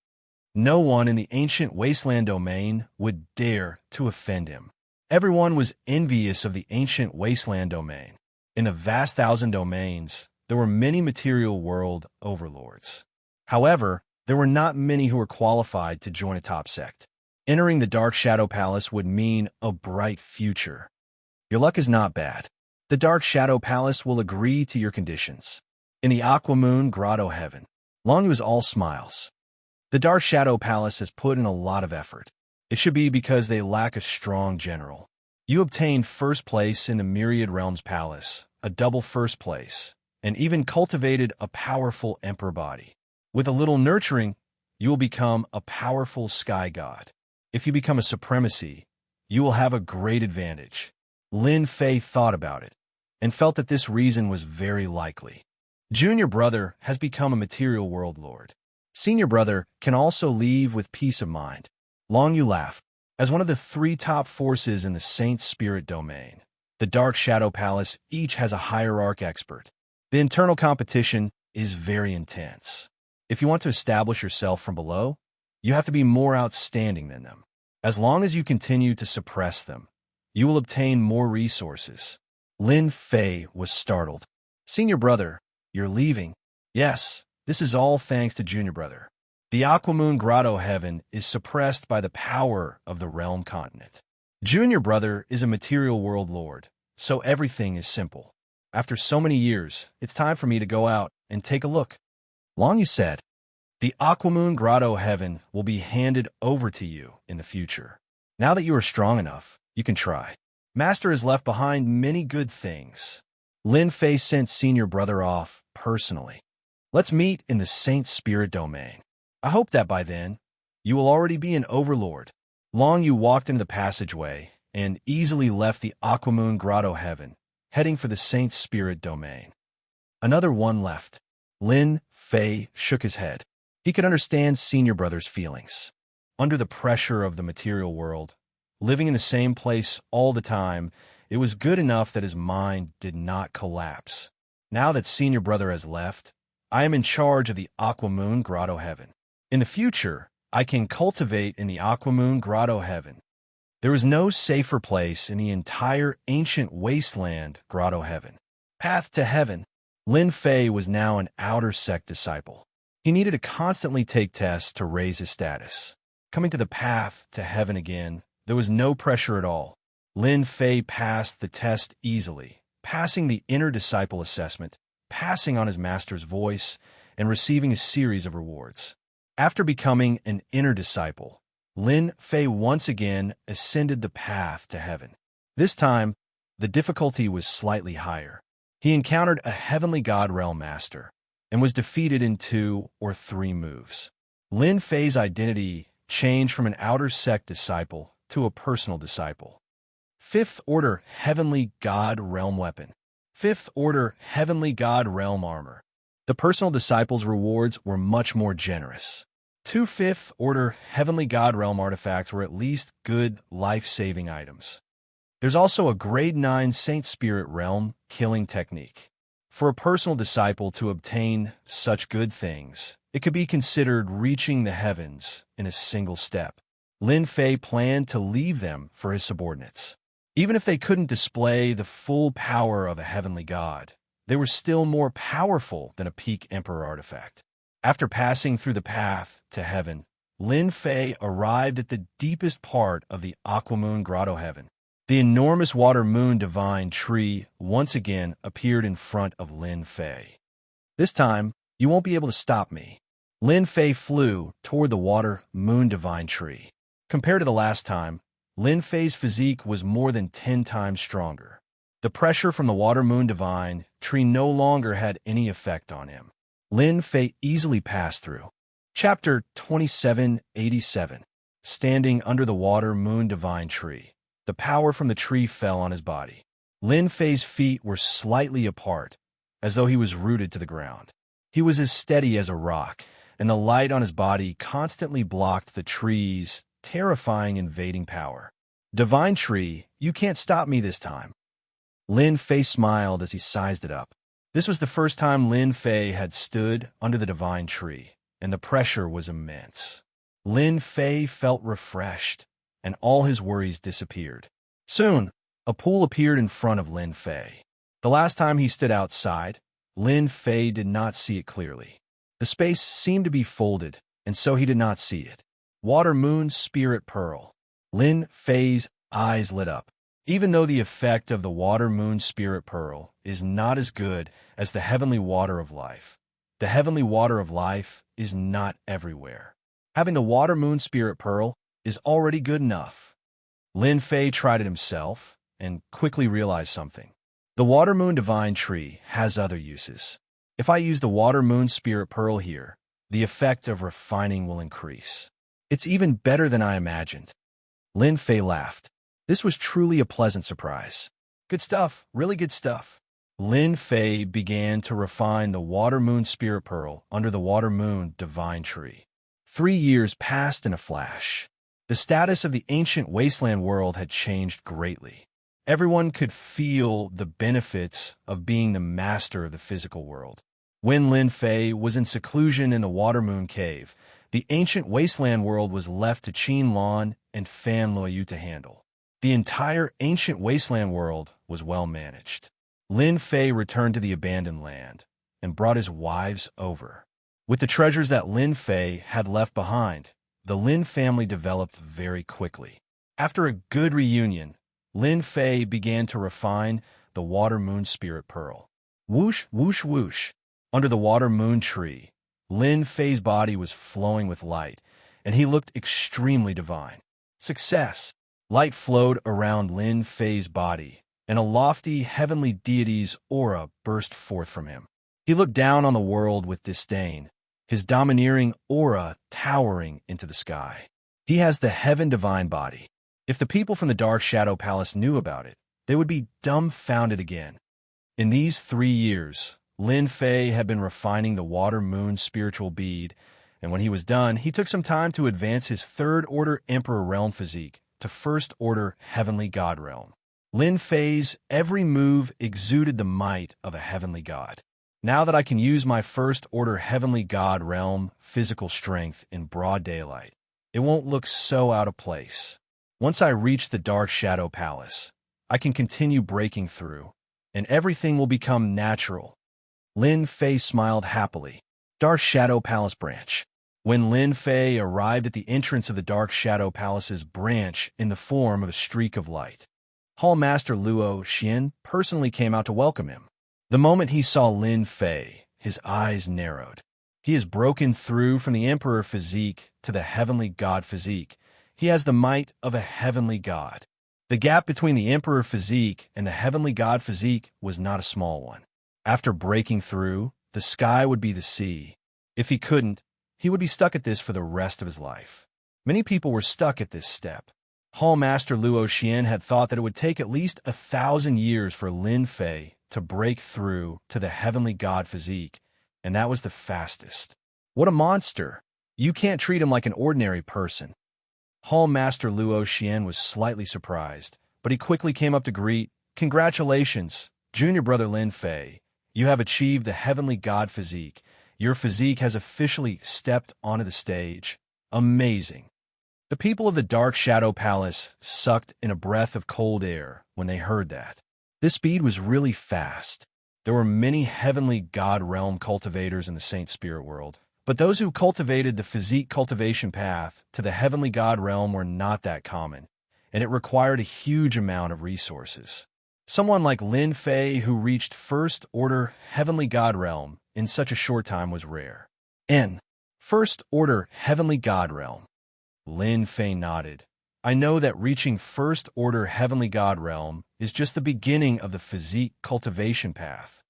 No one in the ancient wasteland domain would dare to offend him. Everyone was envious of the ancient wasteland domain. In the vast 1,000 domains, there were many material world overlords. However, there were not many who were qualified to join a top sect. Entering the Dark Shadow Palace would mean a bright future. Your luck is not bad. The Dark Shadow Palace will agree to your conditions. In the Aquamoon Grotto Heaven, Long was all smiles. The Dark Shadow Palace has put in a lot of effort. It should be because they lack a strong general. You obtained first place in the Myriad Realms Palace, a double first place, and even cultivated a powerful emperor body. With a little nurturing, you will become a powerful sky god. If you become a supremacy, you will have a great advantage. Lin Fei thought about it, and felt that this reason was very likely. Junior brother has become a material world lord. Senior brother can also leave with peace of mind. Long Yu laughed. As one of the 3 top forces in the Saint Spirit domain, the Dark Shadow Palace each has a hierarch expert. The internal competition is very intense. If you want to establish yourself from below, you have to be more outstanding than them. As long as you continue to suppress them, you will obtain more resources. Lin Fei was startled. Senior brother, you're leaving? Yes, this is all thanks to Junior brother. The Aquamoon Grotto Heaven is suppressed by the power of the Realm Continent. Junior brother is a material world lord, so everything is simple. After so many years, it's time for me to go out and take a look. Long Yu said, the Aquamoon Grotto Heaven will be handed over to you in the future. Now that you are strong enough, you can try. Master has left behind many good things. Lin Fei sent senior brother off personally. Let's meet in the Saint Spirit domain. I hope that by then, you will already be an overlord. Long Yu walked into the passageway and easily left the Aquamoon Grotto Heaven, heading for the Saint Spirit domain. Another one left. Lin Fei shook his head. He could understand senior brother's feelings. Under the pressure of the material world, living in the same place all the time, it was good enough that his mind did not collapse. Now that senior brother has left, I am in charge of the Aquamoon Grotto Heaven. In the future, I can cultivate in the Aquamoon Grotto Heaven. There is no safer place in the entire ancient wasteland Grotto Heaven. Path to Heaven. Lin Fei was now an outer sect disciple. He needed to constantly take tests to raise his status. Coming to the path to heaven again, there was no pressure at all. Lin Fei passed the test easily, passing the inner disciple assessment, passing on his master's voice, and receiving a series of rewards. After becoming an inner disciple, Lin Fei once again ascended the path to heaven. This time, the difficulty was slightly higher. He encountered a heavenly god realm master and was defeated in 2 or 3 moves. Lin Fei's identity changed from an outer sect disciple to a personal disciple. 5th Order Heavenly God Realm Weapon. 5th Order Heavenly God Realm Armor. The personal disciple's rewards were much more generous. 2 5th Order Heavenly God Realm artifacts were at least good life-saving items. There's also a Grade 9 Saint Spirit Realm killing technique. For a personal disciple to obtain such good things, it could be considered reaching the heavens in a single step. Lin Fei planned to leave them for his subordinates. Even if they couldn't display the full power of a heavenly god, they were still more powerful than a peak emperor artifact. After passing through the path to heaven, Lin Fei arrived at the deepest part of the Aquamoon Grotto Heaven. The enormous water moon divine tree once again appeared in front of Lin Fei. This time, you won't be able to stop me. Lin Fei flew toward the water moon divine tree. Compared to the last time, Lin Fei's physique was more than 10 times stronger. The pressure from the water moon divine tree no longer had any effect on him. Lin Fei easily passed through. Chapter 2787. Standing under the water moon divine tree. The power from the tree fell on his body. Lin Fei's feet were slightly apart, as though he was rooted to the ground. He was as steady as a rock, and the light on his body constantly blocked the tree's terrifying invading power. Divine tree, you can't stop me this time. Lin Fei smiled as he sized it up. This was the first time Lin Fei had stood under the divine tree, and the pressure was immense. Lin Fei felt refreshed, and all his worries disappeared. Soon, a pool appeared in front of Lin Fei. The last time he stood outside, Lin Fei did not see it clearly. The space seemed to be folded, and so he did not see it. Water Moon Spirit Pearl. Lin Fei's eyes lit up. Even though the effect of the Water Moon Spirit Pearl is not as good as the Heavenly Water of Life, the Heavenly Water of Life is not everywhere. Having the Water Moon Spirit Pearl is already good enough. Lin Fei tried it himself and quickly realized something. The Water Moon Divine Tree has other uses. If I use the Water Moon Spirit Pearl here, the effect of refining will increase. It's even better than I imagined. Lin Fei laughed. This was truly a pleasant surprise. Good stuff, really good stuff. Lin Fei began to refine the Water Moon Spirit Pearl under the Water Moon Divine Tree. 3 years passed in a flash. The status of the ancient wasteland world had changed greatly. Everyone could feel the benefits of being the master of the physical world. When Lin Fei was in seclusion in the Water Moon Cave, the ancient wasteland world was left to Qin Lan and Fan Luoyu to handle. The entire ancient wasteland world was well managed. Lin Fei returned to the abandoned land and brought his wives over. With the treasures that Lin Fei had left behind, the Lin family developed very quickly. After a good reunion, Lin Fei began to refine the Water Moon Spirit Pearl. Whoosh, whoosh, whoosh. Under the Water Moon tree, Lin Fei's body was flowing with light, and he looked extremely divine. Success! Light flowed around Lin Fei's body, and a lofty heavenly deity's aura burst forth from him. He looked down on the world with disdain, his domineering aura towering into the sky. He has the heaven divine body. If the people from the Dark Shadow Palace knew about it, they would be dumbfounded again. In these 3 years, Lin Fei had been refining the Water Moon spiritual bead, and when he was done, he took some time to advance his Third Order Emperor Realm physique to First Order Heavenly God Realm. Lin Fei's every move exuded the might of a heavenly god. Now that I can use my First Order Heavenly God Realm physical strength in broad daylight, it won't look so out of place. Once I reach the Dark Shadow Palace, I can continue breaking through, and everything will become natural. Lin Fei smiled happily. Dark Shadow Palace branch. When Lin Fei arrived at the entrance of the Dark Shadow Palace's branch in the form of a streak of light, Hall Master Luo Xian personally came out to welcome him. The moment he saw Lin Fei, his eyes narrowed. He has broken through from the Emperor physique to the Heavenly God physique. He has the might of a heavenly god. The gap between the Emperor physique and the Heavenly God physique was not a small one. After breaking through, the sky would be the sea. If he couldn't, he would be stuck at this for the rest of his life. Many people were stuck at this step. Hall Master Luo Xian had thought that it would take at least 1,000 years for Lin Fei to break through to the Heavenly God physique, and that was the fastest. What a monster! You can't treat him like an ordinary person. Hall Master Luo Xian was slightly surprised, but he quickly came up to greet. Congratulations, junior brother Lin Fei. You have achieved the Heavenly God physique. Your physique has officially stepped onto the stage. Amazing. The people of the Dark Shadow Palace sucked in a breath of cold air when they heard that. This speed was really fast. There were many Heavenly God Realm cultivators in the Saint Spirit world, but those who cultivated the physique cultivation path to the Heavenly God Realm were not that common, and it required a huge amount of resources. Someone like Lin Fei who reached First Order Heavenly God Realm in such a short time was rare. N. First Order Heavenly God Realm. Lin Fei nodded. I know that reaching First Order Heavenly God Realm is just the beginning of the physique cultivation path.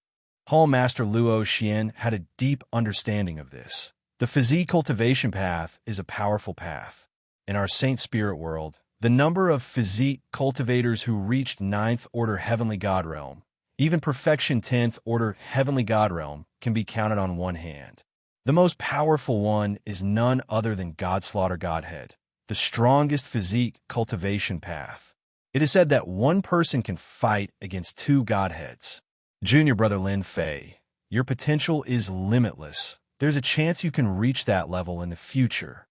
Hall Master Luo Xian had a deep understanding of this. The physique cultivation path is a powerful path. In our Saint Spirit world, the number of physique cultivators who reached 9th Order Heavenly God Realm, even Perfection 10th Order Heavenly God Realm, can be counted on one hand. The most powerful one is none other than Godslaughter Godhead, the strongest physique cultivation path. It is said that one person can fight against 2 Godheads. Junior brother Lin Fei, your potential is limitless. There's a chance you can reach that level in the future.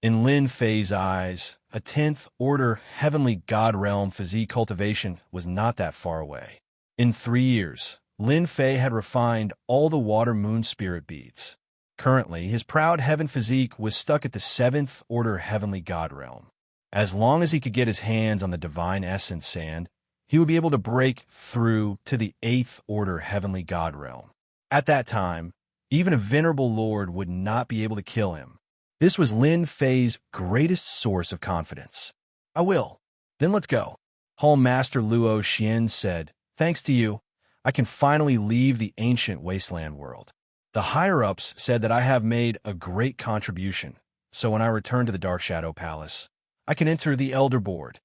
In Lin Fei's eyes, a 10th Order Heavenly God Realm physique cultivation was not that far away. In 3 years, Lin Fei had refined all the Water Moon Spirit beads. Currently, his proud heaven physique was stuck at the 7th order heavenly god realm. As long as he could get his hands on the divine essence sand, he would be able to break through to the 8th order heavenly god realm. At that time, even a venerable lord would not be able to kill him. This was Lin Fei's greatest source of confidence. I will. Then let's go. Hall Master Luo Xian said, thanks to you, I can finally leave the ancient wasteland world. The higher-ups said that I have made a great contribution, so when I return to the Dark Shadow Palace, I can enter the Elder Board.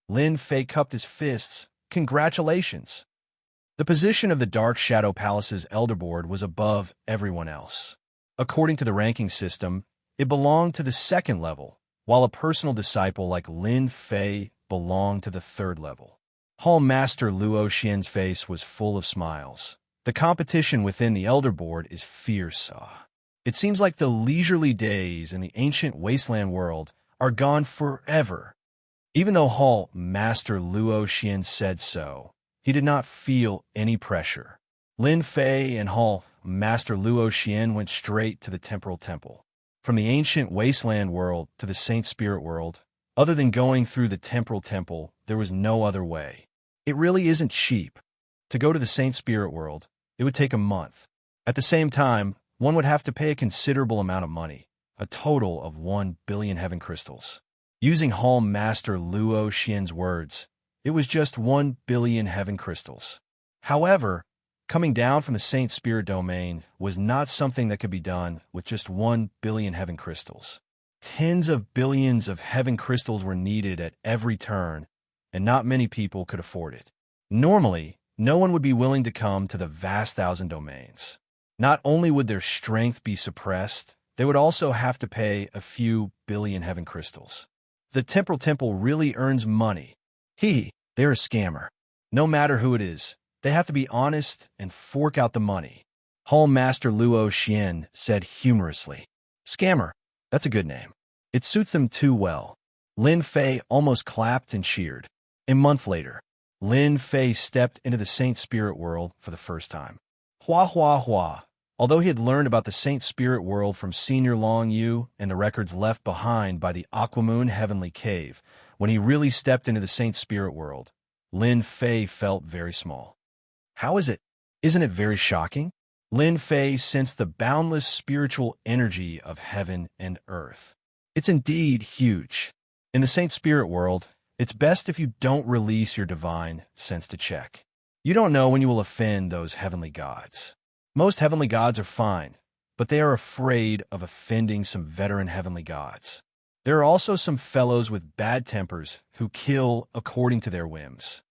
Lin Fei cupped his fists. Congratulations. The position of the Dark Shadow Palace's Elder Board was above everyone else. According to the ranking system, it belonged to the 2nd level, while a personal disciple like Lin Fei belonged to the 3rd level. Hall Master Luo Xian's face was full of smiles. The competition within the Elder Board is fierce. It seems like the leisurely days in the ancient wasteland world are gone forever. Even though Hall Master Luo Xian said so, he did not feel any pressure. Lin Fei and Hall Master Luo Xian went straight to the Temporal Temple. From the ancient wasteland world to the Saint Spirit world, other than going through the Temporal Temple, there was no other way. It really isn't cheap. To go to the Saint Spirit world, it would take a month. At the same time, one would have to pay a considerable amount of money, a total of 1 billion heaven crystals. Using Hall Master Luo Xian's words, it was just 1 billion heaven crystals. However, coming down from the Saint Spirit domain was not something that could be done with just 1 billion heaven crystals. Tens of billions of heaven crystals were needed at every turn, and not many people could afford it. Normally, no one would be willing to come to the vast 1,000 domains. Not only would their strength be suppressed, they would also have to pay a few billion heaven crystals. The Temporal Temple really earns money. They're a scammer. No matter who it is, they have to be honest and fork out the money. Hall Master Luo Xian said humorously. Scammer, that's a good name. It suits them too well. Lin Fei almost clapped and cheered. A month later, Lin Fei stepped into the Saint Spirit world for the first time. Hua hua hua. Although he had learned about the Saint Spirit world from Senior Long Yu and the records left behind by the Aquamoon Heavenly Cave, when he really stepped into the Saint Spirit world, Lin Fei felt very small. How is it? Isn't it very shocking? Lin Fei sensed the boundless spiritual energy of heaven and earth. It's indeed huge. In the Saint Spirit world, it's best if you don't release your divine sense to check. You don't know when you will offend those heavenly gods. Most heavenly gods are fine, but they are afraid of offending some veteran heavenly gods. There are also some fellows with bad tempers who kill according to their whims.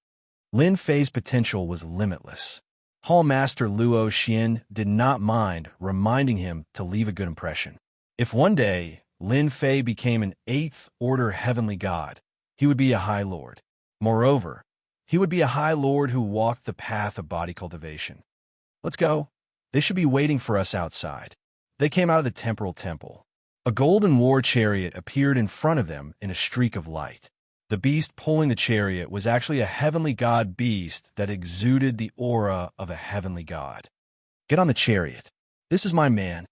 Lin Fei's potential was limitless. Hall Master Luo Xian did not mind reminding him to leave a good impression. If one day Lin Fei became an 8th order heavenly god, he would be a High Lord. Moreover, he would be a High Lord who walked the path of body cultivation. Let's go. They should be waiting for us outside. They came out of the Temporal Temple. A golden war chariot appeared in front of them in a streak of light. The beast pulling the chariot was actually a heavenly god beast that exuded the aura of a heavenly god. Get on the chariot. This is my man.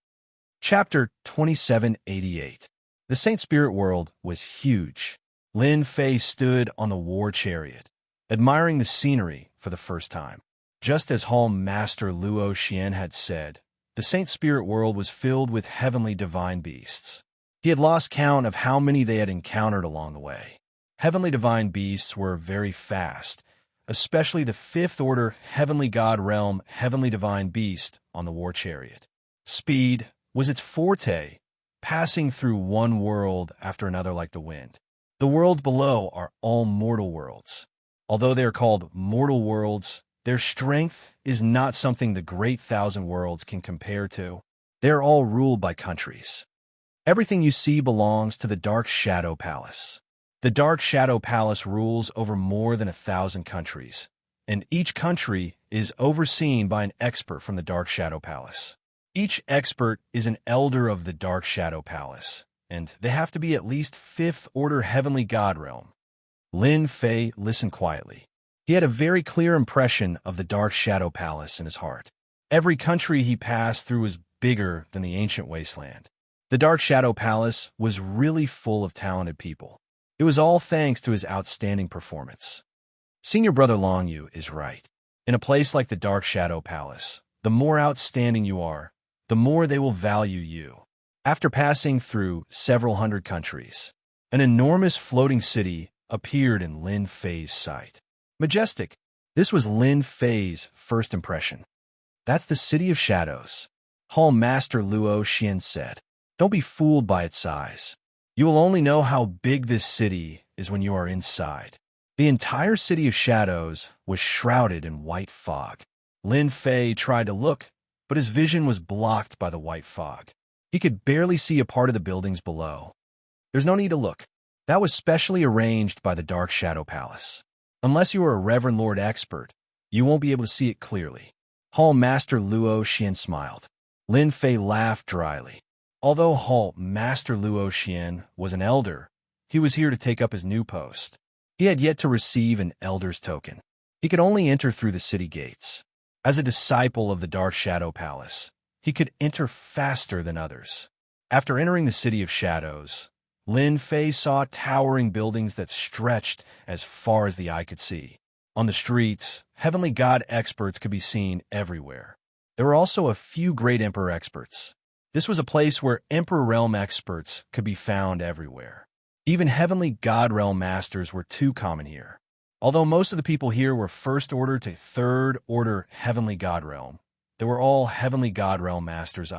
Chapter 2788. The Saint Spirit world was huge. Lin Fei stood on the war chariot, admiring the scenery for the first time. Just as Hall Master Luo Xian had said, the Saint Spirit world was filled with heavenly divine beasts. He had lost count of how many they had encountered along the way. Heavenly divine beasts were very fast, especially the 5th order heavenly god realm heavenly divine beast on the war chariot. Speed was its forte, passing through one world after another like the wind. The worlds below are all mortal worlds. Although they are called mortal worlds, their strength is not something the great 1,000 worlds can compare to. They are all ruled by countries. Everything you see belongs to the Dark Shadow Palace. The Dark Shadow Palace rules over more than 1,000 countries, and each country is overseen by an expert from the Dark Shadow Palace. Each expert is an elder of the Dark Shadow Palace, and they have to be at least 5th order heavenly god realm. Lin Fei listened quietly. He had a very clear impression of the Dark Shadow Palace in his heart. Every country he passed through was bigger than the ancient wasteland. The Dark Shadow Palace was really full of talented people. It was all thanks to his outstanding performance. Senior Brother Longyu is right. In a place like the Dark Shadow Palace, the more outstanding you are, the more they will value you. After passing through several hundred countries, an enormous floating city appeared in Lin Fei's sight. Majestic. This was Lin Fei's first impression. That's the City of Shadows, Hall Master Luo Xian said. Don't be fooled by its size. You will only know how big this city is when you are inside. The entire City of Shadows was shrouded in white fog. Lin Fei tried to look, but his vision was blocked by the white fog. He could barely see a part of the buildings below. There's no need to look. That was specially arranged by the Dark Shadow Palace. Unless you are a Reverend Lord expert, you won't be able to see it clearly. Hall Master Luo Xian smiled. Lin Fei laughed dryly. Although Hall Master Luo Xian was an elder, he was here to take up his new post. He had yet to receive an elder's token. He could only enter through the city gates. As a disciple of the Dark Shadow Palace, he could enter faster than others. After entering the City of Shadows, Lin Fei saw towering buildings that stretched as far as the eye could see. On the streets, heavenly god experts could be seen everywhere. There were also a few great emperor experts. This was a place where Emperor Realm experts could be found everywhere. Even heavenly god realm masters were too common here. Although most of the people here were first order to third order heavenly god realm, they were all heavenly god realm masters.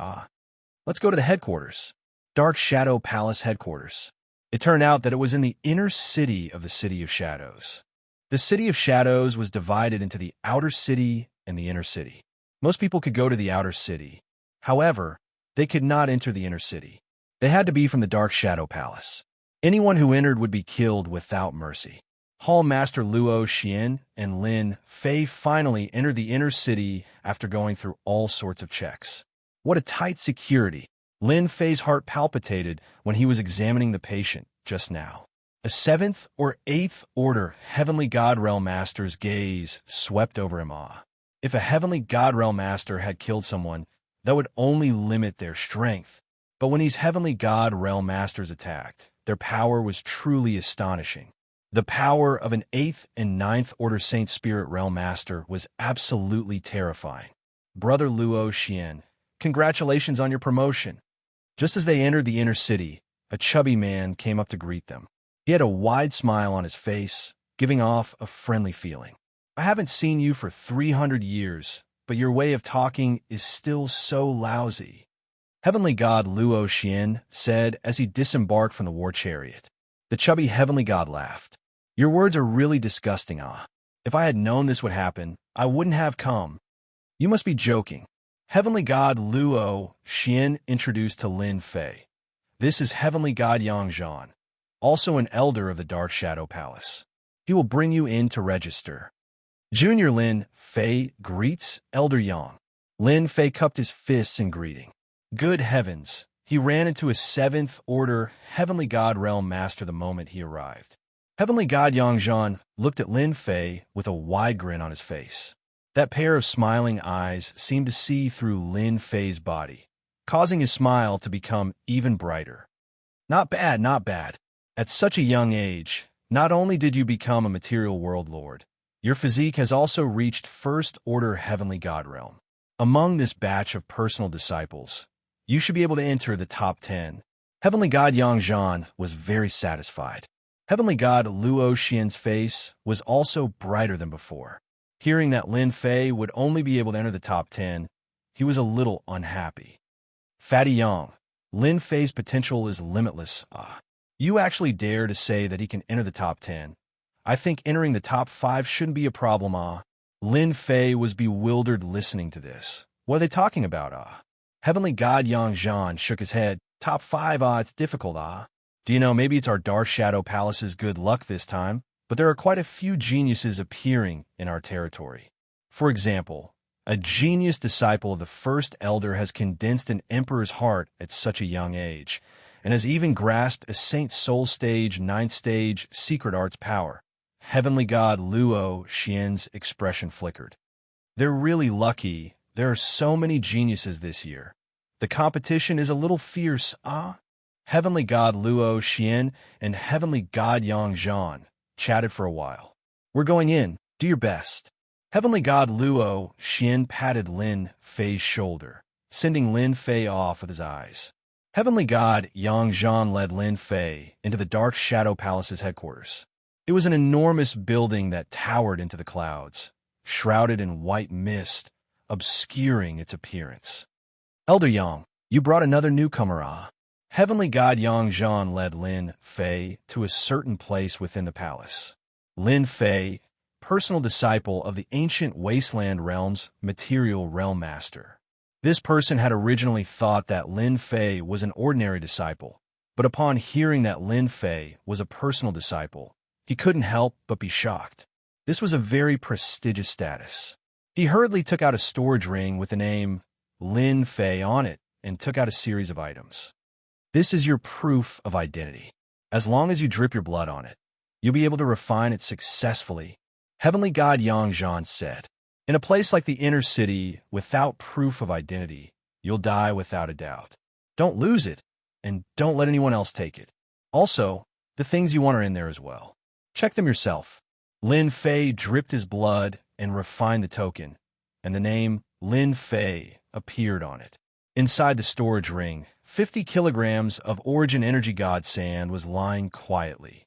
Let's go to the headquarters. Dark Shadow Palace headquarters. It turned out that it was in the inner city of the City of Shadows. The City of Shadows was divided into the outer city and the inner city. Most people could go to the outer city. However, they could not enter the inner city. They had to be from the Dark Shadow Palace. Anyone who entered would be killed without mercy. Hall Master Luo Xian and Lin Fei finally entered the inner city after going through all sorts of checks. What a tight security! Lin Fei's heart palpitated when he was examining the patient just now. A 7th or 8th order heavenly god realm master's gaze swept over him. If a heavenly god realm master had killed someone, that would only limit their strength. But when these heavenly god realm masters attacked, their power was truly astonishing. The power of an 8th and 9th order Saint Spirit realm master was absolutely terrifying. Brother Luo Xian, congratulations on your promotion. Just as they entered the inner city, a chubby man came up to greet them. He had a wide smile on his face, giving off a friendly feeling. I haven't seen you for 300 years, but your way of talking is still so lousy. Heavenly God Luo Xian said as he disembarked from the war chariot. The chubby heavenly god laughed. Your words are really disgusting, If I had known this would happen, I wouldn't have come. You must be joking. Heavenly God Luo Xian introduced to Lin Fei. This is Heavenly God Xianxia, also an elder of the Dark Shadow Palace. He will bring you in to register. Junior Lin Fei greets Elder Yang. Lin Fei cupped his fists in greeting. Good heavens! He ran into a 7th order Heavenly God Realm Master the moment he arrived. Heavenly God Xianxia looked at Lin Fei with a wide grin on his face. That pair of smiling eyes seemed to see through Lin Fei's body, causing his smile to become even brighter. Not bad, not bad. At such a young age, not only did you become a material world lord, your physique has also reached First Order Heavenly God Realm. Among this batch of personal disciples, you should be able to enter the top 10. Heavenly God Xianxia was very satisfied. Heavenly God Luo Xian's face was also brighter than before. Hearing that Lin Fei would only be able to enter the top 10, he was a little unhappy. Fatty Yang, Lin Fei's potential is limitless. You actually dare to say that he can enter the top 10. I think entering the top 5 shouldn't be a problem. Lin Fei was bewildered listening to this. What are they talking about? Heavenly God Xianxia shook his head. Top 5, it's difficult. Do you know, maybe it's our Dark Shadow Palace's good luck this time, but there are quite a few geniuses appearing in our territory. For example, a genius disciple of the First Elder has condensed an emperor's heart at such a young age, and has even grasped a Saint Soul Stage, 9th Stage, Secret Arts power. Heavenly God Luo Xian's expression flickered. They're really lucky. There are so many geniuses this year. The competition is a little fierce, ah? Heavenly God Luo Xian and Heavenly God Yang Zhan chatted for a while. We're going in. Do your best. Heavenly God Luo Xian patted Lin Fei's shoulder, sending Lin Fei off with his eyes. Heavenly God Yang Zhan led Lin Fei into the Dark Shadow Palace's headquarters. It was an enormous building that towered into the clouds, shrouded in white mist, obscuring its appearance. Elder Yang, you brought another newcomer, ah? Heavenly God Yang Zhan led Lin Fei to a certain place within the palace. Lin Fei, personal disciple of the ancient Wasteland Realm's Material Realm Master. This person had originally thought that Lin Fei was an ordinary disciple, but upon hearing that Lin Fei was a personal disciple, he couldn't help but be shocked. This was a very prestigious status. He hurriedly took out a storage ring with the name Lin Fei on it and took out a series of items. This is your proof of identity. As long as you drip your blood on it, you'll be able to refine it successfully, Heavenly God Yang Zhan said. In a place like the inner city, without proof of identity, you'll die without a doubt. Don't lose it, and don't let anyone else take it. Also, the things you want are in there as well. Check them yourself. Lin Fei dripped his blood and refined the token, and the name Lin Fei appeared on it. Inside the storage ring, 50 kilograms of Origin Energy God Sand was lying quietly.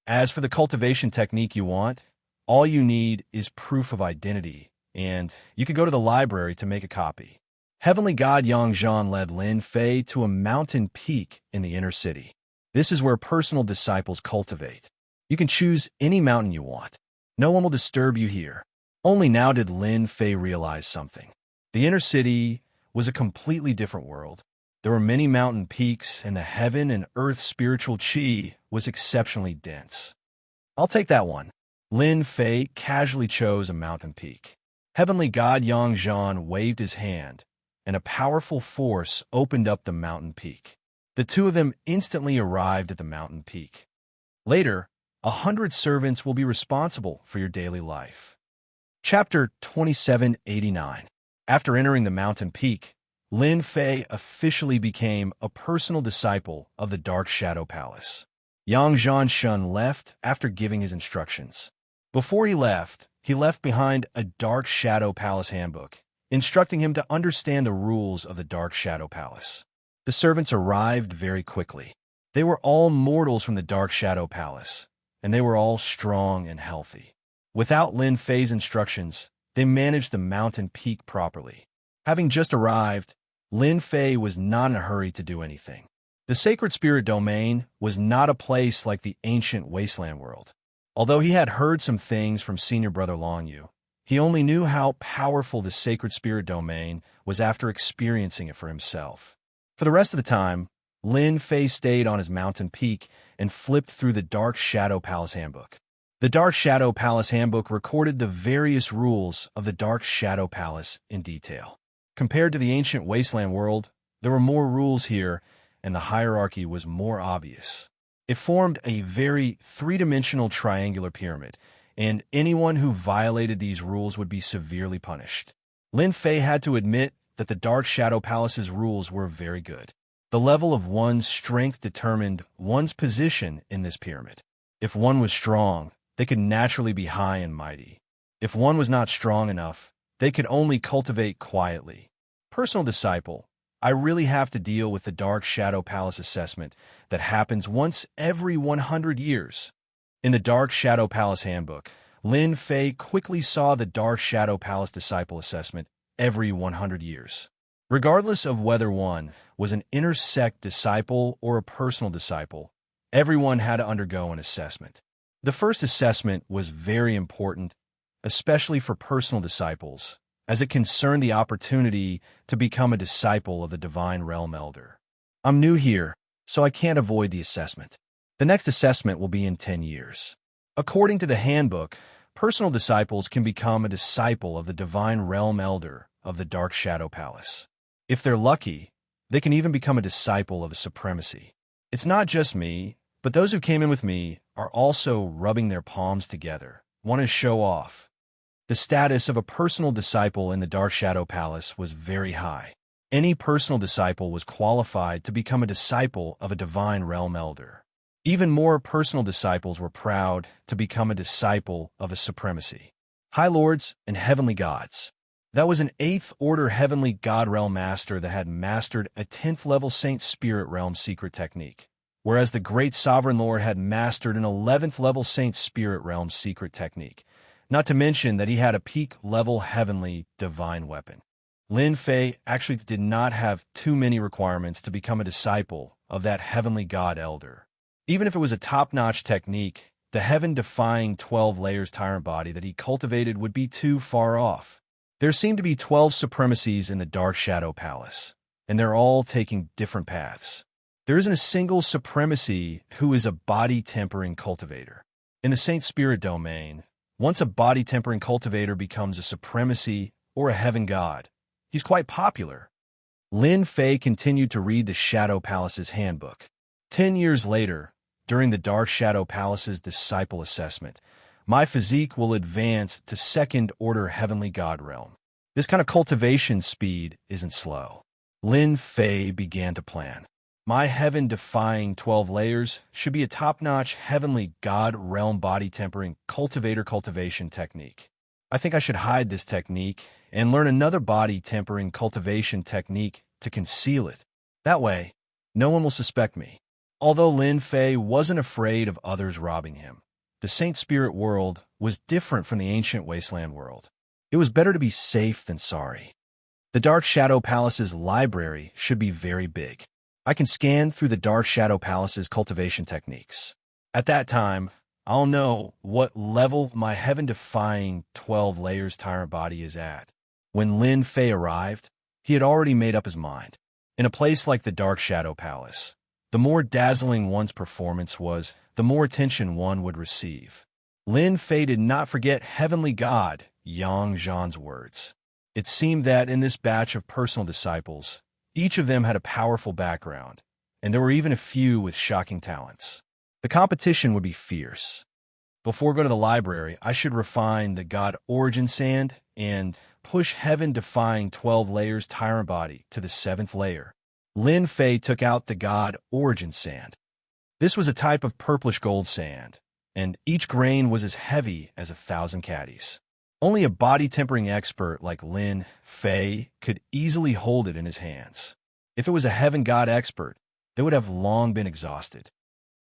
As for the cultivation technique you want, all you need is proof of identity, and you could go to the library to make a copy. Heavenly God Yang Zhan led Lin Fei to a mountain peak in the inner city. This is where personal disciples cultivate. You can choose any mountain you want. No one will disturb you here. Only now did Lin Fei realize something. The inner city was a completely different world. There were many mountain peaks, and the heaven and earth spiritual chi was exceptionally dense. I'll take that one. Lin Fei casually chose a mountain peak. Heavenly God Yang Zhan waved his hand, and a powerful force opened up the mountain peak. The two of them instantly arrived at the mountain peak. Later, 100 servants will be responsible for your daily life. Chapter 2789. After entering the mountain peak, Lin Fei officially became a personal disciple of the Dark Shadow Palace. Yang Zhan left after giving his instructions. Before he left behind a Dark Shadow Palace handbook, instructing him to understand the rules of the Dark Shadow Palace. The servants arrived very quickly. They were all mortals from the Dark Shadow Palace, and they were all strong and healthy. Without Lin Fei's instructions, they managed the mountain peak properly. Having just arrived, Lin Fei was not in a hurry to do anything. The Sacred Spirit Domain was not a place like the ancient Wasteland world. Although he had heard some things from Senior Brother Long Yu, he only knew how powerful the Sacred Spirit Domain was after experiencing it for himself. For the rest of the time, Lin Fei stayed on his mountain peak and flipped through the Dark Shadow Palace Handbook. The Dark Shadow Palace Handbook recorded the various rules of the Dark Shadow Palace in detail. Compared to the ancient Wasteland world, there were more rules here, and the hierarchy was more obvious. It formed a very three-dimensional triangular pyramid, and anyone who violated these rules would be severely punished. Lin Fei had to admit that the Dark Shadow Palace's rules were very good. The level of one's strength determined one's position in this pyramid. If one was strong, they could naturally be high and mighty. If one was not strong enough, they could only cultivate quietly. Personal disciple, I really have to deal with the Dark Shadow Palace assessment that happens once every 100 years. In the Dark Shadow Palace Handbook, Lin Fei quickly saw the Dark Shadow Palace Disciple Assessment every 100 years. Regardless of whether one was an inner sect disciple or a personal disciple, everyone had to undergo an assessment. The first assessment was very important, especially for personal disciples, as it concerned the opportunity to become a disciple of the Divine Realm Elder. I'm new here, so I can't avoid the assessment. The next assessment will be in 10 years. According to the handbook, personal disciples can become a disciple of the Divine Realm Elder of the Dark Shadow Palace. If they're lucky, they can even become a disciple of a supremacy. It's not just me, but those who came in with me are also rubbing their palms together, want to show off. The status of a personal disciple in the Dark Shadow Palace was very high. Any personal disciple was qualified to become a disciple of a divine realm elder. Even more personal disciples were proud to become a disciple of a supremacy. High Lords and Heavenly Gods. That was an 8th Order Heavenly God Realm Master that had mastered a 10th level Saint Spirit Realm secret technique, whereas the Great Sovereign Lord had mastered an 11th level Saint Spirit Realm secret technique, not to mention that he had a peak level Heavenly Divine weapon. Lin Fei actually did not have too many requirements to become a disciple of that Heavenly God Elder. Even if it was a top-notch technique, the heaven-defying 12 layers tyrant body that he cultivated would be too far off. There seemed to be 12 supremacies in the Dark Shadow Palace, and they're all taking different paths. There isn't a single supremacy who is a body-tempering cultivator. In the Saint Spirit domain, once a body-tempering cultivator becomes a supremacy or a heaven god, he's quite popular. Lin Fei continued to read the Shadow Palace's handbook. 10 years later, during the Dark Shadow Palace's disciple assessment, my physique will advance to 2nd Order Heavenly God Realm. This kind of cultivation speed isn't slow. Lin Fei began to plan. My heaven-defying 12 layers should be a top-notch Heavenly God Realm body-tempering cultivation technique. I think I should hide this technique and learn another body-tempering cultivation technique to conceal it. That way, no one will suspect me. Although Lin Fei wasn't afraid of others robbing him, the Saint Spirit world was different from the ancient Wasteland world. It was better to be safe than sorry. The Dark Shadow Palace's library should be very big. I can scan through the Dark Shadow Palace's cultivation techniques. At that time, I'll know what level my heaven-defying 12 layers tyrant body is at. When Lin Fei arrived, he had already made up his mind. In a place like the Dark Shadow Palace, the more dazzling one's performance was, the more attention one would receive. Lin Fei did not forget Heavenly God Xianxia's words. It seemed that in this batch of personal disciples, each of them had a powerful background, and there were even a few with shocking talents. The competition would be fierce. Before going to the library, I should refine the God Origin Sand and push heaven-defying 12 layers tyrant body to the 7th layer. Lin Fei took out the God Origin Sand. This was a type of purplish gold sand, and each grain was as heavy as 1,000 caddies. Only a body-tempering expert like Lin Fei could easily hold it in his hands. If it was a heaven god expert, they would have long been exhausted.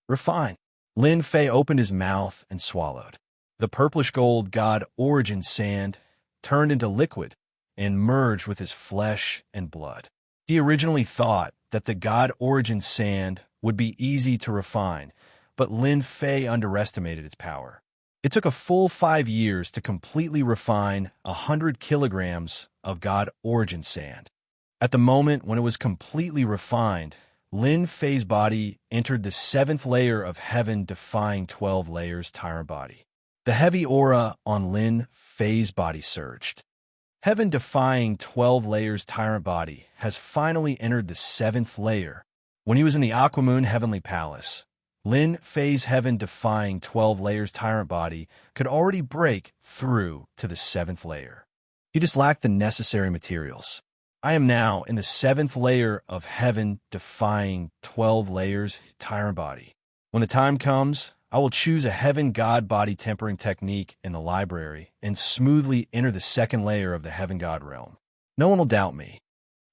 Refine. Lin Fei opened his mouth and swallowed. The purplish gold God Origin Sand turned into liquid and merged with his flesh and blood. He originally thought that the God Origin Sand would be easy to refine, but Lin Fei underestimated its power. It took a full 5 years to completely refine 100 kilograms of God Origin Sand. At the moment when it was completely refined, Lin Fei's body entered the 7th layer of heaven-defying 12 layers tyrant body. The heavy aura on Lin Fei's body surged. Heaven-defying 12 layers tyrant body has finally entered the 7th layer. When he was in the Aquamoon Heavenly Palace, Lin Fei's heaven-defying 12 layers tyrant body could already break through to the 7th layer. He just lacked the necessary materials. I am now in the 7th layer of heaven-defying 12 layers tyrant body. When the time comes, I will choose a heaven god body tempering technique in the library and smoothly enter the 2nd layer of the heaven god realm. No one will doubt me.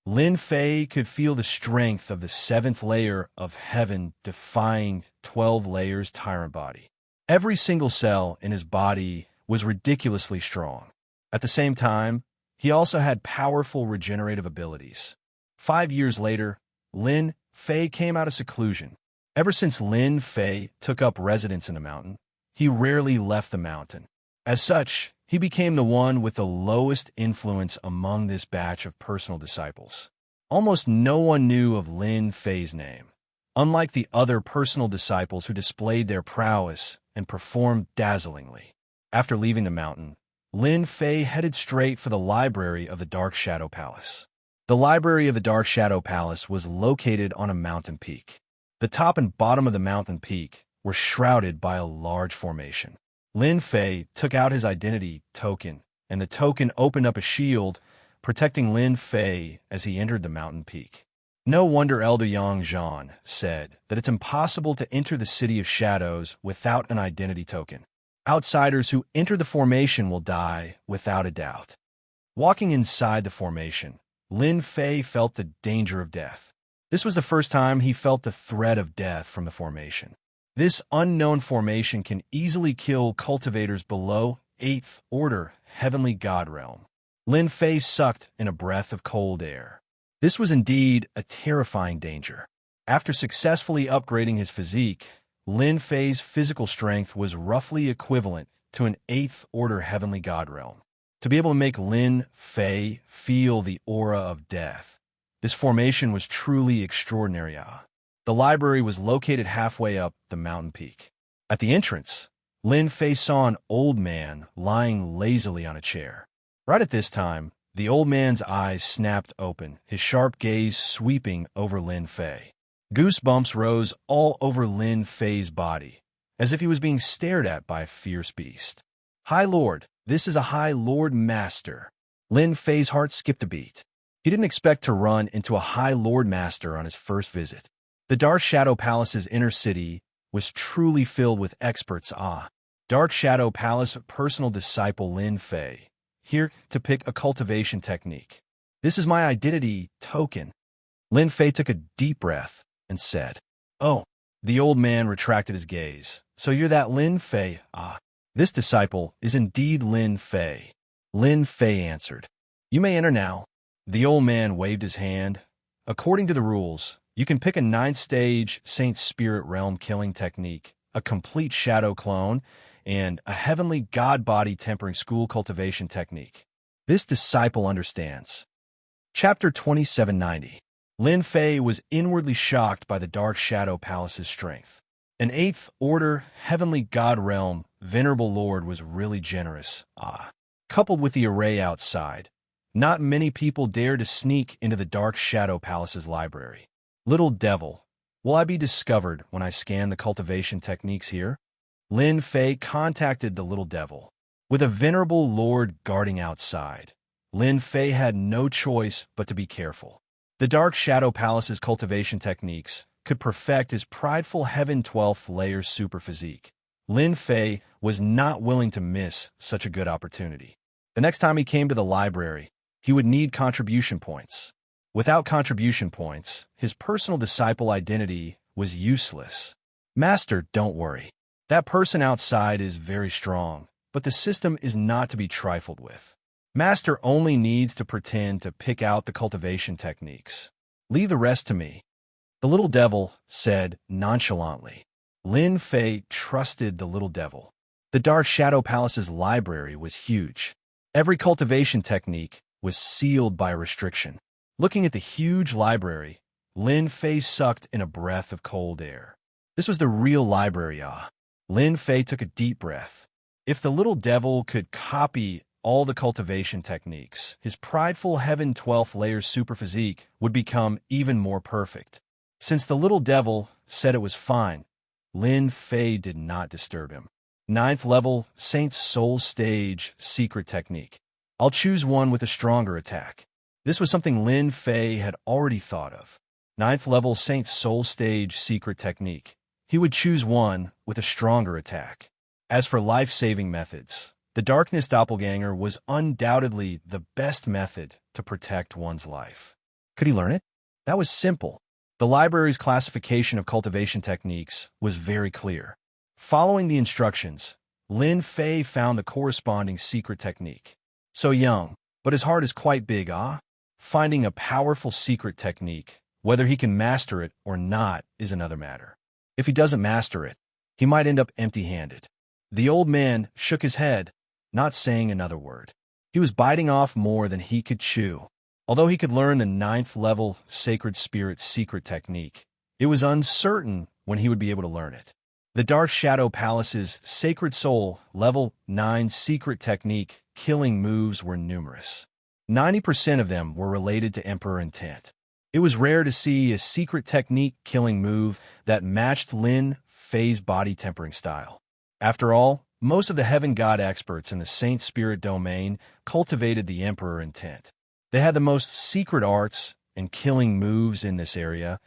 Lin Fei could feel the strength of the 7th layer of heaven defying 12 layers tyrant body. Every single cell in his body was ridiculously strong. At the same time, he also had powerful regenerative abilities. 5 years later, Lin Fei came out of seclusion. Ever since Lin Fei took up residence in the mountain, he rarely left the mountain. As such, he became the one with the lowest influence among this batch of personal disciples. Almost no one knew of Lin Fei's name, unlike the other personal disciples who displayed their prowess and performed dazzlingly. After leaving the mountain, Lin Fei headed straight for the library of the Dark Shadow Palace. The library of the Dark Shadow Palace was located on a mountain peak. The top and bottom of the mountain peak were shrouded by a large formation. Lin Fei took out his identity token, and the token opened up a shield, protecting Lin Fei as he entered the mountain peak. No wonder Elder Yang Zhan said that it's impossible to enter the City of Shadows without an identity token. Outsiders who enter the formation will die without a doubt. Walking inside the formation, Lin Fei felt the danger of death. This was the first time he felt the threat of death from the formation. This unknown formation can easily kill cultivators below 8th Order Heavenly God Realm. Lin Fei sucked in a breath of cold air. This was indeed a terrifying danger. After successfully upgrading his physique, Lin Fei's physical strength was roughly equivalent to an 8th Order Heavenly God Realm. To be able to make Lin Fei feel the aura of death, this formation was truly extraordinary. The library was located halfway up the mountain peak. At the entrance, Lin Fei saw an old man lying lazily on a chair. Right at this time, the old man's eyes snapped open, his sharp gaze sweeping over Lin Fei. Goosebumps rose all over Lin Fei's body, as if he was being stared at by a fierce beast. High Lord, this is a High Lord Master. Lin Fei's heart skipped a beat. He didn't expect to run into a High Lord Master on his first visit. The Dark Shadow Palace's inner city was truly filled with experts. Dark Shadow Palace personal disciple Lin Fei, here to pick a cultivation technique. This is my identity token. Lin Fei took a deep breath and said, "Oh." The old man retracted his gaze. "So you're that Lin Fei?" This disciple is indeed Lin Fei. Lin Fei answered. "You may enter now." The old man waved his hand. According to the rules, you can pick a 9th stage Saint Spirit Realm killing technique, a complete shadow clone, and a heavenly god body tempering school cultivation technique. This disciple understands. Chapter 2790. Lin Fei was inwardly shocked by the Dark Shadow Palace's strength. An 8th Order Heavenly God Realm Venerable Lord was really generous. Coupled with the array outside, not many people dare to sneak into the Dark Shadow Palace's library. Little devil, will I be discovered when I scan the cultivation techniques here? Lin Fei contacted the little devil. With a venerable lord guarding outside, Lin Fei had no choice but to be careful. The Dark Shadow Palace's cultivation techniques could perfect his prideful Heaven 12th layer super physique. Lin Fei was not willing to miss such a good opportunity. The next time he came to the library, he would need contribution points. Without contribution points, his personal disciple identity was useless. Master, don't worry. That person outside is very strong, but the system is not to be trifled with. Master only needs to pretend to pick out the cultivation techniques. Leave the rest to me. The little devil said nonchalantly. Lin Fei trusted the little devil. The Dark Shadow Palace's library was huge. Every cultivation technique was sealed by restriction. Looking at the huge library, Lin Fei sucked in a breath of cold air. This was the real library. Lin Fei took a deep breath. If the little devil could copy all the cultivation techniques, his prideful Heaven 12th layer super physique would become even more perfect. Since the little devil said it was fine, Lin Fei did not disturb him. 9th level Saint Soul Stage secret technique. I'll choose one with a stronger attack. This was something Lin Fei had already thought of. 9th level Saint Soul Stage secret technique. He would choose one with a stronger attack. As for life-saving methods, the Darkness Doppelganger was undoubtedly the best method to protect one's life. Could he learn it? That was simple. The library's classification of cultivation techniques was very clear. Following the instructions, Lin Fei found the corresponding secret technique. So young, but his heart is quite big, Finding a powerful secret technique, whether he can master it or not, is another matter. If he doesn't master it, he might end up empty-handed. The old man shook his head, not saying another word. He was biting off more than he could chew. Although he could learn the 9th level Sacred Spirit secret technique, it was uncertain when he would be able to learn it. The Dark Shadow Palace's Sacred Soul Level 9 secret technique killing moves were numerous. 90% of them were related to Emperor intent. It was rare to see a secret technique killing move that matched Lin Fei's body tempering style. After all, most of the Heaven God experts in the Saint Spirit domain cultivated the Emperor intent. They had the most secret arts and killing moves in this area,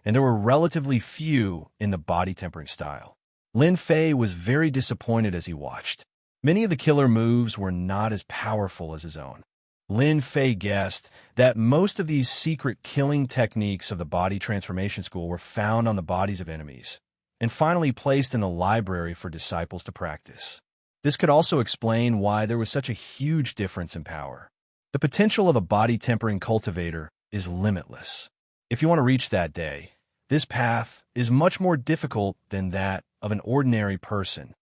and there were relatively few in the body tempering style. Lin Fei was very disappointed as he watched. Many of the killer moves were not as powerful as his own. Lin Fei guessed that most of these secret killing techniques of the body transformation school were found on the bodies of enemies, and finally placed in the library for disciples to practice. This could also explain why there was such a huge difference in power. The potential of a body-tempering cultivator is limitless. If you want to reach that day, this path is much more difficult than that of an ordinary person.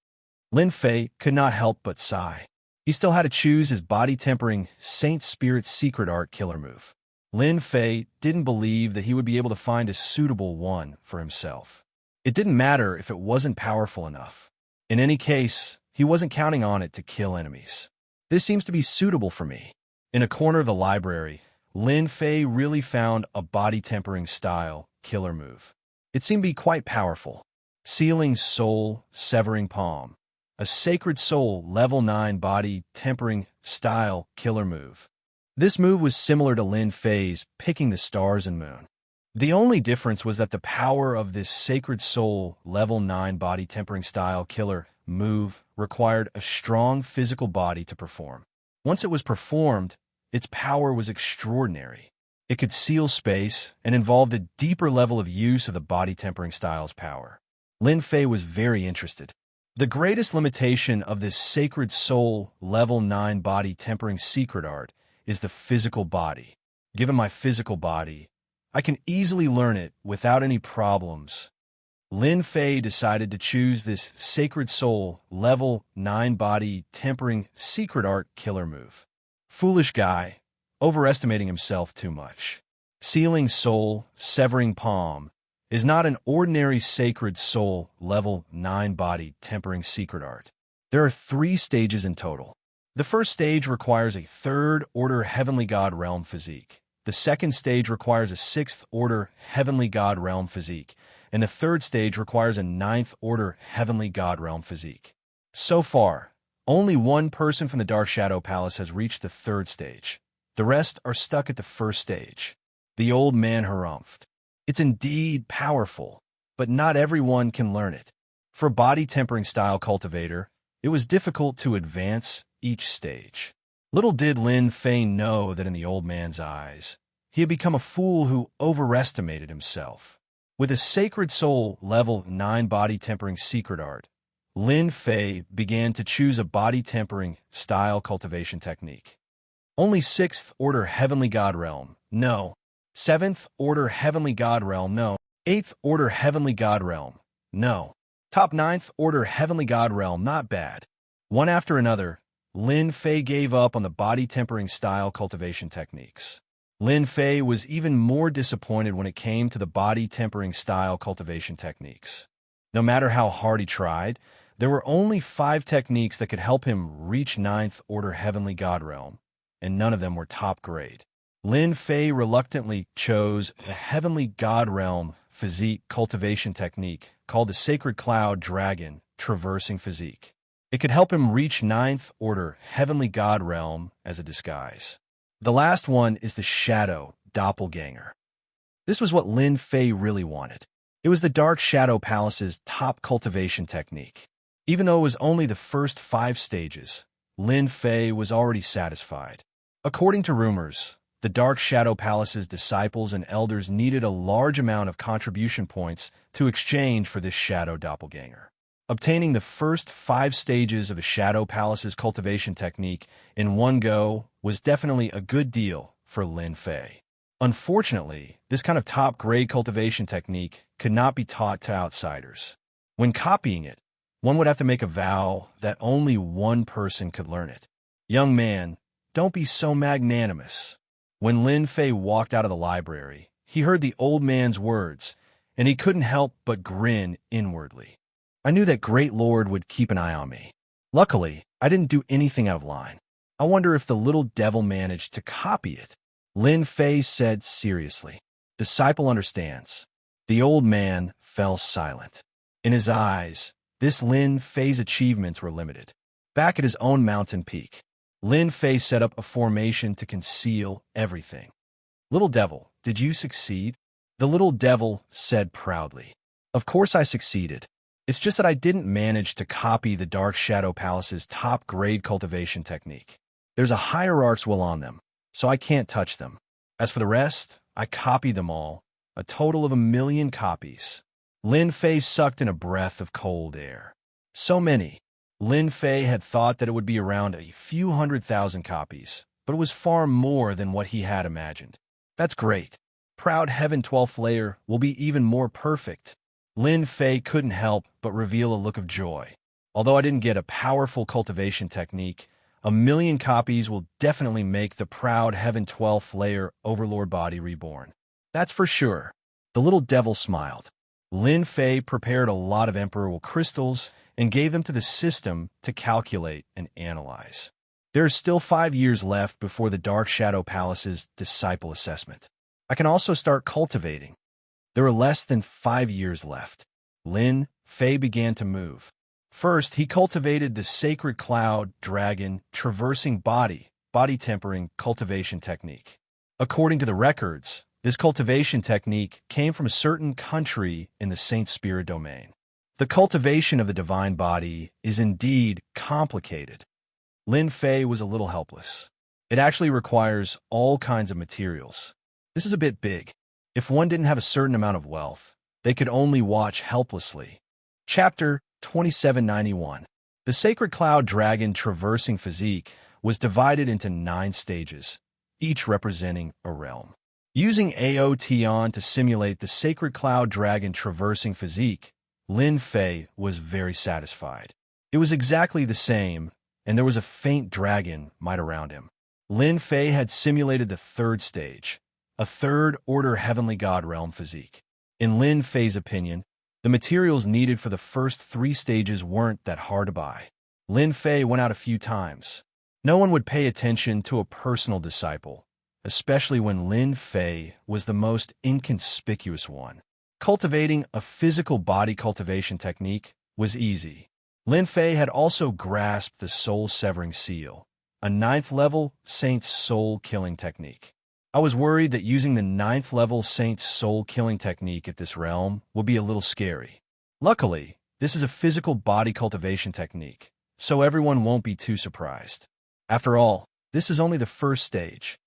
Lin Fei could not help but sigh. He still had to choose his body-tempering Saint Spirit secret art killer move. Lin Fei didn't believe that he would be able to find a suitable one for himself. It didn't matter if it wasn't powerful enough. In any case, he wasn't counting on it to kill enemies. This seems to be suitable for me. In a corner of the library, Lin Fei really found a body-tempering style killer move. It seemed to be quite powerful. Sealing Soul, Severing Palm. A Sacred Soul Level 9 body tempering style killer move. This move was similar to Lin Fei's Picking the Stars and Moon. The only difference was that the power of this Sacred Soul Level 9 body tempering style killer move required a strong physical body to perform. Once it was performed, its power was extraordinary. It could seal space and involved a deeper level of use of the body tempering style's power. Lin Fei was very interested. The greatest limitation of this Sacred Soul Level 9 body tempering secret art is the physical body. Given my physical body, I can easily learn it without any problems. Lin Fei decided to choose this Sacred Soul Level 9 body tempering secret art killer move. Foolish guy, overestimating himself too much. Sealing Soul, Severing Palm is not an ordinary Sacred Soul Level 9 body tempering secret art. There are 3 stages in total. The first stage requires a 3rd order Heavenly God Realm physique. The second stage requires a 6th order Heavenly God Realm physique. And the 3rd stage requires a 9th order Heavenly God Realm physique. So far, only one person from the Dark Shadow Palace has reached the 3rd stage. The rest are stuck at the 1st stage. The old man harumphed. It's indeed powerful, but not everyone can learn it. For a body-tempering style cultivator, it was difficult to advance each stage. Little did Lin Fei know that in the old man's eyes, he had become a fool who overestimated himself. With a Sacred Soul Level 9 body-tempering secret art, Lin Fei began to choose a body-tempering style cultivation technique. Only 6th order Heavenly God Realm, no. 7th order Heavenly God Realm, no. 8th order Heavenly God Realm, no. Top 9th order Heavenly God Realm, not bad. One after another, Lin Fei gave up on the body-tempering style cultivation techniques. Lin Fei was even more disappointed when it came to the body-tempering style cultivation techniques. No matter how hard he tried, there were only 5 techniques that could help him reach 9th order Heavenly God Realm, and none of them were top grade. Lin Fei reluctantly chose a Heavenly God Realm physique cultivation technique called the Sacred Cloud Dragon Traversing Physique. It could help him reach 9th order Heavenly God Realm as a disguise. The last one is the Shadow Doppelganger. This was what Lin Fei really wanted. It was the Dark Shadow Palace's top cultivation technique. Even though it was only the first 5 stages, Lin Fei was already satisfied. According to rumors, the Dark Shadow Palace's disciples and elders needed a large amount of contribution points to exchange for this Shadow Doppelganger. Obtaining the first 5 stages of a Shadow Palace's cultivation technique in one go was definitely a good deal for Lin Fei. Unfortunately, this kind of top-grade cultivation technique could not be taught to outsiders. When copying it, one would have to make a vow that only one person could learn it. Young man, don't be so magnanimous. When Lin Fei walked out of the library, he heard the old man's words, and he couldn't help but grin inwardly. I knew that Great Lord would keep an eye on me. Luckily, I didn't do anything out of line. I wonder if the little devil managed to copy it. Lin Fei said seriously. Disciple understands. The old man fell silent. In his eyes, this Lin Fei's achievements were limited. Back at his own mountain peak, Lin Fei set up a formation to conceal everything. "Little devil, did you succeed?" The little devil said proudly. "Of course I succeeded. It's just that I didn't manage to copy the Dark Shadow Palace's top-grade cultivation technique. There's a hierarch's will on them, so I can't touch them. As for the rest, I copied them all, a total of 1,000,000 copies." Lin Fei sucked in a breath of cold air. So many. Lin Fei had thought that it would be around a few 100,000 copies, but it was far more than what he had imagined. "That's great. Proud Heaven 12th layer will be even more perfect." Lin Fei couldn't help but reveal a look of joy. "Although I didn't get a powerful cultivation technique, 1,000,000 copies will definitely make the Proud Heaven 12th layer Overlord body reborn. That's for sure." The little devil smiled. Lin Fei prepared a lot of Emperor crystals and gave them to the system to calculate and analyze. There are still 5 years left before the Dark Shadow Palace's disciple assessment. I can also start cultivating. There are less than 5 years left. Lin Fei began to move. First, he cultivated the Sacred Cloud Dragon Traversing Body Tempering Cultivation Technique. According to the records, this cultivation technique came from a certain country in the Saint Spirit domain. The cultivation of the divine body is indeed complicated. Lin Fei was a little helpless. It actually requires all kinds of materials. This is a bit big. If one didn't have a certain amount of wealth, they could only watch helplessly. Chapter 2791. The Sacred Cloud Dragon Traversing Physique was divided into 9 stages, each representing a realm. Using Aotion to simulate the Sacred Cloud Dragon Traversing Physique, Lin Fei was very satisfied. It was exactly the same, and there was a faint dragon might around him. Lin Fei had simulated the 3rd stage, a 3rd-order heavenly god realm physique. In Lin Fei's opinion, the materials needed for the first 3 stages weren't that hard to buy. Lin Fei went out a few times. No one would pay attention to a personal disciple, especially when Lin Fei was the most inconspicuous one. Cultivating a physical body cultivation technique was easy. Lin Fei had also grasped the soul-severing seal, a 9th-level Saint's soul-killing technique. I was worried that using the 9th-level Saint's soul-killing technique at this realm would be a little scary. Luckily, this is a physical body cultivation technique, so everyone won't be too surprised. After all, this is only the 1st stage.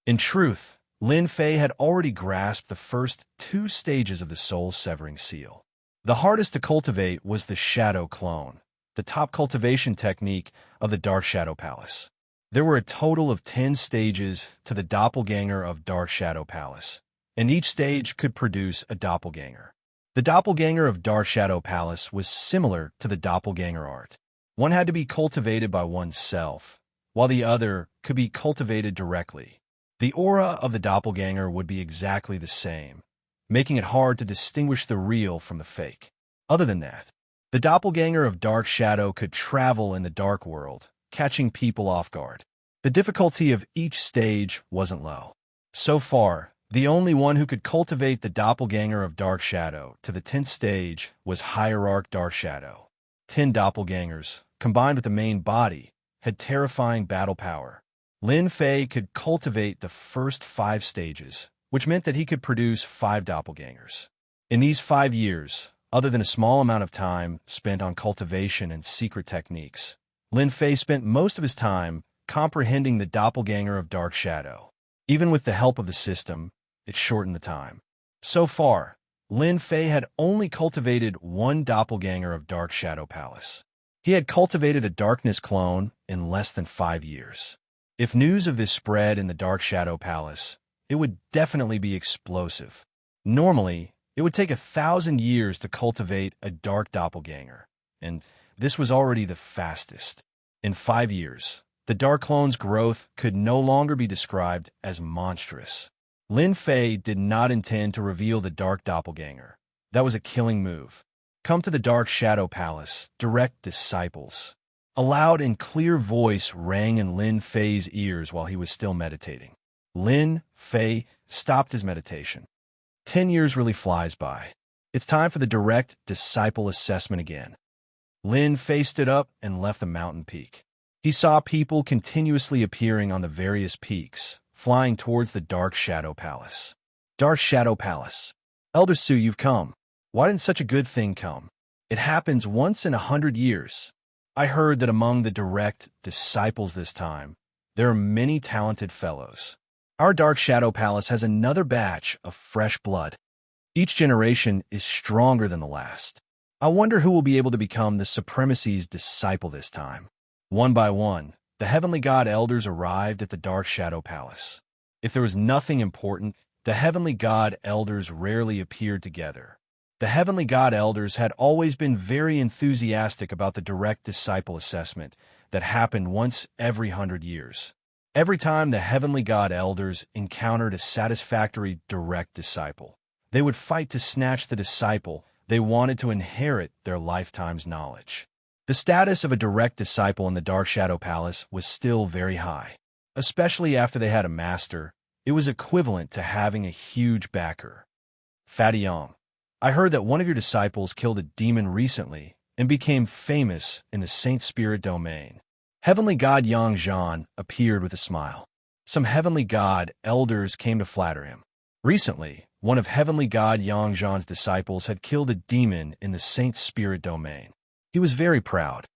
In truth, Lin Fei had already grasped the first 2 stages of the soul-severing seal. The hardest to cultivate was the Shadow Clone, the top cultivation technique of the Dark Shadow Palace. There were a total of 10 stages to the Doppelganger of Dark Shadow Palace, and each stage could produce a doppelganger. The Doppelganger of Dark Shadow Palace was similar to the Doppelganger art. One had to be cultivated by oneself, while the other could be cultivated directly. The aura of the doppelganger would be exactly the same, making it hard to distinguish the real from the fake. Other than that, the doppelganger of Dark Shadow could travel in the dark world, catching people off guard. The difficulty of each stage wasn't low. So far, the only one who could cultivate the doppelganger of Dark Shadow to the 10th stage was Hierarch Dark Shadow. 10 doppelgangers, combined with the main body, had terrifying battle power. Lin Fei could cultivate the first 5 stages, which meant that he could produce 5 doppelgangers. In these 5 years, other than a small amount of time spent on cultivation and secret techniques, Lin Fei spent most of his time comprehending the doppelganger of Dark Shadow. Even with the help of the system, it shortened the time. So far, Lin Fei had only cultivated 1 doppelganger of Dark Shadow Palace. He had cultivated a darkness clone in less than 5 years. If news of this spread in the Dark Shadow Palace, it would definitely be explosive. Normally, it would take 1,000 years to cultivate a dark doppelganger, and this was already the fastest. In 5 years, the dark clone's growth could no longer be described as monstrous. Lin Fei did not intend to reveal the dark doppelganger. That was a killing move. Come to the Dark Shadow Palace, direct disciples. A loud and clear voice rang in Lin Fei's ears while he was still meditating. Lin Fei stopped his meditation. 10 years really flies by. It's time for the direct disciple assessment again. Lin Fei stood up and left the mountain peak. He saw people continuously appearing on the various peaks, flying towards the Dark Shadow Palace. Dark Shadow Palace. Elder Su, you've come. Why didn't such a good thing come? It happens once in 100 years. I heard that among the direct disciples this time, there are many talented fellows. Our Dark Shadow Palace has another batch of fresh blood. Each generation is stronger than the last. I wonder who will be able to become the Supremacy's disciple this time. One by one, the Heavenly God Elders arrived at the Dark Shadow Palace. If there was nothing important, the Heavenly God Elders rarely appeared together. The Heavenly God Elders had always been very enthusiastic about the direct disciple assessment that happened once every 100 years. Every time the Heavenly God Elders encountered a satisfactory direct disciple, they would fight to snatch the disciple they wanted to inherit their lifetime's knowledge. The status of a direct disciple in the Dark Shadow Palace was still very high. Especially after they had a master, it was equivalent to having a huge backer. Fatty Yong, I heard that one of your disciples killed a demon recently and became famous in the Saint Spirit domain. Heavenly God Yang Zhan appeared with a smile. Some Heavenly God Elders came to flatter him. Recently, one of Heavenly God Yang Zhan's disciples had killed a demon in the Saint Spirit domain. He was very proud.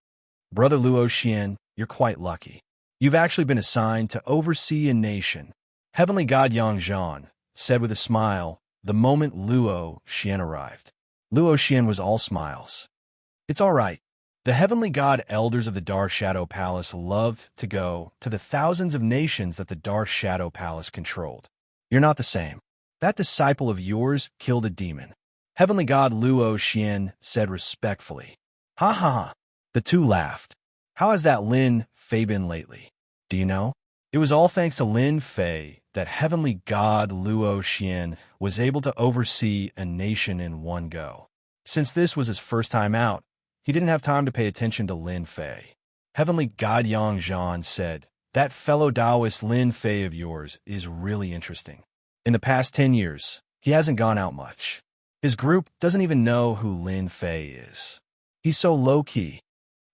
Brother Luo Xian, you're quite lucky. You've actually been assigned to oversee a nation. Heavenly God Yang Zhan said with a smile the moment Luo Xian arrived. Luo Xian was all smiles. It's all right. The Heavenly God Elders of the Dark Shadow Palace loved to go to the thousands of nations that the Dark Shadow Palace controlled. You're not the same. That disciple of yours killed a demon. Heavenly God Luo Xian said respectfully. Ha ha ha. The two laughed. How has that Lin Fei been lately? Do you know? It was all thanks to Lin Fei that Heavenly God Luo Xian was able to oversee a nation in one go. Since this was his first time out, he didn't have time to pay attention to Lin Fei. Heavenly God Yang Zhan said, that fellow Taoist Lin Fei of yours is really interesting. In the past 10 years, he hasn't gone out much. His group doesn't even know who Lin Fei is. He's so low-key.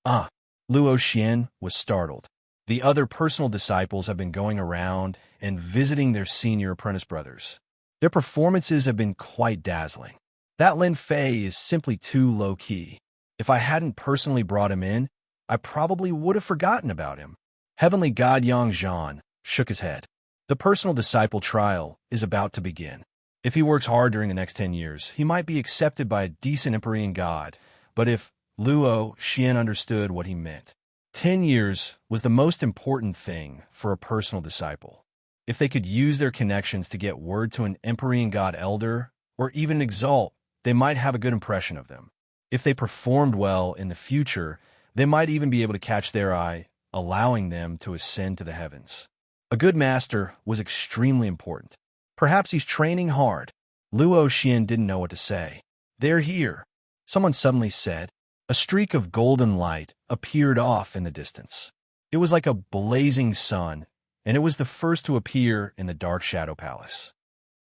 Luo Xian was startled. The other personal disciples have been going around and visiting their senior apprentice brothers. Their performances have been quite dazzling. That Lin Fei is simply too low-key. If I hadn't personally brought him in, I probably would have forgotten about him. Heavenly God Yang Zhan shook his head. The personal disciple trial is about to begin. If he works hard during the next 10 years, he might be accepted by a decent Empyrean god. But if Luo Xian understood what he meant, 10 years was the most important thing for a personal disciple. If they could use their connections to get word to an Empyrean God Elder, or even exalt, they might have a good impression of them. If they performed well in the future, they might even be able to catch their eye, allowing them to ascend to the heavens. A good master was extremely important. Perhaps he's training hard. Luo Xian didn't know what to say. They're here, someone suddenly said. A streak of golden light appeared off in the distance. It was like a blazing sun, and it was the first to appear in the Dark Shadow Palace.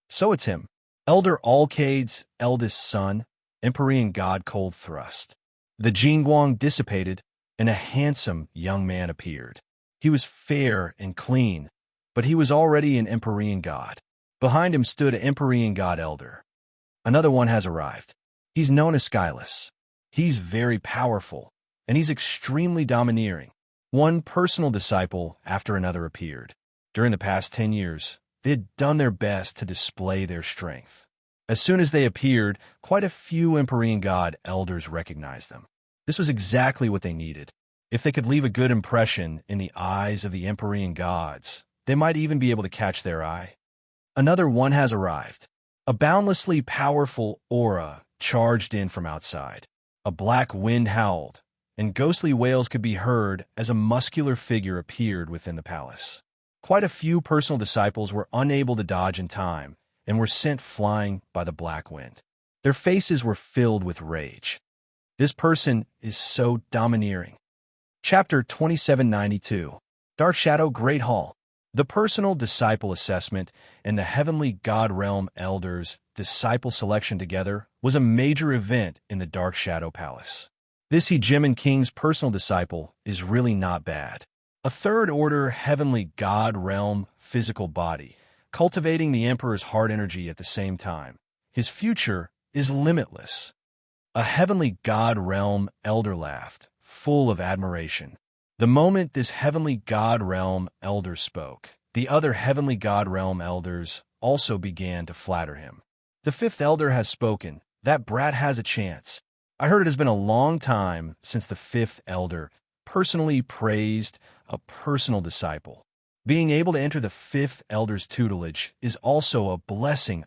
So it's him, Elder Alcade's eldest son, Empyrean God Cold Thrust. The Jingguang dissipated, and a handsome young man appeared. He was fair and clean, but he was already an Empyrean God. Behind him stood an Empyrean God Elder. Another one has arrived. He's known as Skyless. He's very powerful, and he's extremely domineering. One personal disciple after another appeared. During the past 10 years, they had done their best to display their strength. As soon as they appeared, quite a few Empyrean God Elders recognized them. This was exactly what they needed. If they could leave a good impression in the eyes of the Empyrean gods, they might even be able to catch their eye. Another one has arrived. A boundlessly powerful aura charged in from outside. A black wind howled, and ghostly wails could be heard as a muscular figure appeared within the palace. Quite a few personal disciples were unable to dodge in time and were sent flying by the black wind. Their faces were filled with rage. This person is so domineering. Chapter 2792. Dark Shadow Great Hall. The Personal Disciple Assessment and the Heavenly God Realm Elders Disciple Selection together was a major event in the Dark Shadow Palace. This Hegemon King's personal disciple is really not bad. A third-order heavenly god realm physical body, cultivating the Emperor's heart energy at the same time. His future is limitless. A heavenly god realm elder laughed, full of admiration. The moment this heavenly god realm elder spoke, the other heavenly god realm elders also began to flatter him. The fifth elder has spoken. That brat has a chance. I heard it has been a long time since the fifth elder personally praised a personal disciple. Being able to enter the fifth elder's tutelage is also a blessing.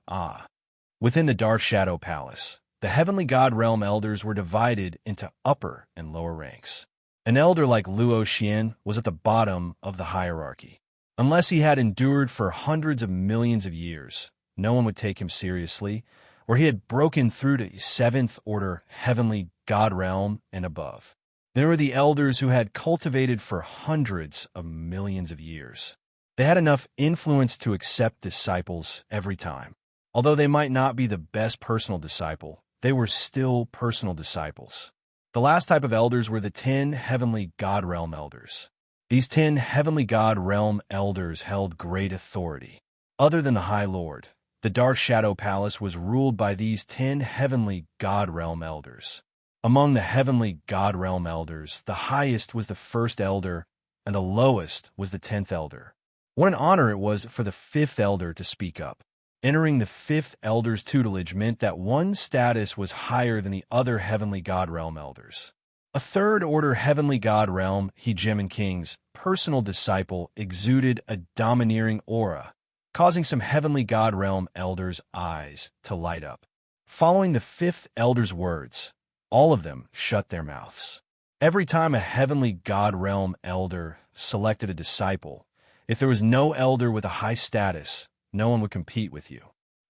Within the Dark Shadow Palace, the heavenly god realm elders were divided into upper and lower ranks. An elder like Luo Xian was at the bottom of the hierarchy. Unless he had endured for hundreds of millions of years, no one would take him seriously, or he had broken through to seventh order heavenly god realm and above. There were the elders who had cultivated for hundreds of millions of years. They had enough influence to accept disciples every time. Although they might not be the best personal disciple, they were still personal disciples. The last type of elders were the 10 heavenly god realm elders. These 10 heavenly god realm elders held great authority. Other than the High Lord, the Dark Shadow Palace was ruled by these 10 heavenly god realm elders. Among the heavenly god realm elders, the highest was the first elder, and the lowest was the 10th elder. What an honor it was for the 5th elder to speak up. Entering the 5th elder's tutelage meant that one's status was higher than the other heavenly god realm elders. A third-order heavenly god realm, Hegemon King's personal disciple, exuded a domineering aura, causing some heavenly god realm elders' eyes to light up. Following the 5th elder's words, all of them shut their mouths. Every time a heavenly god realm elder selected a disciple, if there was no elder with a high status, no one would compete with you.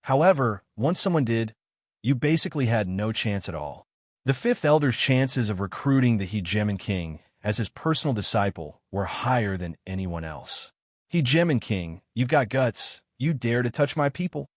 However, once someone did, you basically had no chance at all. The 5th elder's chances of recruiting the Hegemon King as his personal disciple were higher than anyone else. Hegemon King, you've got guts. You dare to touch my people?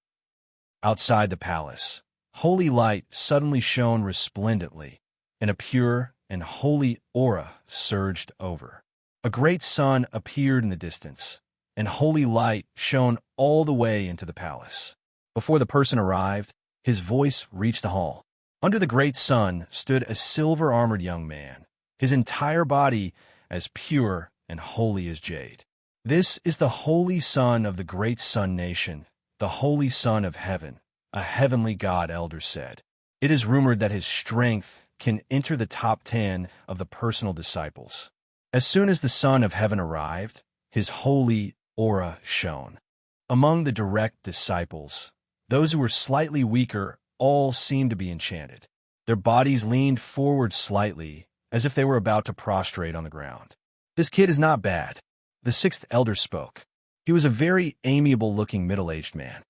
Outside the palace, holy light suddenly shone resplendently, and a pure and holy aura surged over. A great sun appeared in the distance, and holy light shone all the way into the palace. Before the person arrived, his voice reached the hall. Under the great sun stood a silver-armored young man, his entire body as pure and holy as jade. This is the holy son of the great sun nation, the holy son of heaven, a heavenly god elder said. It is rumored that his strength can enter the top 10 of the personal disciples. As soon as the son of heaven arrived, his holy aura shone. Among the direct disciples, those who were slightly weaker all seemed to be enchanted. Their bodies leaned forward slightly, as if they were about to prostrate on the ground. This kid is not bad. The 6th elder spoke. He was a very amiable-looking middle-aged man.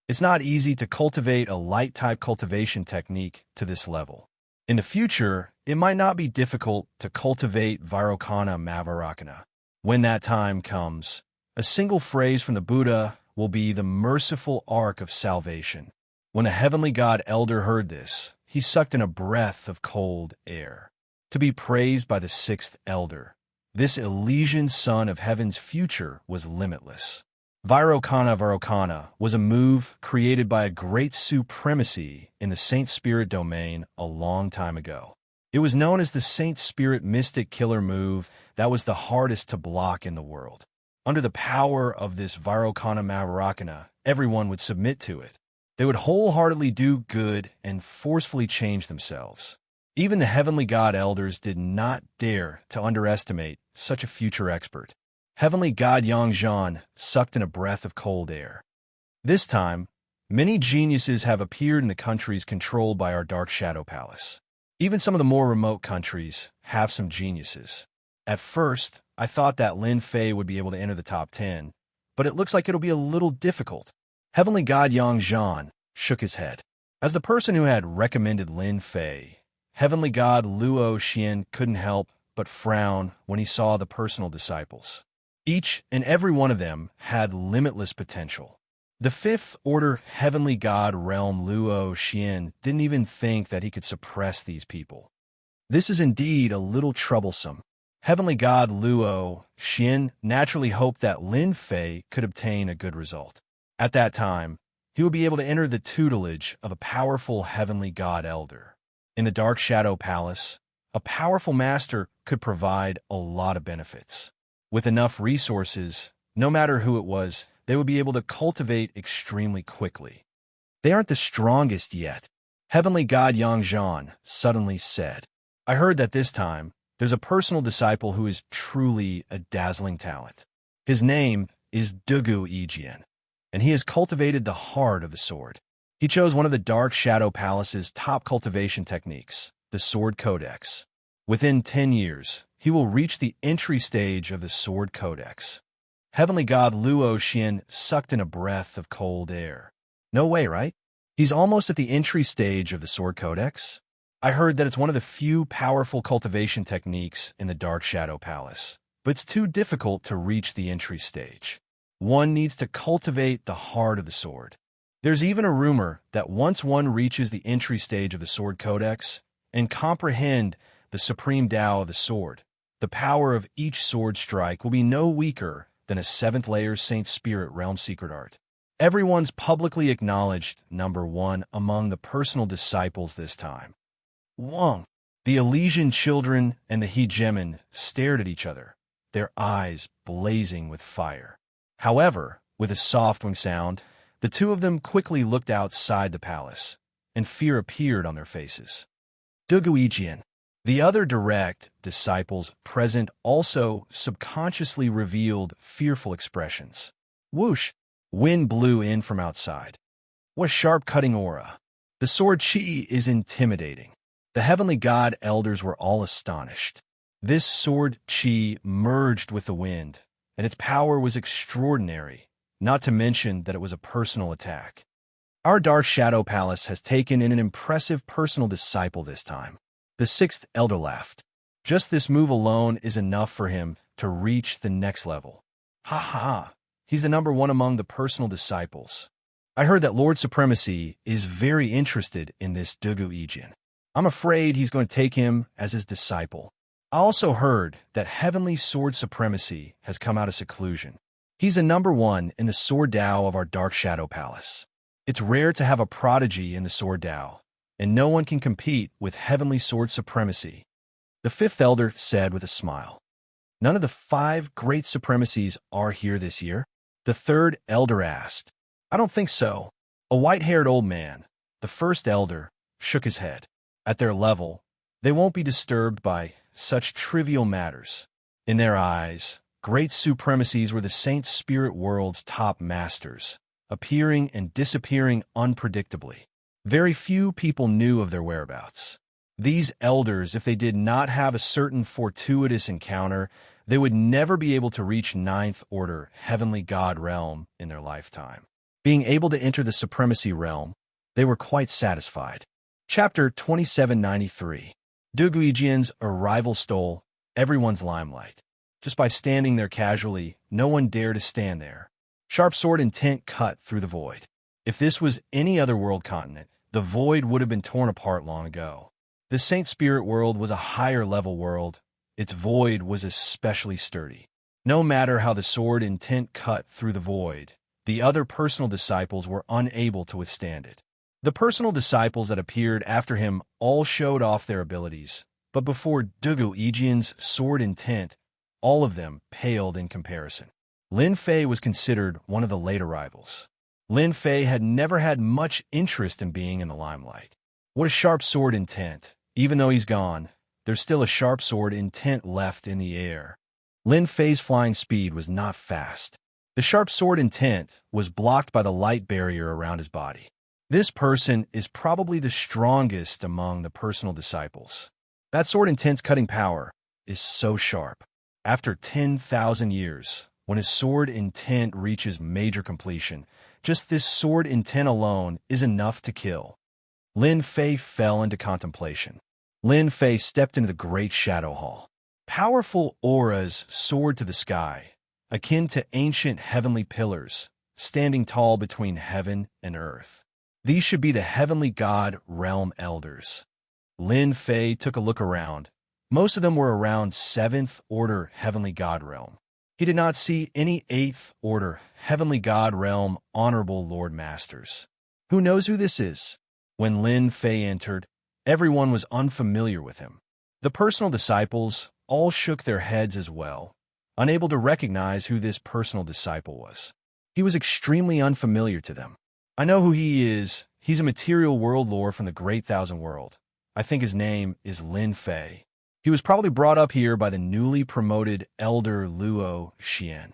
It's not easy to cultivate a light-type cultivation technique to this level. In the future, it might not be difficult to cultivate Vairocana Mavarakana. When that time comes, a single phrase from the Buddha will be the merciful arc of salvation. When a heavenly god elder heard this, he sucked in a breath of cold air. To be praised by the 6th elder, this Elysian son of heaven's future was limitless. Vairocana was a move created by a great supremacy in the Saint Spirit domain a long time ago. It was known as the Saint Spirit Mystic Killer move that was the hardest to block in the world. Under the power of this Vairocana Mavarakana, everyone would submit to it. They would wholeheartedly do good and forcefully change themselves. Even the heavenly god elders did not dare to underestimate such a future expert. Heavenly god Xianxia sucked in a breath of cold air. This time, many geniuses have appeared in the countries controlled by our Dark Shadow Palace. Even some of the more remote countries have some geniuses. At first, I thought that Lin Fei would be able to enter the top 10, but it looks like it'll be a little difficult. Heavenly god Xianxia shook his head. As the person who had recommended Lin Fei, Heavenly god Luo Xian couldn't help but frown when he saw the personal disciples. Each and every one of them had limitless potential. The 5th order heavenly god realm Luo Xian didn't even think that he could suppress these people. This is indeed a little troublesome. Heavenly God Luo Xin naturally hoped that Lin Fei could obtain a good result. At that time, he would be able to enter the tutelage of a powerful heavenly god elder. In the Dark Shadow Palace, a powerful master could provide a lot of benefits. With enough resources, no matter who it was, they would be able to cultivate extremely quickly. They aren't the strongest yet, Heavenly God Yangzhan suddenly said. I heard that this time, there's a personal disciple who is truly a dazzling talent. His name is Dugu Yijian, and he has cultivated the heart of the sword. He chose one of the Dark Shadow Palace's top cultivation techniques, the Sword Codex. Within 10 years, he will reach the entry stage of the Sword Codex. Heavenly God Luo Xin sucked in a breath of cold air. No way, right? He's almost at the entry stage of the Sword Codex. I heard that it's one of the few powerful cultivation techniques in the Dark Shadow Palace, but it's too difficult to reach the entry stage. One needs to cultivate the heart of the sword. There's even a rumor that once one reaches the entry stage of the Sword Codex and comprehend the supreme Tao of the sword, the power of each sword strike will be no weaker than a 7th-layer Saint Spirit Realm secret art. Everyone's publicly acknowledged #1 among the personal disciples this time. Wang. The Elysian children and the Hegemon stared at each other, their eyes blazing with fire. However, with a soft wing sound, the two of them quickly looked outside the palace, and fear appeared on their faces. Dugu Yijian. The other direct disciples present also subconsciously revealed fearful expressions. Whoosh! Wind blew in from outside. What sharp cutting aura! The sword chi is intimidating. The heavenly god elders were all astonished. This sword chi merged with the wind, and its power was extraordinary, not to mention that it was a personal attack. Our Dark Shadow Palace has taken in an impressive personal disciple this time. The 6th elder laughed. Just this move alone is enough for him to reach the next level. Ha ha! He's the #1 among the personal disciples. I heard that Lord Supremacy is very interested in this Dugu Yijian. I'm afraid he's going to take him as his disciple. I also heard that Heavenly Sword Supremacy has come out of seclusion. He's a #1 in the Sword Tao of our Dark Shadow Palace. It's rare to have a prodigy in the Sword Tao, and no one can compete with Heavenly Sword Supremacy. The 5th elder said with a smile. None of the 5 great supremacies are here this year? The 3rd elder asked. I don't think so. A white-haired old man, the 1st elder, shook his head. At their level, they won't be disturbed by such trivial matters. In their eyes, great supremacies were the Saint Spirit World's top masters, appearing and disappearing unpredictably. Very few people knew of their whereabouts. These elders, if they did not have a certain fortuitous encounter, they would never be able to reach 9th Order Heavenly God Realm in their lifetime. Being able to enter the Supremacy Realm, they were quite satisfied. Chapter 2793. Dugu Yijian's arrival stole everyone's limelight. Just by standing there casually, no one dared to stand there. Sharp sword intent cut through the void. If this was any other world continent, the void would have been torn apart long ago. The Saint Spirit World was a higher-level world. Its void was especially sturdy. No matter how the sword intent cut through the void, the other personal disciples were unable to withstand it. The personal disciples that appeared after him all showed off their abilities, but before Dugu Yijian's sword intent, all of them paled in comparison. Lin Fei was considered one of the late arrivals. Lin Fei had never had much interest in being in the limelight. What a sharp sword intent! Even though he's gone, there's still a sharp sword intent left in the air. Lin Fei's flying speed was not fast. The sharp sword intent was blocked by the light barrier around his body. This person is probably the strongest among the personal disciples. That sword intent's cutting power is so sharp. After 10,000 years, when his sword intent reaches major completion, just this sword intent alone is enough to kill. Lin Fei fell into contemplation. Lin Fei stepped into the great shadow hall. Powerful auras soared to the sky, akin to ancient heavenly pillars, standing tall between heaven and earth. These should be the heavenly god realm elders. Lin Fei took a look around, Most of them were around 7th Order Heavenly God realm. He did not see any 8th Order Heavenly God realm Honorable Lord Masters. Who knows who this is? When Lin Fei entered, everyone was unfamiliar with him. The personal disciples all shook their heads as well, unable to recognize who this personal disciple was. He was extremely unfamiliar to them. I know who he is. He's a material world lord from the Great Thousand World. I think his name is Lin Fei. He was probably brought up here by the newly promoted Elder Luo Xian.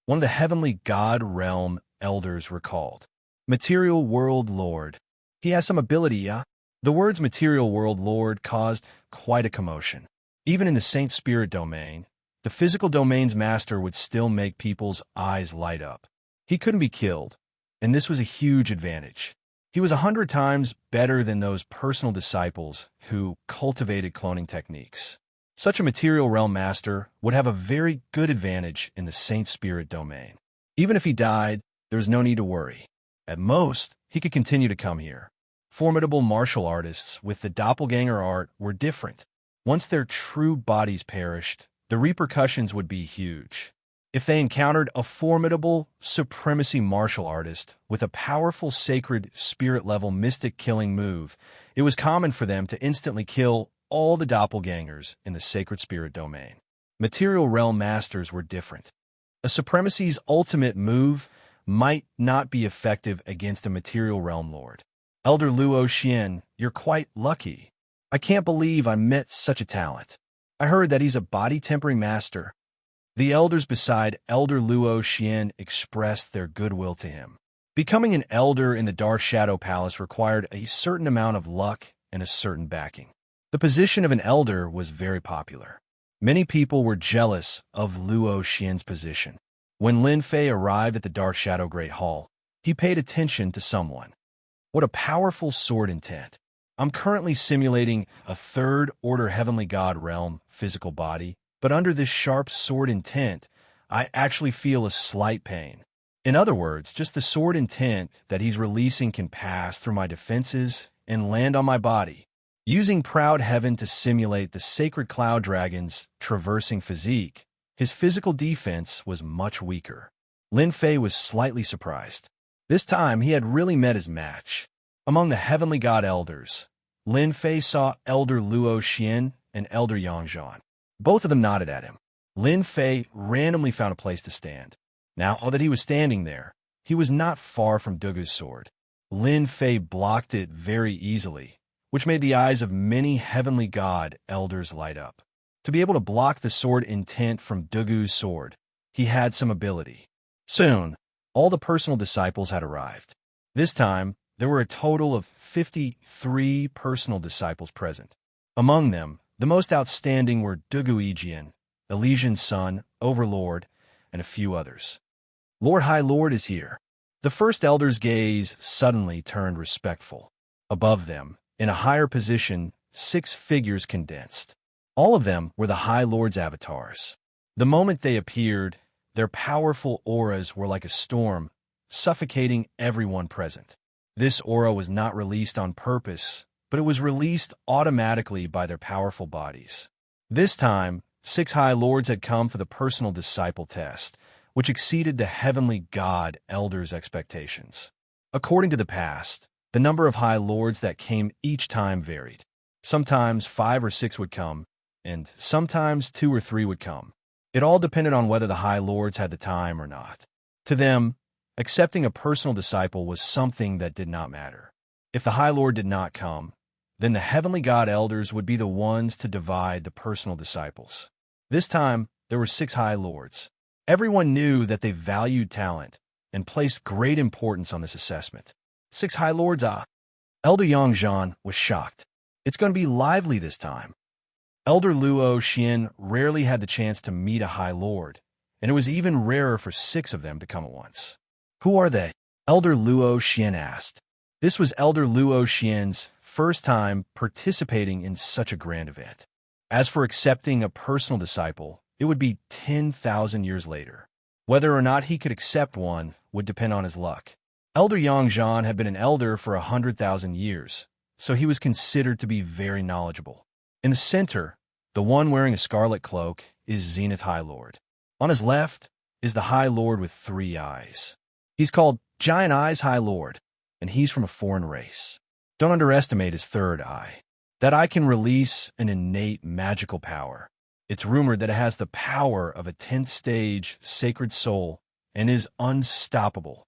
One of the Heavenly God Realm elders recalled. Material World Lord. He has some ability, yeah? The words Material World Lord caused quite a commotion. Even in the Saint Spirit domain, the physical domain's master would still make people's eyes light up. He couldn't be killed, and this was a huge advantage. He was 100 times better than those personal disciples who cultivated cloning techniques. Such a material realm master would have a very good advantage in the Saint Spirit domain. Even if he died, there was no need to worry. At most, he could continue to come here. Formidable martial artists with the doppelganger art were different. Once their true bodies perished, the repercussions would be huge. If they encountered a formidable supremacy martial artist with a powerful sacred spirit-level mystic killing move, it was common for them to instantly kill all the doppelgangers in the sacred spirit domain. Material realm masters were different. A supremacy's ultimate move might not be effective against a material realm lord. Elder Luo Xian, you're quite lucky. I can't believe I met such a talent. I heard that he's a body-tempering master. The elders beside Elder Luo Xian expressed their goodwill to him. Becoming an elder in the Dark Shadow Palace required a certain amount of luck and a certain backing. The position of an elder was very popular. Many people were jealous of Luo Xian's position. When Lin Fei arrived at the Dark Shadow Great Hall, he paid attention to someone. What a powerful sword intent. I'm currently simulating a 3rd Order Heavenly God realm physical body, but under this sharp sword intent, I actually feel a slight pain. In other words, just the sword intent that he's releasing can pass through my defenses and land on my body. Using Proud Heaven to simulate the sacred cloud dragon's traversing physique, his physical defense was much weaker. Lin Fei was slightly surprised. This time, he had really met his match. Among the Heavenly God Elders, Lin Fei saw Elder Luo Xian and Elder Xianxia. Both of them nodded at him. Lin Fei randomly found a place to stand. Now that he was standing there, he was not far from Dugu's sword. Lin Fei blocked it very easily, which made the eyes of many Heavenly God elders light up. To be able to block the sword intent from Dugu's sword, he had some ability. Soon, all the personal disciples had arrived. This time, there were a total of 53 personal disciples present. Among them, the most outstanding were Dugu Yijian, Elysian's son, Overlord, and a few others. Lord High Lord is here. The first elder's gaze suddenly turned respectful. Above them, in a higher position, 6 figures condensed. All of them were the High Lord's avatars. The moment they appeared, their powerful auras were like a storm, suffocating everyone present. This aura was not released on purpose, but it was released automatically by their powerful bodies. This time, 6 High Lords had come for the personal disciple test, which exceeded the Heavenly God Elders' expectations. According to the past, the number of High Lords that came each time varied. Sometimes 5 or 6 would come, and sometimes 2 or 3 would come. It all depended on whether the High Lords had the time or not. To them, accepting a personal disciple was something that did not matter. If the High Lord did not come, then the Heavenly God Elders would be the ones to divide the personal disciples. This time, there were 6 High Lords. Everyone knew that they valued talent and placed great importance on this assessment. 6 High Lords, Elder Xianxia was shocked. It's going to be lively this time. Elder Luo Xian rarely had the chance to meet a High Lord, and it was even rarer for 6 of them to come at once. Who are they? Elder Luo Xian asked. This was Elder Luo Xian's first time participating in such a grand event. As for accepting a personal disciple, it would be 10,000 years later. Whether or not he could accept one would depend on his luck. Elder Xianxia had been an elder for 100,000 years, so he was considered to be very knowledgeable. In the center, The one wearing a scarlet cloak is Zenith High Lord. On his left is the High Lord with 3 eyes. He's called Giant Eyes High Lord, and he's from a foreign race. Don't underestimate his 3rd eye. That eye can release an innate magical power. It's rumored that it has the power of a 10th stage sacred soul and is unstoppable.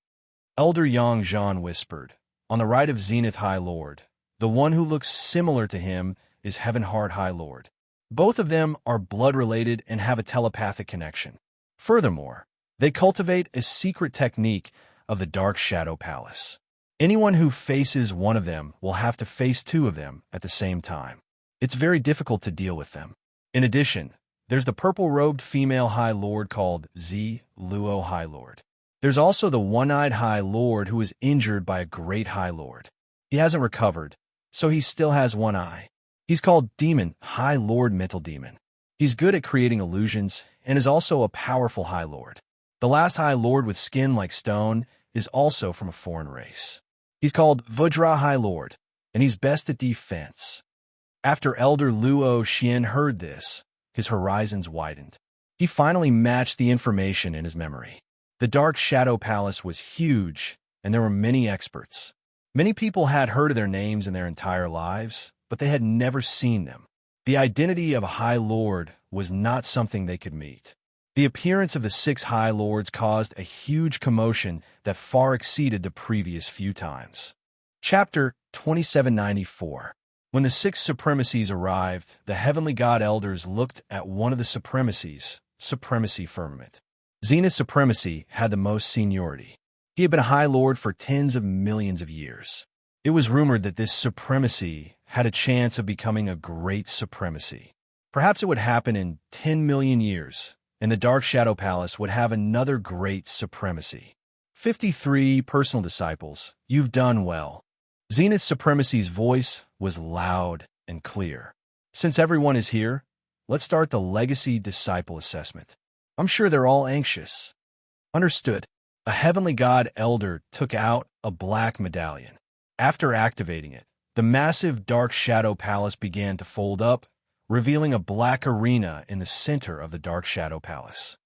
Elder Yang Zhan whispered, on the right of Zenith High Lord, the one who looks similar to him is Heaven Heart High Lord. Both of them are blood-related and have a telepathic connection. Furthermore, they cultivate a secret technique of the Dark Shadow Palace. Anyone who faces one of them will have to face 2 of them at the same time. It's very difficult to deal with them. In addition, there's the purple-robed female High Lord called Zi Luo High Lord. There's also the one-eyed High Lord who was injured by a great High Lord. He hasn't recovered, so he still has 1 eye. He's called Demon High Lord Mental Demon. He's good at creating illusions and is also a powerful High Lord. The last High Lord with skin like stone is also from a foreign race. He's called Vajra High Lord, and he's best at defense. After Elder Luo Xian heard this, his horizons widened. He finally matched the information in his memory. The Dark Shadow Palace was huge, and there were many experts. Many people had heard of their names in their entire lives, but they had never seen them. The identity of a High Lord was not something they could meet. The appearance of the 6 High Lords caused a huge commotion that far exceeded the previous few times. Chapter 2794. When the 6 supremacies arrived, the heavenly god elders looked at one of the supremacies, Supremacy Firmament. Zenith Supremacy had the most seniority. He had been a High Lord for tens of millions of years. It was rumored that this supremacy had a chance of becoming a great supremacy. Perhaps it would happen in 10 million years, and the Dark Shadow Palace would have another great supremacy. 53 personal disciples, you've done well. Zenith Supremacy's voice was loud and clear. Since everyone is here, let's start the Legacy Disciple Assessment. I'm sure they're all anxious. Understood. A heavenly god elder took out a black medallion. After activating it, the massive Dark Shadow Palace began to fold up, revealing a black arena in the center of the Dark Shadow Palace.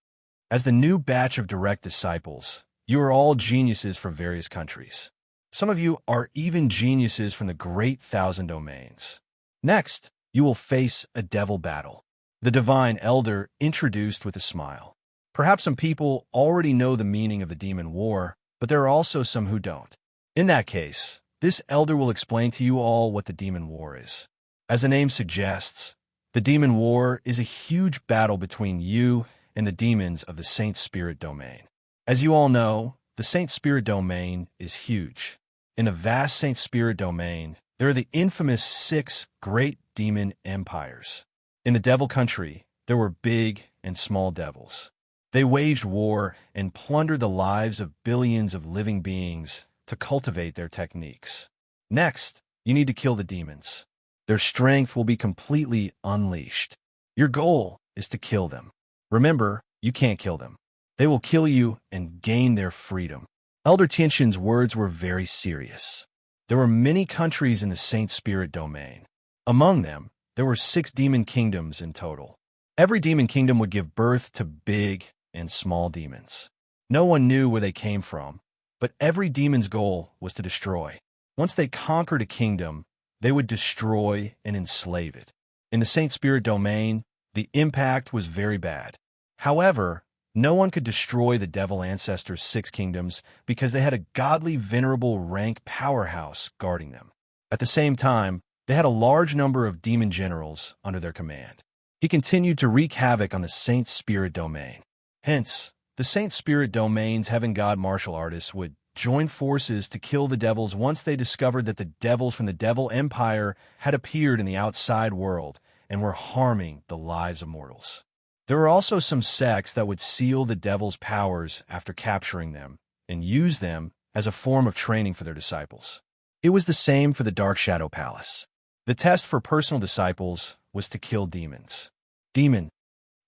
As the new batch of direct disciples, you are all geniuses from various countries. Some of you are even geniuses from the Great Thousand Domains. Next, you will face a devil battle. The Divine Elder introduced with a smile. Perhaps some people already know the meaning of the Demon War, but there are also some who don't. In that case, this Elder will explain to you all what the Demon War is. As the name suggests, the Demon War is a huge battle between you and the demons of the Saint Spirit Domain. As you all know, the Saint Spirit Domain is huge. In the vast Saint Spirit Domain, there are the infamous 6 great demon empires. In the Devil Country, there were big and small devils. They waged war and plundered the lives of billions of living beings to cultivate their techniques. Next, you need to kill the demons. Their strength will be completely unleashed. Your goal is to kill them. Remember, you can't kill them. They will kill you and gain their freedom. Elder Tianxin's words were very serious. There were many countries in the Saint Spirit Domain. Among them, there were 6 demon kingdoms in total. Every demon kingdom would give birth to big and small demons. No one knew where they came from, but every demon's goal was to destroy. Once they conquered a kingdom, they would destroy and enslave it. In the Saint Spirit Domain, the impact was very bad. However, no one could destroy the Devil Ancestors' 6 kingdoms because they had a godly, venerable rank powerhouse guarding them. At the same time, they had a large number of demon generals under their command. He continued to wreak havoc on the Saint Spirit Domain. Hence, the Saint Spirit Domain's heaven god martial artists would join forces to kill the devils once they discovered that the devils from the Devil Empire had appeared in the outside world and were harming the lives of mortals. There were also some sects that would seal the devil's powers after capturing them and use them as a form of training for their disciples. It was the same for the Dark Shadow Palace. The test for personal disciples was to kill demons. Demon.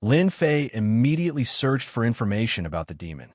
Lin Fei immediately searched for information about the demon.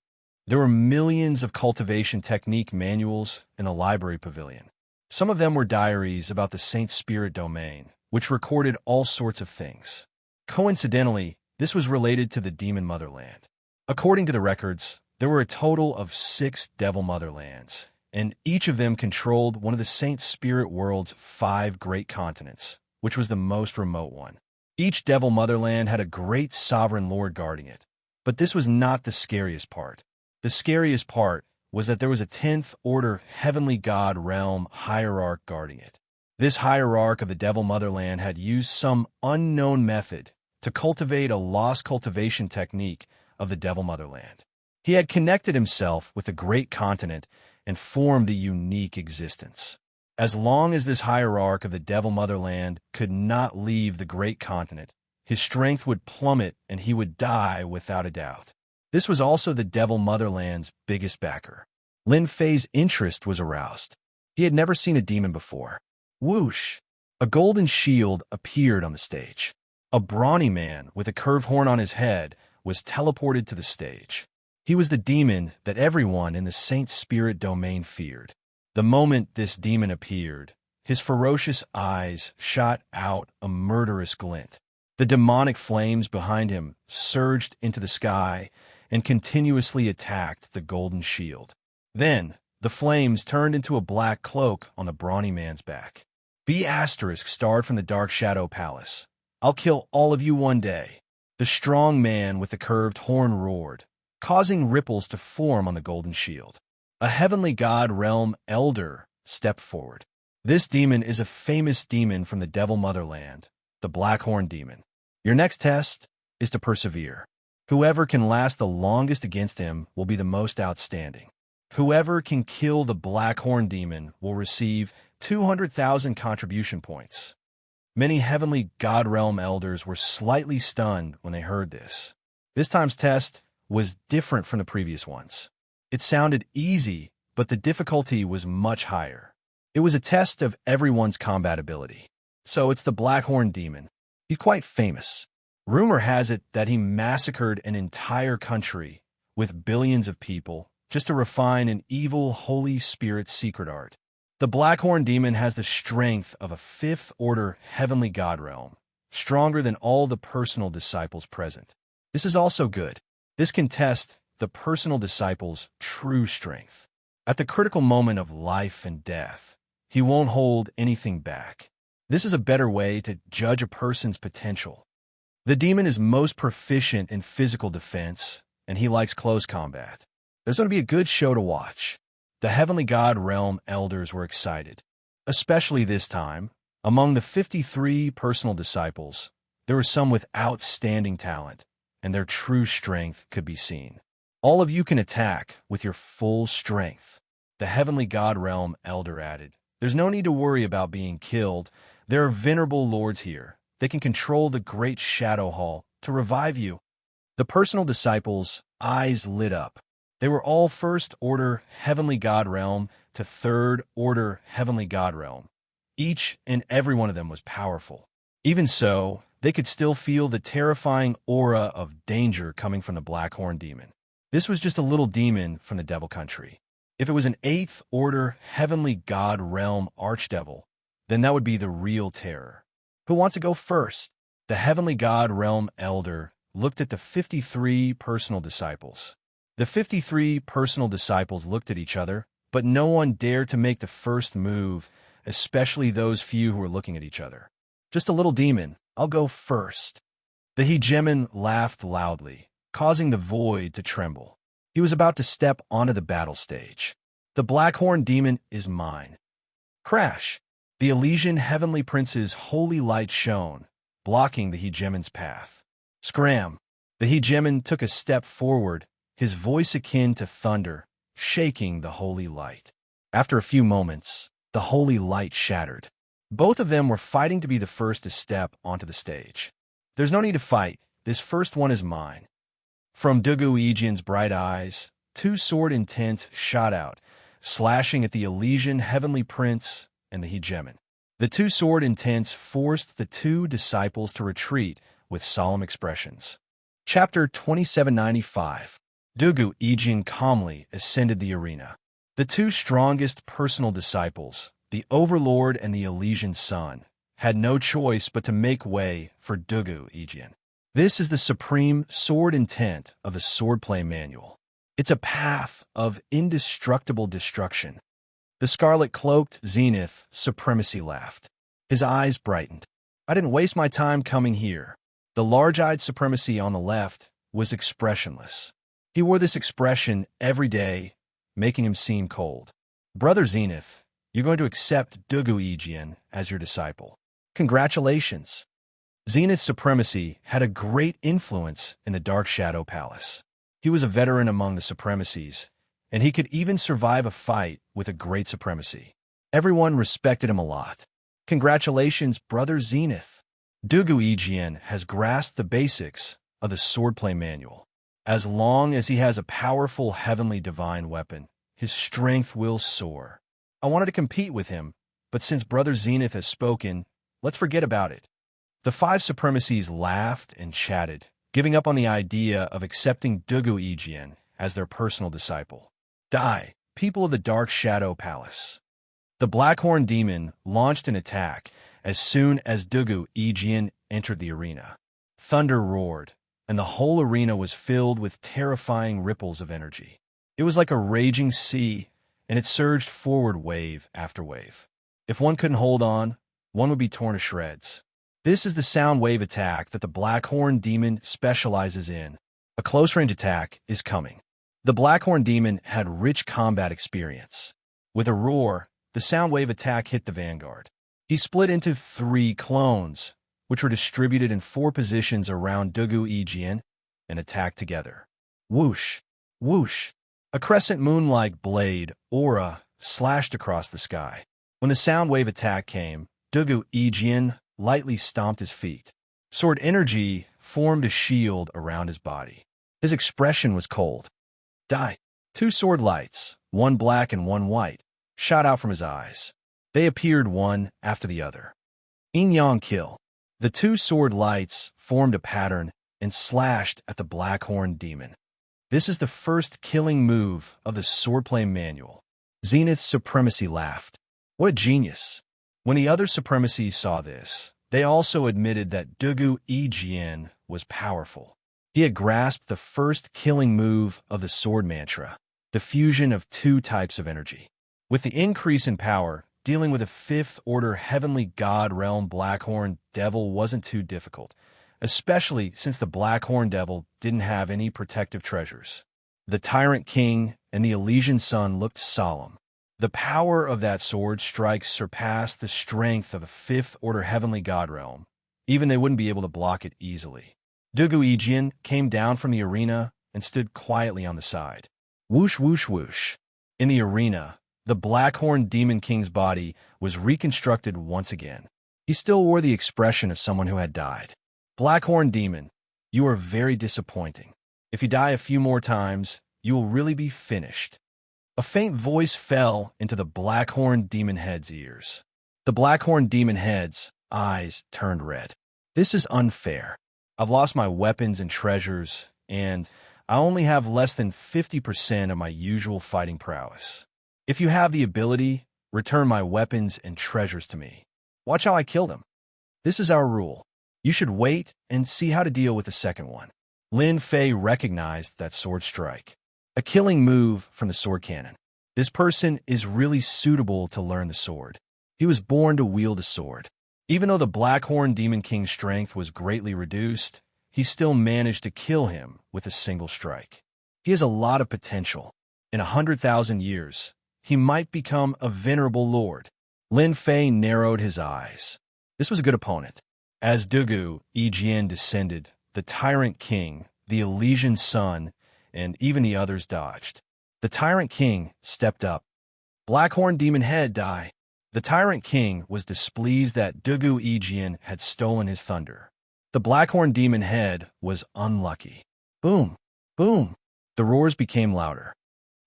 There were millions of cultivation technique manuals in the library pavilion. Some of them were diaries about the Saint Spirit Domain, which recorded all sorts of things. Coincidentally, this was related to the demon motherland. According to the records, there were a total of 6 devil motherlands, and each of them controlled one of the Saint Spirit world's 5 great continents, which was the most remote one. Each devil motherland had a great sovereign lord guarding it. But this was not the scariest part. The scariest part was that there was a 10th order heavenly god realm hierarch guarding it. This hierarch of the devil motherland had used some unknown method to cultivate a lost cultivation technique of the devil motherland. He had connected himself with the great continent and formed a unique existence. As long as this hierarch of the devil motherland could not leave the great continent, his strength would plummet and he would die without a doubt. This was also the devil motherland's biggest backer. Lin Fei's interest was aroused. He had never seen a demon before. Whoosh! A golden shield appeared on the stage. A brawny man with a curved horn on his head was teleported to the stage. He was the demon that everyone in the Saint Spirit domain feared. The moment this demon appeared, his ferocious eyes shot out a murderous glint. The demonic flames behind him surged into the sky and continuously attacked the golden shield. Then, the flames turned into a black cloak on the brawny man's back. B** starred from the Dark Shadow Palace. I'll kill all of you one day. The strong man with the curved horn roared, causing ripples to form on the golden shield. A heavenly god realm elder stepped forward. This demon is a famous demon from the devil motherland, the Blackhorn demon. Your next test is to persevere. Whoever can last the longest against him will be the most outstanding. Whoever can kill the Blackhorn demon will receive 200,000 contribution points. Many heavenly god realm elders were slightly stunned when they heard this. This time's test was different from the previous ones. It sounded easy, but the difficulty was much higher. It was a test of everyone's combat ability. So it's the Blackhorn demon. He's quite famous. Rumor has it that he massacred an entire country with billions of people just to refine an evil Holy Spirit secret art. The Blackhorn demon has the strength of a 5th order heavenly god realm, stronger than all the personal disciples present. This is also good. This can test the personal disciple's true strength. At the critical moment of life and death, he won't hold anything back. This is a better way to judge a person's potential. The demon is most proficient in physical defense, and he likes close combat. There's going to be a good show to watch. The Heavenly God Realm elders were excited. Especially this time, among the 53 personal disciples, there were some with outstanding talent, and their true strength could be seen. All of you can attack with your full strength. The Heavenly God Realm elder added, there's no need to worry about being killed. There are venerable lords here. They can control the great shadow hall to revive you. The personal disciples' eyes lit up. They were all first order Heavenly God Realm to third order Heavenly God Realm. Each and every one of them was powerful. Even so, they could still feel the terrifying aura of danger coming from the Blackhorn demon. This was just a little demon from the devil country. If it was an 8th order Heavenly God Realm archdevil, then that would be the real terror. Who wants to go first? The Heavenly God Realm elder looked at the 53 personal disciples. The 53 personal disciples looked at each other, but no one dared to make the first move, especially those few who were looking at each other. Just a little demon. I'll go first. The hegemon laughed loudly, causing the void to tremble. He was about to step onto the battle stage. The Blackhorn demon is mine. Crash! The Elysian Heavenly Prince's holy light shone, blocking the hegemon's path. Scram! The hegemon took a step forward, his voice akin to thunder, shaking the holy light. After a few moments, the holy light shattered. Both of them were fighting to be the first to step onto the stage. There's no need to fight. This first one is mine. From Dugu Ejian's bright eyes, 2 sword intents shot out, slashing at the Elysian Heavenly Prince and the hegemon. The 2 sword intents forced the 2 disciples to retreat with solemn expressions. Chapter 2795. Dugu Ejian calmly ascended the arena. The 2 strongest personal disciples, the Overlord and the Elysian Sun, had no choice but to make way for Dugu Ijian. This is the supreme sword intent of the swordplay manual. It's a path of indestructible destruction. The scarlet-cloaked Zenith Supremacy laughed. His eyes brightened. I didn't waste my time coming here. The large-eyed Supremacy on the left was expressionless. He wore this expression every day, making him seem cold. Brother Zenith, you're going to accept Dugu Ijian as your disciple. Congratulations. Zenith's Supremacy had a great influence in the Dark Shadow Palace. He was a veteran among the Supremacies, and he could even survive a fight with a great Supremacy. Everyone respected him a lot. Congratulations, Brother Zenith. Dugu Ijian has grasped the basics of the swordplay manual. As long as he has a powerful heavenly divine weapon, his strength will soar. I wanted to compete with him, but since Brother Zenith has spoken, let's forget about it. The 5 Supremacies laughed and chatted, giving up on the idea of accepting Dugu Ijian as their personal disciple. Die, people of the Dark Shadow Palace. The Blackhorn Demon launched an attack as soon as Dugu Ijian entered the arena. Thunder roared, and the whole arena was filled with terrifying ripples of energy. It was like a raging sea, and it surged forward wave after wave. If one couldn't hold on, one would be torn to shreds. This is the sound wave attack that the Blackhorn Demon specializes in. A close-range attack is coming. The Blackhorn Demon had rich combat experience. With a roar, the sound wave attack hit the vanguard. He split into 3 clones, which were distributed in 4 positions around Dugu Ijian and attacked together. Whoosh! Whoosh! A crescent moon-like blade, aura, slashed across the sky. When the sound wave attack came, Dugu Ijian lightly stomped his feet. Sword energy formed a shield around his body. His expression was cold. Die! 2 sword lights, one black and one white, shot out from his eyes. They appeared one after the other. Yin-yang kill. The 2 sword lights formed a pattern and slashed at the Blackhorn Demon. This is the first killing move of the swordplay manual. Zenith's Supremacy laughed. What a genius! When the other Supremacies saw this, they also admitted that Dugu Ijian was powerful. He had grasped the first killing move of the sword mantra, the fusion of 2 types of energy. With the increase in power, dealing with a 5th-order heavenly god realm Blackhorn Devil wasn't too difficult, especially since the Blackhorn Devil didn't have any protective treasures. The Tyrant King and the Elysian Sun looked solemn. The power of that sword strike surpassed the strength of a 5th-order heavenly god realm. Even they wouldn't be able to block it easily. Dugu Ijian came down from the arena and stood quietly on the side. Whoosh, whoosh, whoosh. In the arena, the Blackhorn Demon King's body was reconstructed once again. He still wore the expression of someone who had died. Blackhorn Demon, you are very disappointing. If you die a few more times, you will really be finished. A faint voice fell into the Blackhorn Demon Head's ears. The Blackhorn Demon Head's eyes turned red. This is unfair. I've lost my weapons and treasures, and I only have less than 50% of my usual fighting prowess. If you have the ability, return my weapons and treasures to me. Watch how I kill them. This is our rule. You should wait and see how to deal with the second one. Lin Fei recognized that sword strike. A killing move from the sword cannon. This person is really suitable to learn the sword. He was born to wield a sword. Even though the Blackhorn Demon King's strength was greatly reduced, he still managed to kill him with a single strike. He has a lot of potential. In 100,000 years, he might become a venerable lord. Lin Fei narrowed his eyes. This was a good opponent. As Dugu Ijian descended, the Tyrant King, the Elysian Sun, and even the others dodged. The Tyrant King stepped up. Blackhorn Demon Head, die. The Tyrant King was displeased that Dugu Ijian had stolen his thunder. The Blackhorn Demon Head was unlucky. Boom! Boom! The roars became louder.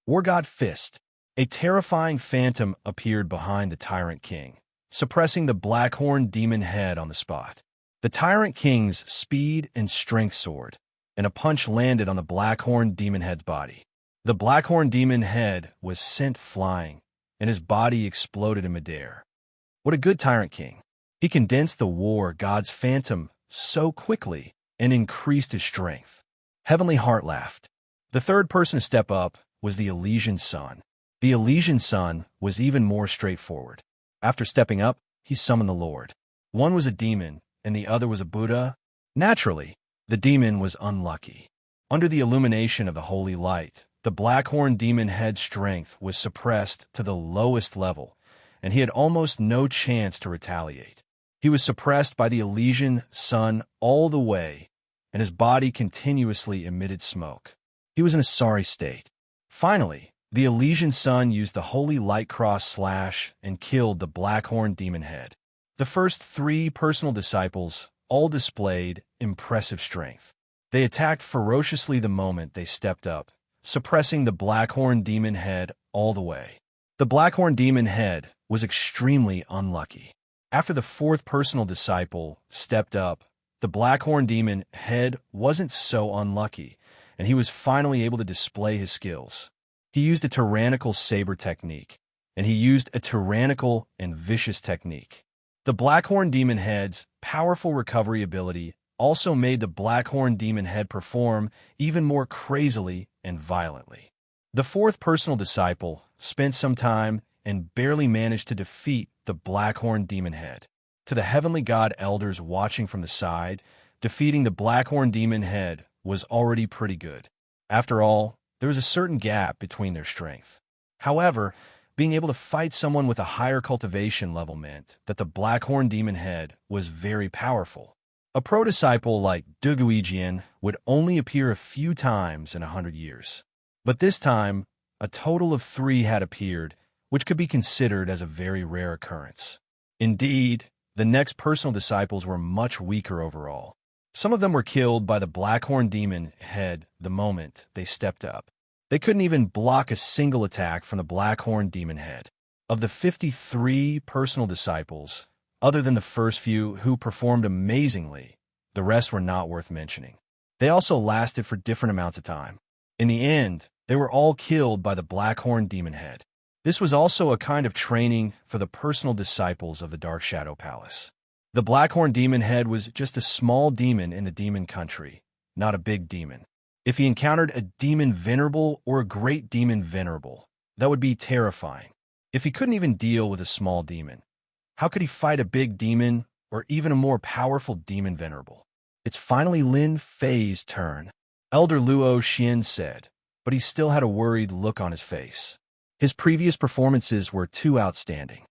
War God Fist. A terrifying phantom appeared behind the Tyrant King, suppressing the Blackhorn Demon Head on the spot. The Tyrant King's speed and strength soared, and a punch landed on the Blackhorn Demon Head's body. The Blackhorn Demon Head was sent flying, and his body exploded in midair. What a good Tyrant King. He condensed the war god's phantom so quickly and increased his strength. Heavenly Heart laughed. The third person to step up was the Elysian Sun. The Elysian Sun was even more straightforward. After stepping up, he summoned the Lord. One was a demon, and the other was a Buddha. Naturally, the demon was unlucky. Under the illumination of the holy light, the Blackhorn demon head's strength was suppressed to the lowest level, and he had almost no chance to retaliate. He was suppressed by the Elysian Sun all the way, and his body continuously emitted smoke. He was in a sorry state. Finally, the Elysian Sun used the holy light cross slash and killed the Blackhorn demon head. The first 3 personal disciples all displayed impressive strength. They attacked ferociously the moment they stepped up, suppressing the Blackhorn demon head all the way. The Blackhorn demon head was extremely unlucky. After the 4th personal disciple stepped up, the Blackhorn demon head wasn't so unlucky, and he was finally able to display his skills. He used a tyrannical saber technique, and he used a tyrannical and vicious technique. The Blackhorn demon head's powerful recovery ability also made the Blackhorn demon head perform even more crazily and violently. The 4th personal disciple spent some time and barely managed to defeat the Blackhorn demon head. To the heavenly god elders watching from the side, defeating the Blackhorn demon head was already pretty good. After all, there was a certain gap between their strength. However, being able to fight someone with a higher cultivation level meant that the Blackhorn demon head was very powerful. A pro-disciple like Duguijian would only appear a few times in 100 years. But this time, a total of 3 had appeared, which could be considered as a very rare occurrence. Indeed, the next personal disciples were much weaker overall. Some of them were killed by the Blackhorn demon head the moment they stepped up. They couldn't even block a single attack from the Blackhorn demon head. Of the 53 personal disciples, other than the first few who performed amazingly, the rest were not worth mentioning. They also lasted for different amounts of time. In the end, they were all killed by the Blackhorn demon head. This was also a kind of training for the personal disciples of the Dark Shadow Palace. The Blackhorn demon head was just a small demon in the demon country, not a big demon. If he encountered a demon venerable or a great demon venerable, that would be terrifying. If he couldn't even deal with a small demon, how could he fight a big demon or even a more powerful demon venerable? It's finally Lin Fei's turn, Elder Luo Xian said, but he still had a worried look on his face. His previous performances were too outstanding.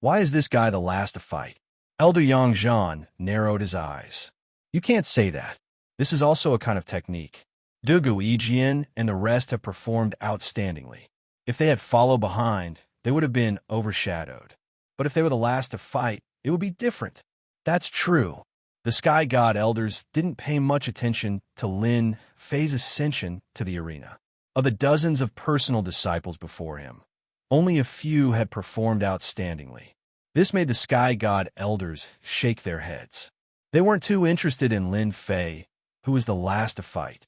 Why is this guy the last to fight? Elder Yang Zhan narrowed his eyes. You can't say that. This is also a kind of technique. Dugu Yijian and the rest have performed outstandingly. If they had followed behind, they would have been overshadowed. But if they were the last to fight, it would be different. That's true. The Sky God Elders didn't pay much attention to Lin Fei's ascension to the arena. Of the dozens of personal disciples before him, only a few had performed outstandingly. This made the Sky God Elders shake their heads. They weren't too interested in Lin Fei, who was the last to fight.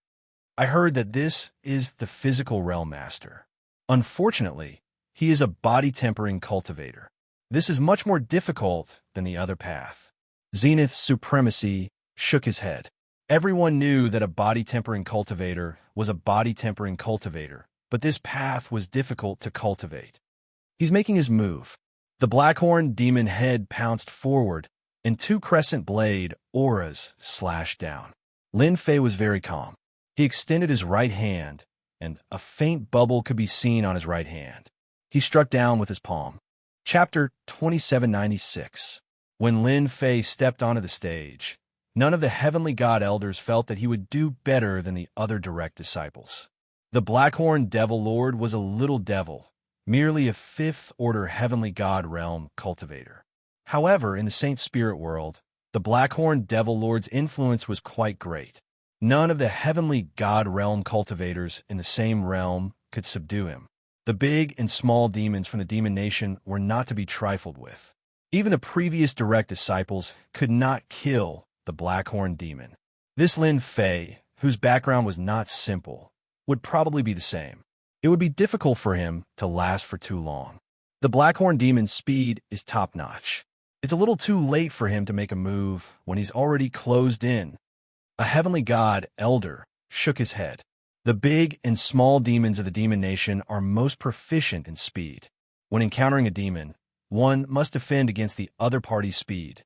I heard that this is the physical realm master. Unfortunately, he is a body-tempering cultivator. This is much more difficult than the other path. Zenith Supremacy shook his head. Everyone knew that a body-tempering cultivator was a body-tempering cultivator, but this path was difficult to cultivate. He's making his move. The Blackhorn demon head pounced forward, and 2 crescent blade auras slashed down. Lin Fei was very calm. He extended his right hand, and a faint bubble could be seen on his right hand. He struck down with his palm. Chapter 2796. When Lin Fei stepped onto the stage, none of the heavenly god elders felt that he would do better than the other direct disciples. The Blackhorn Devil Lord was a little devil, merely a 5th-order heavenly god realm cultivator. However, in the Saint Spirit world, the Blackhorn Devil Lord's influence was quite great. None of the heavenly god realm cultivators in the same realm could subdue him. The big and small demons from the demon nation were not to be trifled with. Even the previous direct disciples could not kill the Blackhorn demon. This Lin Fei, whose background was not simple, would probably be the same. It would be difficult for him to last for too long. The Blackhorn demon's speed is top-notch. It's a little too late for him to make a move when he's already closed in. A heavenly god, Elder, shook his head. The big and small demons of the demon nation are most proficient in speed. When encountering a demon, one must defend against the other party's speed.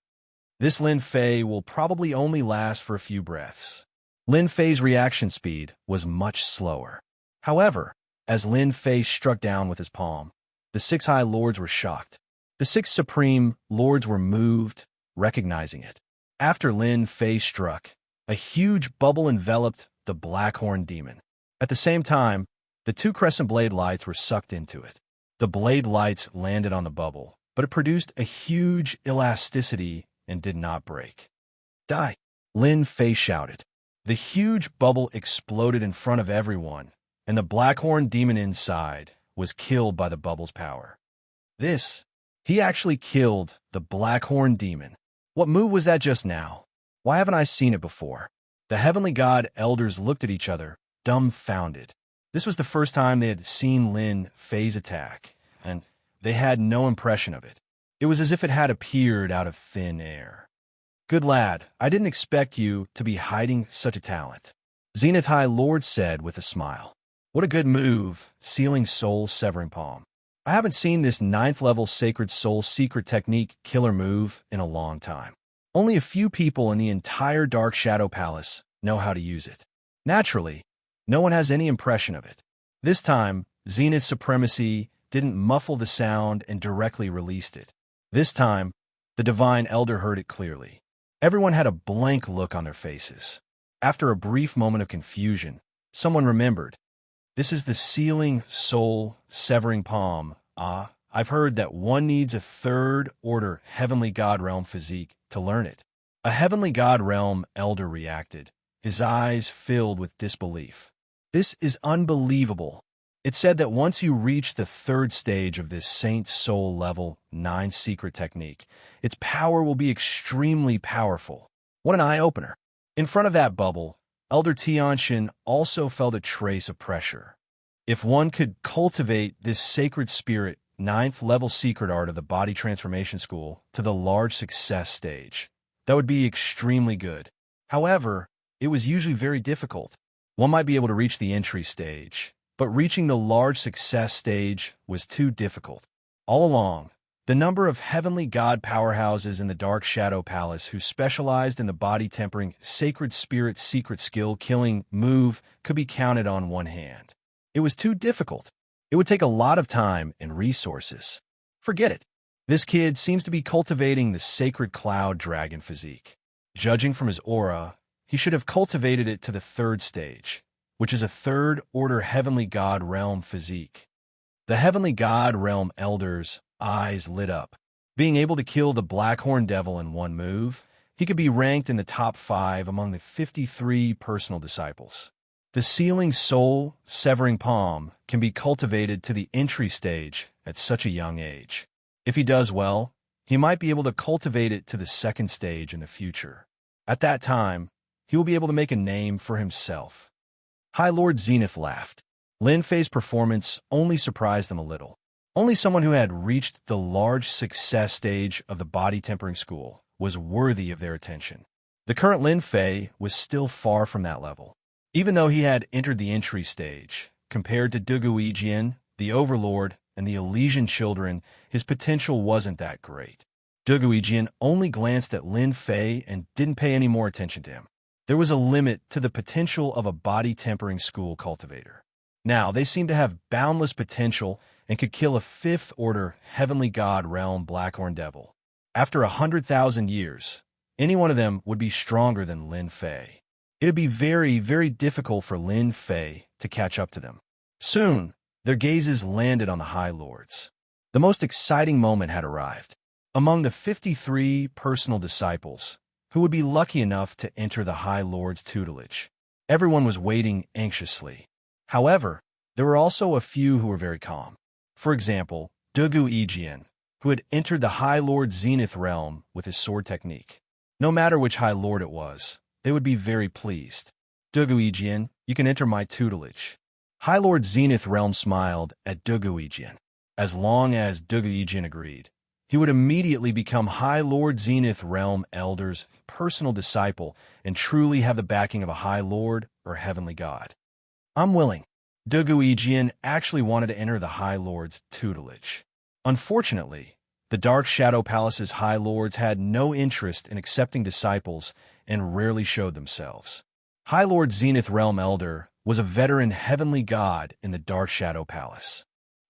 This Lin Fei will probably only last for a few breaths. Lin Fei's reaction speed was much slower. However, as Lin Fei struck down with his palm, the 6 High Lords were shocked. The 6 Supreme Lords were moved, recognizing it. After Lin Fei struck, a huge bubble enveloped the Blackhorn demon. At the same time, the 2 crescent blade lights were sucked into it. The blade lights landed on the bubble, but it produced a huge elasticity and did not break. Die! Lin Fei shouted. The huge bubble exploded in front of everyone, and the Blackhorn demon inside was killed by the bubble's power. He actually killed the Blackhorn demon. What move was that just now? Why haven't I seen it before? The heavenly god elders looked at each other, dumbfounded. This was the first time they had seen Lin Fei's attack, and they had no impression of it. It was as if it had appeared out of thin air. Good lad, I didn't expect you to be hiding such a talent, Zenith High Lord said with a smile. What a good move, Sealing Soul Severing Palm. I haven't seen this 9th level Sacred Soul secret technique killer move in a long time. Only a few people in the entire Dark Shadow Palace know how to use it. Naturally, no one has any impression of it. This time, Zenith Supremacy didn't muffle the sound and directly released it. This time, the Divine Elder heard it clearly. Everyone had a blank look on their faces. After a brief moment of confusion, someone remembered. This is the Sealing Soul Severing Palm. I've heard that one needs a 3rd order Heavenly God Realm physique to learn it. A Heavenly God Realm Elder reacted, his eyes filled with disbelief. This is unbelievable. It said that once you reach the 3rd stage of this Saint Soul Level 9 secret technique, its power will be extremely powerful. What an eye-opener. In front of that bubble, Elder Xianxia also felt a trace of pressure. If one could cultivate this sacred spirit 9th level secret art of the body transformation school to the large success stage, that would be extremely good. However, it was usually very difficult. One might be able to reach the entry stage, but reaching the large success stage was too difficult. All along, the number of heavenly god powerhouses in the Dark Shadow Palace who specialized in the body-tempering sacred spirit secret skill killing move could be counted on one hand. It was too difficult. It would take a lot of time and resources. Forget it. This kid seems to be cultivating the sacred cloud dragon physique. Judging from his aura, he should have cultivated it to the 3rd stage, which is a 3rd order heavenly god realm physique. The heavenly god realm elders' eyes lit up. Being able to kill the Blackhorn Devil in one move, he could be ranked in the top 5 among the 53 personal disciples. The Sealing Soul Severing Palm can be cultivated to the entry stage at such a young age. If he does well, he might be able to cultivate it to the 2nd stage in the future. At that time, he will be able to make a name for himself. High Lord Zenith laughed. Lin Fei's performance only surprised them a little. Only someone who had reached the large success stage of the body tempering school was worthy of their attention. The current Lin Fei was still far from that level. Even though he had entered the entry stage, compared to Dugui Jian, the Overlord, and the Elysian Children, his potential wasn't that great. Dugui Jian only glanced at Lin Fei and didn't pay any more attention to him. There was a limit to the potential of a body-tempering school cultivator. Now, they seemed to have boundless potential and could kill a 5th order heavenly god realm Blackhorn Devil. After 100,000 years, any one of them would be stronger than Lin Fei. It would be very, very difficult for Lin Fei to catch up to them. Soon, their gazes landed on the High Lords. The most exciting moment had arrived. Among the 53 personal disciples, who would be lucky enough to enter the High Lord's tutelage, everyone was waiting anxiously. However, there were also a few who were very calm. For example, Dugui Jian, who had entered the High Lord Zenith realm with his sword technique. No matter which High Lord it was, they would be very pleased. Dugui Jian, you can enter my tutelage. High Lord Zenith Realm smiled at Dugui Jian. As long as Dugui Jian agreed, he would immediately become High Lord Zenith Realm Elder's personal disciple and truly have the backing of a High Lord or Heavenly God. I'm willing. Duguijian actually wanted to enter the High Lord's tutelage. Unfortunately, the Dark Shadow Palace's High Lords had no interest in accepting disciples and rarely showed themselves. High Lord Zenith Realm Elder was a veteran heavenly god in the Dark Shadow Palace.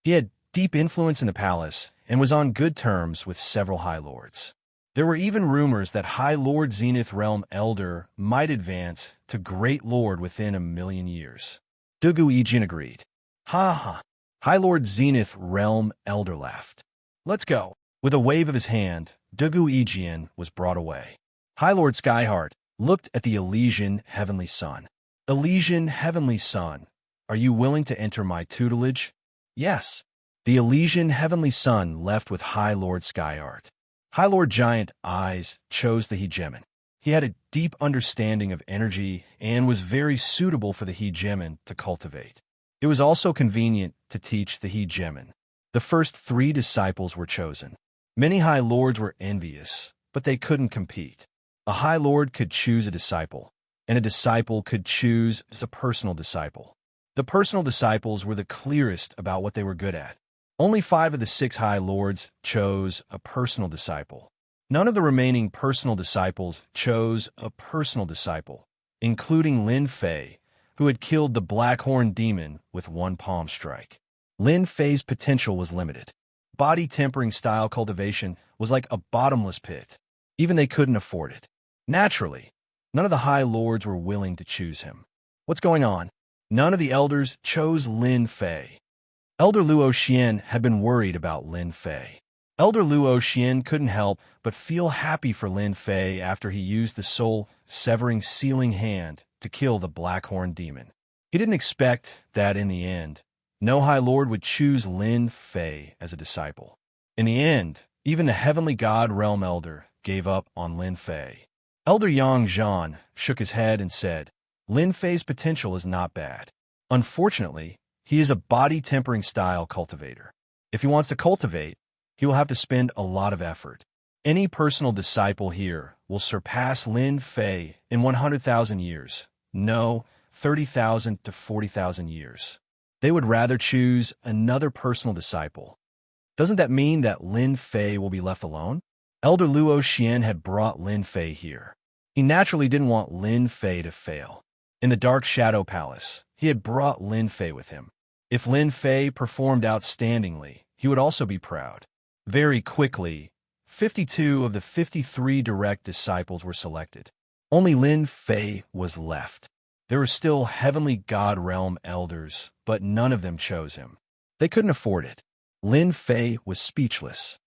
He had deep influence in the palace and was on good terms with several High Lords. There were even rumors that High Lord Zenith Realm Elder might advance to Great Lord within 1,000,000 years. Duguijian agreed. Ha ha. High Lord Zenith Realm Elder laughed. Let's go. With a wave of his hand, Duguijian was brought away. High Lord Skyheart looked at the Elysian Heavenly Son. Elysian Heavenly Son, are you willing to enter my tutelage? Yes. The Elysian Heavenly Son left with High Lord Skyheart. High Lord Giant Eyes chose the hegemon. He had a deep understanding of energy and was very suitable for the hegemon to cultivate. It was also convenient to teach the hegemon. The first 3 disciples were chosen. Many High Lords were envious, but they couldn't compete. A High Lord could choose a disciple, and a disciple could choose a personal disciple. The personal disciples were the clearest about what they were good at. Only 5 of the 6 High Lords chose a personal disciple. None of the remaining personal disciples chose a personal disciple, including Lin Fei, who had killed the Blackhorn Demon with 1 palm strike. Lin Fei's potential was limited. Body tempering style cultivation was like a bottomless pit. Even they couldn't afford it. Naturally, none of the High Lords were willing to choose him. What's going on? None of the elders chose Lin Fei. Elder Luo Xian had been worried about Lin Fei. Elder Luo Xian couldn't help but feel happy for Lin Fei after he used the soul-severing sealing hand to kill the Blackhorn Demon. He didn't expect that in the end, no High Lord would choose Lin Fei as a disciple. In the end, even the Heavenly God Realm Elder gave up on Lin Fei. Elder Yang Zhan shook his head and said, Lin Fei's potential is not bad. Unfortunately, he is a body-tempering style cultivator. If he wants to cultivate, he will have to spend a lot of effort. Any personal disciple here will surpass Lin Fei in 100,000 years. No, 30,000 to 40,000 years. They would rather choose another personal disciple. Doesn't that mean that Lin Fei will be left alone? Elder Luo Xian had brought Lin Fei here. He naturally didn't want Lin Fei to fail. In the Dark Shadow Palace, he had brought Lin Fei with him. If Lin Fei performed outstandingly, he would also be proud. Very quickly, 52 of the 53 direct disciples were selected. Only Lin Fei was left. There were still Heavenly God Realm Elders, but none of them chose him. They couldn't afford it. Lin Fei was speechless.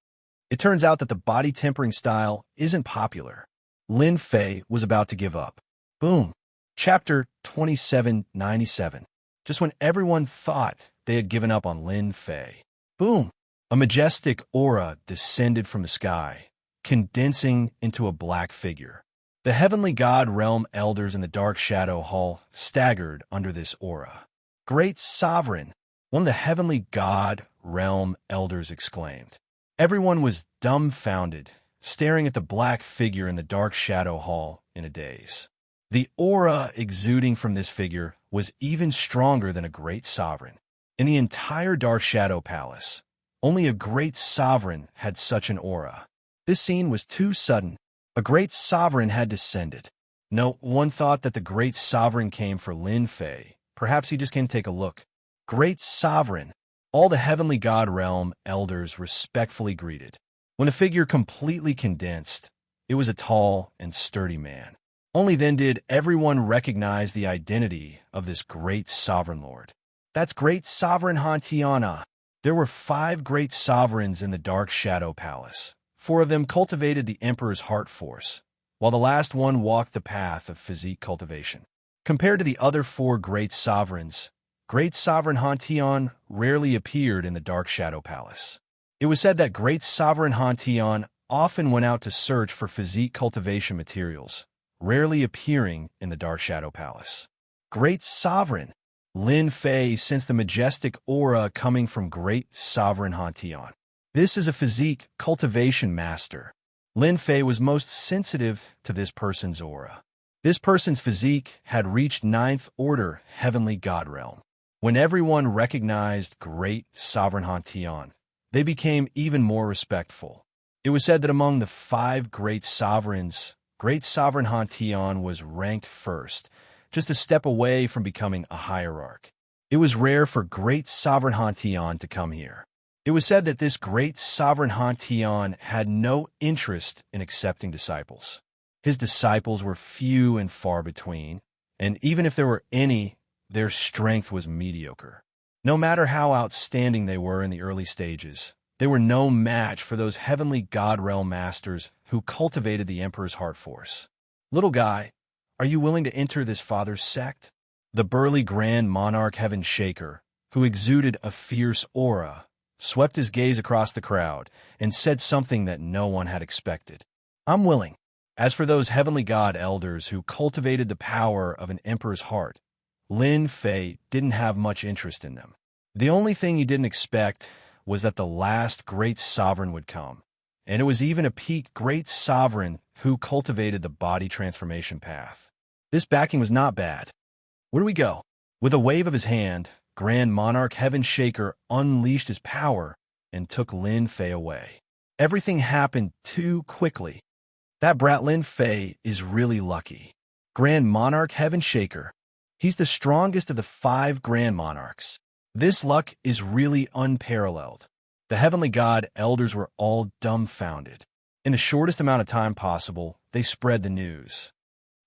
It turns out that the body-tempering style isn't popular. Lin Fei was about to give up. Boom. Chapter 2797. Just when everyone thought they had given up on Lin Fei. Boom. A majestic aura descended from the sky, condensing into a black figure. The Heavenly God Realm Elders in the Dark Shadow Hall staggered under this aura. Great Sovereign, one of the Heavenly God Realm Elders exclaimed. Everyone was dumbfounded, staring at the black figure in the Dark Shadow Hall in a daze. The aura exuding from this figure was even stronger than a Great Sovereign. In the entire Dark Shadow Palace, only a Great Sovereign had such an aura. This scene was too sudden. A Great Sovereign had descended. No one thought that the Great Sovereign came for Lin Fei. Perhaps he just came to take a look. Great Sovereign. All the Heavenly God Realm Elders respectfully greeted. When the figure completely condensed, it was a tall and sturdy man. Only then did everyone recognize the identity of this Great Sovereign Lord. That's Great Sovereign Hantiana. There were 5 Great Sovereigns in the Dark Shadow Palace. 4 of them cultivated the Emperor's heart force, while the last one walked the path of physique cultivation. Compared to the other 4 Great Sovereigns, Great Sovereign Hantian rarely appeared in the Dark Shadow Palace. It was said that Great Sovereign Hantian often went out to search for physique cultivation materials, rarely appearing in the Dark Shadow Palace. Great Sovereign! Lin Fei sensed the majestic aura coming from Great Sovereign Hantian. This is a physique cultivation master. Lin Fei was most sensitive to this person's aura. This person's physique had reached ninth order heavenly god realm. When everyone recognized great sovereign Han Tian, they became even more respectful. It was said that among the 5 great sovereigns, great sovereign Han Tian was ranked first, just a step away from becoming a hierarch. It was rare for great sovereign Han Tian to come here. It was said that this great sovereign Han Tian had no interest in accepting disciples. His disciples were few and far between, and even if there were any, their strength was mediocre. No matter how outstanding they were in the early stages, they were no match for those heavenly god realm masters who cultivated the Emperor's heart force. Little guy, are you willing to enter this father's sect? The burly Grand Monarch Heaven Shaker, who exuded a fierce aura, swept his gaze across the crowd and said something that no one had expected. I'm willing. As for those heavenly god elders who cultivated the power of an emperor's heart, Lin Fei didn't have much interest in them. The only thing he didn't expect was that the last great sovereign would come, and it was even a peak great sovereign who cultivated the body transformation path. This backing was not bad. Where do we go? With a wave of his hand, Grand Monarch Heaven Shaker unleashed his power and took Lin Fei away. Everything happened too quickly. That brat Lin Fei is really lucky. Grand Monarch Heaven Shaker. He's the strongest of the 5 Grand Monarchs. This luck is really unparalleled. The heavenly god elders were all dumbfounded. In the shortest amount of time possible, they spread the news.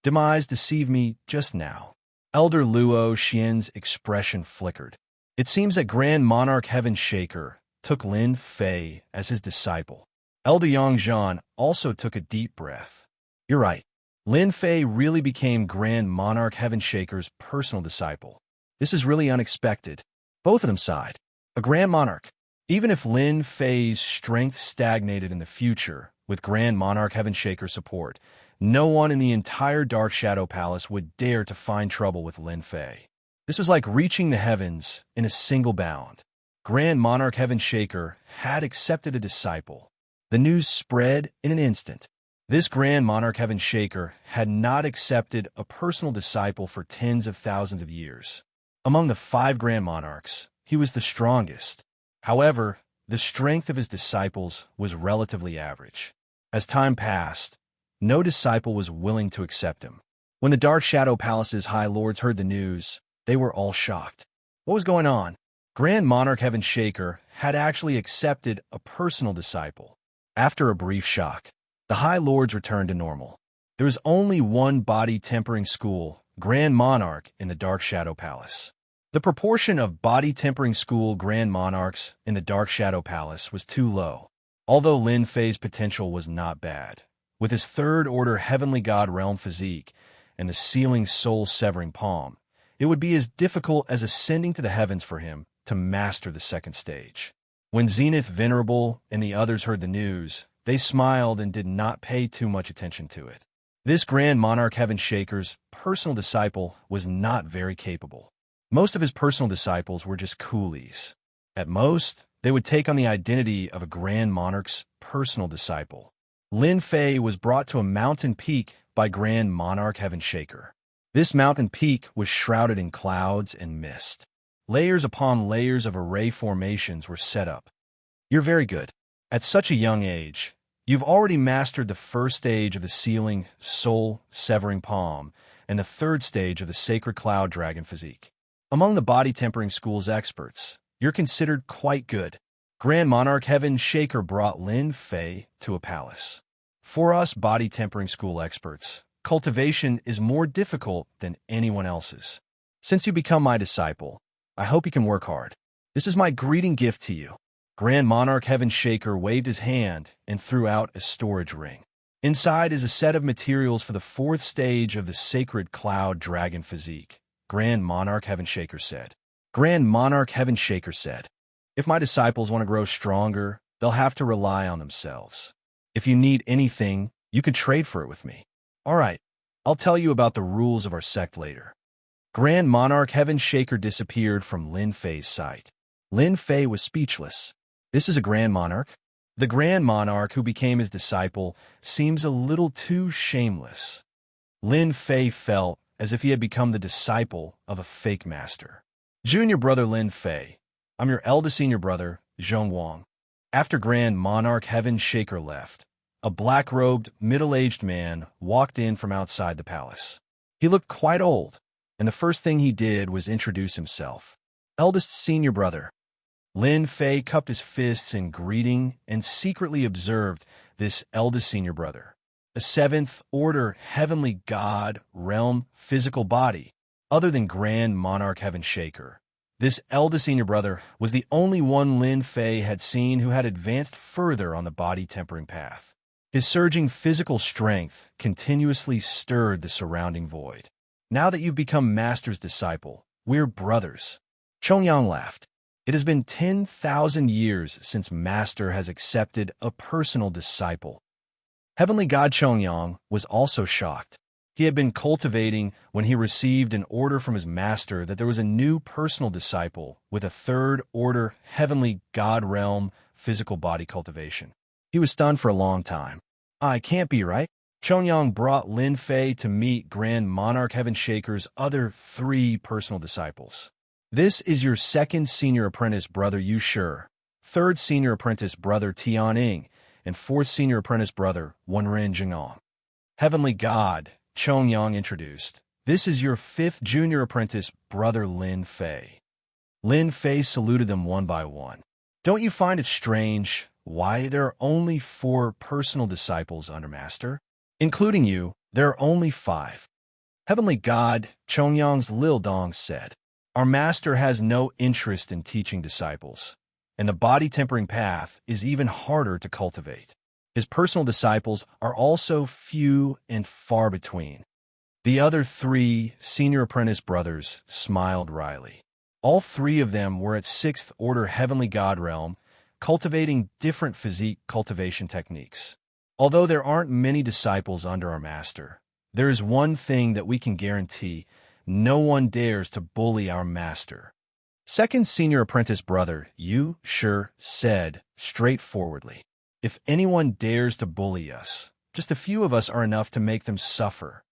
Demise deceived me just now. Elder Luo Xian's expression flickered. It seems that Grand Monarch Heaven Shaker took Lin Fei as his disciple. Elder Yangzhan also took a deep breath. You're right. Lin Fei really became Grand Monarch Heaven Shaker's personal disciple. This is really unexpected. Both of them sighed. A Grand Monarch. Even if Lin Fei's strength stagnated in the future, with Grand Monarch Heaven Shaker's support, no one in the entire Dark Shadow Palace would dare to find trouble with Lin Fei. This was like reaching the heavens in a single bound. Grand Monarch Heaven Shaker had accepted a disciple. The news spread in an instant. This Grand Monarch Heaven Shaker had not accepted a personal disciple for tens of thousands of years. Among the 5 Grand Monarchs, he was the strongest. However, the strength of his disciples was relatively average. As time passed, no disciple was willing to accept him. When the Dark Shadow Palace's High Lords heard the news, they were all shocked. What was going on? Grand Monarch Heaven Shaker had actually accepted a personal disciple. After a brief shock, the High Lords returned to normal. There was only one body tempering school, Grand Monarch, in the Dark Shadow Palace. The proportion of body tempering school Grand Monarchs in the Dark Shadow Palace was too low, although Lin Fei's potential was not bad. With his 3rd order heavenly god realm physique and the sealing soul-severing palm, it would be as difficult as ascending to the heavens for him to master the 2nd stage. When Zenith Venerable and the others heard the news, they smiled and did not pay too much attention to it. This Grand Monarch Heaven Shaker's personal disciple was not very capable. Most of his personal disciples were just coolies. At most, they would take on the identity of a Grand Monarch's personal disciple. Lin Fei was brought to a mountain peak by Grand Monarch Heaven Shaker. This mountain peak was shrouded in clouds and mist. Layers upon layers of array formations were set up. You're very good. At such a young age, you've already mastered the 1st stage of the sealing, soul-severing palm and the 3rd stage of the sacred cloud dragon physique. Among the body tempering school's experts, you're considered quite good. Grand Monarch Heaven Shaker brought Lin Fei to a palace. For us body tempering school experts, cultivation is more difficult than anyone else's. Since you become my disciple, I hope you can work hard. This is my greeting gift to you. Grand Monarch Heaven Shaker waved his hand and threw out a storage ring. Inside is a set of materials for the 4th stage of the sacred cloud dragon physique, Grand Monarch Heaven Shaker said. Grand Monarch Heaven Shaker said, if my disciples want to grow stronger, they'll have to rely on themselves. If you need anything, you can trade for it with me. All right, I'll tell you about the rules of our sect later. Grand Monarch Heaven Shaker disappeared from Lin Fei's sight. Lin Fei was speechless. This is a Grand Monarch? The Grand Monarch who became his disciple seems a little too shameless. Lin Fei felt as if he had become the disciple of a fake master. Junior brother Lin Fei, I'm your eldest senior brother, Zhong Wang. After Grand Monarch Heaven Shaker left, a black-robed, middle-aged man walked in from outside the palace. He looked quite old, and the first thing he did was introduce himself. Eldest senior brother. Lin Fei cupped his fists in greeting and secretly observed this eldest senior brother. A seventh-order heavenly god, realm, physical body, other than Grand Monarch Heaven Shaker. This eldest senior brother was the only one Lin Fei had seen who had advanced further on the body-tempering path. His surging physical strength continuously stirred the surrounding void. Now that you've become Master's disciple, we're brothers. Chongyang laughed. It has been 10,000 years since Master has accepted a personal disciple. Heavenly God Chongyang was also shocked. He had been cultivating when he received an order from his master that there was a new personal disciple with a third-order heavenly God realm physical body cultivation. He was stunned for a long time. I can't be right. Chongyang brought Lin Fei to meet Grand Monarch Heaven Shaker's other 3 personal disciples. This is your second senior apprentice brother Yu Shi, third senior apprentice brother Tianing, and fourth senior apprentice brother Wenren Jingong. Heavenly God, Chongyang introduced. This is your fifth junior apprentice brother Lin Fei. Lin Fei saluted them one by one. Don't you find it strange why there are only 4 personal disciples under Master? Including you, there are only 5. Heavenly God, Chongyang's Lil Dong said. Our Master has no interest in teaching disciples, and the body-tempering path is even harder to cultivate. His personal disciples are also few and far between. The other 3 senior apprentice brothers smiled wryly. All 3 of them were at 6th-order Heavenly God realm, cultivating different physique cultivation techniques. Although there aren't many disciples under our Master, there is one thing that we can guarantee: no one dares to bully our Master. Second senior apprentice brother Yu Shi said straightforwardly, if anyone dares to bully us, just a few of us are enough to make them suffer.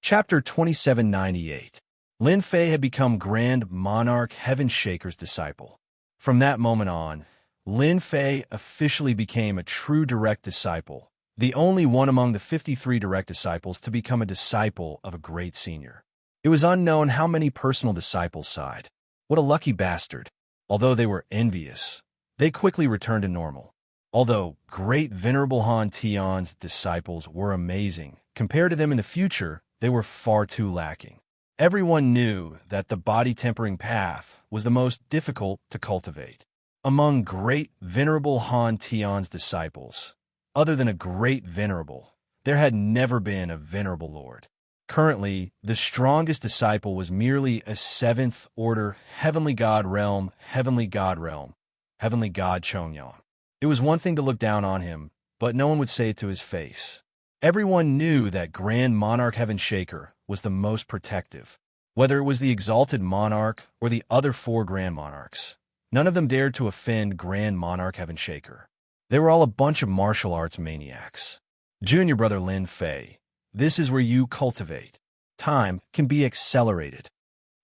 Chapter 2798. Lin Fei had become Grand Monarch Heaven Shaker's disciple. From that moment on, Lin Fei officially became a true direct disciple, the only one among the 53 direct disciples to become a disciple of a great senior. It was unknown how many personal disciples sighed. What a lucky bastard. Although they were envious, they quickly returned to normal. Although great Venerable Han Tian's disciples were amazing, compared to them in the future, they were far too lacking. Everyone knew that the body-tempering path was the most difficult to cultivate. Among great Venerable Han Tian's disciples, other than a great Venerable, there had never been a Venerable Lord. Currently, the strongest disciple was merely a 7th-order Heavenly God realm, Heavenly God Chongyang. It was one thing to look down on him, but no one would say it to his face. Everyone knew that Grand Monarch Heaven Shaker was the most protective. Whether it was the Exalted Monarch or the other 4 Grand Monarchs, none of them dared to offend Grand Monarch Heaven Shaker. They were all a bunch of martial arts maniacs. Junior brother Lin Fei, this is where you cultivate. Time can be accelerated.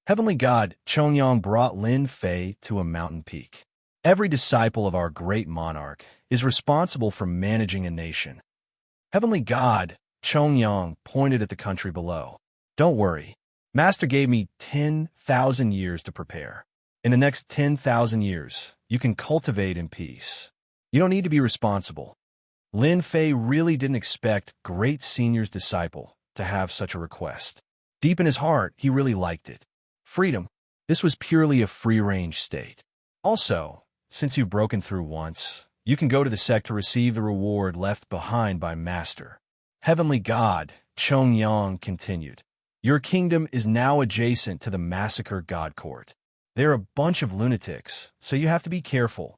Heavenly God Chongyang brought Lin Fei to a mountain peak. Every disciple of our great monarch is responsible for managing a nation. Heavenly God Chongyang pointed at the country below. Don't worry. Master gave me 10,000 years to prepare. In the next 10,000 years, you can cultivate in peace. You don't need to be responsible. Lin Fei really didn't expect great senior's disciple to have such a request. Deep in his heart, he really liked it. Freedom. This was purely a free-range state. Also, since you've broken through once, you can go to the sect to receive the reward left behind by Master. Heavenly God Chongyang continued. Your kingdom is now adjacent to the Massacre God Court. They're a bunch of lunatics, so you have to be careful.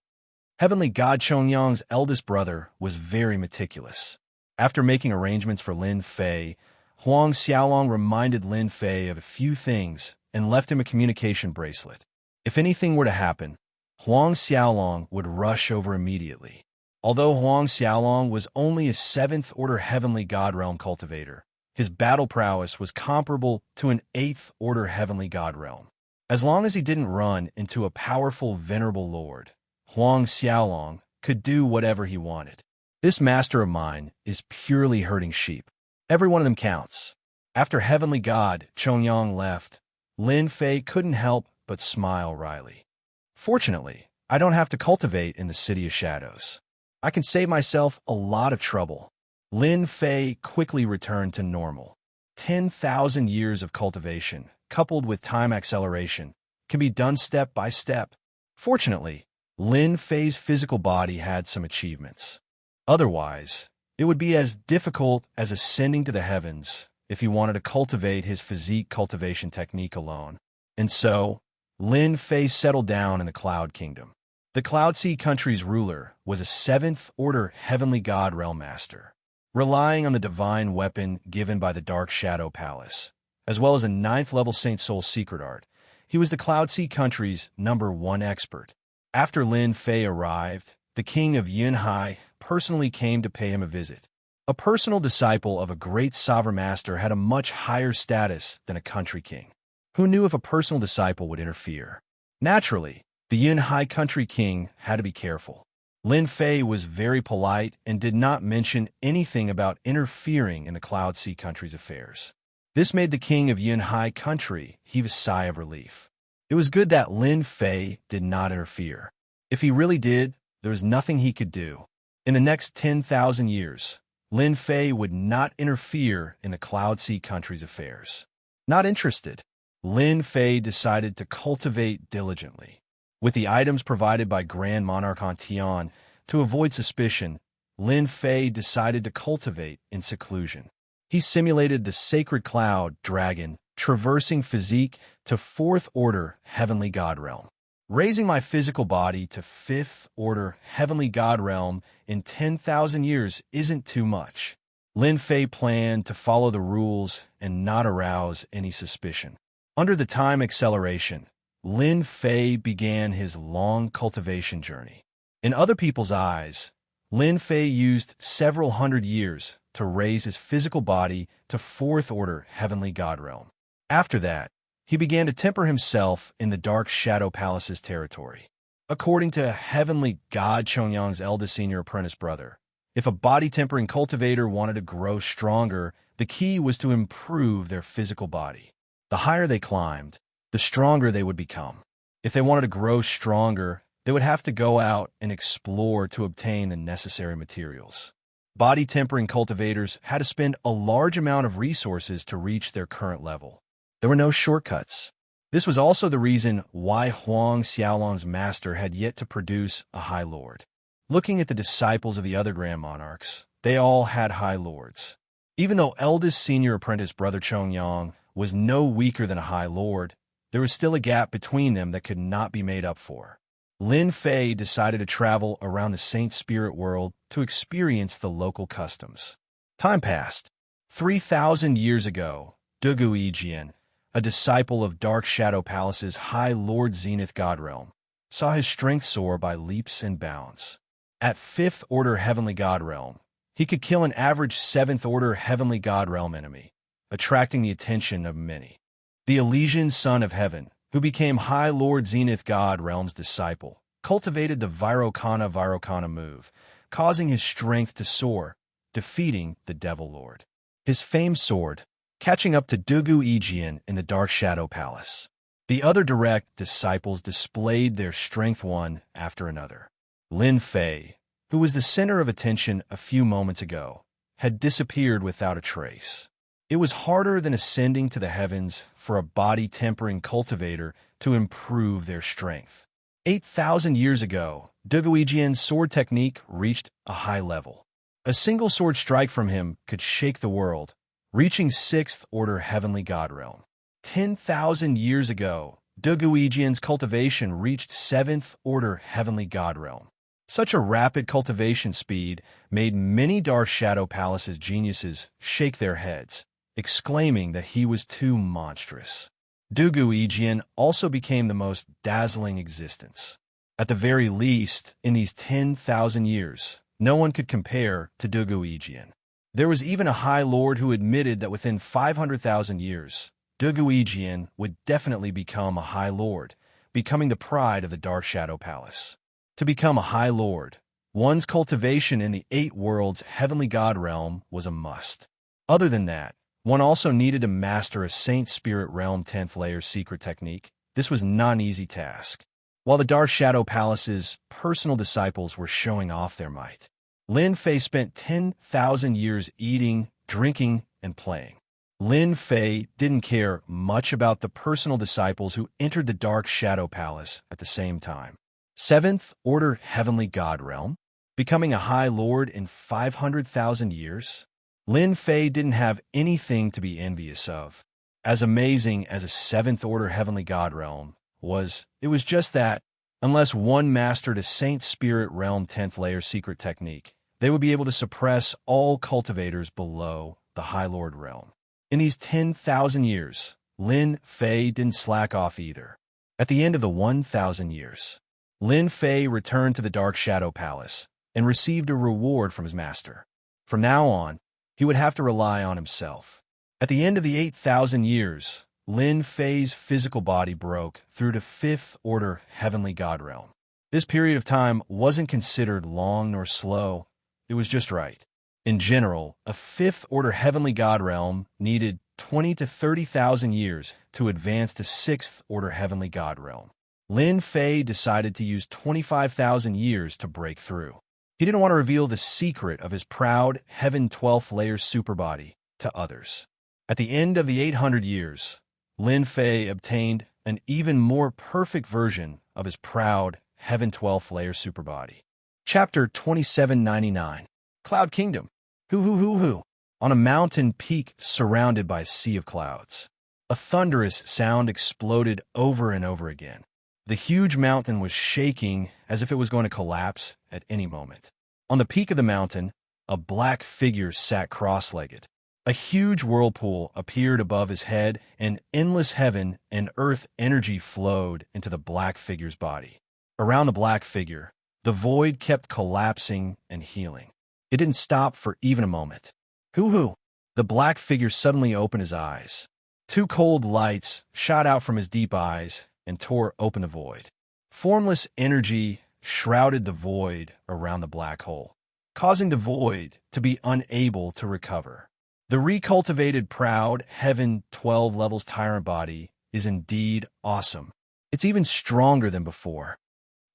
Heavenly God Chongyang's eldest brother was very meticulous. After making arrangements for Lin Fei, Huang Xiaolong reminded Lin Fei of a few things and left him a communication bracelet. If anything were to happen, Huang Xiaolong would rush over immediately. Although Huang Xiaolong was only a 7th-order heavenly god realm cultivator, his battle prowess was comparable to an 8th-order heavenly god realm. As long as he didn't run into a powerful venerable lord, Huang Xiaolong could do whatever he wanted. This master of mine is purely herding sheep. Every one of them counts. After heavenly god Chongyang left, Lin Fei couldn't help but smile wryly. Fortunately, I don't have to cultivate in the City of Shadows. I can save myself a lot of trouble. Lin Fei quickly returned to normal. 10,000 years of cultivation, coupled with time acceleration, can be done step by step. Fortunately, Lin Fei's physical body had some achievements. Otherwise, it would be as difficult as ascending to the heavens if he wanted to cultivate his physique cultivation technique alone. And so, Lin Fei settled down in the Cloud Kingdom. The Cloud Sea country's ruler was a 7th-order heavenly god realm master. Relying on the divine weapon given by the Dark Shadow Palace, as well as a 9th-level Saint Soul secret art, he was the Cloud Sea country's #1 expert. After Lin Fei arrived, the king of Yunhai personally came to pay him a visit. A personal disciple of a great sovereign master had a much higher status than a country king. Who knew if a personal disciple would interfere? Naturally, the Yunhai country king had to be careful. Lin Fei was very polite and did not mention anything about interfering in the Cloud Sea country's affairs. This made the king of Yunhai country heave a sigh of relief. It was good that Lin Fei did not interfere. If he really did, there was nothing he could do. In the next 10,000 years, Lin Fei would not interfere in the Cloud Sea country's affairs. Not interested, Lin Fei decided to cultivate diligently. With the items provided by Grand Monarch Tian to avoid suspicion, Lin Fei decided to cultivate in seclusion. He simulated the sacred cloud dragon, traversing physique to 4th-order heavenly god realm. Raising my physical body to 5th-order heavenly god realm in 10,000 years isn't too much. Lin Fei planned to follow the rules and not arouse any suspicion. Under the time acceleration, Lin Fei began his long cultivation journey. In other people's eyes, Lin Fei used several hundred years to raise his physical body to 4th-order heavenly god realm. After that, he began to temper himself in the Dark Shadow Palace's territory. According to heavenly god Chongyang's eldest senior apprentice brother, if a body-tempering cultivator wanted to grow stronger, the key was to improve their physical body. The higher they climbed, the stronger they would become. If they wanted to grow stronger, they would have to go out and explore to obtain the necessary materials. Body-tempering cultivators had to spend a large amount of resources to reach their current level. There were no shortcuts. This was also the reason why Huang Xiaolong's master had yet to produce a High Lord. Looking at the disciples of the other Grand Monarchs, they all had High Lords. Even though eldest senior apprentice brother Chongyang was no weaker than a High Lord, there was still a gap between them that could not be made up for. Lin Fei decided to travel around the Saint Spirit world to experience the local customs. Time passed. 3,000 years ago, Dugu Yijian, a disciple of Dark Shadow Palace's High Lord Zenith God Realm, saw his strength soar by leaps and bounds. At 5th-order Heavenly God Realm, he could kill an average 7th-order Heavenly God Realm enemy, attracting the attention of many. The Elysian Son of Heaven, who became High Lord Zenith God Realm's disciple, cultivated the Virokana move, causing his strength to soar, defeating the Devil Lord. His famed sword, catching up to Dugu Yijian in the Dark Shadow Palace. The other direct disciples displayed their strength one after another. Lin Fei, who was the center of attention a few moments ago, had disappeared without a trace. It was harder than ascending to the heavens for a body-tempering cultivator to improve their strength. 8,000 years ago, Dugu Yijian's sword technique reached a high level. A single sword strike from him could shake the world, reaching 6th-order Heavenly God Realm. 10,000 years ago, Dugu Yijian's cultivation reached 7th-order Heavenly God Realm. Such a rapid cultivation speed made many Dark Shadow Palace's geniuses shake their heads, exclaiming that he was too monstrous. Dugu Yijian also became the most dazzling existence. At the very least, in these 10,000 years, no one could compare to Duguijian. There was even a High Lord who admitted that within 500,000 years, Duguijian would definitely become a High Lord, becoming the pride of the Dark Shadow Palace. To become a High Lord, one's cultivation in the 8 worlds heavenly god realm was a must. Other than that, one also needed to master a Saint Spirit Realm 10th layer secret technique. This was not an easy task. While the Dark Shadow Palace's personal disciples were showing off their might, Lin Fei spent 10,000 years eating, drinking, and playing. Lin Fei didn't care much about the personal disciples who entered the Dark Shadow Palace at the same time. 7th Order Heavenly God Realm? Becoming a High Lord in 500,000 years? Lin Fei didn't have anything to be envious of. As amazing as a 7th Order Heavenly God Realm was, it was just that, unless one mastered a Saint Spirit Realm 10th layer secret technique, they would be able to suppress all cultivators below the High Lord realm. In these 10,000 years, Lin Fei didn't slack off either. At the end of the 1,000 years, Lin Fei returned to the Dark Shadow Palace and received a reward from his master. From now on, he would have to rely on himself. At the end of the 8,000 years, Lin Fei's physical body broke through to 5th Order Heavenly God Realm. This period of time wasn't considered long nor slow, it was just right. In general, a 5th Order Heavenly God Realm needed 20 to 30,000 years to advance to 6th Order Heavenly God Realm. Lin Fei decided to use 25,000 years to break through. He didn't want to reveal the secret of his proud Heaven 12th layer superbody to others. At the end of the 800 years, Lin Fei obtained an even more perfect version of his proud Heaven 12th layer superbody. Chapter 2799, Cloud Kingdom. Hoo. On a mountain peak surrounded by a sea of clouds, a thunderous sound exploded over and over again. The huge mountain was shaking as if it was going to collapse at any moment. On the peak of the mountain, a black figure sat cross-legged. A huge whirlpool appeared above his head, and endless heaven and earth energy flowed into the black figure's body. Around the black figure, the void kept collapsing and healing. It didn't stop for even a moment. Hoo. The black figure suddenly opened his eyes. 2 cold lights shot out from his deep eyes and tore open the void. Formless energy shrouded the void around the black hole, causing the void to be unable to recover. The recultivated proud Heaven 12 levels tyrant body is indeed awesome. It's even stronger than before.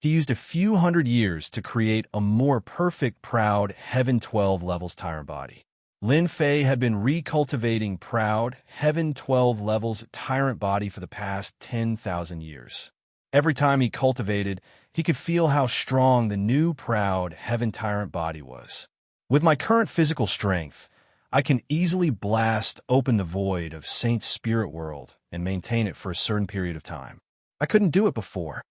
He used a few hundred years to create a more perfect proud Heaven 12 levels tyrant body. Lin Fei had been recultivating proud Heaven 12 levels tyrant body for the past 10,000 years. Every time he cultivated, he could feel how strong the new proud Heaven tyrant body was. With my current physical strength, I can easily blast open the void of Saint Spirit World and maintain it for a certain period of time. I couldn't do it before.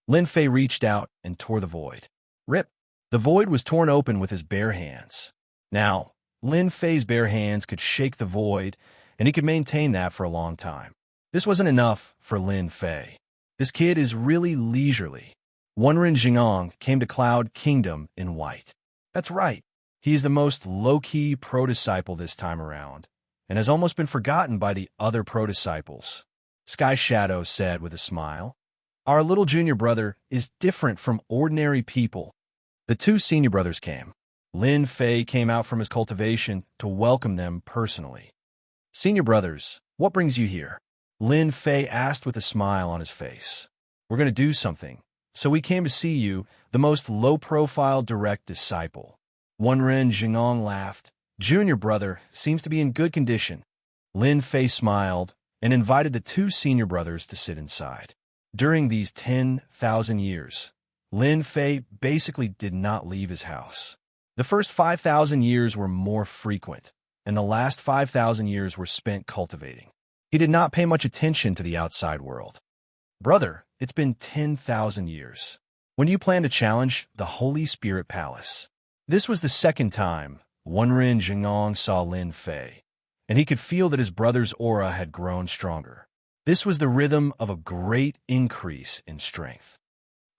Lin Fei reached out and tore the void. Rip! The void was torn open with his bare hands. Now, Lin Fei's bare hands could shake the void, and he could maintain that for a long time. This wasn't enough for Lin Fei. This kid is really leisurely. Wenren Jingong came to Cloud Kingdom in white. That's right. He is the most low-key pro-disciple this time around, and has almost been forgotten by the other pro-disciples. Sky Shadow said with a smile, "Our little junior brother is different from ordinary people." The 2 senior brothers came. Lin Fei came out from his cultivation to welcome them personally. "Senior brothers, what brings you here?" Lin Fei asked with a smile on his face. "We're going to do something, so we came to see you, the most low-profile direct disciple." Wenren Jingong laughed. "Junior brother seems to be in good condition." Lin Fei smiled and invited the 2 senior brothers to sit inside. During these 10,000 years, Lin Fei basically did not leave his house. The first 5,000 years were more frequent, and the last 5,000 years were spent cultivating. He did not pay much attention to the outside world. "Brother, it's been 10,000 years. When do you plan to challenge the Holy Spirit Palace?" This was the second time Wenren Jingong saw Lin Fei, and he could feel that his brother's aura had grown stronger. This was the rhythm of a great increase in strength.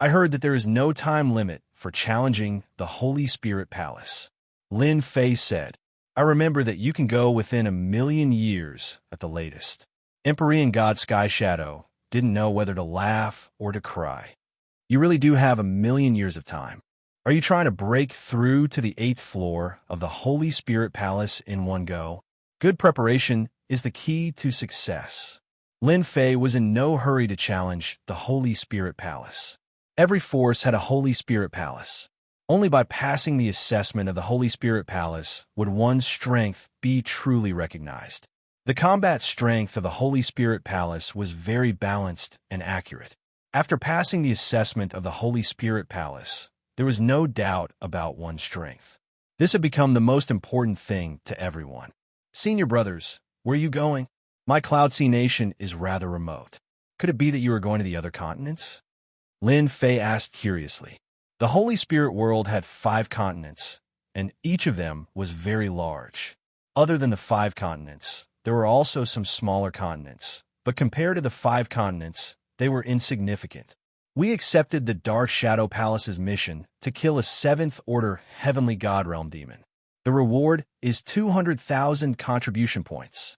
I heard that there is no time limit for challenging the Holy Spirit Palace. Lin Fei said, I remember that you can go within 1,000,000 years at the latest. Empyrean God Sky Shadow didn't know whether to laugh or to cry. You really do have 1,000,000 years of time. Are you trying to break through to the 8th floor of the Holy Spirit Palace in one go? Good preparation is the key to success. Lin Fei was in no hurry to challenge the Holy Spirit Palace. Every force had a Holy Spirit Palace. Only by passing the assessment of the Holy Spirit Palace would one's strength be truly recognized. The combat strength of the Holy Spirit Palace was very balanced and accurate. After passing the assessment of the Holy Spirit Palace, there was no doubt about one's strength. This had become the most important thing to everyone. Senior brothers, where are you going? My Cloud Sea Nation is rather remote. Could it be that you are going to the other continents? Lin Fei asked curiously. The Holy Spirit world had 5 continents, and each of them was very large. Other than the 5 continents, there were also some smaller continents, but compared to the 5 continents, they were insignificant. We accepted the Dark Shadow Palace's mission to kill a 7th-order Heavenly God Realm demon. The reward is 200,000 contribution points.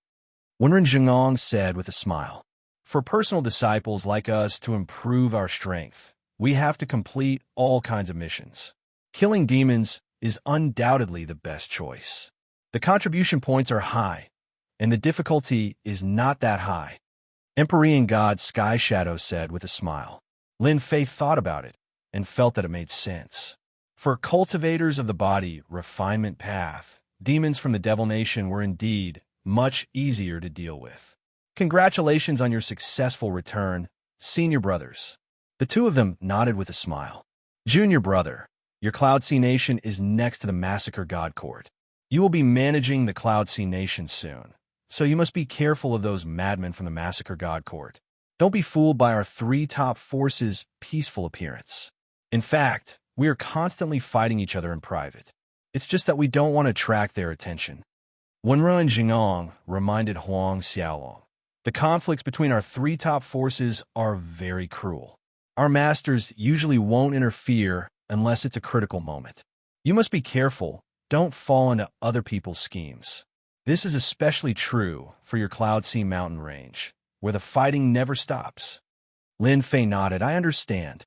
Wenren Zhengong said with a smile, for personal disciples like us to improve our strength, we have to complete all kinds of missions. Killing demons is undoubtedly the best choice. The contribution points are high, and the difficulty is not that high. Empyrean God Sky Shadow said with a smile. Lin Fei thought about it and felt that it made sense. For cultivators of the body refinement path, demons from the Devil Nation were indeed much easier to deal with. Congratulations on your successful return, senior brothers. The two of them nodded with a smile. Junior brother, your Cloud Sea Nation is next to the Massacre God Court. You will be managing the Cloud Sea Nation soon, so you must be careful of those madmen from the Massacre God Court. Don't be fooled by our 3 top forces' peaceful appearance. In fact, we are constantly fighting each other in private. It's just that we don't want to attract their attention. Wenren Jingong reminded Huang Xiaolong. The conflicts between our 3 top forces are very cruel. Our masters usually won't interfere unless it's a critical moment. You must be careful. Don't fall into other people's schemes. This is especially true for your Cloud Sea mountain range, where the fighting never stops. Lin Fei nodded. I understand.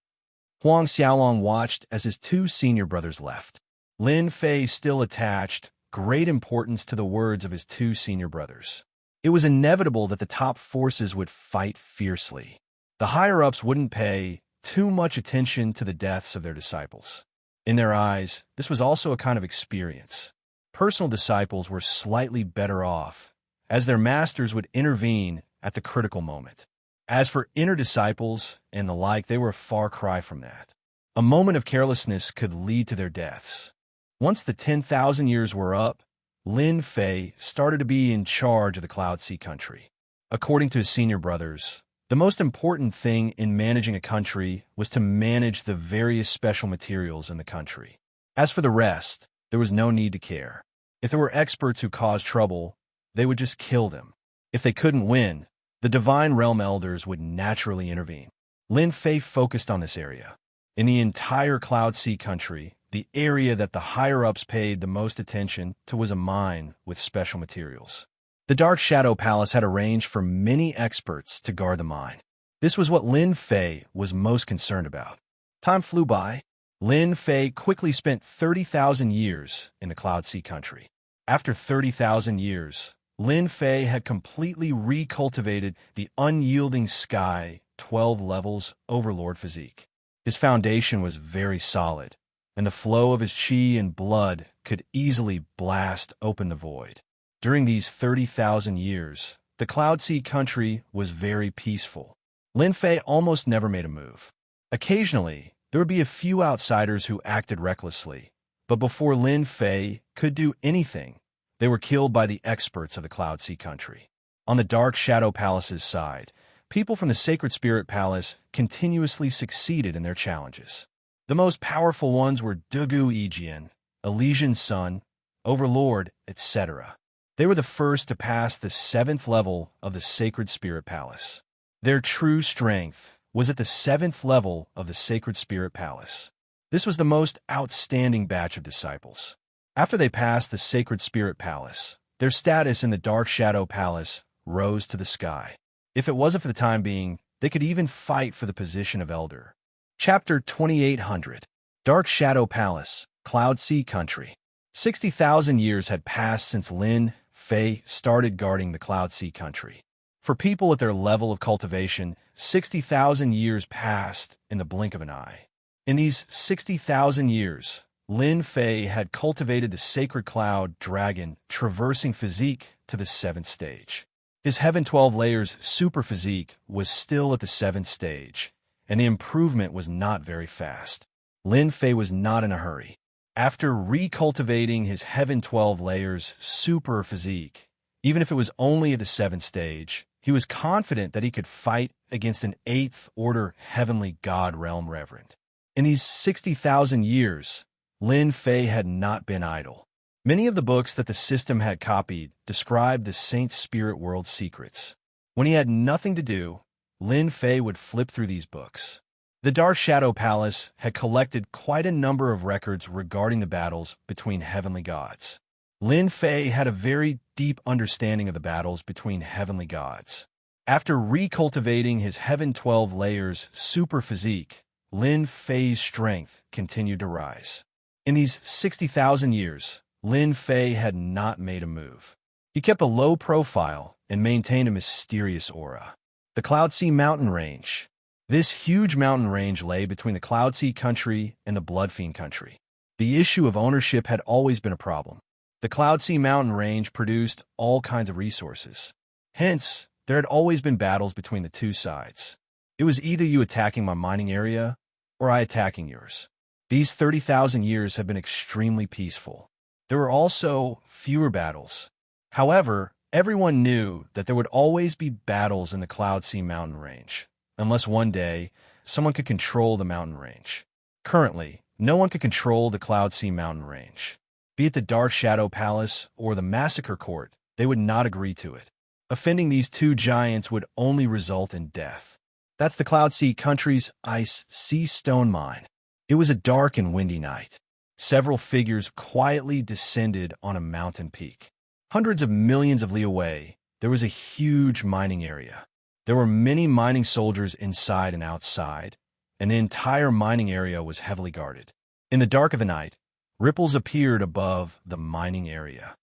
Huang Xiaolong watched as his 2 senior brothers left. Lin Fei still attached great importance to the words of his 2 senior brothers. It was inevitable that the top forces would fight fiercely. The higher-ups wouldn't pay too much attention to the deaths of their disciples. In their eyes, this was also a kind of experience. Personal disciples were slightly better off, as their masters would intervene at the critical moment. As for inner disciples and the like, they were a far cry from that. A moment of carelessness could lead to their deaths. Once the 10,000 years were up, Lin Fei started to be in charge of the Cloud Sea country. According to his senior brothers, the most important thing in managing a country was to manage the various special materials in the country. As for the rest, there was no need to care. If there were experts who caused trouble, they would just kill them. If they couldn't win, the Divine Realm Elders would naturally intervene. Lin Fei focused on this area. In the entire Cloud Sea country, the area that the higher-ups paid the most attention to was a mine with special materials. The Dark Shadow Palace had arranged for many experts to guard the mine. This was what Lin Fei was most concerned about. Time flew by. Lin Fei quickly spent 30,000 years in the Cloud Sea country. After 30,000 years, Lin Fei had completely recultivated the unyielding sky 12 levels overlord physique. His foundation was very solid, and the flow of his chi and blood could easily blast open the void. During these 30,000 years, the Cloud Sea country was very peaceful. Lin Fei almost never made a move. Occasionally, there would be a few outsiders who acted recklessly, but before Lin Fei could do anything, they were killed by the experts of the Cloud Sea country. On the Dark Shadow Palace's side, people from the Sacred Spirit Palace continuously succeeded in their challenges. The most powerful ones were Dugu Yijian, Elysian Sun, Overlord, etc. They were the first to pass the 7th level of the Sacred Spirit Palace. Their true strength was at the 7th level of the Sacred Spirit Palace. This was the most outstanding batch of disciples. After they passed the Sacred Spirit Palace, their status in the Dark Shadow Palace rose to the sky. If it wasn't for the time being, they could even fight for the position of Elder. Chapter 2800. Dark Shadow Palace, Cloud Sea Country. 60,000 years had passed since Lin Fei started guarding the Cloud Sea Country. For people at their level of cultivation, 60,000 years passed in the blink of an eye. In these 60,000 years, Lin Fei had cultivated the sacred cloud dragon, traversing physique to the 7th stage. His Heaven 12 Layers super physique was still at the 7th stage, and the improvement was not very fast. Lin Fei was not in a hurry. After recultivating his Heaven 12 Layers super physique, even if it was only at the 7th stage, he was confident that he could fight against an 8th order heavenly god realm reverend. In these 60,000 years, Lin Fei had not been idle. Many of the books that the system had copied described the Saint Spirit World secrets. When he had nothing to do, Lin Fei would flip through these books. The Dark Shadow Palace had collected quite a number of records regarding the battles between heavenly gods. Lin Fei had a very deep understanding of the battles between heavenly gods. After recultivating his Heaven 12 Layers super physique, Lin Fei's strength continued to rise. In these 60,000 years, Lin Fei had not made a move. He kept a low profile and maintained a mysterious aura. The Cloud Sea Mountain Range. This huge mountain range lay between the Cloud Sea Country and the Bloodfiend Country. The issue of ownership had always been a problem. The Cloud Sea Mountain Range produced all kinds of resources. Hence, there had always been battles between the two sides. It was either you attacking my mining area, or I attacking yours. These 30,000 years have been extremely peaceful. There were also fewer battles. However, everyone knew that there would always be battles in the Cloud Sea Mountain Range, unless one day someone could control the mountain range. Currently, no one could control the Cloud Sea Mountain Range. Be it the Dark Shadow Palace or the Massacre Court, they would not agree to it. Offending these two giants would only result in death. That's the Cloud Sea Country's Ice Sea Stone Mine. It was a dark and windy night. Several figures quietly descended on a mountain peak. Hundreds of millions of li away, there was a huge mining area. There were many mining soldiers inside and outside, and the entire mining area was heavily guarded. In the dark of the night, ripples appeared above the mining area.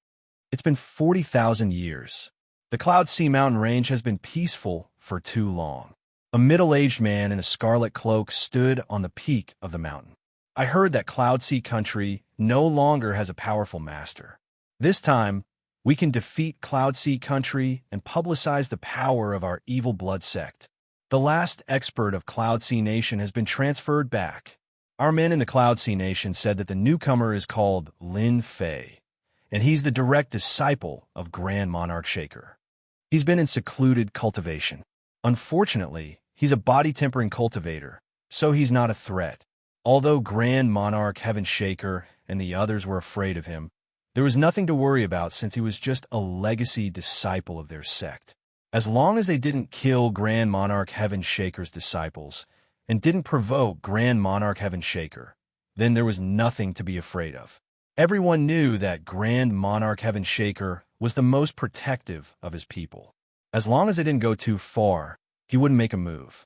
It's been 40,000 years. The Cloud Sea Mountain Range has been peaceful for too long. A middle-aged man in a scarlet cloak stood on the peak of the mountain. I heard that Cloud Sea Country no longer has a powerful master. This time, we can defeat Cloud Sea Country and publicize the power of our evil blood sect. The last expert of Cloud Sea Nation has been transferred back. Our men in the Cloud Sea Nation said that the newcomer is called Lin Fei, and he's the direct disciple of Grand Monarch Shaker. He's been in secluded cultivation. Unfortunately, he's a body-tempering cultivator, so he's not a threat. Although Grand Monarch Heaven Shaker and the others were afraid of him, there was nothing to worry about since he was just a legacy disciple of their sect. As long as they didn't kill Grand Monarch Heaven Shaker's disciples and didn't provoke Grand Monarch Heaven Shaker, then there was nothing to be afraid of. Everyone knew that Grand Monarch Heaven Shaker was the most protective of his people. As long as they didn't go too far, he wouldn't make a move.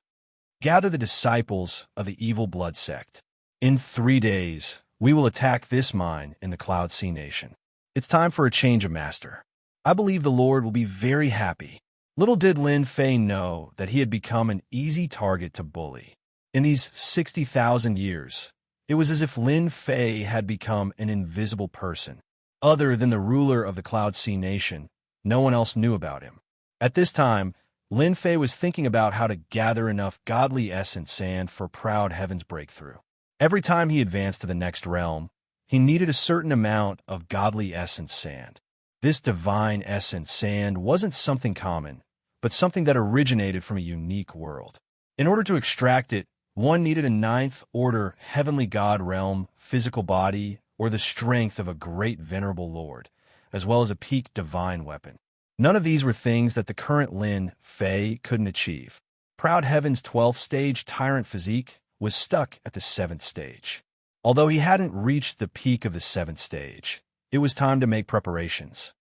Gather the disciples of the evil blood sect. In 3 days, we will attack this mine in the Cloud Sea Nation. It's time for a change of master. I believe the Lord will be very happy. Little did Lin Fei know that he had become an easy target to bully. In these 60,000 years, it was as if Lin Fei had become an invisible person. Other than the ruler of the Cloud Sea Nation, no one else knew about him. At this time, Lin Fei was thinking about how to gather enough godly essence sand for Proud Heaven's breakthrough. Every time he advanced to the next realm, he needed a certain amount of godly essence sand. This divine essence sand wasn't something common, but something that originated from a unique world. In order to extract it, one needed a 9th order heavenly god realm physical body or the strength of a great venerable lord, as well as a peak divine weapon. None of these were things that the current Lin Fei couldn't achieve. Proud Heaven's 12th stage tyrant physique was stuck at the 7th stage. Although he hadn't reached the peak of the 7th stage, it was time to make preparations.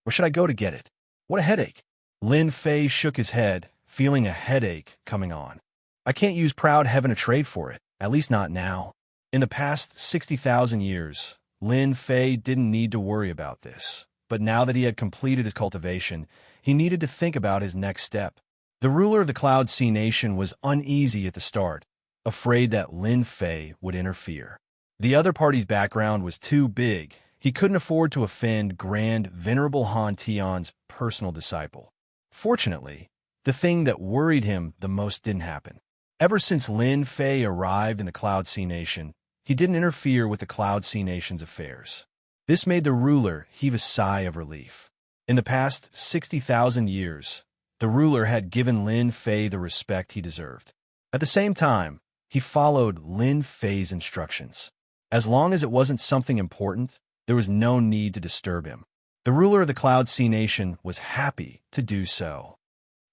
Where should I go to get it? What a headache. Lin Fei shook his head, feeling a headache coming on. I can't use Proud Heaven to trade for it, at least not now. In the past 60,000 years, Lin Fei didn't need to worry about this. But now that he had completed his cultivation, he needed to think about his next step. The ruler of the Cloud Sea Nation was uneasy at the start, afraid that Lin Fei would interfere. The other party's background was too big. He couldn't afford to offend Grand Venerable Han Tian's personal disciple. Fortunately, the thing that worried him the most didn't happen. Ever since Lin Fei arrived in the Cloud Sea Nation, he didn't interfere with the Cloud Sea Nation's affairs. This made the ruler heave a sigh of relief. In the past 60,000 years, the ruler had given Lin Fei the respect he deserved. At the same time, he followed Lin Fei's instructions. As long as it wasn't something important, there was no need to disturb him. The ruler of the Cloud Sea Nation was happy to do so.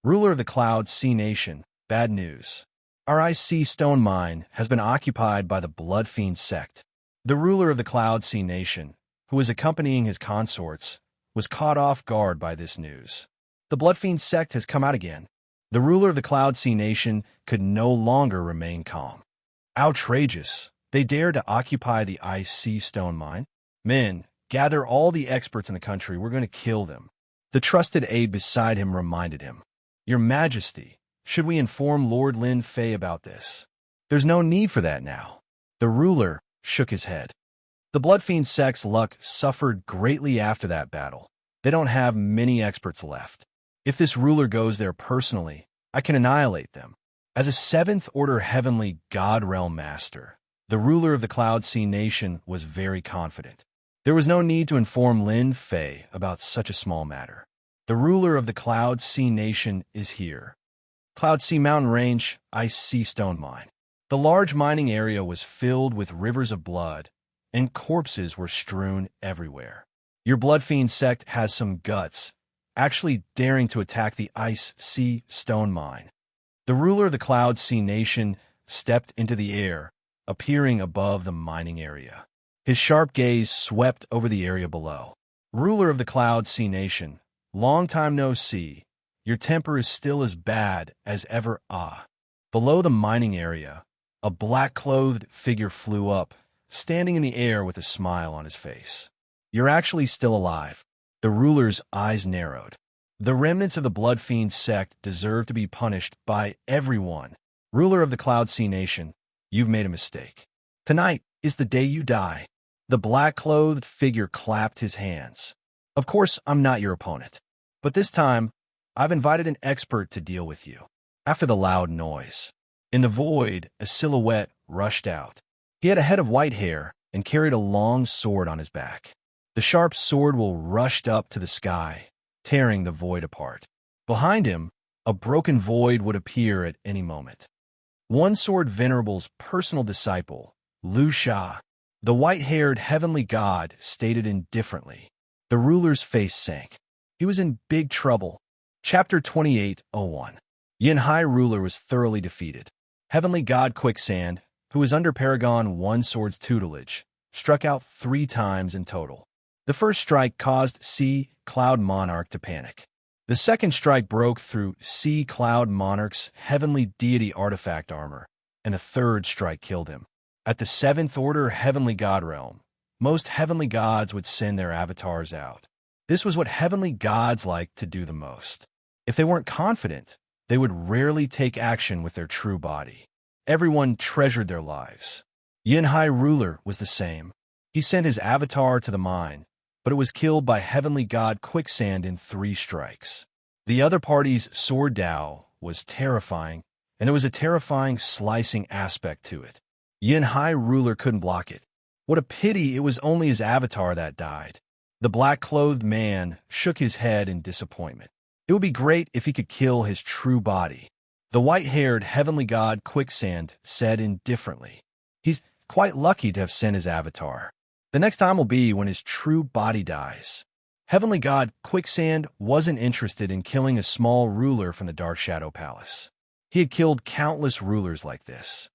Ruler of the Cloud Sea Nation, bad news. Our IC stone mine has been occupied by the Blood Fiend sect. The ruler of the Cloud Sea Nation, who was accompanying his consorts, was caught off guard by this news. The Blood Fiend sect has come out again. The ruler of the Cloud Sea Nation could no longer remain calm. Outrageous! They dared to occupy the IC stone mine? Men, gather all the experts in the country. We're going to kill them. The trusted aide beside him reminded him. Your Majesty, should we inform Lord Lin Fei about this? There's no need for that now. The ruler shook his head. The Blood Fiend sect's luck suffered greatly after that battle. They don't have many experts left. If this ruler goes there personally, I can annihilate them. As a 7th Order Heavenly God Realm Master, the ruler of the Cloud Sea Nation was very confident. There was no need to inform Lin Fei about such a small matter. The ruler of the Cloud Sea Nation is here. Cloud Sea Mountain Range, IC Stone Mine. The large mining area was filled with rivers of blood, and corpses were strewn everywhere. Your Blood Fiend sect has some guts, actually daring to attack the Ice Sea Stone Mine. The ruler of the Cloud Sea Nation stepped into the air, appearing above the mining area. His sharp gaze swept over the area below. Ruler of the Cloud Sea Nation, long time no see. Your temper is still as bad as ever. Below the mining area, a black-clothed figure flew up, standing in the air with a smile on his face. You're actually still alive. The ruler's eyes narrowed. The remnants of the Blood Fiend sect deserve to be punished by everyone. Ruler of the Cloud Sea Nation, you've made a mistake. Tonight is the day you die. The black-clothed figure clapped his hands. Of course, I'm not your opponent. But this time, I've invited an expert to deal with you. After the loud noise, in the void, a silhouette rushed out. He had a head of white hair and carried a long sword on his back. The sharp sword will rushed up to the sky, tearing the void apart. Behind him, a broken void would appear at any moment. One Sword Venerable's personal disciple, Wuxia, the white-haired heavenly god, stated indifferently. The ruler's face sank. He was in big trouble. Chapter 28:01. Yanhai ruler was thoroughly defeated. Heavenly god Quicksand, who was under Paragon 1 Sword's tutelage, struck out 3 times in total. The first strike caused Sea Cloud Monarch to panic. The second strike broke through Sea Cloud Monarch's heavenly deity artifact armor, and a third strike killed him. At the 7th Order Heavenly God Realm, most heavenly gods would send their avatars out. This was what heavenly gods liked to do the most. If they weren't confident, they would rarely take action with their true body. Everyone treasured their lives. Yanhai ruler was the same. He sent his avatar to the mine, but it was killed by heavenly god Quicksand in 3 strikes. The other party's sword Dao was terrifying, and there was a terrifying slicing aspect to it. Yanhai ruler couldn't block it. What a pity it was only his avatar that died. The black-clothed man shook his head in disappointment. It would be great if he could kill his true body. The white-haired heavenly god Quicksand said indifferently. He's quite lucky to have sent his avatar. The next time will be when his true body dies. Heavenly god Quicksand wasn't interested in killing a small ruler from the Dark Shadow Palace. He had killed countless rulers like this.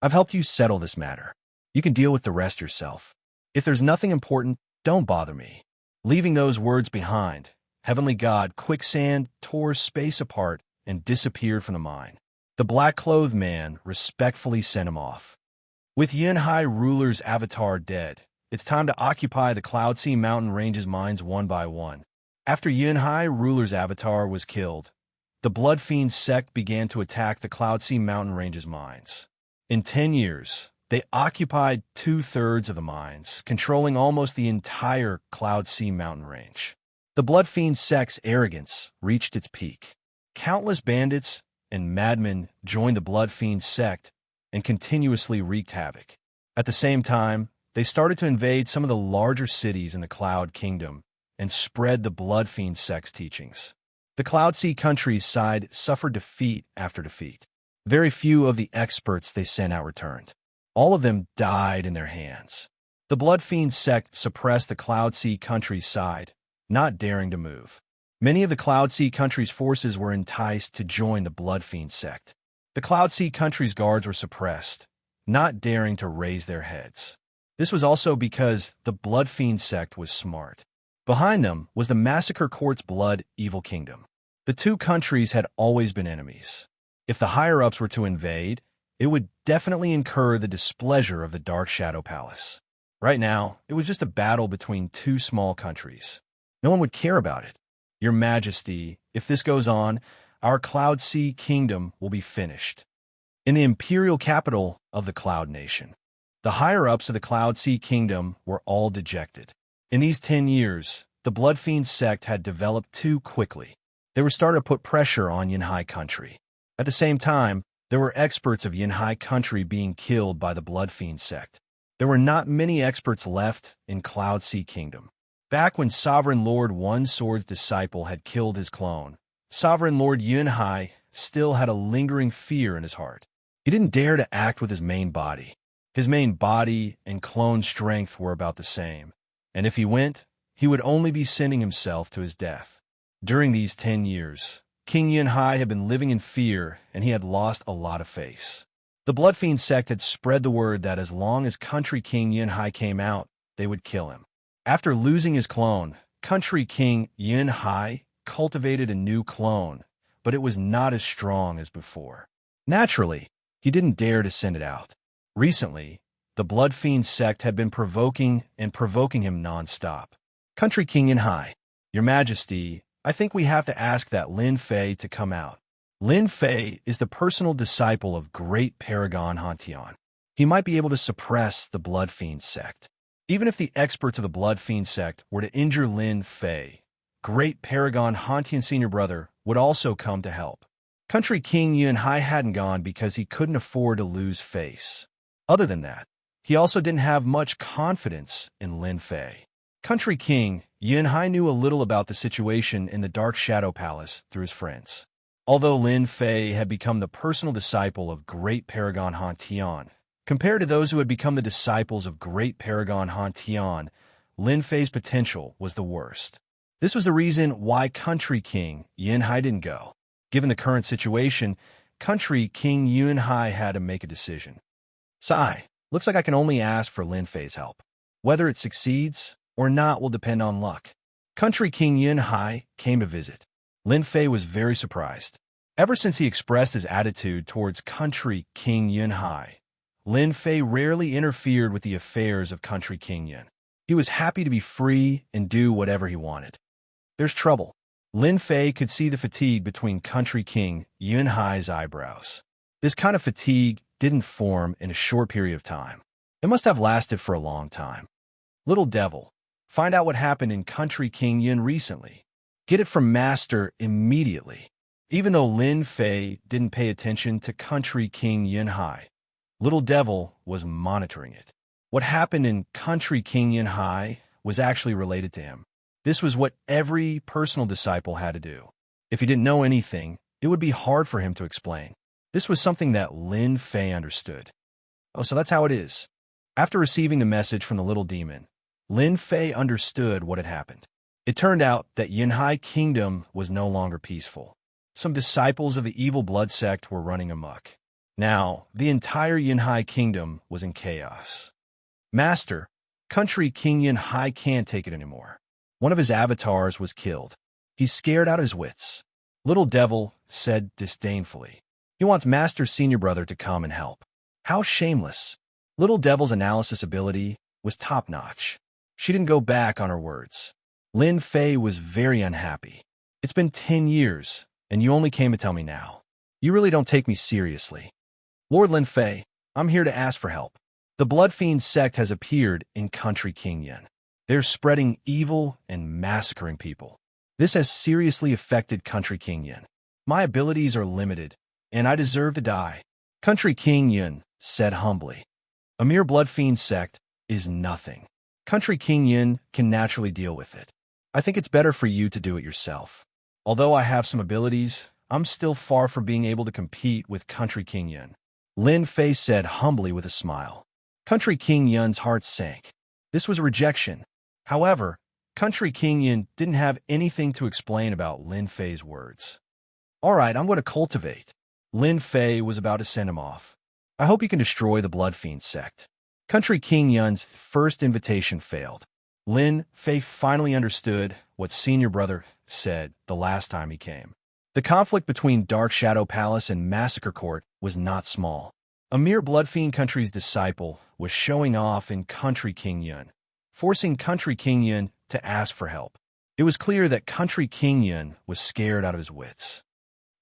I've helped you settle this matter. You can deal with the rest yourself. If there's nothing important, don't bother me. Leaving those words behind, Heavenly God Quicksand tore space apart and disappeared from the mine. The black-clothed man respectfully sent him off. With Yunhai ruler's avatar dead, it's time to occupy the Cloud Sea mountain ranges mines one by one. After Yunhai ruler's avatar was killed, the Blood Fiend sect began to attack the Cloud Sea mountain ranges mines. In 10 years, they occupied 2/3 of the mines, controlling almost the entire Cloud Sea mountain range. The Blood Fiend sect's arrogance reached its peak. Countless bandits and madmen joined the Blood Fiend sect and continuously wreaked havoc. At the same time, they started to invade some of the larger cities in the Cloud Kingdom and spread the Blood Fiend sect's teachings. The Cloud Sea country's side suffered defeat after defeat. Very few of the experts they sent out returned. All of them died in their hands. The Blood Fiend sect suppressed the Cloud Sea country's side, not daring to move. Many of the Cloud Sea country's forces were enticed to join the Blood Fiend sect. The Cloud Sea country's guards were suppressed, not daring to raise their heads. This was also because the Blood Fiend sect was smart. Behind them was the Massacre Court's Blood Evil Kingdom. The two countries had always been enemies. If the higher-ups were to invade, it would definitely incur the displeasure of the Dark Shadow Palace. Right now, it was just a battle between two small countries. No one would care about it. Your Majesty, if this goes on, our Cloud Sea kingdom will be finished. In the imperial capital of the Cloud Nation, the higher-ups of the Cloud Sea kingdom were all dejected. In these 10 years, the Blood Fiend sect had developed too quickly. They were starting to put pressure on Yunhai country. At the same time, there were experts of Yunhai country being killed by the Blood Fiend sect. There were not many experts left in Cloud Sea Kingdom. Back when Sovereign Lord One Sword's disciple had killed his clone, Sovereign Lord Yunhai still had a lingering fear in his heart. He didn't dare to act with his main body. His main body and clone strength were about the same, and if he went, he would only be sending himself to his death. During these 10 years, King Yunhai had been living in fear, and he had lost a lot of face. The Blood Fiend sect had spread the word that as long as Country King Yunhai came out, they would kill him. After losing his clone, Country King Yunhai cultivated a new clone, but it was not as strong as before. Naturally, he didn't dare to send it out. Recently, the Blood Fiend sect had been provoking him non-stop. Country King Yunhai, Your Majesty, I think we have to ask that Lin Fei to come out. Lin Fei is the personal disciple of Great Paragon Hantian. He might be able to suppress the Blood Fiend sect. Even if the experts of the Blood Fiend sect were to injure Lin Fei, Great Paragon Hantian Senior Brother would also come to help. Country King Yunhai hadn't gone because he couldn't afford to lose face. Other than that, he also didn't have much confidence in Lin Fei. Country King Yunhai knew a little about the situation in the Dark Shadow Palace through his friends. Although Lin Fei had become the personal disciple of Great Paragon Hantian, compared to those who had become the disciples of Great Paragon Hantian, Lin Fei's potential was the worst. This was the reason why Country King Yunhai didn't go. Given the current situation, Country King Yunhai had to make a decision. Sigh, looks like I can only ask for Lin Fei's help. Whether it succeeds or not will depend on luck. Country King Yunhai came to visit. Lin Fei was very surprised. Ever since he expressed his attitude towards Country King Yunhai, Lin Fei rarely interfered with the affairs of Country King Yun. He was happy to be free and do whatever he wanted. There's trouble. Lin Fei could see the fatigue between Country King Yunhai's eyebrows. This kind of fatigue didn't form in a short period of time. It must have lasted for a long time. Little devil, find out what happened in Country King Yun recently. Get it from Master immediately. Even though Lin Fei didn't pay attention to Country King Yunhai, Little Devil was monitoring it. What happened in Country King Yunhai was actually related to him. This was what every personal disciple had to do. If he didn't know anything, it would be hard for him to explain. This was something that Lin Fei understood. Oh, so that's how it is. After receiving the message from the little demon, Lin Fei understood what had happened. It turned out that Yunhai Kingdom was no longer peaceful. some disciples of the evil blood sect were running amok. Now, the entire Yunhai kingdom was in chaos. Master, country King Yunhai can't take it anymore. One of his avatars was killed. He's scared out of his wits. Little Devil said disdainfully. He wants Master's senior brother to come and help. How shameless. Little Devil's analysis ability was top-notch. She didn't go back on her words. Lin Fei was very unhappy. It's been 10 years, and you only came to tell me now. You really don't take me seriously. Lord Lin Fei, I'm here to ask for help. The Blood Fiend sect has appeared in country King Yun. They're spreading evil and massacring people. This has seriously affected country King Yun. My abilities are limited, and I deserve to die. Country King Yun said humbly. A mere Blood Fiend sect is nothing. Country King Yun can naturally deal with it. I think it's better for you to do it yourself. Although I have some abilities, I'm still far from being able to compete with country King Yun. Lin Fei said humbly with a smile. Country King Yun's heart sank. This was a rejection. However, country King Yun didn't have anything to explain about Lin Fei's words. All right, I'm going to cultivate. Lin Fei was about to send him off. I hope you can destroy the Blood Fiend sect. Country King Yun's first invitation failed. Lin Fei finally understood what senior brother said the last time he came. The conflict between Dark Shadow Palace and Massacre Court was not small. A mere Blood Fiend country's disciple was showing off in country King Yun, forcing country King Yun to ask for help. It was clear that country King Yun was scared out of his wits.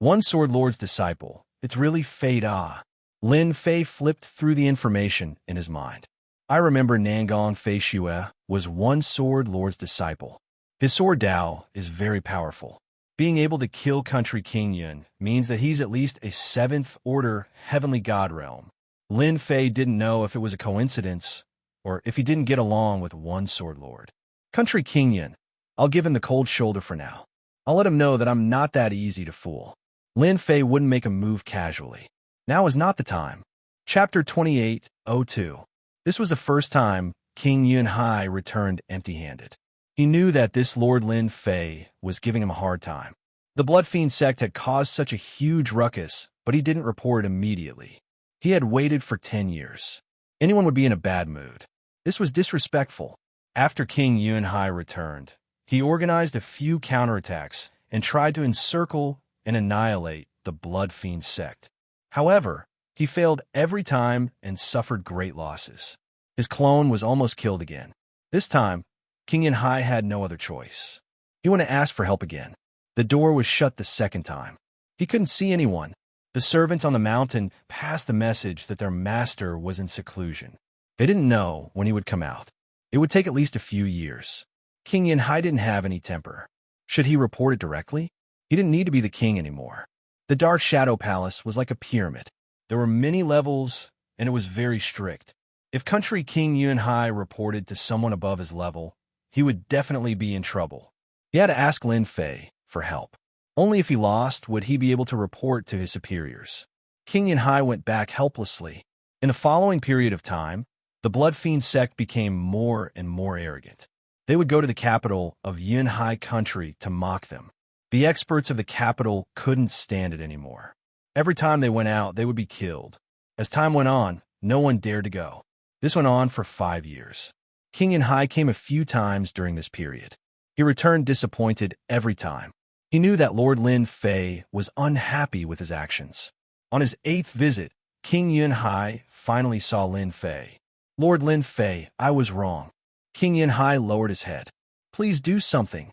One Sword Lord's disciple, it's really Fei Da. Lin Fei flipped through the information in his mind. I remember Nangong Fei Xue was one Sword Lord's disciple. His sword Dao is very powerful. Being able to kill country King Yun means that he's at least a 7th order heavenly god realm. Lin Fei didn't know if it was a coincidence or if he didn't get along with one Sword Lord. Country King Yun, I'll give him the cold shoulder for now. I'll let him know that I'm not that easy to fool. Lin Fei wouldn't make a move casually. Now is not the time. Chapter 28:02. This was the first time King Yunhai returned empty-handed. He knew that this Lord Lin Fei was giving him a hard time. The Blood Fiend sect had caused such a huge ruckus, but he didn't report immediately. He had waited for 10 years. Anyone would be in a bad mood. This was disrespectful. After King Yunhai returned, he organized a few counterattacks and tried to encircle and annihilate the Blood Fiend sect. However, he failed every time and suffered great losses. His clone was almost killed again. This time, King Yunhai had no other choice. He went to ask for help again. The door was shut the second time. He couldn't see anyone. The servants on the mountain passed the message that their master was in seclusion. They didn't know when he would come out. It would take at least a few years. King Yunhai didn't have any temper. Should he report it directly? He didn't need to be the king anymore. The Dark Shadow Palace was like a pyramid. There were many levels, and it was very strict. If country King Yunhai reported to someone above his level, he would definitely be in trouble. He had to ask Lin Fei for help. Only if he lost would he be able to report to his superiors. King Yunhai went back helplessly. In the following period of time, the Blood Fiend sect became more and more arrogant. They would go to the capital of Yunhai country to mock them. The experts of the capital couldn't stand it anymore. Every time they went out, they would be killed. As time went on, no one dared to go. This went on for 5 years. King Yunhai came a few times during this period. He returned disappointed every time. He knew that Lord Lin Fei was unhappy with his actions. On his 8th visit, King Yunhai finally saw Lin Fei. Lord Lin Fei, I was wrong. King Yunhai lowered his head. Please do something.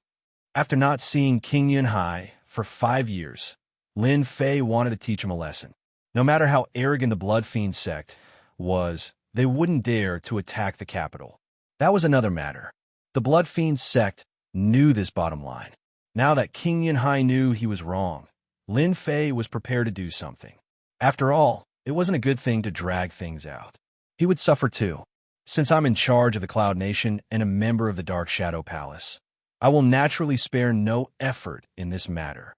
After not seeing King Yunhai for 5 years, Lin Fei wanted to teach him a lesson. No matter how arrogant the Blood Fiend sect was, they wouldn't dare to attack the capital. That was another matter. The Blood Fiend sect knew this bottom line. Now that King Yunhai knew he was wrong, Lin Fei was prepared to do something. After all, it wasn't a good thing to drag things out. He would suffer too. Since I'm in charge of the Cloud Nation and a member of the Dark Shadow Palace, I will naturally spare no effort in this matter.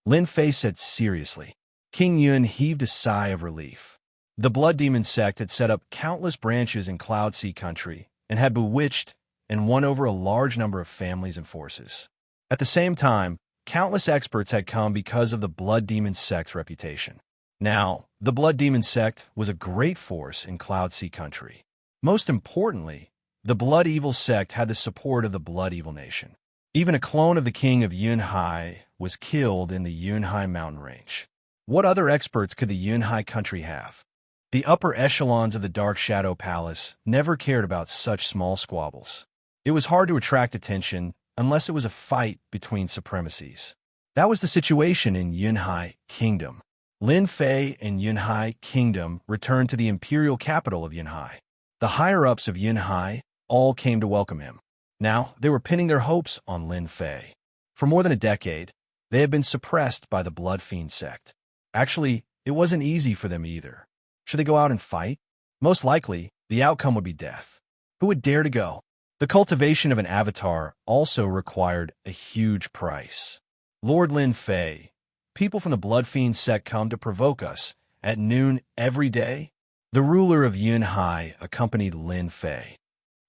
Lin Fei said seriously. King Yun heaved a sigh of relief. The Blood Demon sect had set up countless branches in Cloud Sea country and had bewitched and won over a large number of families and forces. At the same time, countless experts had come because of the Blood Demon sect's reputation. Now, the Blood Demon sect was a great force in Cloud Sea country. Most importantly, the Blood Evil sect had the support of the Blood Evil Nation. Even a clone of the king of Yunhai was killed in the Yunhai mountain range. What other experts could the Yunhai country have? The upper echelons of the Dark Shadow Palace never cared about such small squabbles. It was hard to attract attention unless it was a fight between supremacies. That was the situation in Yunhai Kingdom. Lin Fei and Yunhai Kingdom returned to the imperial capital of Yunhai. The higher-ups of Yunhai all came to welcome him. Now, they were pinning their hopes on Lin Fei. For more than a decade, they had been suppressed by the Blood Fiend sect. Actually, it wasn't easy for them either. Should they go out and fight? Most likely, the outcome would be death. Who would dare to go? The cultivation of an avatar also required a huge price. Lord Lin Fei, people from the Blood Fiend sect come to provoke us at noon every day. The ruler of Yunhai accompanied Lin Fei.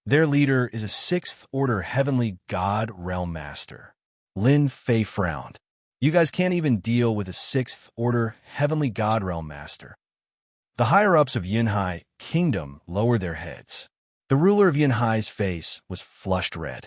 Their leader is a 6th Order Heavenly God Realm Master. Lin Fei frowned. You guys can't even deal with a 6th Order Heavenly God Realm Master. The higher-ups of Yunhai Kingdom lowered their heads. The ruler of Yunhai's face was flushed red.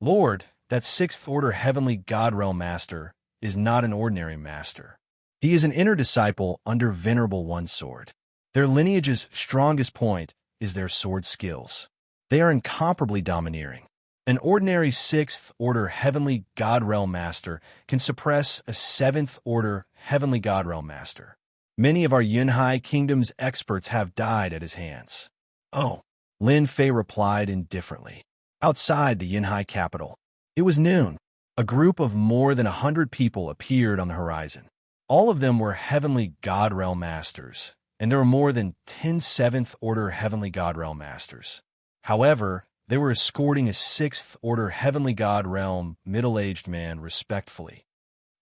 Lord, that 6th Order Heavenly God Realm Master is not an ordinary master. He is an inner disciple under Venerable One's sword. Their lineage's strongest point is their sword skills. They are incomparably domineering. An ordinary 6th Order Heavenly God Realm Master can suppress a 7th Order Heavenly God Realm Master. Many of our Yunhai Kingdom's experts have died at his hands. Oh, Lin Fei replied indifferently. Outside the Yunhai capital, it was noon. A group of more than 100 people appeared on the horizon. All of them were Heavenly God Realm Masters, and there were more than 10 7th Order Heavenly God Realm Masters. However, they were escorting a 6th Order Heavenly God Realm middle-aged man respectfully.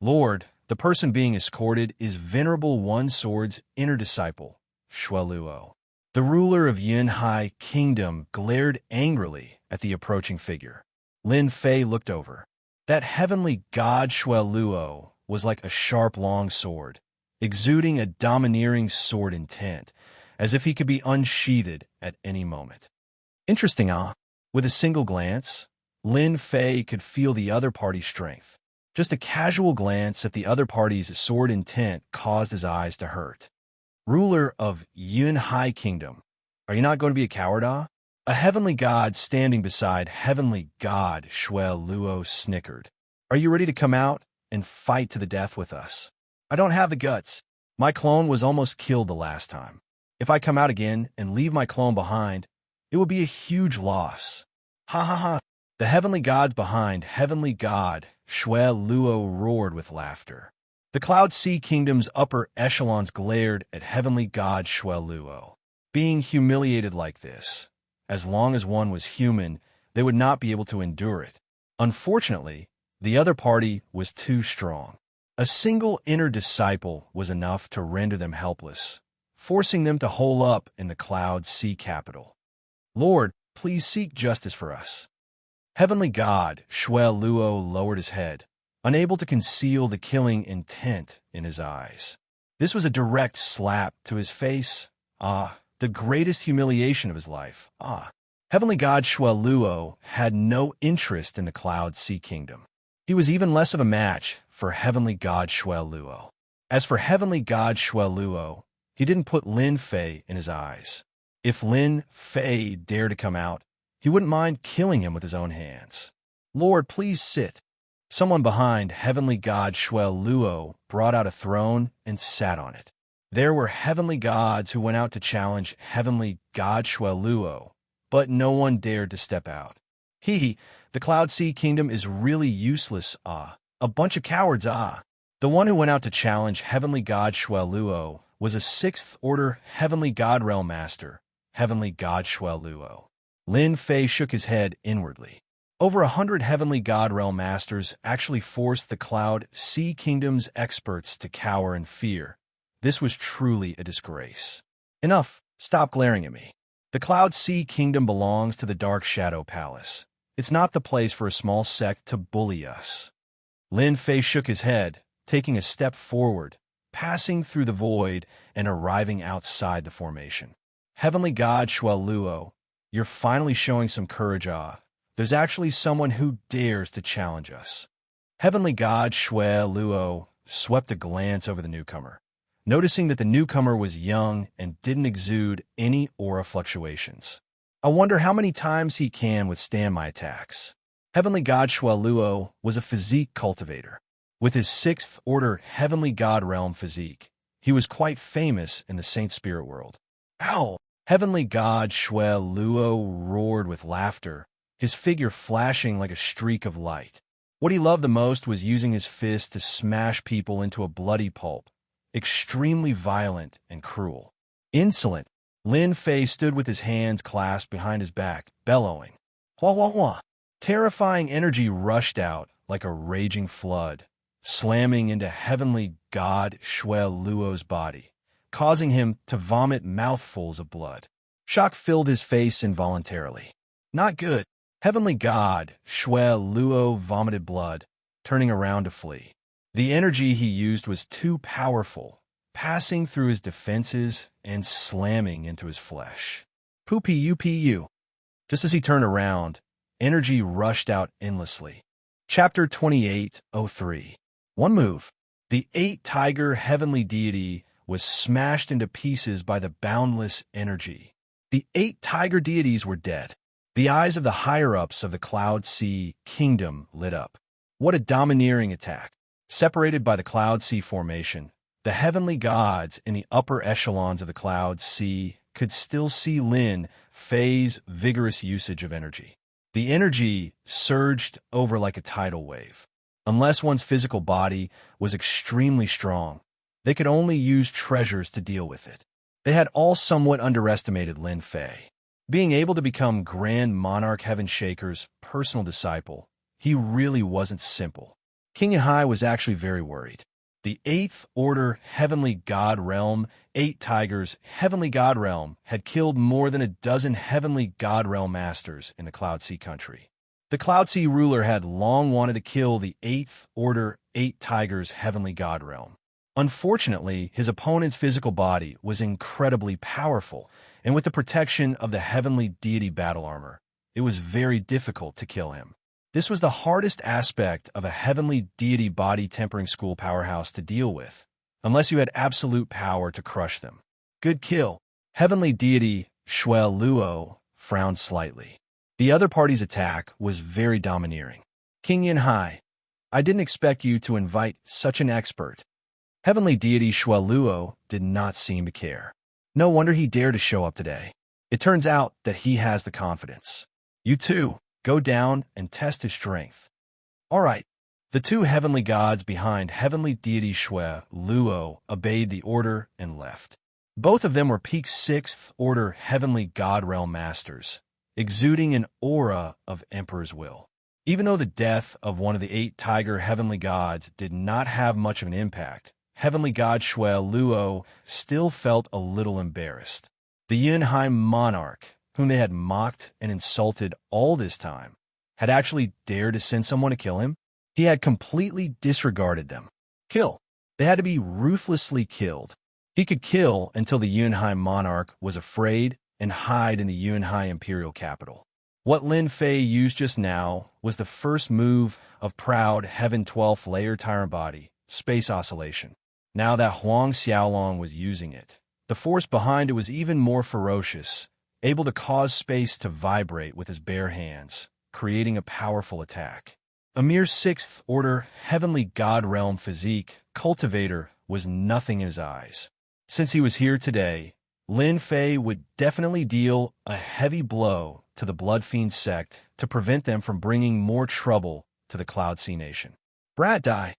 Lord, the person being escorted is Venerable One Sword's inner disciple, Shueluo. The ruler of Yunhai Kingdom glared angrily at the approaching figure. Lin Fei looked over. That heavenly god Shueluo was like a sharp long sword, exuding a domineering sword intent, as if he could be unsheathed at any moment. Interesting, huh? With a single glance, Lin Fei could feel the other party's strength. Just a casual glance at the other party's sword intent caused his eyes to hurt. Ruler of Yunhai Kingdom, are you not going to be a coward, ah? A heavenly god standing beside heavenly god Shueluo snickered. Are you ready to come out and fight to the death with us? I don't have the guts. My clone was almost killed the last time. If I come out again and leave my clone behind, it would be a huge loss. Ha ha ha. The heavenly gods behind heavenly god Shueluo roared with laughter. The Cloud Sea Kingdom's upper echelons glared at heavenly god Shueluo. Being humiliated like this, as long as one was human, they would not be able to endure it. Unfortunately, the other party was too strong. A single inner disciple was enough to render them helpless, forcing them to hole up in the Cloud Sea capital. Lord, please seek justice for us. Heavenly God Shueluo lowered his head, unable to conceal the killing intent in his eyes. This was a direct slap to his face. The greatest humiliation of his life. Heavenly God Shueluo had no interest in the Cloud Sea Kingdom. He was even less of a match for Heavenly God Shueluo. As for Heavenly God Shueluo, he didn't put Lin Fei in his eyes. If Lin Fei dared to come out, he wouldn't mind killing him with his own hands. Lord, please sit. Someone behind Heavenly God Shueluo brought out a throne and sat on it. There were heavenly gods who went out to challenge Heavenly God Shueluo, but no one dared to step out. The Cloud Sea Kingdom is really useless, A bunch of cowards, The one who went out to challenge Heavenly God Shueluo was a 6th Order Heavenly God Realm Master, Heavenly God Shueluo. Lin Fei shook his head inwardly. Over 100 Heavenly God Realm Masters actually forced the Cloud Sea Kingdom's experts to cower in fear. This was truly a disgrace. Enough. Stop glaring at me. The Cloud Sea Kingdom belongs to the Dark Shadow Palace. It's not the place for a small sect to bully us. Lin Fei shook his head, taking a step forward, passing through the void and arriving outside the formation. Heavenly God Shuai Luo, you're finally showing some courage. There's actually someone who dares to challenge us. Heavenly God Shuai Luo swept a glance over the newcomer, noticing that the newcomer was young and didn't exude any aura fluctuations. I wonder how many times he can withstand my attacks. Heavenly God Shuai Luo was a physique cultivator. With his 6th order Heavenly God realm physique, he was quite famous in the Saint Spirit world. Ow! Heavenly God Shuai Luo roared with laughter, his figure flashing like a streak of light. What he loved the most was using his fist to smash people into a bloody pulp, extremely violent and cruel. Insolent, Lin Fei stood with his hands clasped behind his back, bellowing. Hua hua hua! Terrifying energy rushed out like a raging flood, slamming into Heavenly God Shuai Luo's body, causing him to vomit mouthfuls of blood. Shock filled his face involuntarily. Not good. Heavenly God Shuai Luo vomited blood, turning around to flee. The energy he used was too powerful, passing through his defenses and slamming into his flesh. Pu. Just as he turned around, energy rushed out endlessly. Chapter 28:03. One move. The 8-tiger heavenly deity was smashed into pieces by the boundless energy. The 8 tiger deities were dead. The eyes of the higher-ups of the Cloud Sea kingdom lit up. What a domineering attack. Separated by the Cloud Sea formation, the heavenly gods in the upper echelons of the Cloud Sea could still see Lin Fei's vigorous usage of energy. The energy surged over like a tidal wave. Unless one's physical body was extremely strong, they could only use treasures to deal with it. They had all somewhat underestimated Lin Fei. Being able to become Grand Monarch Heaven Shaker's personal disciple, he really wasn't simple. King Yihai was actually very worried. The 8th Order Heavenly God Realm, 8 Tigers Heavenly God Realm, had killed more than a dozen Heavenly God Realm Masters in the Cloud Sea country. The Cloud Sea ruler had long wanted to kill the 8th Order 8 Tigers Heavenly God Realm. Unfortunately, his opponent's physical body was incredibly powerful, and with the protection of the Heavenly Deity battle armor, it was very difficult to kill him. This was the hardest aspect of a Heavenly Deity body tempering school powerhouse to deal with, unless you had absolute power to crush them. Good kill. Heavenly Deity Shuai Luo frowned slightly. The other party's attack was very domineering. King Yihai, I didn't expect you to invite such an expert. Heavenly Deity Shuai Luo did not seem to care. No wonder he dared to show up today. It turns out that he has the confidence. You too, go down and test his strength. All right. The 2 heavenly gods behind Heavenly Deity Shuai Luo obeyed the order and left. Both of them were peak 6th Order Heavenly God Realm Masters, exuding an aura of Emperor's will. Even though the death of one of the 8 tiger heavenly gods did not have much of an impact, Heavenly God Shuai Luo still felt a little embarrassed. The Yunheim monarch, whom they had mocked and insulted all this time, had actually dared to send someone to kill him. He had completely disregarded them. Kill. They had to be ruthlessly killed. He could kill until the Yunheim monarch was afraid and hide in the Yunhai imperial capital. What Lin Fei used just now was the first move of proud Heaven 12th layer tyrant body, space oscillation. Now that Huang Xiaolong was using it, the force behind it was even more ferocious, able to cause space to vibrate with his bare hands, creating a powerful attack. A mere 6th Order Heavenly God Realm physique cultivator was nothing in his eyes. Since he was here today, Lin Fei would definitely deal a heavy blow to the Blood Fiend sect to prevent them from bringing more trouble to the Cloud Sea Nation. Brat die.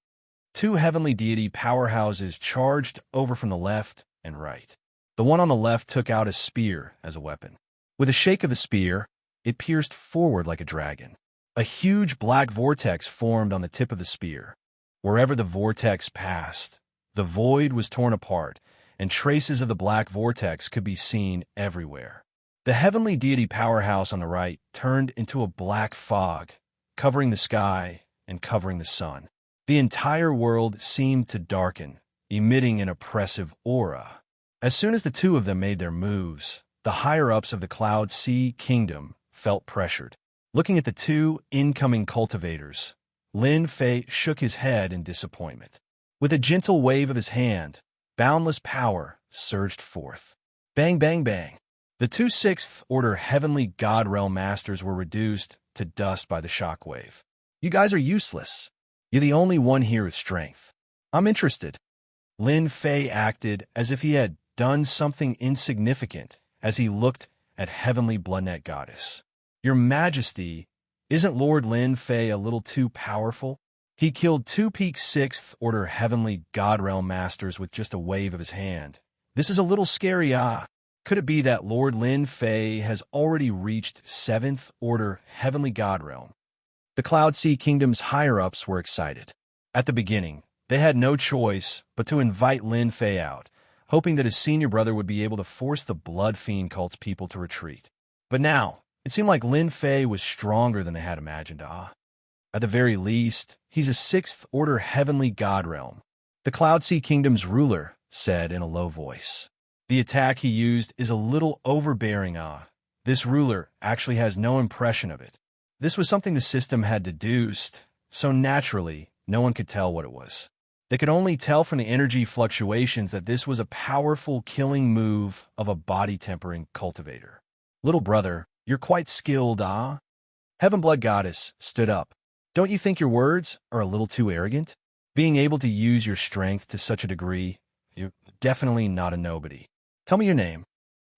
2 heavenly deity powerhouses charged over from the left and right. The one on the left took out a spear as a weapon. With a shake of the spear, it pierced forward like a dragon. A huge black vortex formed on the tip of the spear. Wherever the vortex passed, the void was torn apart, and traces of the black vortex could be seen everywhere. The heavenly deity powerhouse on the right turned into a black fog, covering the sky and covering the sun. The entire world seemed to darken, emitting an oppressive aura. As soon as the two of them made their moves, the higher-ups of the Cloud Sea Kingdom felt pressured. Looking at the two incoming cultivators, Lin Fei shook his head in disappointment. With a gentle wave of his hand, boundless power surged forth. Bang, bang, bang. The two sixth-order heavenly God Realm Masters were reduced to dust by the shockwave. You guys are useless. You're the only one here with strength. I'm interested. Lin Fei acted as if he had done something insignificant as he looked at Heavenly Bloodnet Goddess. Your Majesty, isn't Lord Lin Fei a little too powerful? He killed two peak sixth-order heavenly God Realm Masters with just a wave of his hand. This is a little scary, Could it be that Lord Lin Fei has already reached 7th-order heavenly God Realm? The Cloud Sea Kingdom's higher-ups were excited. At the beginning, they had no choice but to invite Lin Fei out, hoping that his senior brother would be able to force the Blood Fiend cult's people to retreat. But now, it seemed like Lin Fei was stronger than they had imagined, At the very least, he's a 6th-order heavenly God Realm. The Cloud Sea Kingdom's ruler said in a low voice. The attack he used is a little overbearing, This ruler actually has no impression of it. This was something the system had deduced, so naturally, no one could tell what it was. They could only tell from the energy fluctuations that this was a powerful killing move of a body-tempering cultivator. Little brother, you're quite skilled, Heaven Blood Goddess stood up. Don't you think your words are a little too arrogant? Being able to use your strength to such a degree, you're definitely not a nobody. Tell me your name.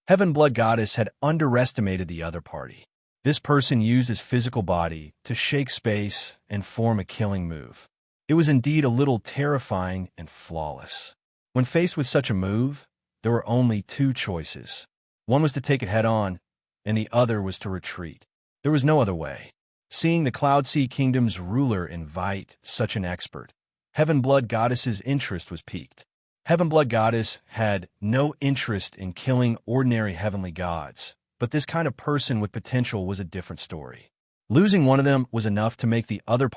Heaven Blood Goddess had underestimated the other party. This person used his physical body to shake space and form a killing move. It was indeed a little terrifying and flawless. When faced with such a move, there were only two choices. One was to take it head-on, and the other was to retreat. There was no other way. Seeing the Cloud Sea Kingdom's ruler invite such an expert, Heaven Blood Goddess's interest was piqued. Heaven Blood Goddess had no interest in killing ordinary heavenly gods, but this kind of person with potential was a different story. Losing one of them was enough to make the other